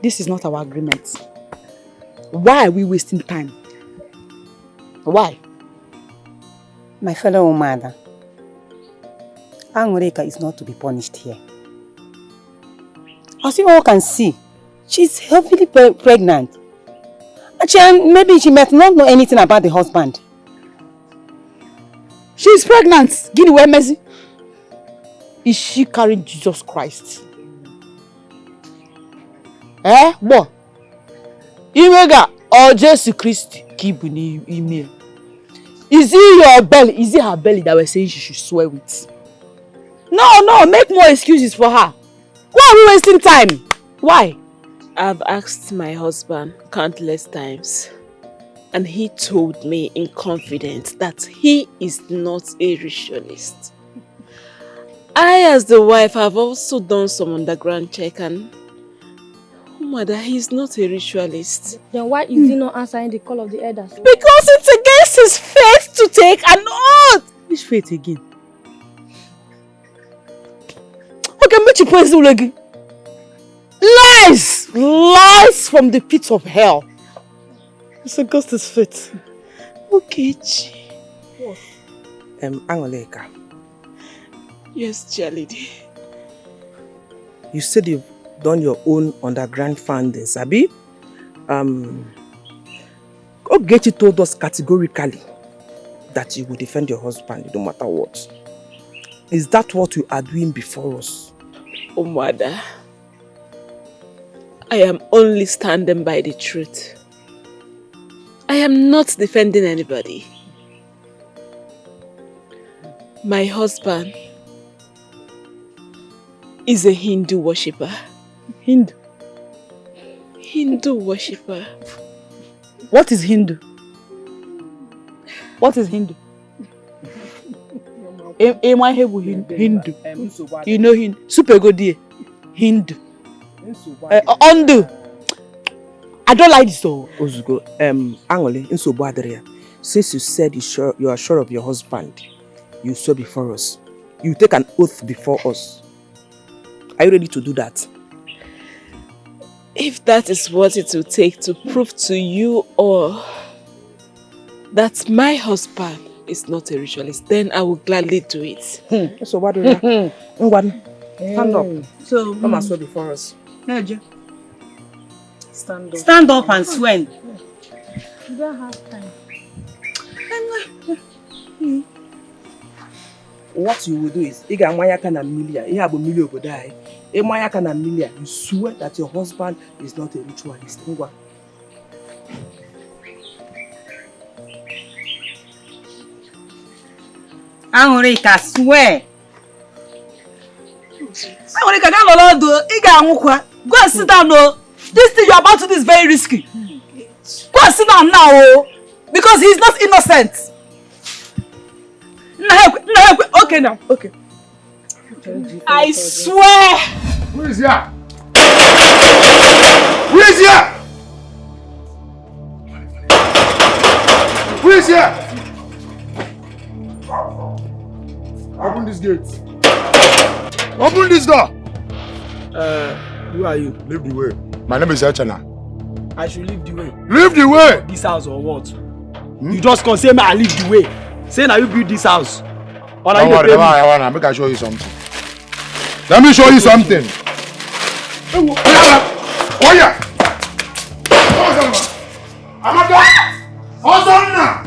H: this is not our agreement. Why are we wasting time? Why?
L: My fellow mother, Angoreka is not to be punished here. As you all can see, she's heavily pregnant. And maybe she might not know anything about the husband.
H: She's pregnant. Guinea where Mercy? Is she carrying Jesus Christ? What? Imega or Jesus Christ keep in email.
O: Is it your belly? Is it her belly that we're saying she should swear with? No, make more excuses for her. Why are we wasting time? Why?
E: I've asked my husband countless times, and he told me in confidence that he is not a ritualist. I, as the wife, have also done some underground check, and mother, he's not a ritualist.
N: Then why is he not answering the call of the elders?
O: Because it's against his faith to take an oath. Which faith again? Okay, which person again? Lies! Lies from the pit of hell. It's against his faith. Okay,
J: What? Angoleka.
E: Yes, Jalidi.
J: You said you've done your own underground findings, Abi? Ogechi told us categorically that you will defend your husband no matter what. Is that what you are doing before us?
E: Oh, mother. I am only standing by the truth. I am not defending anybody. My husband is a Hindu worshipper.
O: Hindu?
E: Hindu worshipper.
O: What is Hindu? What is Hindu? Hindu. You know Hindu. Super good dear. Hindu. Undo. I don't like this though.
J: Ozugo, Angole, Insobo Adria, since you said you are sure of your husband, you swear before us. You take an oath before us. Are you ready to do that?
E: If that is what it will take to prove to you all that my husband is not a ritualist, then I will gladly do it.
J: So what do you stand up.
O: So
J: come and swear before us.
O: Stand up. Stand up and swear.
N: You don't have time.
J: What you will do is, you swear that your husband is not a ritualist.
O: Angorika, swear.
P: Angorika, go and sit down. This thing you're about to do is very risky. Go and sit down now, because he's not innocent. Okay now, okay.
E: I swear.
K: Who is here? Who is here? Who is here? Open this gate. Open this door.
J: Who are you?
K: Leave the way. My name is Echena.
J: I should leave the way.
K: Leave the way.
J: This house or what? You just can't say me I leave the way. Say now you build this house. Or
K: don't worry, make I show you something. Let me show you something. Oh yeah. Amaka. Hosanna.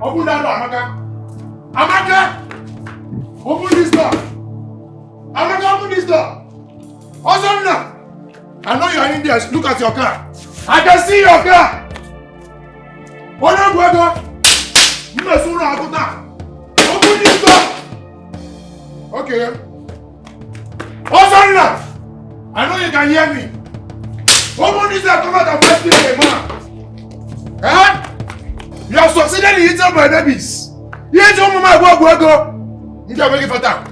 K: Open that door, Amaka. Amaka. Open this door. Amaka, open this door. Hosanna. I know you are in there. Look at your car. I can see your car. Open this door. Okay. Hosanna. I know you can hear me. Open this door. Come out and fight me, man. Eh? You have succeeded in eating my babies. You ate your mama go. You can make it for that.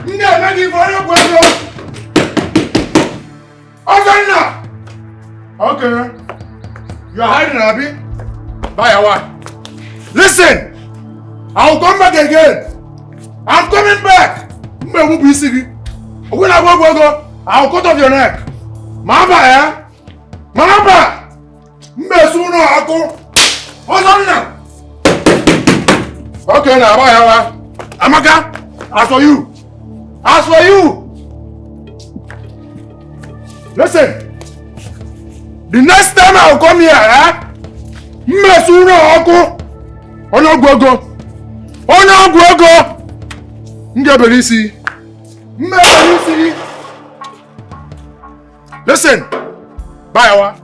K: You can make it for you go. Hosanna. Okay. You are hiding, Abi? Bye, Awa. Listen! I'll come back again. I'm coming back. When I go, I'll cut off your neck. Mama, eh? Mama! Mesuna, Ako. Hosanna! Okay, now, bye, Awa. Amaka, as for you. As for you. Listen. The next time I'll come here, eh? Mesuna, Ako. Ono gogo. Ngebelisi. Listen. Bye, Awa.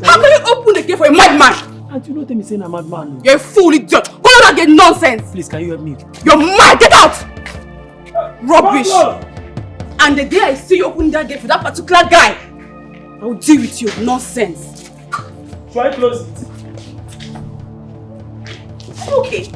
P: How can you open the gate for a madman?
B: And you don't tell me saying I'm a madman.
P: You're a fool, idiot. Go out and get nonsense.
B: Please, can you help me?
P: You're mad. Get out. Rubbish. And the day I see you open that gate for that particular guy, I will deal with you. Nonsense.
B: Try close it.
P: Okay.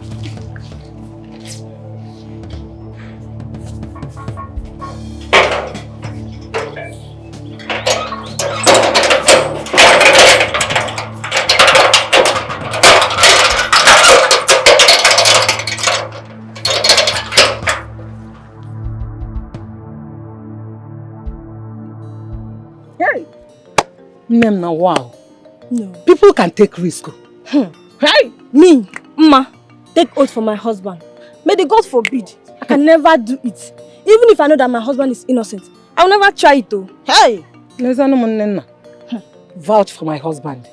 L: Now, wow.
N: No.
L: People can take risk.
N: Hey, me, Ma, take oath for my husband. May the God forbid. I can never do it. Even if I know that my husband is innocent, I will never try it though.
L: Hey! Vouch for my husband.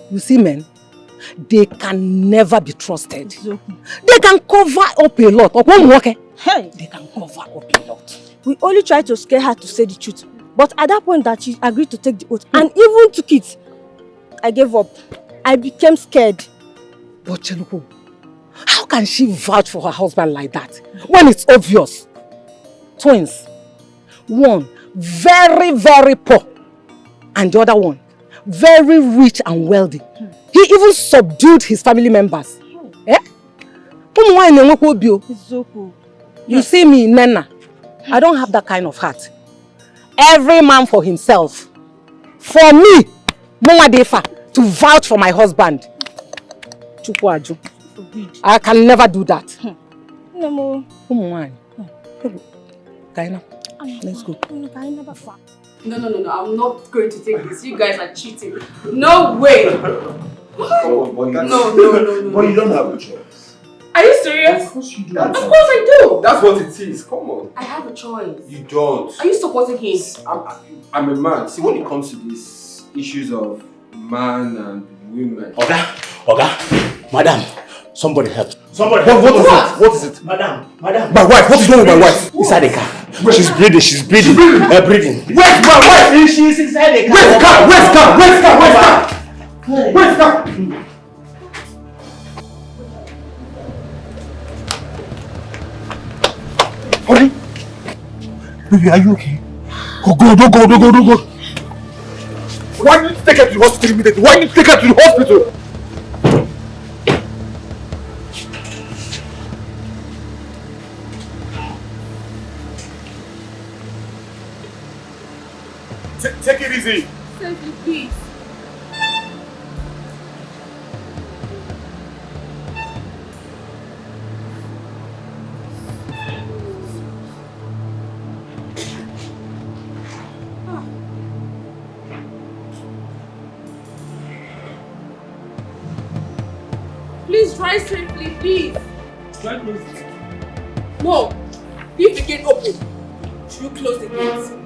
L: You see, men, they can never be trusted. They can cover up a lot. Hey! They can cover up a lot.
N: We only tried to scare her to say the truth. But at that point that she agreed to take the oath and even took it, I gave up. I became scared.
L: But Cheluko, how can she vouch for her husband like that when it's obvious? Twins. One, very, very poor. And the other one, very rich and wealthy. He even subdued his family members. Eh? You see me, Nena. I don't have that kind of heart. Every man for himself. For me, Mwadefa, to vouch for my husband. I can never do that.
N: No,
L: Let's go.
P: No, I'm not going to take this. You guys are cheating. No way.
F: No.
K: But you don't have a choice.
P: Are you serious?
K: Of course you do.
P: Of course I do.
F: That's what it is. Come on.
P: I have a choice.
F: You don't.
P: Are you supporting him?
F: I'm a man. See, when it comes to these issues of man and women.
B: Oga, madam, somebody help. Somebody
F: What
B: help.
F: is it? What is it?
B: Madam.
F: My wife. What is wrong with my wife?
B: Inside the car. She's breathing. Breathing.
F: Where's my wife?
B: She's inside the car.
F: Where's car?
K: Honey, baby, are you okay? Oh God, oh God, oh God, oh God.
F: Why did you take her to the hospital immediately? Why did you take her to the hospital? Take it easy.
P: Safely, please. Please try safely, please.
B: Try close it.
P: No. Leave the gate open. Should you close the gate?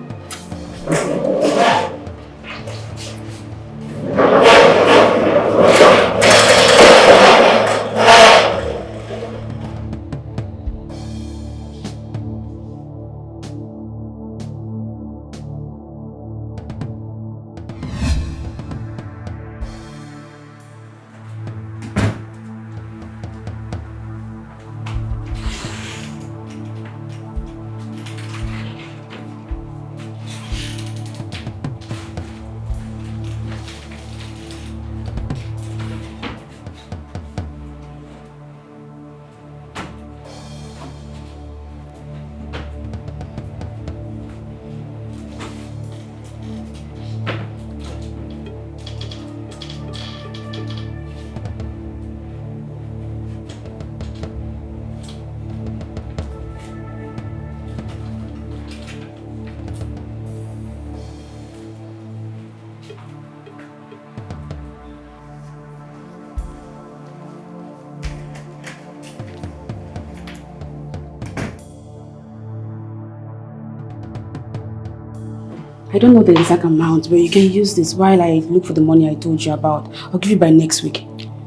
P: I don't know the exact amount, but you can use this while I look for the money I told you about. I'll give you by next week.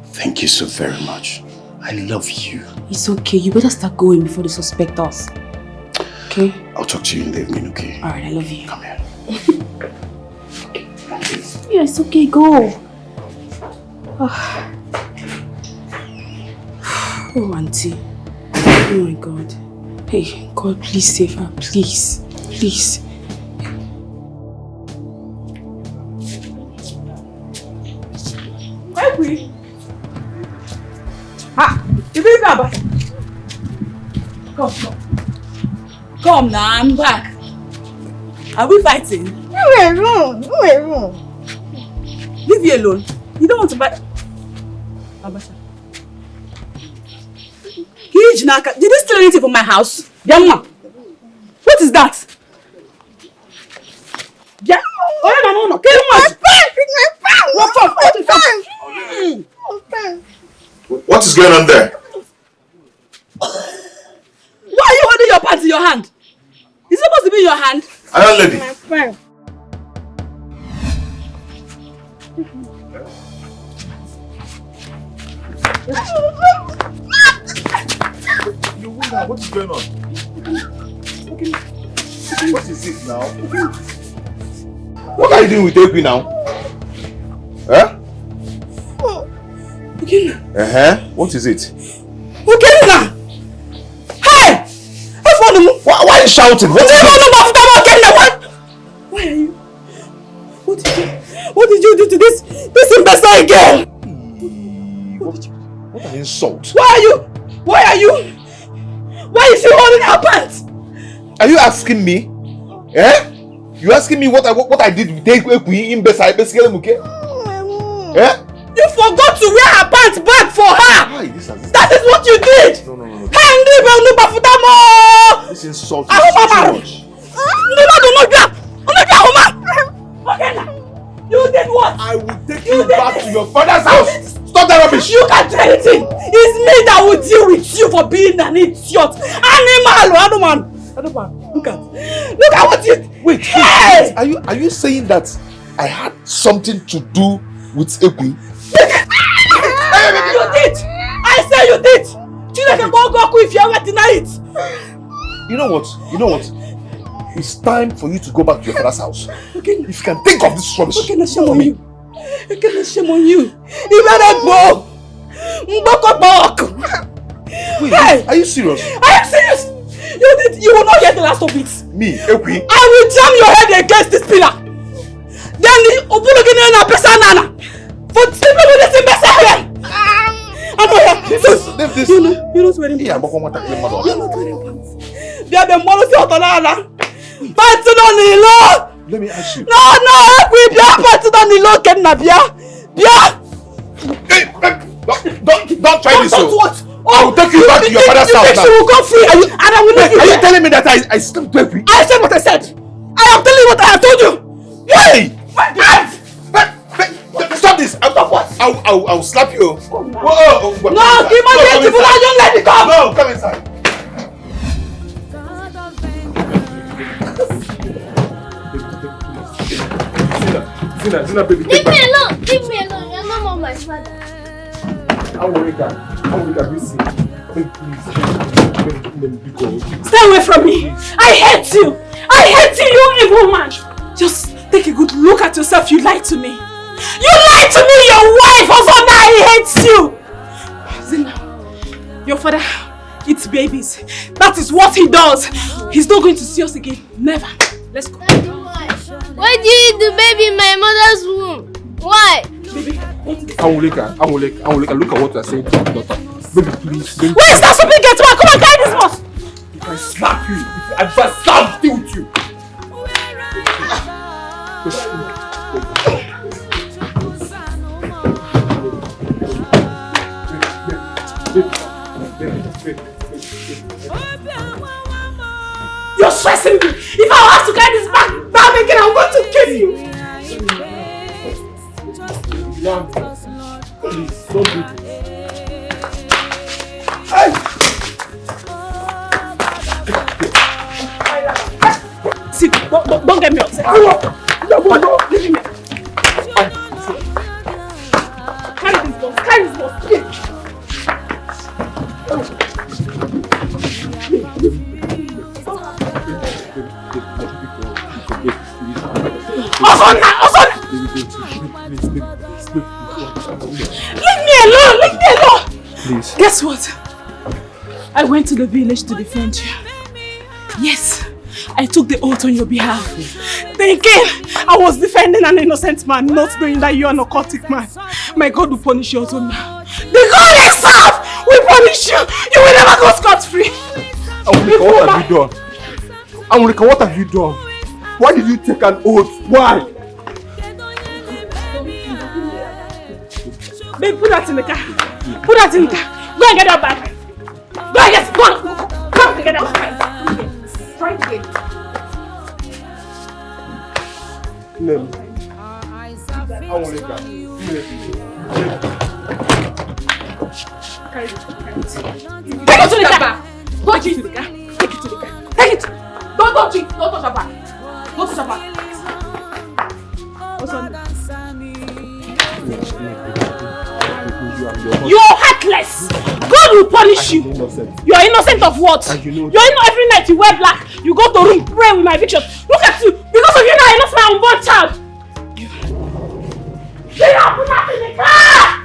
B: Thank you so very much. I love you.
P: It's okay. You better start going before they suspect us. Okay?
B: I'll talk to you in the evening, okay?
P: Alright, I love you.
B: Come here.
E: Yeah, it's okay, go. Oh, auntie. Oh my God. Hey, God, please save her. Please. Please.
P: Baby. Ha! You bring her back. Come. Come now, I'm back. Are we fighting?
I: We're wrong.
P: Leave you alone. You don't want to fight. Abasha. Did you steal anything from my house? Yamma. What is that? Yeah. Oh, no. Get him out.
D: What is going on there?
P: Why are you holding your pants in your hand? Is it supposed to be in your hand?
D: Iron lady.
I: My friend.
D: You wonder what is going on? What is it now? What are you doing with Ekwi now? Huh? What is it?
P: Hey!
D: Why are you shouting? What is it?
P: Why are you? What did you do to this imbecile girl?
D: What an insult.
P: Why is she holding her pants?
D: Are you asking me? Eh? You asking me what I did with Ekwi imbecile basically muke? Eh?
P: You forgot to wear her pants back for her!
D: Why?
P: That is what you did!
D: No. This insult is too much.
P: You did what?
D: I will take you back to your father's house! Stop that rubbish!
P: You can't do anything! It's me that will deal with you for being an idiot! Animal! Look at what you...
D: Wait. Are you saying that I had something to do with Ekwi?
P: You did! I say you did! If you ever deny it!
D: You know what? It's time for you to go back to your father's house. Okay. If you can think of this rubbish.
P: Okay, shame on you. You better go!
D: Wait, are you serious?
P: I am serious! You will not hear the last of it.
D: Me, Ekwi?
P: I will jam your head against this pillar. Then the Obulugini person Nana for sleeping with this imbecile girl.
D: Leave this.
P: You're not wearing pants. You're not wearing pants. They are the models of Otonala. Pants on the law.
D: Let me ask you.
P: No, Ekwi, pants on the law, Kenna,
D: Don't try this.
P: Don't what?
D: I will take you back to your father's house now.
P: She will go free and I will leave you.
D: Are you telling me that I slept with Ekwi?
P: I said what I said. I am telling you what I have told you.
D: Hey! Stop this!
P: Stop what?
D: I'll slap you.
P: No, give my name to Bula, don't let it come.
D: No, come inside. Zina, baby,
N: leave me alone. Leave me alone. You're not more my father.
D: I will wake up. Please.
P: Stay away from me. I hate you, you evil man. Just take a good look at yourself. You lied to me. You lied to me, your wife. Also now he hates you. Zina, your father eats babies. That is what he does. He's not going to see us again. Never. Let's go.
N: Why do you eat the baby in my mother's womb? Why?
P: Baby,
R: I will look at what you are saying to your daughter. Baby, please. Baby.
P: Where's that stupid get one? Come on, carry this boss.
R: If I slap you, if I slap with you.
P: You're stressing me. If I have to carry this back again, I'm going to kill you.
R: Please, don't do this.
P: See, don't get me upset. Leave me. Carry this box. Osona!
M: Leave me alone! Leave me alone!
G: Please.
M: Guess what? I went to the village to defend you. Yes, I took the oath on your behalf. Thinking I was defending an innocent man, not knowing that you are an occultic man. My God will punish you also now. The God himself will punish you. You will never go scot-free.
G: Amulika, what have you done? Amulika, what have you done? Why did you take an oath? Why?
M: Babe, put that in the car. Put that in the car. Go and get that bag. Go and get it. Go on. Come to get that bag. Try to get it.
G: No. Amulika.
M: Carry it. Take it to the car. Go to the car. Take it to the car. Take it. Don't touch it. Don't touch the bag. Don't touch the bag. What's on? You are heartless! God will punish you! You are innocent of what? You are every night you wear black, you go to room, pray with my picture. Look at you! Because of you now I lost my unborn child! Get up! Put that in the car!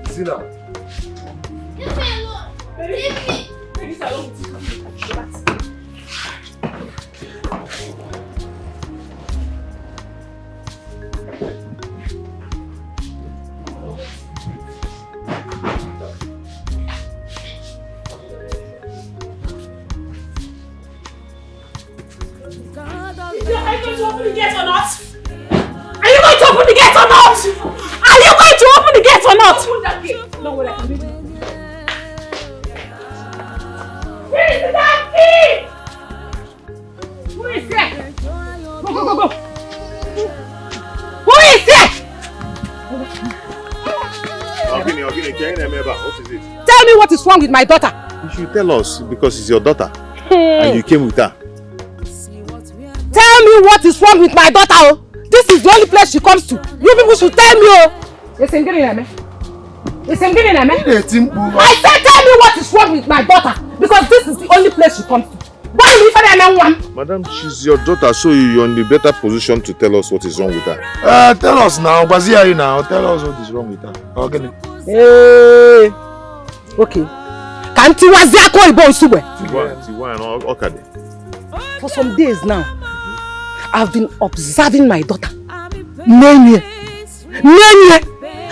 G: Zina.
M: Leave me alone! Leave me! Leave this alone. Are you going to open the gate or not? Are you going to open the gate or not? Are you going to open the gate or not? Open that gate. No way I can do it. Where is the damn key? Who is there? Go, go, go, go. Who is there?
D: What is it?
L: Tell me what is wrong with my daughter.
D: You should tell us because it's your daughter and you came with her.
L: Tell me what is wrong with my daughter. Oh. This is the only place she comes to. You people should tell me. Oh. I said tell me what is wrong with my daughter because this is the only place she comes to.
D: Madam, she's your daughter, so you're in the better position to tell us what is wrong with her.
K: Tell us now. Bazia now. Tell us what is wrong with her. Okay.
L: Hey. Okay. Can't you was there call boy Sube? For some days now, I've been observing my daughter. Nenye.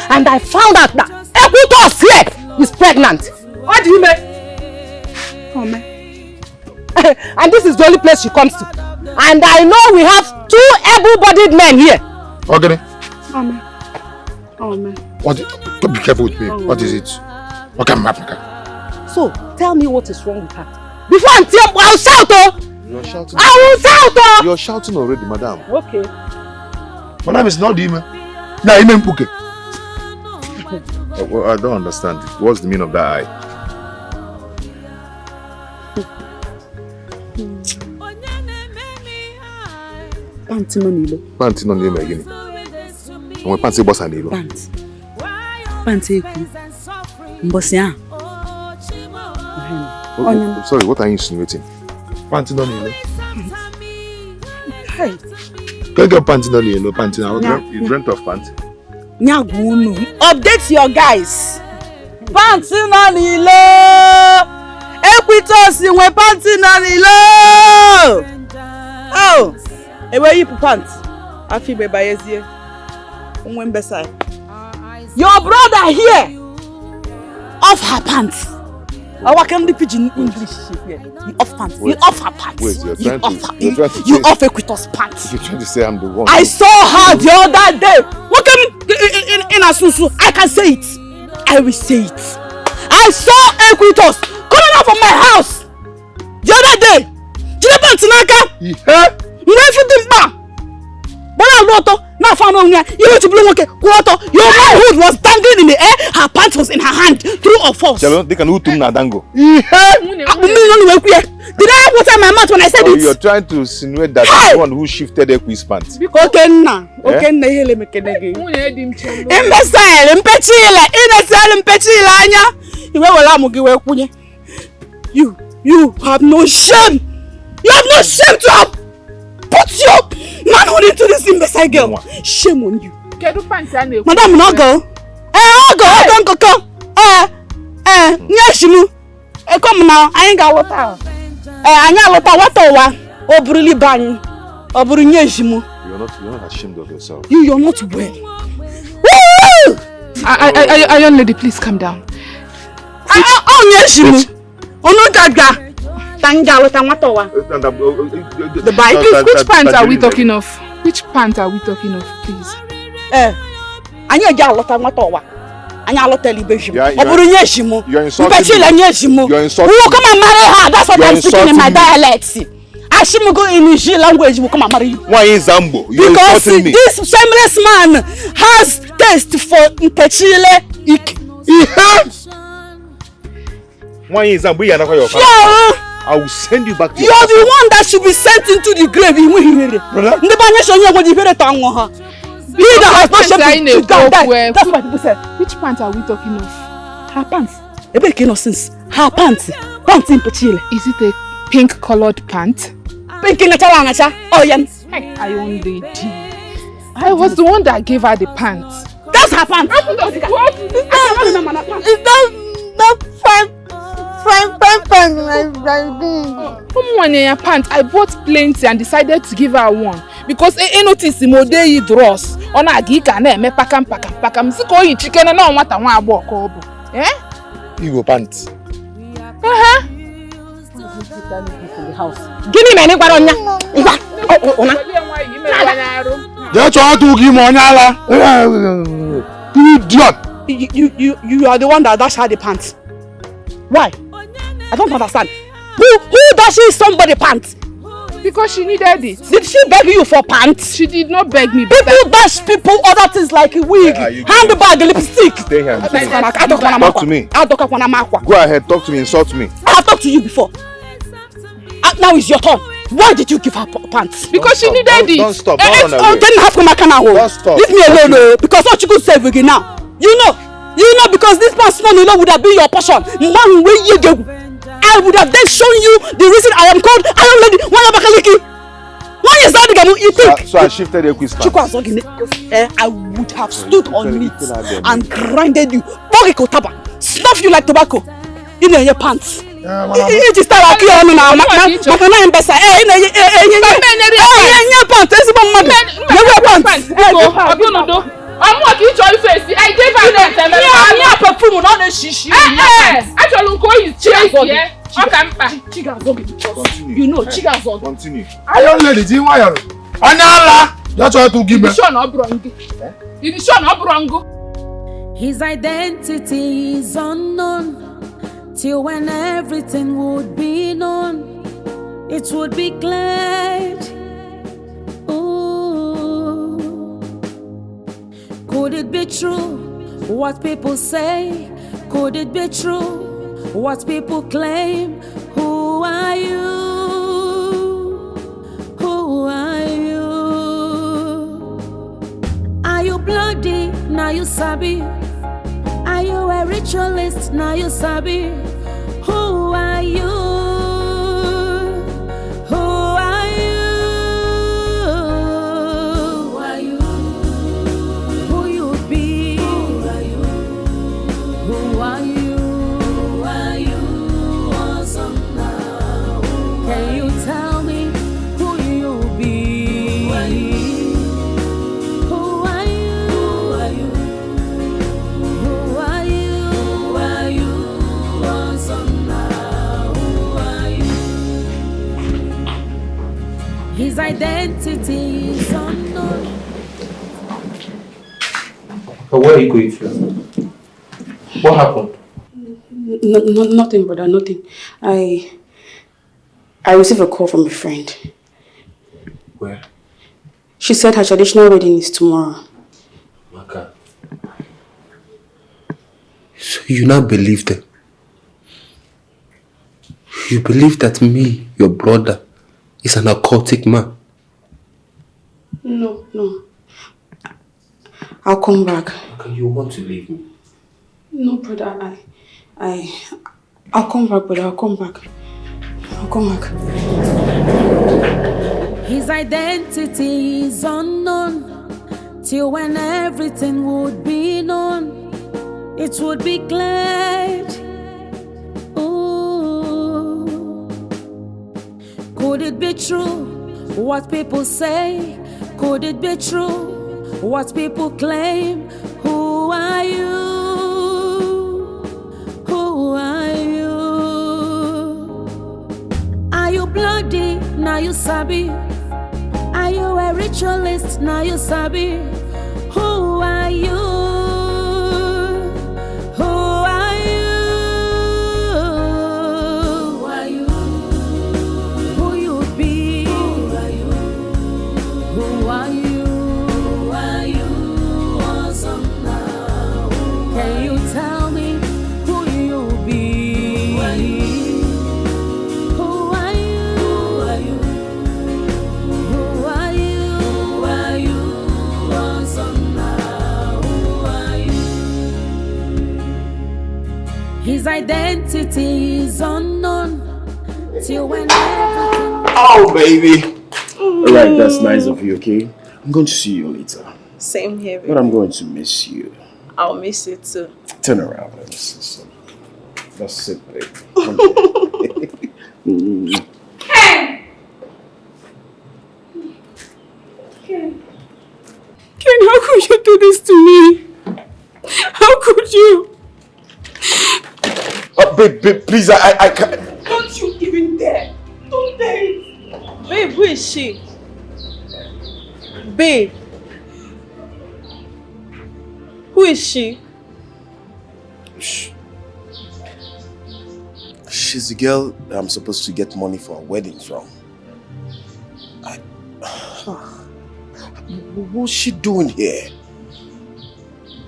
L: And I found out that Equitos here is pregnant. What do you mean? Oh man. And this is the only place she comes to. And I know we have 2 able-bodied men here.
K: Okay.
L: Oh man.
K: What? Be careful with me. What is it? Okay, Africa.
L: So tell me what is wrong with her. Before I'll shout, oh!
D: You're shouting.
L: I will shout, oh!
D: You're shouting already, madam.
L: Okay.
K: Madam is not him. Nah, he meant Puke.
D: Well, I don't understand. What's the meaning of that eye?
O: Panty no nilo.
D: Panty no nilo again. When panty boss and nilo.
O: Panty eku. Mbosi ah.
D: Sorry, what are you insinuating?
K: Panty no nilo.
L: Hey.
K: Can't get panty no nilo. Panty now.
D: You dreamt of panty?
O: Nyagunu.
L: Update your guys. Panty no nilo. Equitos inwe panty no nilo. Oh. Where you pants? I feel by yezie. Your brother here off her pants. Our can the pidgin English here. You off pants. You off her pants.
D: Wait, you're trying
L: you off Equitos pants.
D: You're trying to say I'm the one.
L: I saw her the other day. What can in Asusu? I can say it. I will say it. I saw Equitos coming out from my house the other day. Did you pants naka?
K: Yeah.
L: You know if you didn't bang. But I now found out here. You went to blow okay. Your manhood was dangling in the air. Her pants was in her hand. True or false?
D: They can do na dango.
L: Did I water my mouth when I said it?
D: You're trying to insinuate that you're the one who shifted Equi's pants.
L: Okay, now. Okay, now hele me kedege. Mpechile anya. Iwe wala mugiwe kunye.
O: You have no shame. You have no shame to have put your manhood into this imbecile girl. Shame on you. Madam, no go. Go. Yes, you. Come now. I ain't got water. I got water. Obrili bani. Obru nyeshimu.
D: You're not ashamed of yourself.
O: You're not well.
U: Young lady, please calm down.
O: Nyeshimu. Ono gaga.
U: The bike. Please, which pants are we talking of? Which pants are we talking of, please?
O: Anya ja lota nwatowa. Anya lota libeshim.
D: You're insulting me. You're insulting me.
O: Who come and marry her? That's what I'm speaking in my dialect. Ashimugo in Niger language will come and marry you.
D: Why is Zambo? You're
O: because
D: insulting me.
O: This shameless man has taste for Mpechile.
D: He has. Why is Zambo? You're not your father. I will send you back to
O: your the one that should be sent into the grave. Brother? He that has not shaped to die. That's what people say.
U: Which pants are we talking of?
O: Her pants. A bit innocence. Her pants. Pants in Pechile.
U: Is it a pink colored pant?
O: Pink in the Chalangacha. Oh, yes.
U: I only did. I was the one that gave her the pants.
O: That's her pants.
U: What?
O: Is that fine
U: pants? I bought plenty and decided to give her one. Because I noticed Modei draws on a geek and me pakam. Siko you chicken and no what I want to walk. Eh?
T: You go pants.
O: In the house. Give me money, Baronia.
T: That's what to give Monyala. Idiot.
O: You are the one that dash her the pants. Why? I don't understand. Who dashes somebody pants?
U: Because she needed it.
O: Did she beg you for pants?
U: She did not beg me.
O: People dash people other things like a wig, handbag, lipstick.
D: Stay here. Talk to me. Go ahead, talk to me, insult me.
O: I have talked to you before. Now it's your turn. Why did you give her pants?
U: Because she needed it.
D: Don't stop. Don't run away.
O: Don't
D: stop.
O: Leave me alone, because what you could say again now. You know, because this pants would have been your portion. I would have then shown you the reason I am called Iron Lady. Why is that the game you think?
D: So I shifted the quiz.
O: I would have stood on it and grinded you. Snuff you like tobacco. In your pants. It is start like you now.
U: I'm walking to your face. I gave her that.
O: I'm perfume on the shishi.
U: Actually, go is chase here.
O: You know, Chigazog.
D: Continue.
T: I don't let it in wire. Anala. That's what to give me.
A: His identity is unknown. Till when everything would be known, it would be glad. Ooh. Could it be true what people say? Could it be true what people claim? Who are you? Who are you? Are you bloody? Now you sabi. Are you a ritualist? Now you sabi. Who are you? Who are you? Who are you? Who you be? Who are you? Who are you? Who are you? Awesome now. Can you tell me who you be? Who are you? Who are you? Who are you? Who are you? Who are you? Awesome now. Who are you? His identity is unknown.
F: But where are you going to? What happened?
E: Nothing, brother, nothing. I received a call from a friend.
F: Where?
E: She said her traditional wedding is tomorrow.
F: Maka. So you now believe them? You believe that me, your brother, is an occultic man?
E: No. I'll come back.
F: Maka, you want to leave me?
E: No, brother,
Q: I'll come back, brother. I'll come back. I'll come back.
A: His identity is unknown. Till when everything would be known, it would be glad. Ooh. Could it be true what people say? Could it be true what people claim? Who are you? Who are you? Are you bloody? Now you sabi. Are you a ritualist? Now you sabi. Who are you? Who are you? Who are you? Who you be? Who are you? Who are you? Who are you? Awesome now. Can you tell me who you be? Who are you? Who are you? Who are you? Who are you? Who are you? Awesome now. Who are you? His identity is unknown. Till when everything.
F: Oh, baby. Alright, that's nice of you, okay? I'm going to see you later.
E: Same here, baby.
F: But I'm going to miss you.
E: I'll miss you too.
F: Turn around. Let me see something. That's it, baby.
E: Ken! Ken, how could you do this to me? How could you?
F: Babe, please, I can't.
E: Don't you even dare. Don't dare it. Babe, who is she? Babe. Who is she?
F: She's the girl that I'm supposed to get money for a wedding from. What's she doing here?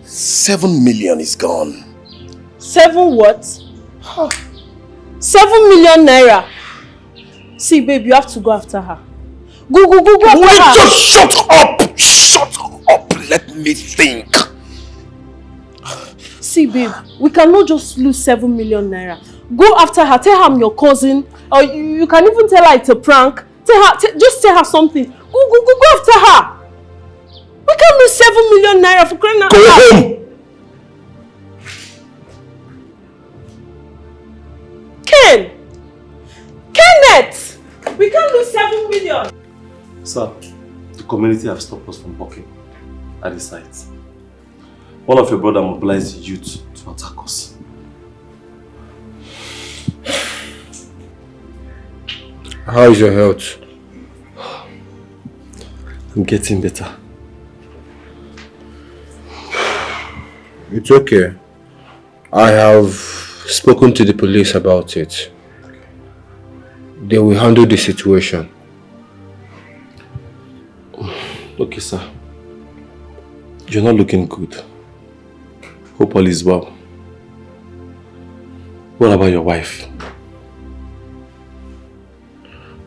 F: 7 million is gone.
E: 7 what? 7 million naira. See, babe, you have to go after her. Go after her.
F: Wait, just shut up! Shut up! Let me think.
E: See, babe, we cannot just lose 7 million naira. Go after her. Tell her I'm your cousin. Or you can even tell her it's a prank. Just tell her something. Go after her. We can't lose 7 million naira for crying out loud.
F: Go home!
E: Kenneth! We can't lose 7 million.
S: Sir, the community have stopped us from working at the site. One of your brother mobilized the youth to attack us.
F: How is your health?
S: I'm getting better.
B: It's okay. I have spoken to the police about it. They will handle the situation.
S: Okay, sir. You're not looking good. Hope all is well. What about your wife?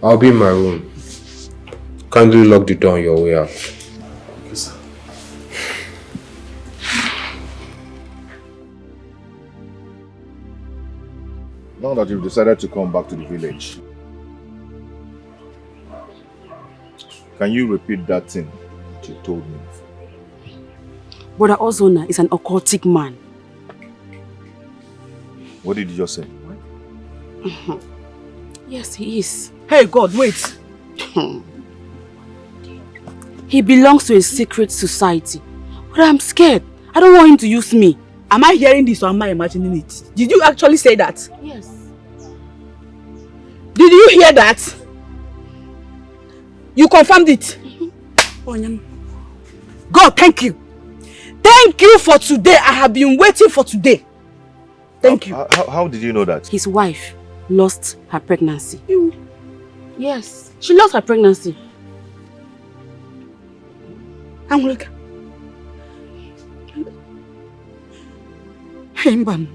B: I'll be in my room. Kindly lock the door on your way out.
S: Okay, sir.
D: Now that you've decided to come back to the village, can you repeat that thing that you told me?
O: Brother Ozona is an occultic man.
D: What did you just say?
O: Yes, he is.
L: Hey, God, wait.
O: He belongs to a secret society. But I'm scared. I don't want him to use me.
L: Am I hearing this or am I imagining it? Did you actually say that?
O: Yes.
L: Did you hear that? You confirmed it? God, thank you. Thank you for today. I have been waiting for today. Thank you.
D: How did you know that?
O: His wife lost her pregnancy. Yes, she lost her pregnancy.
L: Angelica. Hey, Mbam.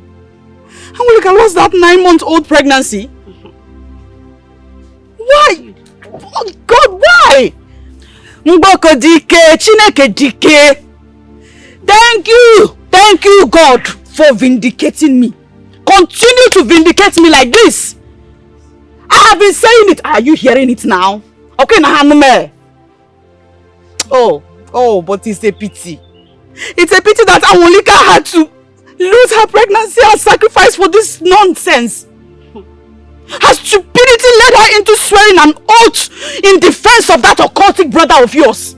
L: Angelica lost that 9-month-old pregnancy. Why? Oh God, why? Mboko Dikeh, Chineke Dikeh. Thank you, God, for vindicating me.
O: continue to vindicate me like this? I have been saying it. Are you hearing it now? Okay, Nahanume. Oh, but it's a pity. It's a pity that Awolika had to lose her pregnancy and sacrifice for this nonsense. Her stupidity led her into swearing an oath in defense of that occultic brother of yours.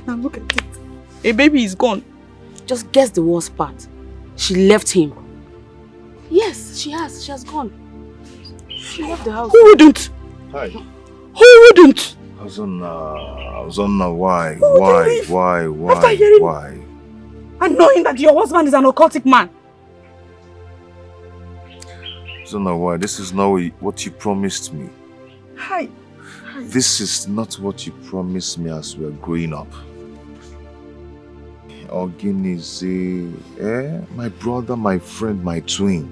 O: Now look at it. A baby is gone.
E: Just guess the worst part. She left him. Yes, she has. She has gone. She left the house.
O: Who wouldn't?
D: Hi.
O: Who wouldn't?
D: Hosanna, why?
O: After hearing and knowing that your husband is an occultic man.
D: Hosanna, why? This is not what you promised me.
O: Hi.
D: This is not what you promised me as we were growing up. Oginize, my brother, my friend, my twin.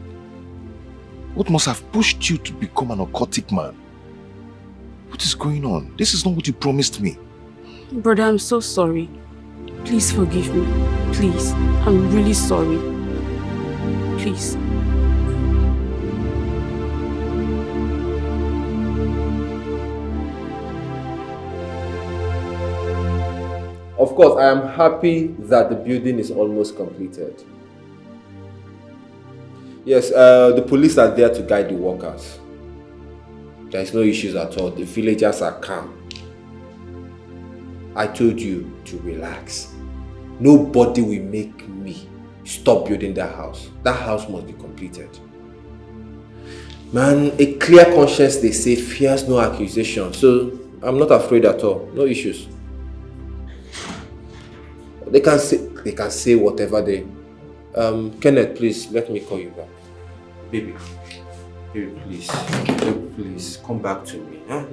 D: What must have pushed you to become an occultic man? What is going on? This is not what you promised me.
E: Brother, I'm so sorry. Please forgive me. Please. I'm really sorry. Please.
F: Of course, I am happy that the building is almost completed. Yes, the police are there to guide the workers. There is no issues at all. The villagers are calm. I told you to relax. Nobody will make me stop building that house. That house must be completed. Man, a clear conscience, they say, fears no accusation. So I'm not afraid at all. No issues. They can say whatever they... Kenneth, please, let me call you back. Baby, please. Baby, please, come back to me. Huh?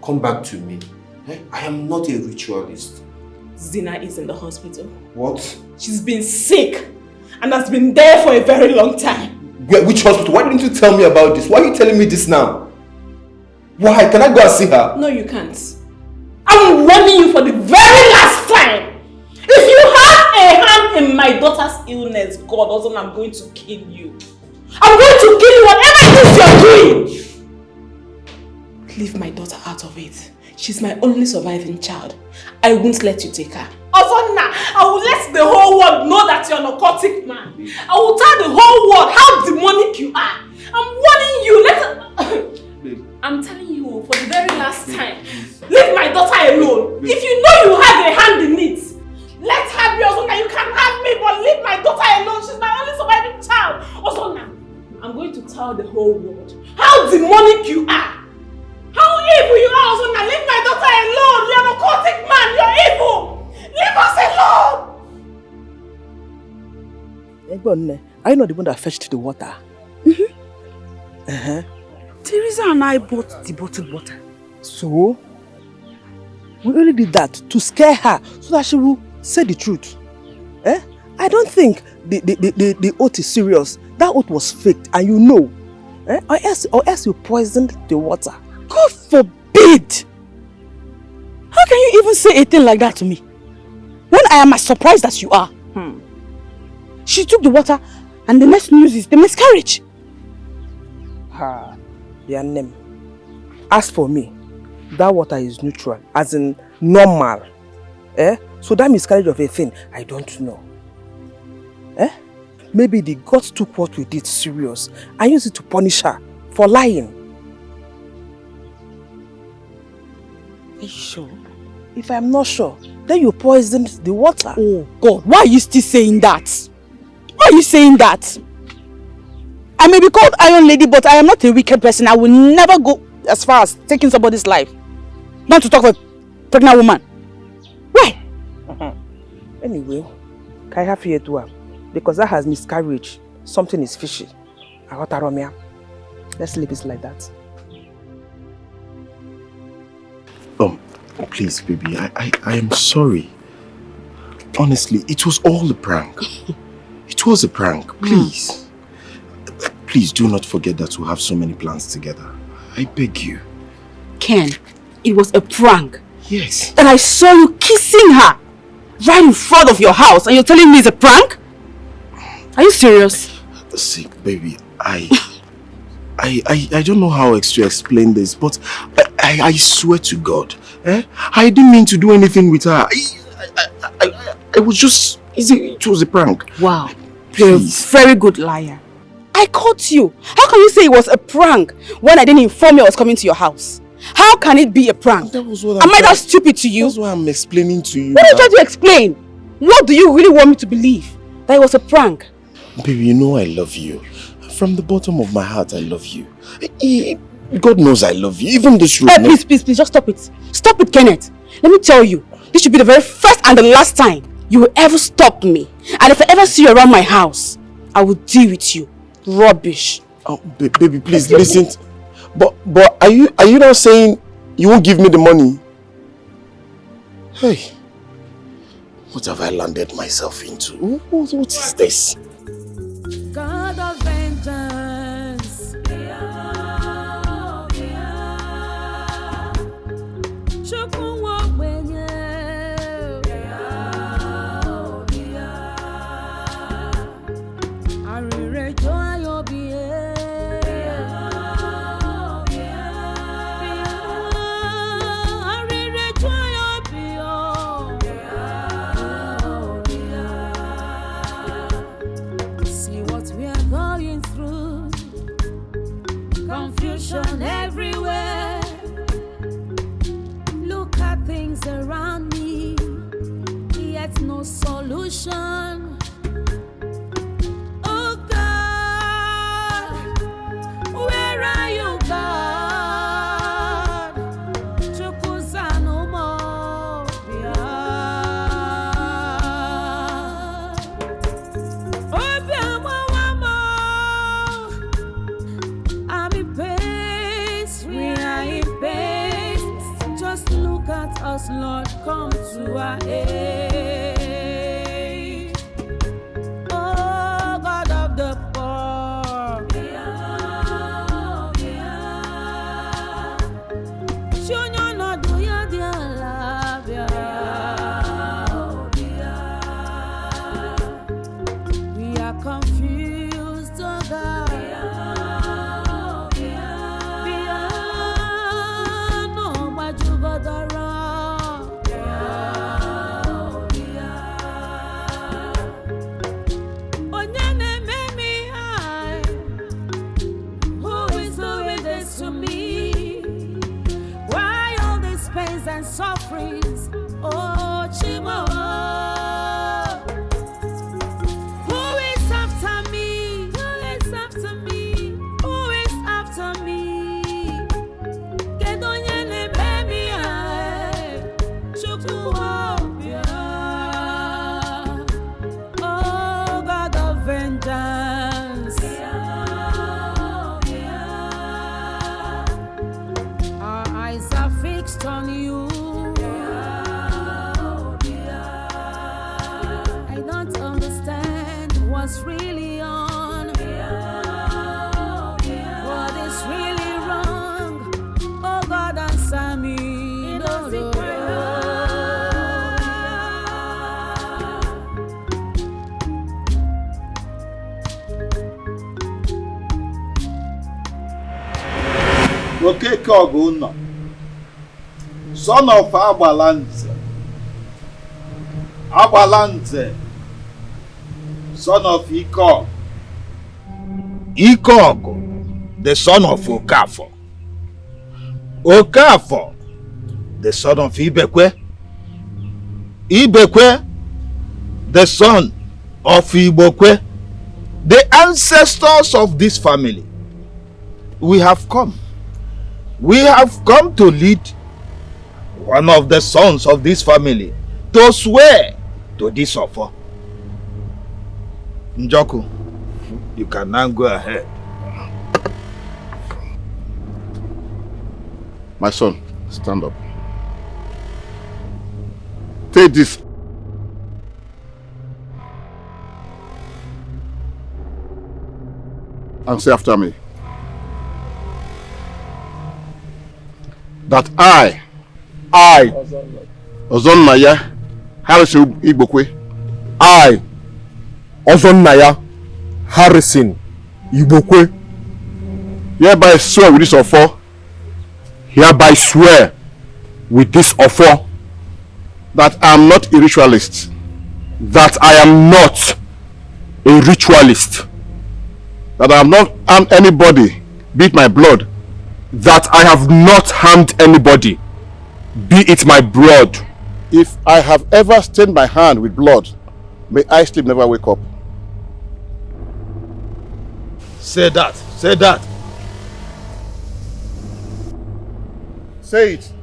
F: Come back to me. I am not a ritualist.
M: Zina is in the hospital.
F: What?
M: She's been sick and has been there for a very long time.
F: Which hospital? Why didn't you tell me about this? Why are you telling me this now? Why? Can I go and see her?
M: No, you can't. I'm warning you for the very last time. If you have a hand in my daughter's illness, God, also I'm going to kill you. I'm going to kill you whatever it is you're doing. Leave my daughter out of it. She's my only surviving child. I won't let you take her. Ozonna, I will let the whole world know that you're an occultic man. I will tell the whole world how demonic you are. I'm warning you. I'm telling you for the very last time. Leave my daughter alone. If you know you have a hand in it, let her be Ozonna. You can have me, but leave my daughter alone. She's my only surviving child. Ozonna, I'm going to tell the whole world how demonic you are. How evil you are, Ozonna. Leave my daughter alone. You're an occultic man. You're evil. Leave us alone.
L: Are you not the one that fetched the water? Teresa and I bought the bottled water. So? We only did that to scare her so that she will say the truth. I don't think the oath is serious. That oath was faked and you know. Or else you poisoned the water. God forbid! How can you even say a thing like that to me? When I am as surprised as you are. She took the water and the next news is the miscarriage. Your name. As for me, that water is neutral, as in normal. So that miscarriage of a thing, I don't know. Maybe the gods took what we did serious and used it to punish her for lying. Are you sure? If I'm not sure, then you poisoned the water. Oh God, why are you still saying that? Why are you saying that? I may be called Iron Lady, but I am not a wicked person. I will never go as far as taking somebody's life. Not to talk of a pregnant woman. Why? Anyway, can I have you to her? Because that has miscarriage. Something is fishy. Let's leave it like that.
K: Please, baby, I am sorry. Honestly, it was all a prank. It was a prank, please. Please do not forget that we have so many plans together. I beg you.
E: Ken, it was a prank.
K: Yes.
E: And I saw you kissing her right in front of your house and you're telling me it's a prank?
M: Are you serious?
G: See, baby, I don't know how to explain this, but I swear to God, I didn't mean to do anything with her. I was just, it was a prank.
M: Wow, you're a very good liar.
O: I caught you. How can you say it was a prank when I didn't inform you I was coming to your house? How can it be a prank?
G: That was what
O: Am I that stupid to you?
G: That's what I'm explaining to you.
O: What are you trying to explain? What do you really want me to believe? That it was a prank?
G: Baby, you know I love you. From the bottom of my heart, I love you. God knows I love you. Even this room.
O: Please, just stop it. Stop it, Kenneth. Let me tell you, this should be the very first and the last time you will ever stop me. And if I ever see you around my house, I will deal with you. Rubbish.
G: Oh, baby, please listen. But are you not saying you won't give me the money? Hey, what have I landed myself into? What is this?
A: God of vengeance. Confusion everywhere. Look at things around me, yet no solution. Oh God, where are you, God? Chukusa no more. At us, Lord, come to our aid. Oh, God of the poor. Show you not do your dear love. We are confused, oh God. And sufferings, oh Chimo, who is after me? Who is after me? Who is after me? Kedonyele baby, I Chukwuobia. Oh God of vengeance, our eyes are fixed on you. What's really on? What is really wrong? Oh God, answer me.
C: Okay, Koguno, son of Abalanze, son of Ikog.
R: Ikog, the son of Okafo. Okafo, the son of Ibekwe. Ibekwe, the son of Ibokwe. The ancestors of this family. We have come to lead one of the sons of this family to swear to this offer. Njoku, you can now go ahead.
D: My son, stand up. Take this. And say after me. That I, Ozonnaya, Harrison Igbokwe,
F: I, Ozonnaya,
D: Harrison Ibokwe, hereby swear with this offer, hereby swear with this offer that I am not a ritualist, that I am not a ritualist, that I have not harmed anybody, be it my blood, that I have not harmed anybody, be it my blood. If I have ever stained my hand with blood, may I sleep never wake up. Say that. Say that. Say it.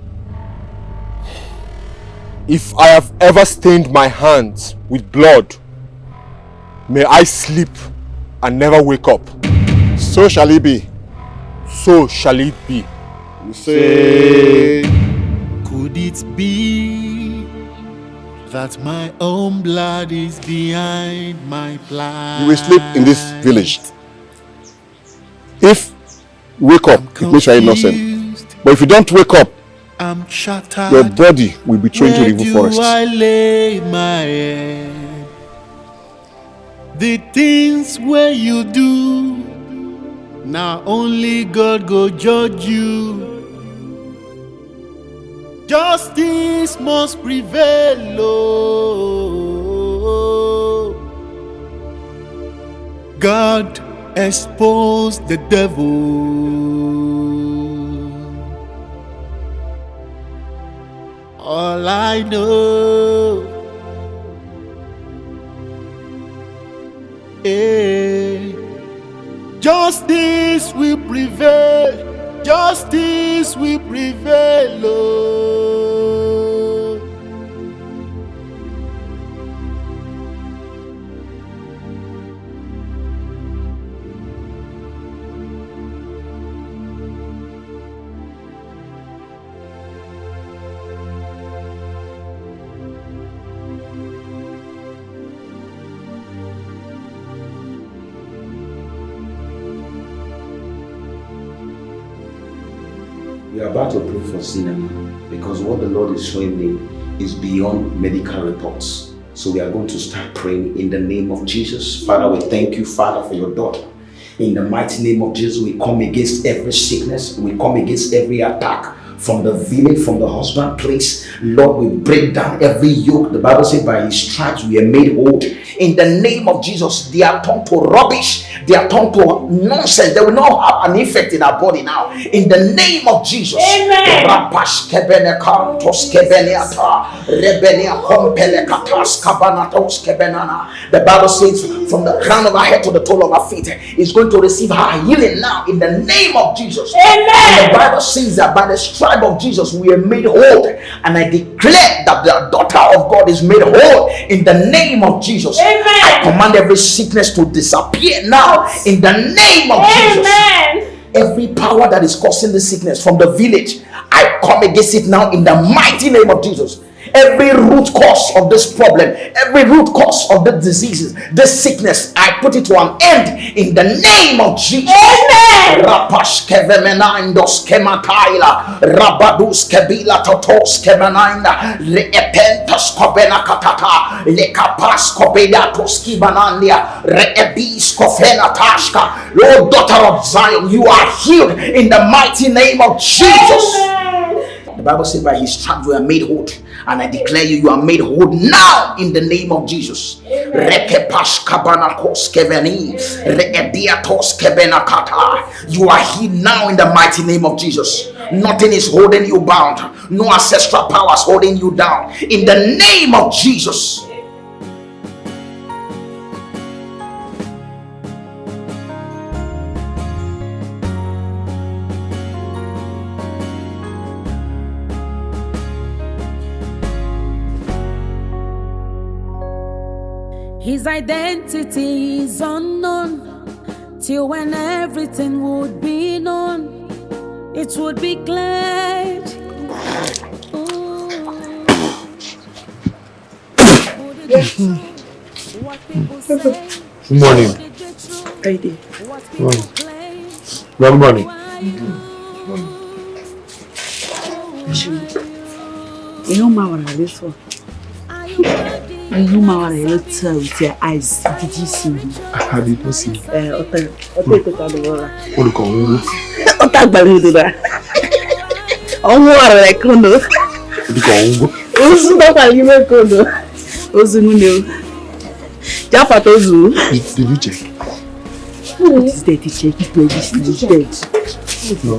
F: If I have ever stained my hands with blood, may I sleep and never wake up.
D: So shall it be.
F: So shall it be.
D: Say.
H: Could it be that my own blood is behind my plight?
D: You will sleep in this village. If you wake up, it means you are innocent. But if you don't wake up,
H: I'm shattered.
D: your body will be thrown into the evil forest.
H: Where do I lay my head? The things where you do, now only God go judge you. Justice must prevail, oh. God expose the devil. All I know, justice will prevail. Justice will prevail, oh.
V: We are about to pray for cinema because what the Lord is showing me is beyond medical reports. So we are going to start praying in the name of Jesus. Father, we thank you, Father, for your daughter. In the mighty name of Jesus, we come against every sickness. We come against every attack from the village, from the husband place. Lord, we break down every yoke. The Bible says by his stripes we are made whole. In the name of Jesus, they are turned to rubbish. They are turned to nonsense. They will not have an effect in our body now. In the name of Jesus. Amen. The Bible says from the crown of our head to the toe of our feet is going to receive her healing now in the name of Jesus. Amen. And the Bible says that by the stripe of Jesus we are made whole. And I declare that the daughter of God is made whole in the name of Jesus. Amen. I command every sickness to disappear now in the name of Jesus. Every power that is causing the sickness from the village, I come against it now in the mighty name of Jesus. Every root cause of this problem, every root cause of the diseases, this sickness, I put it to an end in the name of Jesus. Amen. Lord, daughter of Zion, you are healed in the mighty name of Jesus. Amen. The Bible says by his stripes we are made whole. And I declare you are made whole now in the name of Jesus. You are healed now in the mighty name of Jesus. Nothing is holding you bound. No ancestral powers holding you down. In the name of Jesus.
A: His identity is unknown till when everything would be known, it would be glad.
T: Good morning.
Q: Friday.
T: Good morning.
Q: You know, Mama, this one.
O: You man, with your eyes. Did you see him?
T: I did not see him.
O: What
T: Did you check?
O: What is that? Check it, this dead.
T: No.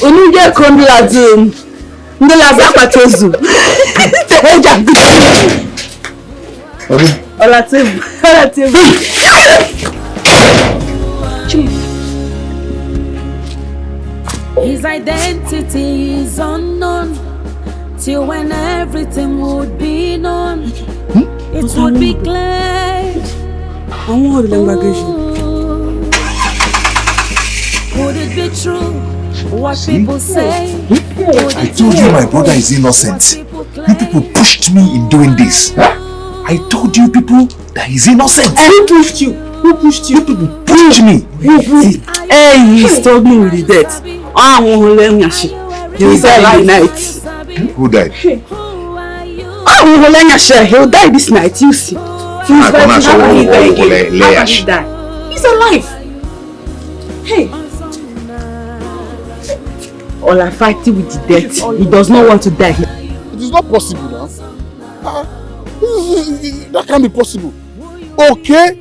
O: Onu get kondladum. Ndolaza patozu. Teja good. Olatebu.
A: His identity is unknown till when everything would be known. It would be clear. Would it be true what people say?
K: I told you my brother is innocent. You people pushed me in doing this. I told you people that he's innocent.
O: Who pushed you? Who pushed you?
K: You people pushed me.
O: Hey, he's struggling with the death. This is the night.
D: Who died?
O: He'll die this night, you see. He's alive. Hey. All I fighting with the death. He does not want to die.
G: It is not possible now. That can't be possible. Okay,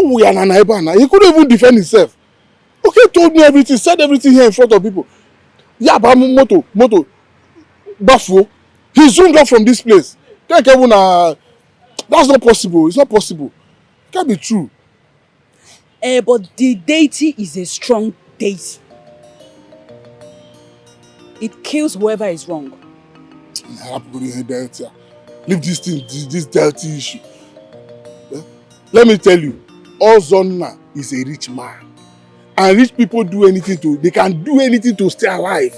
G: we are Nana. He couldn't even defend himself. Okay, told me everything, said everything here in front of people. Yeah, but moto, Bafo. He zoomed off from this place. That's not possible. It's not possible. It can't be true.
O: But the deity is a strong deity. It kills whoever is wrong.
G: Leave this thing, this deity issue. Yeah? Let me tell you, Ozonna is a rich man. And rich people they can do anything to stay alive.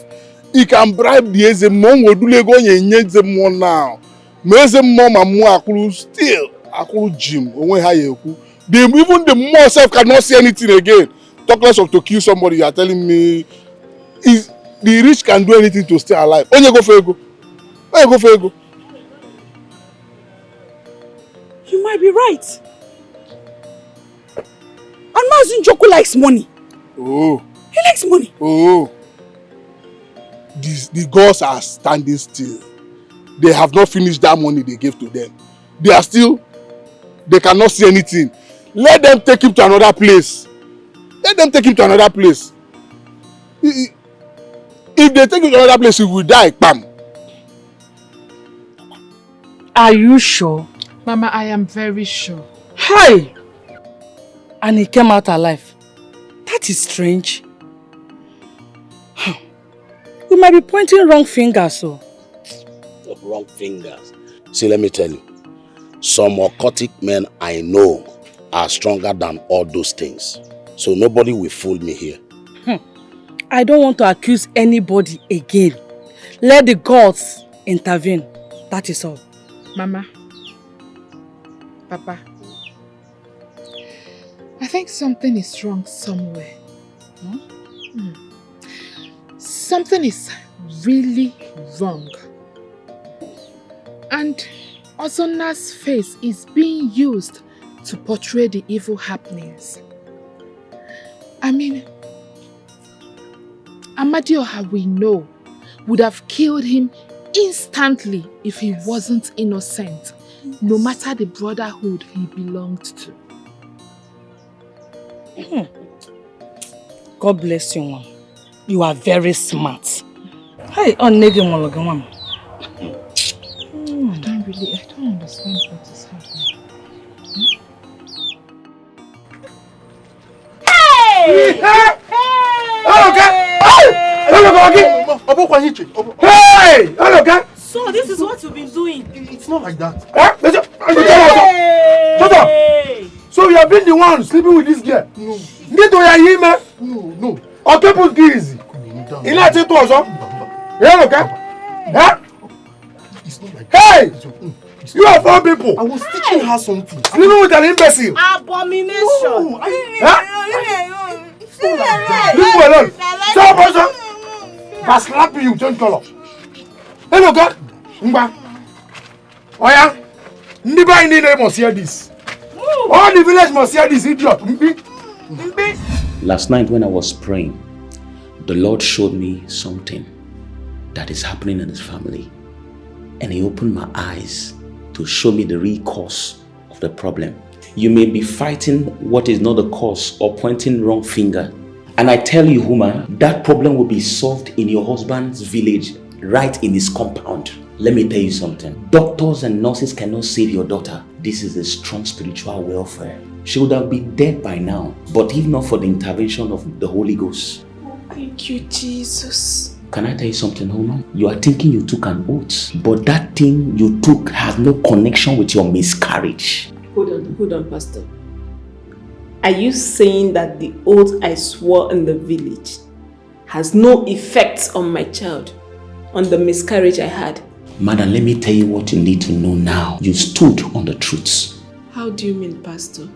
G: He can bribe the Ezemon, will do Lego and Yezemon now. Mezemon and Moakulu still, Akulu Jim, even the more self cannot see anything again. Talk less of to kill somebody, you are telling me. The rich can do anything to stay alive. Onye go for ego.
O: You might be right. And Mazin Joko likes money.
G: Oh.
O: He likes money.
G: Oh. The gods are standing still. They have not finished that money they gave to them. They cannot see anything. Let them take him to another place. If they take him to another place, he will die. Bam.
L: Are you sure?
U: Mama, I am very sure.
L: Hi! And he came out alive. That is strange. We might be pointing wrong fingers, so.
I: Wrong fingers. See, let me tell you. Some occultic men I know are stronger than all those things. So nobody will fool me here.
L: I don't want to accuse anybody again. Let the gods intervene. That is all.
U: Mama. Papa. I think something is wrong somewhere. Something is really wrong. And Ozonna's face is being used to portray the evil happenings. I mean, Amadioha, we know, would have killed him instantly if he wasn't innocent, no matter the brotherhood he belonged to.
L: God bless you, Mom. You are very smart. Hey, on Negamologamam.
U: I don't understand what is happening.
R: Hey! Hey! Hey!
M: So this is what you've been doing.
R: It's not like that. Shut up! So you have been the one sleeping with this girl? No. Get to your email? No. Okay, put easy. You like it also? Yeah, okay? Huh? Hey! You are 4 people. I was teaching her something. Sleeping with an imbecile.
M: Abomination.
R: No. Huh? Leave me alone. Stop, person. If I slap you, change color. Hey, okay?
T: Mba. Oya. Nobody in the must hear this. All the village must hear this idiot.
J: Last night when I was praying, the Lord showed me something that is happening in his family. And he opened my eyes to show me the real cause of the problem. You may be fighting what is not the cause or pointing wrong finger. And I tell you, woman, that problem will be solved in your husband's village, right in his compound. Let me tell you something. Doctors and nurses cannot save your daughter. This is a strong spiritual welfare. She would have been dead by now, but if not for the intervention of the Holy Ghost.
M: Thank you, Jesus.
J: Can I tell you something, woman? You are thinking you took an oath, but that thing you took has no connection with your miscarriage.
E: Hold on, Pastor. Are you saying that the oath I swore in the village has no effect on my child, on the miscarriage I had?
J: Madam, let me tell you what you need to know now. You stood on the truth.
E: How do you mean, Pastor?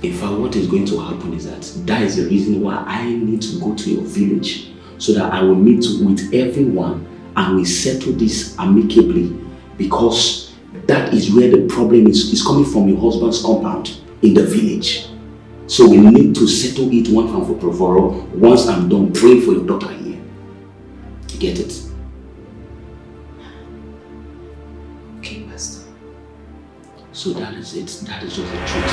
J: In fact, what is going to happen is that is the reason why I need to go to your village, so that I will meet with everyone and we settle this amicably, because that is where the problem is coming from, your husband's compound in the village. So we need to settle it one time for all once I'm done praying for your daughter here. You get it? Okay, Pastor. So that is it. That is just the truth.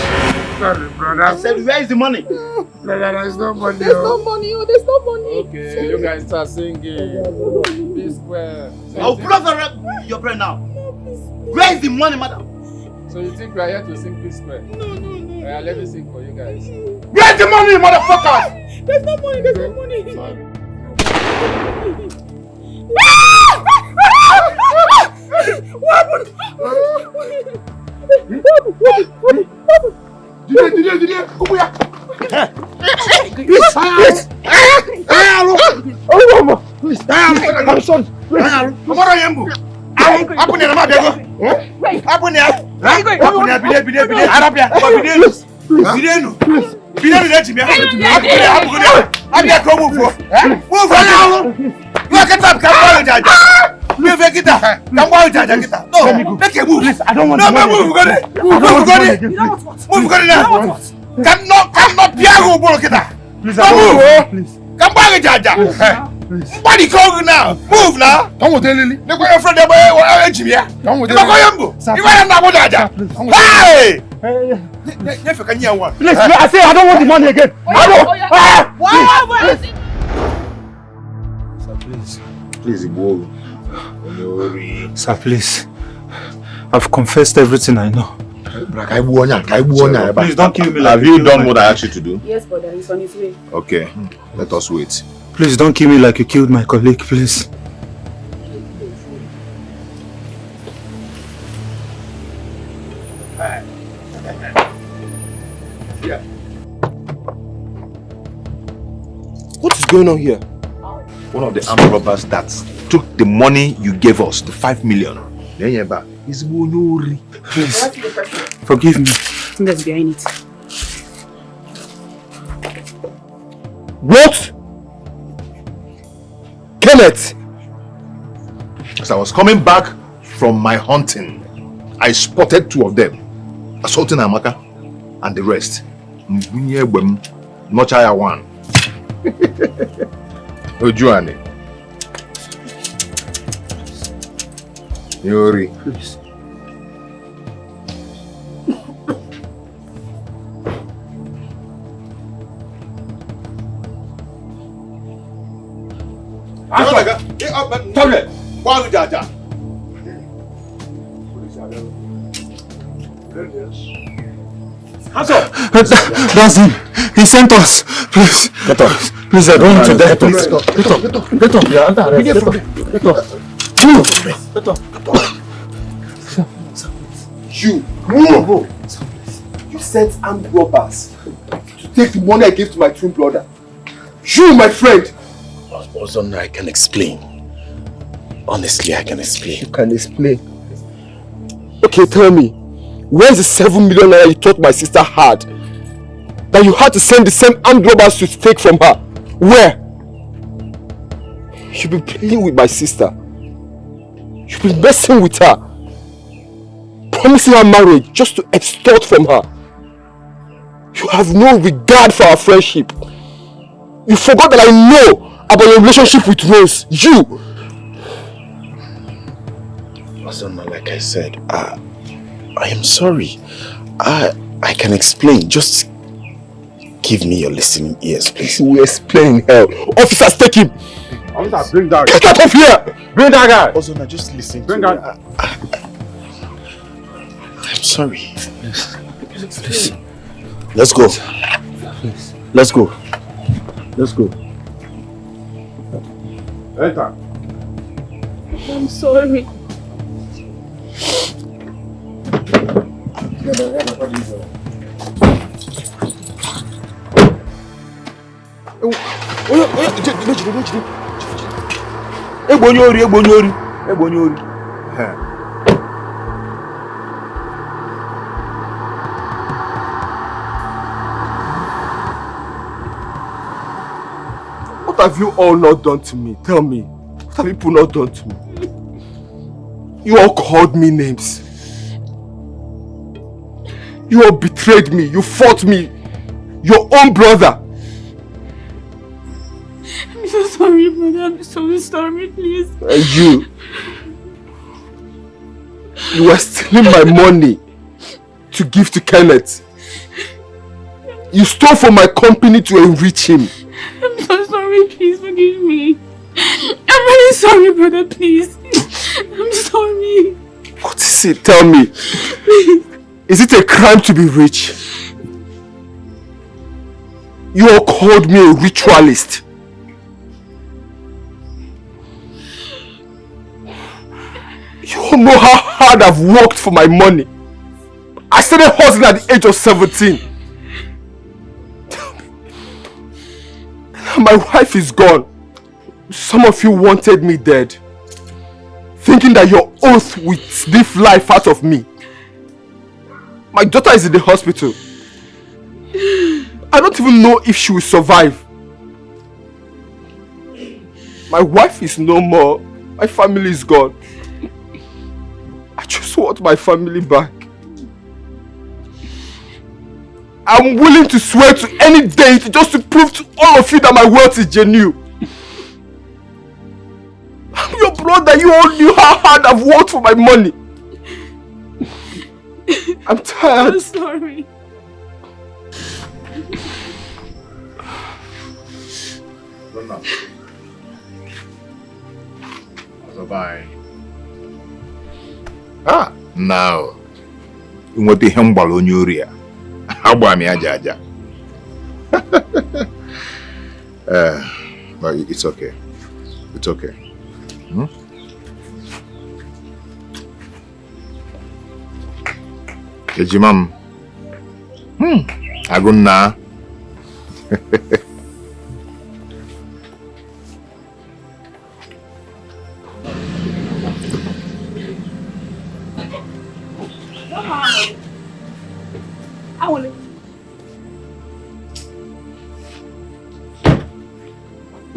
T: Sorry, brother. I said, where is the money? Brother, there's no money.
M: There's no money. Oh, there's no money.
R: Okay, you guys start singing. Be square.
C: I'll pull off your prayer now. Where is the money, madam?
R: So you think we are here to sing Peace Square? No. Let me sing for you guys.
T: Where's the money, motherfuckers?
M: There's no money. There's no money.
R: Sorry.
M: What happened?
T: Did come here. Please. I'm sorry. Come on, Yambu. Apa ni nama bego? Apa ni? Apa ni? Bide. Arabia. Bide. Bide chimia. Abia ko move. Move now. You get up, come on, Jaja. Move kita. Come on, Jaja kita. No, make a move. I don't want to. No, move go there. Move go there. Cannot piago bolo kita. Please. Come on, Jaja. Body call now. Move now. Come with Lily. Look at your friend there boy. Jimia. Come with Yambo. You want to go there. Hey. Never can you one. Please, I say I don't want the money again. I don't.
M: Why?
D: Sir, please go.
N: Sir, please. I've confessed everything I know.
D: Please
N: don't kill me like
D: Have you done what I asked you to do?
M: Yes, brother. He's on his way.
D: Okay, let us wait.
N: Please don't kill me like you killed my colleague, please.
F: What is going on here?
D: One of the armed robbers that took the money you gave us, the 5 million. Please,
N: forgive me.
M: I think that's behind it.
F: What? Kenneth!
D: As I was coming back from my hunting, I spotted 2 of them assaulting Amaka and the rest. Nochaya one. Ojuane. Yori.
N: Please. That's him. He sent us. Please.
D: Get up.
N: Please, I don't want to die.
D: Get up. You're under arrest. Get up.
N: Get up.
G: You. Move. You sent armed robbers to take the money I gave to my twin brother. You, my friend.
I: Ozon, I can explain. Honestly, I can explain.
G: You can explain. Okay, tell me, where's the 7 million naira you thought my sister had? That you had to send the same armed robbers to take from her? Where? You've been playing with my sister. You've been messing with her. Promising her marriage just to extort from her. You have no regard for our friendship. You forgot that I know about your relationship with Rose. You!
T: Azona, like I said, I am sorry. I can explain. Just give me your listening ears, please.
G: You will explain hell. Officers, take him!
R: Officer, bring that guy.
G: Get out of here!
R: Bring that guy!
T: Azona, just listen
R: bring
T: to me.
R: that.
T: I'm sorry. Please. Let's go. Please. Let's go. Let's go.
R: Enter.
Q: I'm sorry.
G: What have you all not done to me? Tell me. What have people not done to me? You all called me names. You all betrayed me. You fought me. Your own brother.
Q: I'm so sorry, brother. I'm so sorry, please.
G: You were stealing my money to give to Kenneth. You stole from my company to enrich him.
Q: I'm so sorry, please forgive me. I'm really sorry, brother, please. I'm sorry.
G: What is it? Tell me.
Q: Please.
G: Is it a crime to be rich? You all called me a ritualist. You all know how hard I've worked for my money. I started hustling at the age of 17. Tell me. Now my wife is gone. Some of you wanted me dead, thinking that your oath would sniff life out of me. My daughter is in the hospital. I don't even know if she will survive. My wife is no more. My family is gone. I just want my family back. I'm willing to swear to any deity just to prove to all of you that my wealth is genuine. I'm your brother. You all knew how hard I've worked for my money. I'm tired.
Q: I'm sorry.
D: Bye. Now. What ihe mgbala onye ori a. Agba mi aja aja. But it's okay. It's okay. Ejimam. Agunna.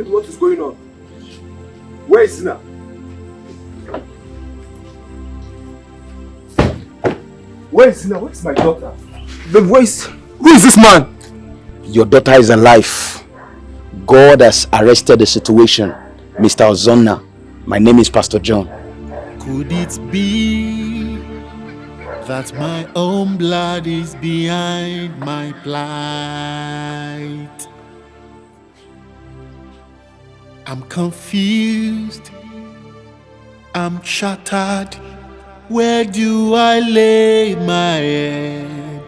G: What is going on? Where is Sina? Where is Sina? Where is my daughter? Who is this man?
V: Your daughter is alive. God has arrested the situation. Mr. Ozonna, my name is Pastor John.
H: Could it be that my own blood is behind my plight? I'm confused. I'm shattered. Where do I lay my head?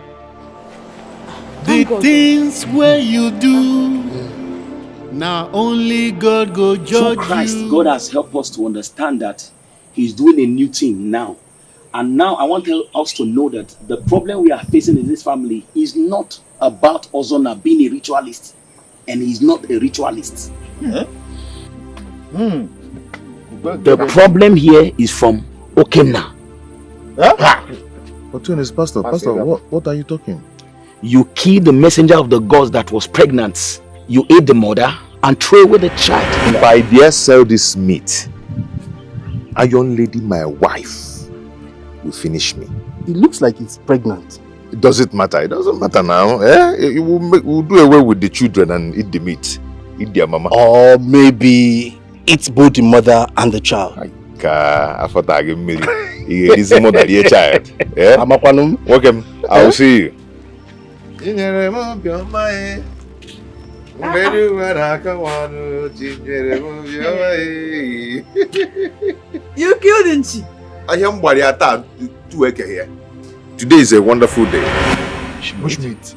H: The things where you do, now only God go judge
J: Through Christ,
V: you.
J: God has helped us to understand that He's doing a new thing now. And now I want us to know that the problem we are facing in this family is not about Ozonna being a ritualist. And he's not a ritualist.
V: The problem here is from Okenna.
D: But is Pastor, what are you talking?
V: You killed the messenger of the gods that was pregnant. You ate the mother and threw away the child.
D: If I dare sell this meat, Iron Lady, my wife, will finish me.
G: It looks like it's pregnant.
D: It doesn't matter. It doesn't matter now. We'll do away with the children and eat the meat. Eat their mama.
N: Or maybe it's both the mother and the child.
D: I thought I gave me this mother and child. Yeah? Welcome. I will see you.
O: You killed Nchi.
D: Today is a wonderful day.
N: Bushmeat.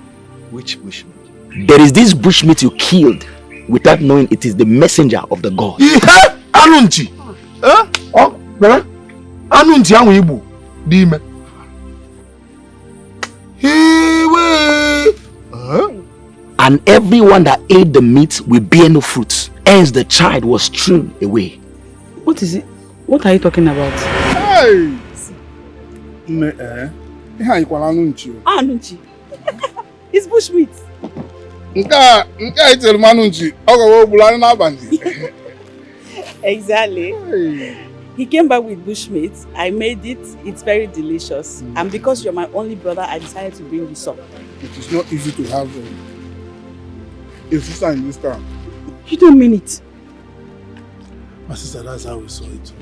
N: Which bushmeat?
V: There is this bushmeat you killed without knowing it is the messenger of the God.
N: Anunchi. Oh, brother. Anunchi anwu Igbo. Dime.
V: And everyone that ate the meat will bear no fruit, hence the child was thrown away.
O: What is it? What are you talking about?
N: Hey! Anunchi.
O: It's bushmeat. Exactly. He came back with bushmeat. I made it. It's very delicious. And because you're my only brother, I decided to bring this up.
N: It is not easy to have a sister in this town.
O: You don't mean it.
N: My sister, that's how we saw it.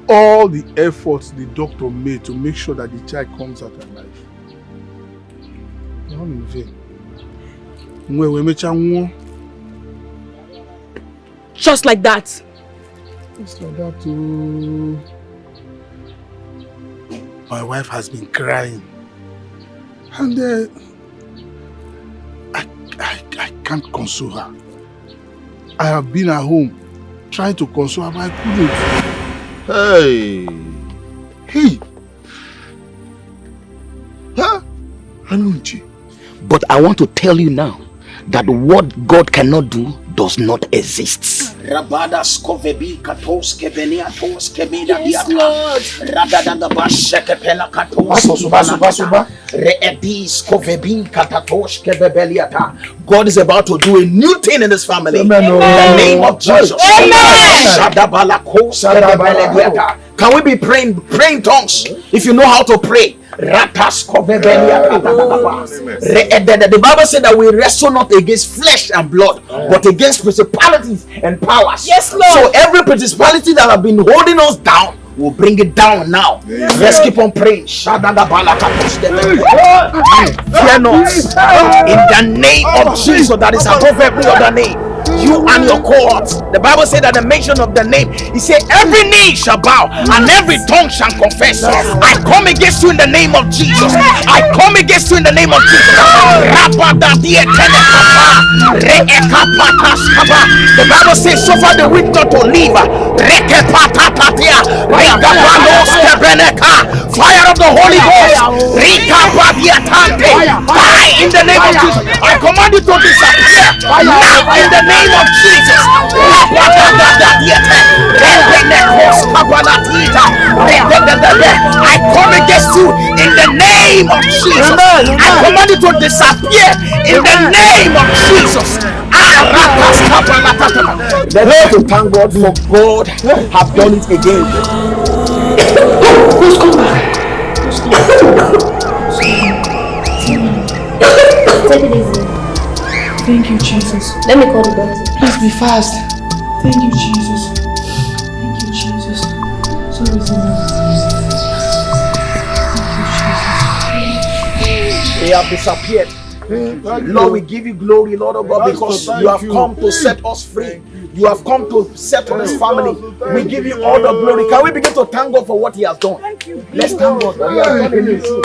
N: All the efforts the doctor made to make sure that the child comes out alive. Not in vain.
O: Just like that.
N: Just like that too. My wife has been crying. And I can't console her. I have been at home trying to console her, but I couldn't.
D: Hey! Huh? Anunchi.
V: But I want to tell you now that what God cannot do does not exist.
O: Yes, Lord.
V: God is about to do a new thing in this family. Amen. In the name of Jesus. Amen. Can we be praying tongues? If you know how to pray. The Bible said that we wrestle not against flesh and blood, but against principalities and powers.
O: Yes, Lord.
V: So every principality that have been holding us down, we'll bring it down now. Let's keep on praying. Fear not. In the name of Jesus that is above every other name. You and your cohorts. The Bible said that the mention of the name, he said every knee shall bow and every tongue shall confess. I come against you in the name of Jesus. I come against you in the name of Jesus. The Bible says suffer the weak not to live. Fire of the Holy Ghost. Die in the name of Jesus. I command you to disappear now in the name of Jesus. I come against you in the name of Jesus. I command you to disappear in the name of Jesus. Let's to thank God for God have done it again. Let's come back.
B: Take it easy.
Q: Thank you, Jesus.
B: Let me call the doctor.
Q: Please be fast. Thank you, Jesus. Thank you, Jesus. Sorry,
V: They have disappeared. Lord, we give you glory, Lord of God, because you have come to set us free. You have come to settle this family. We give you all the glory. Can we begin to thank God for what he has done? Let's thank God. He has done a new thing.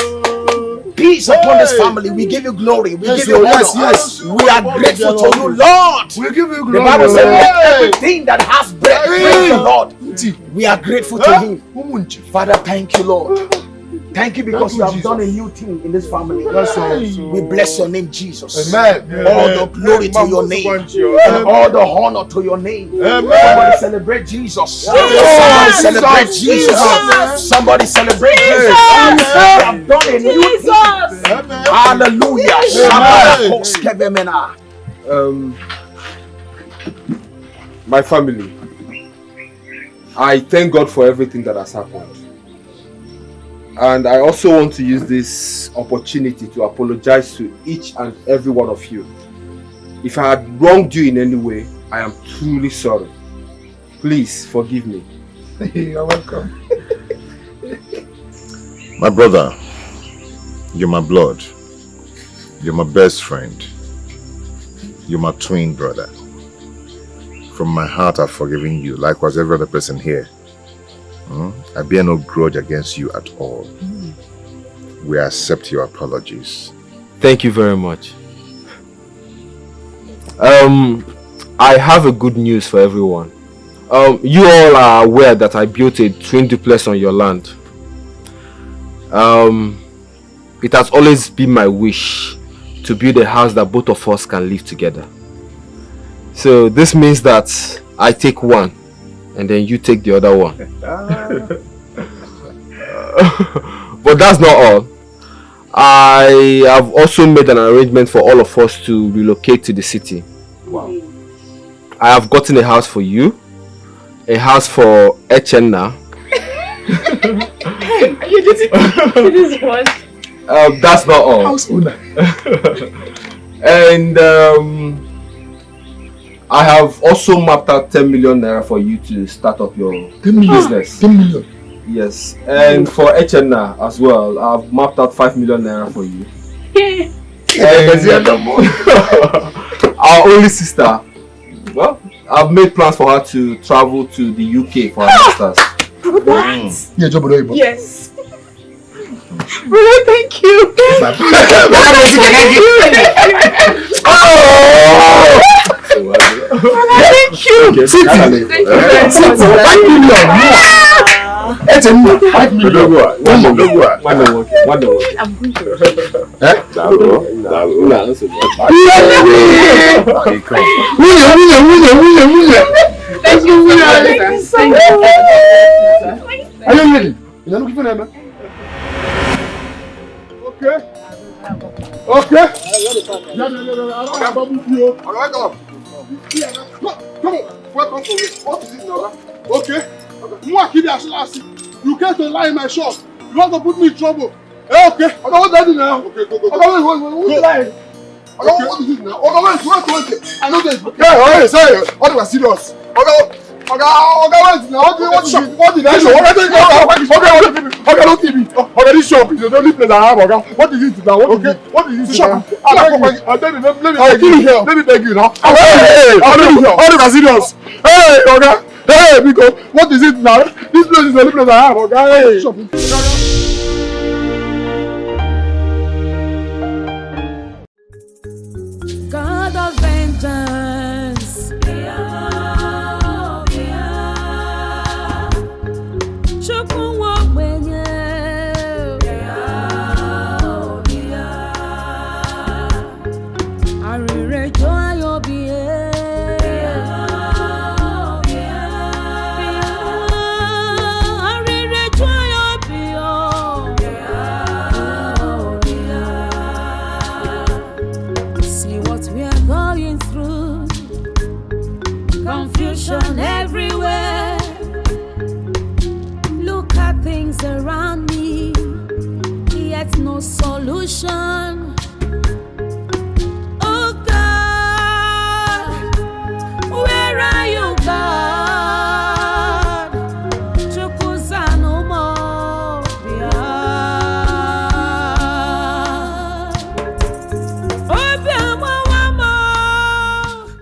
V: Peace upon this family. We give you glory. We give you honor.
N: Yes.
V: We are grateful to you, Lord.
N: We give you glory.
V: The Bible says let everything that has breath praise the Lord. We are grateful to him. Father, thank you, Lord. Thank you because you have done a new thing in this family. We bless your name, Jesus.
N: Amen.
V: All the glory to your name and all the honor to your name. Somebody celebrate Jesus. Somebody celebrate Jesus. Somebody celebrate Jesus. You have done a new thing. Hallelujah.
F: My family, I thank God for everything that has happened. And I also want to use this opportunity to apologize to each and every one of you. If I had wronged you in any way, I am truly sorry. Please forgive me.
T: You're welcome.
D: My brother, you're my blood. You're my best friend. You're my twin brother. From my heart, I've forgiven you, likewise every other person here. I bear no grudge against you at all. We accept your apologies.
F: Thank you very much. I have a good news for everyone. You all are aware that I built a twin duplex on your land. It has always been my wish to build a house that both of us can live together. So this means that I take one and then you take the other one. But that's not all. I have also made an arrangement for all of us to relocate to the city. Wow. I have gotten a house for you, a house for Echenna.
Q: You did this one.
F: That's not all.
T: House owner.
F: And I have also mapped out 10 million naira for you to start up your business.
T: 10 million.
F: Yes, and for Echenna as well, I've mapped out 5 million naira for you. And our only sister, well, I've made plans for her to travel to the UK for her masters.
Q: What?
T: Yeah, job.
Q: Yes. Brother, thank you.
F: Thank you.
T: Sit.
Q: Thank you very much.
T: 5 million. It's a 5 million.
Q: I'm going to. Thank you,
T: Thank you so much. Are you ready? You're looking for them?
N: Okay. Okay. Welcome to it. What is it now? Okay. You came to lie in my shop. You want to put me in trouble. Okay. Okay, what that do now? Okay, go. Okay, who's lying? Okay, what is it now? Okay, wait. I know this. Okay, sorry. What was serious? Okay, wait now. What did I show? Okay, don't give me. Okay, this shop is the only place I have. Okay, what is it now? What is this shop? Let me beg you now. Hey, what was serious? Hey, okay. Hey, Biko, what is it now? This place is the only place I have, okay?
A: God of vengeance. Everywhere, look at things around me, yet no solution.